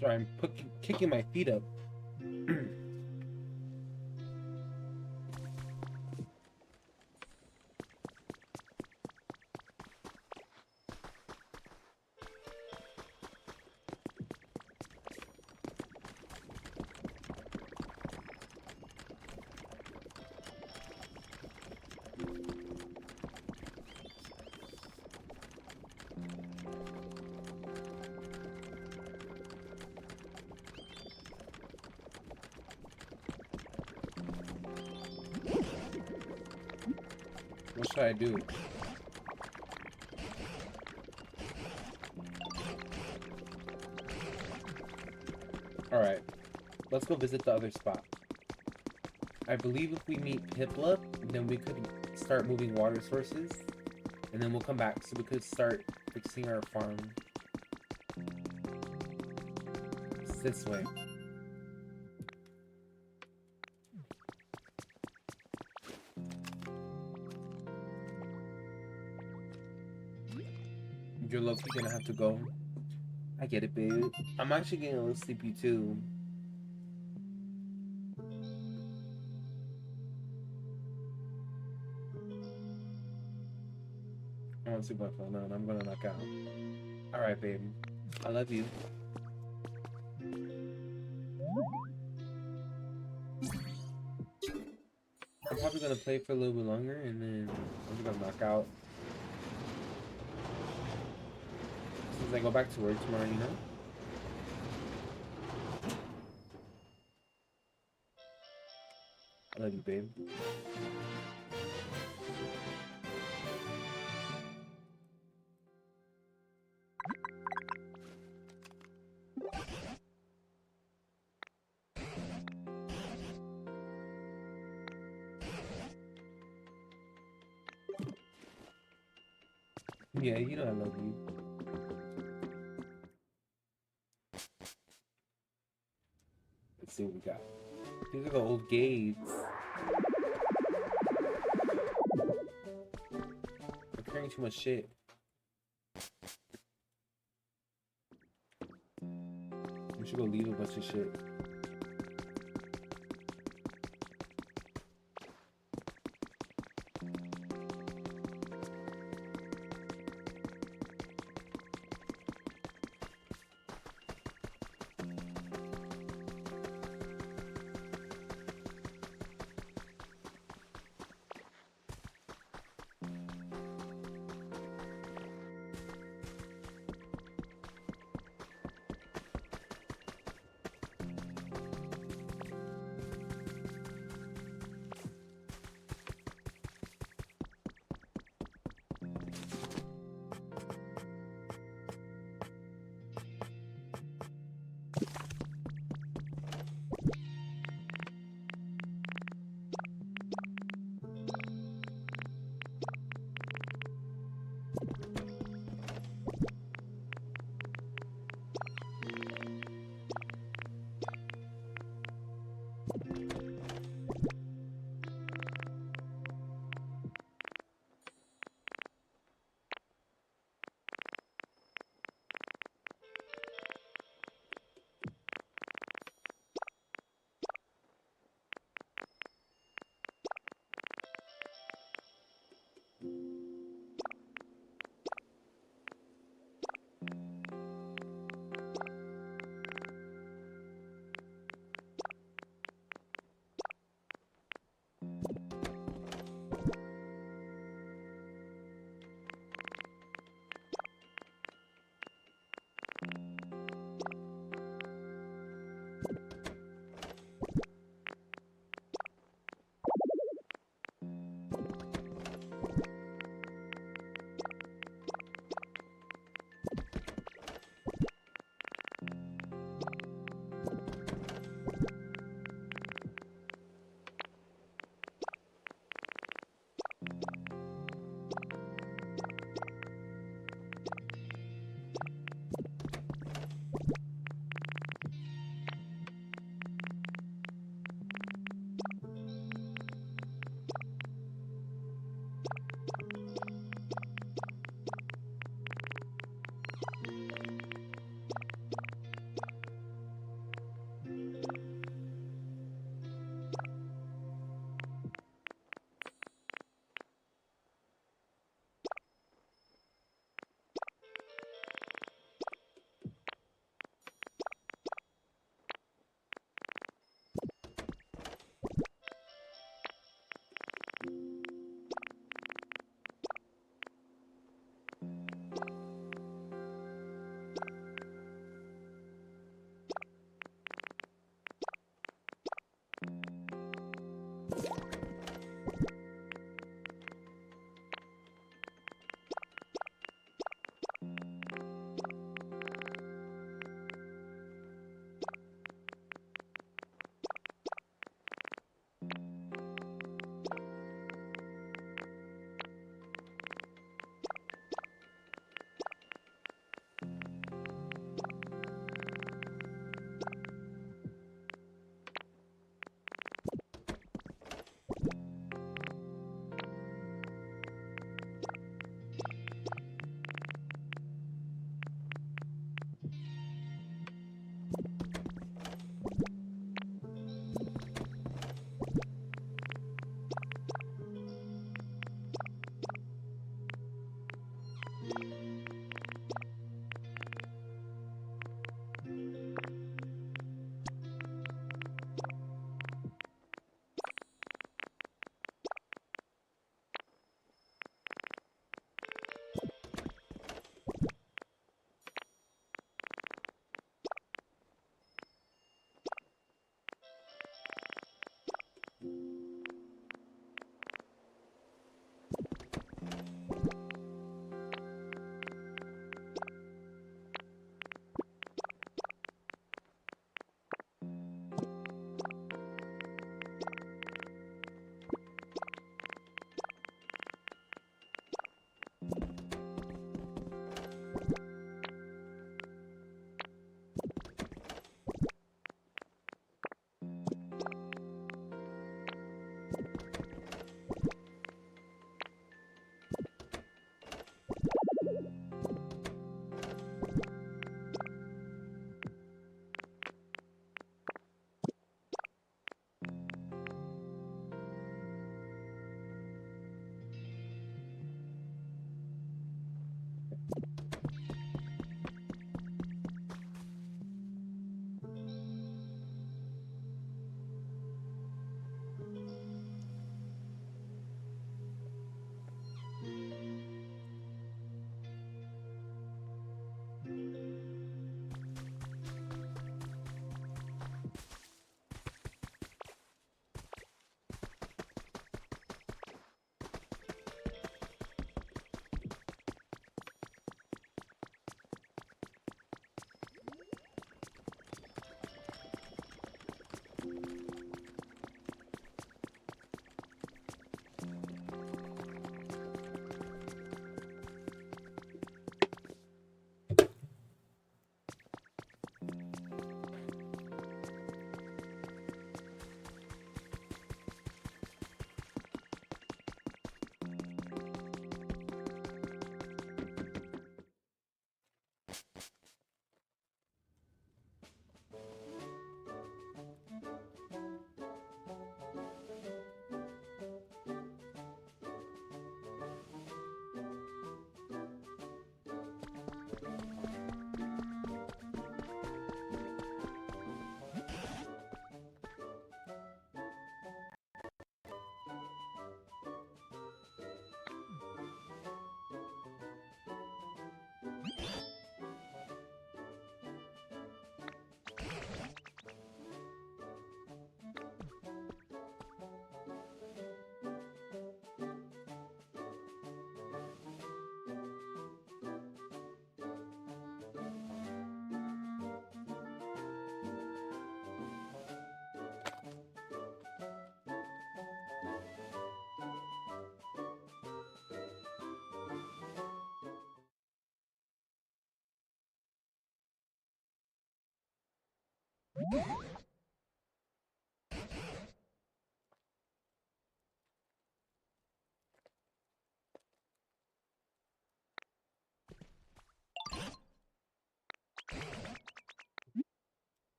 Sorry, I'm kicking my feet up. What should I do? Alright, let's go visit the other spot. I believe if we meet Piplup, then we could start moving water sources. And then we'll come back so we could start fixing our farm. It's this way. You're lucky gonna have to go. I get it, babe. I'm actually getting a little sleepy too. I want to sleep my phone on. I'm gonna knock out. Alright, babe. I love you. I'm probably gonna play for a little bit longer and then I'm gonna knock out. Since I go back to work tomorrow, you know? I love you, babe. Yeah, you know I love you. Let's see what we got. These are the old gates. We're carrying too much shit. We should go leave a bunch of shit.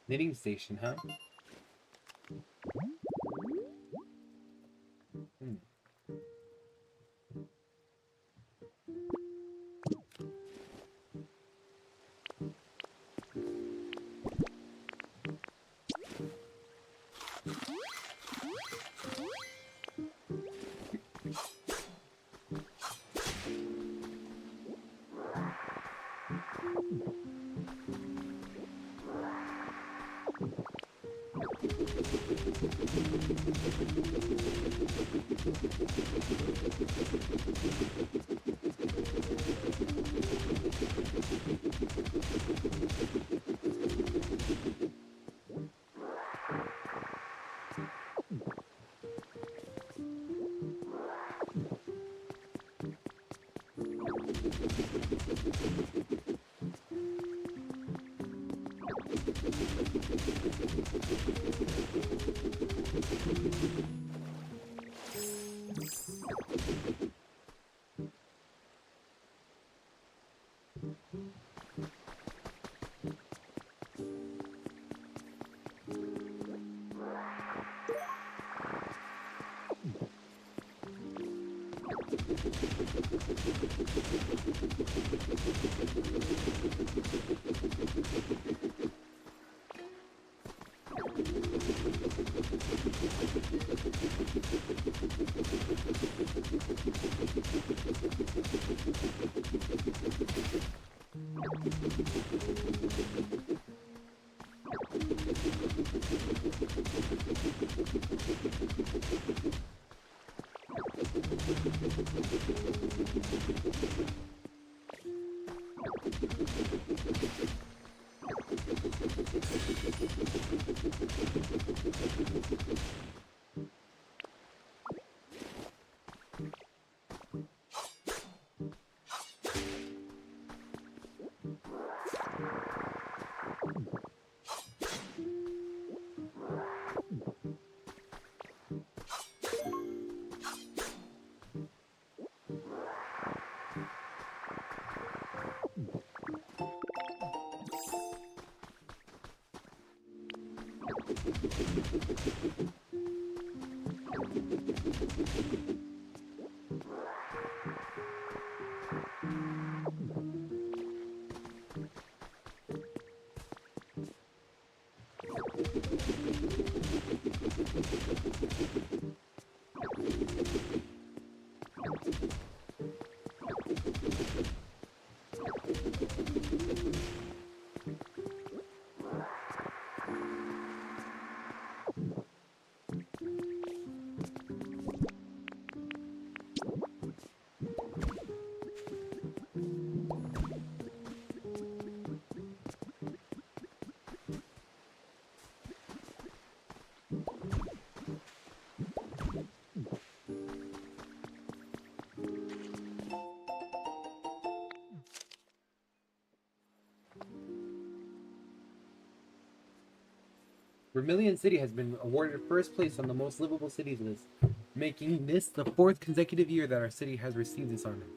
Knitting station, huh? Vermilion City has been awarded first place on the most livable cities list, making this the 4th consecutive year that our city has received this honor.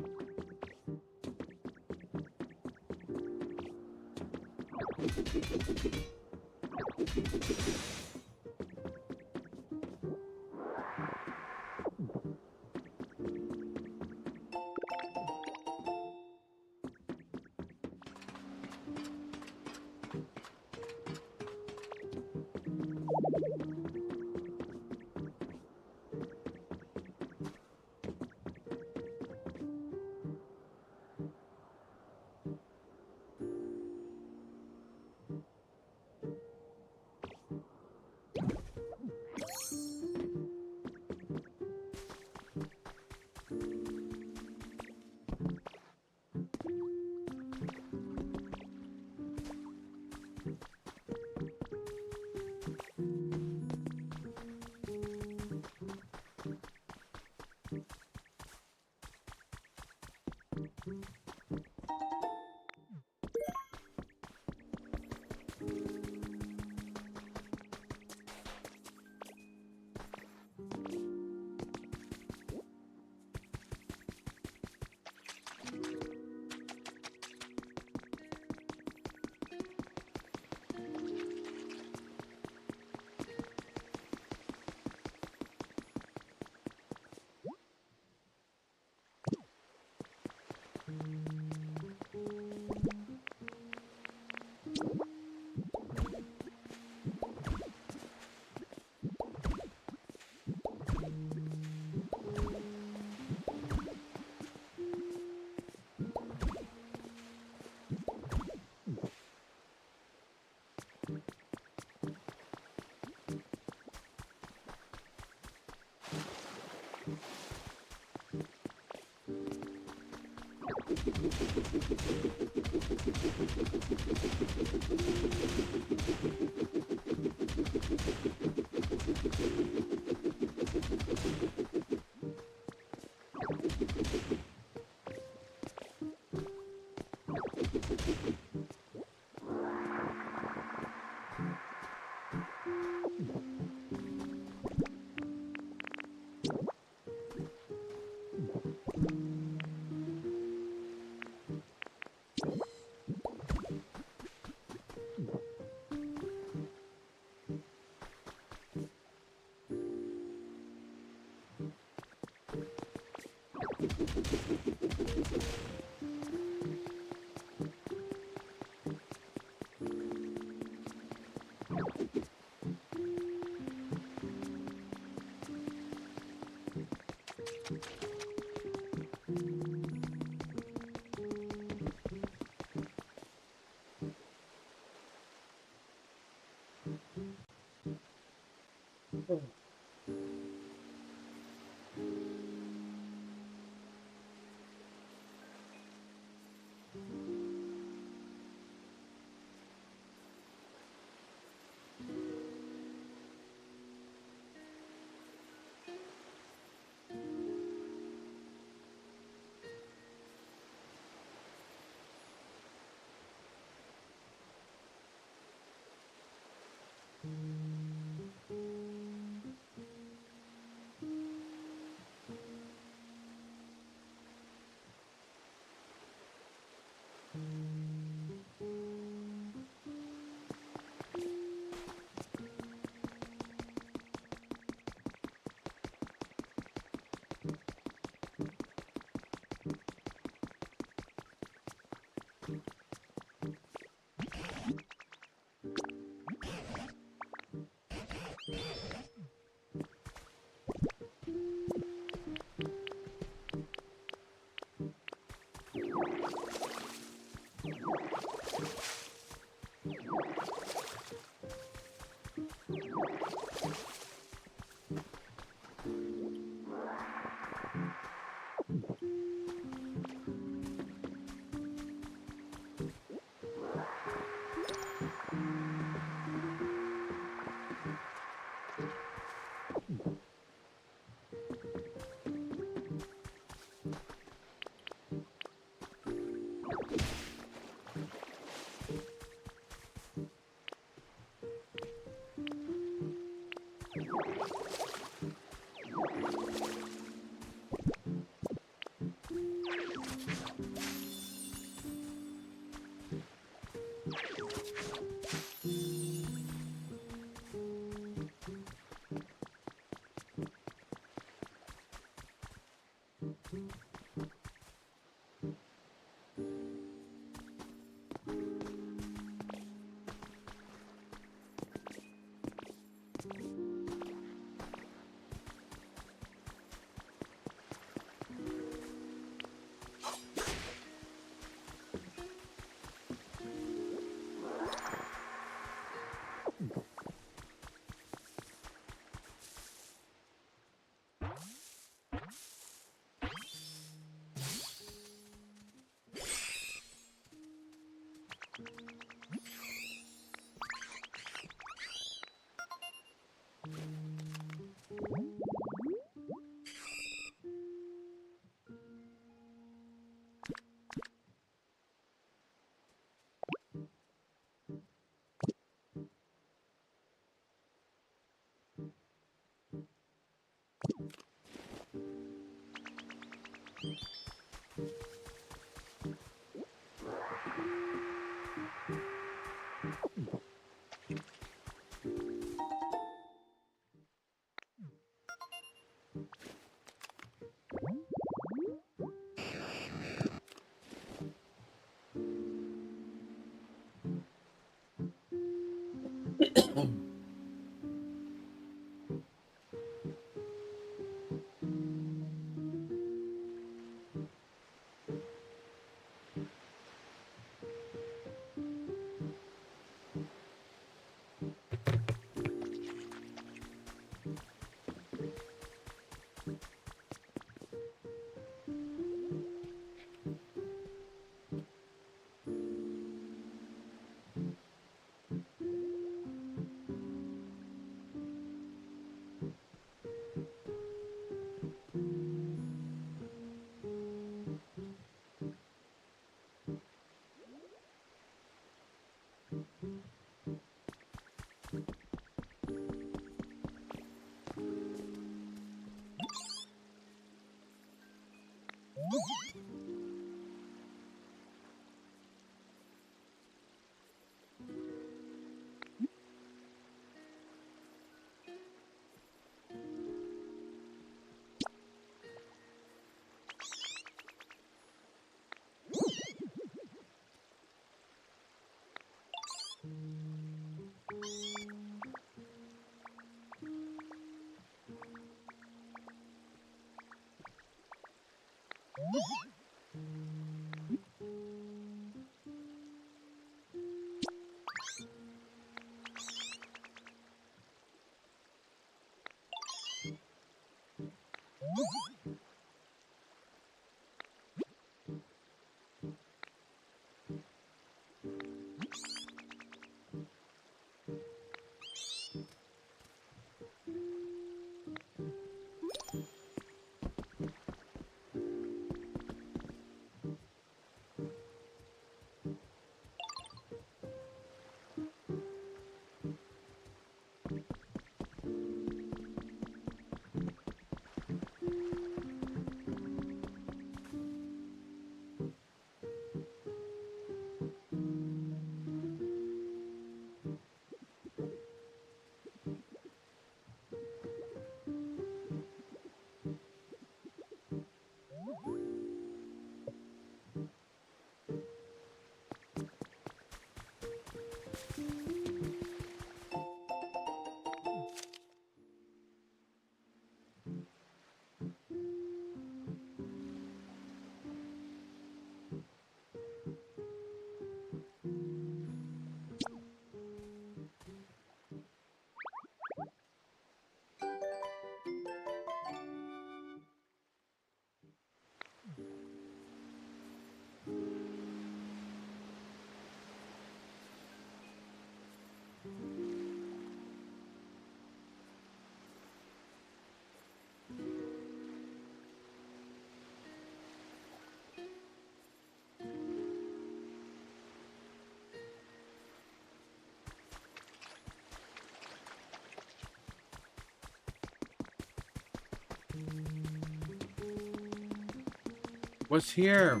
What's here?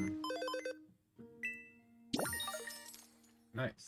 Nice.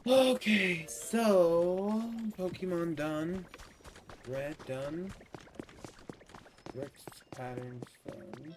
Okay, so Pokemon done. Red done. Rex patterns done.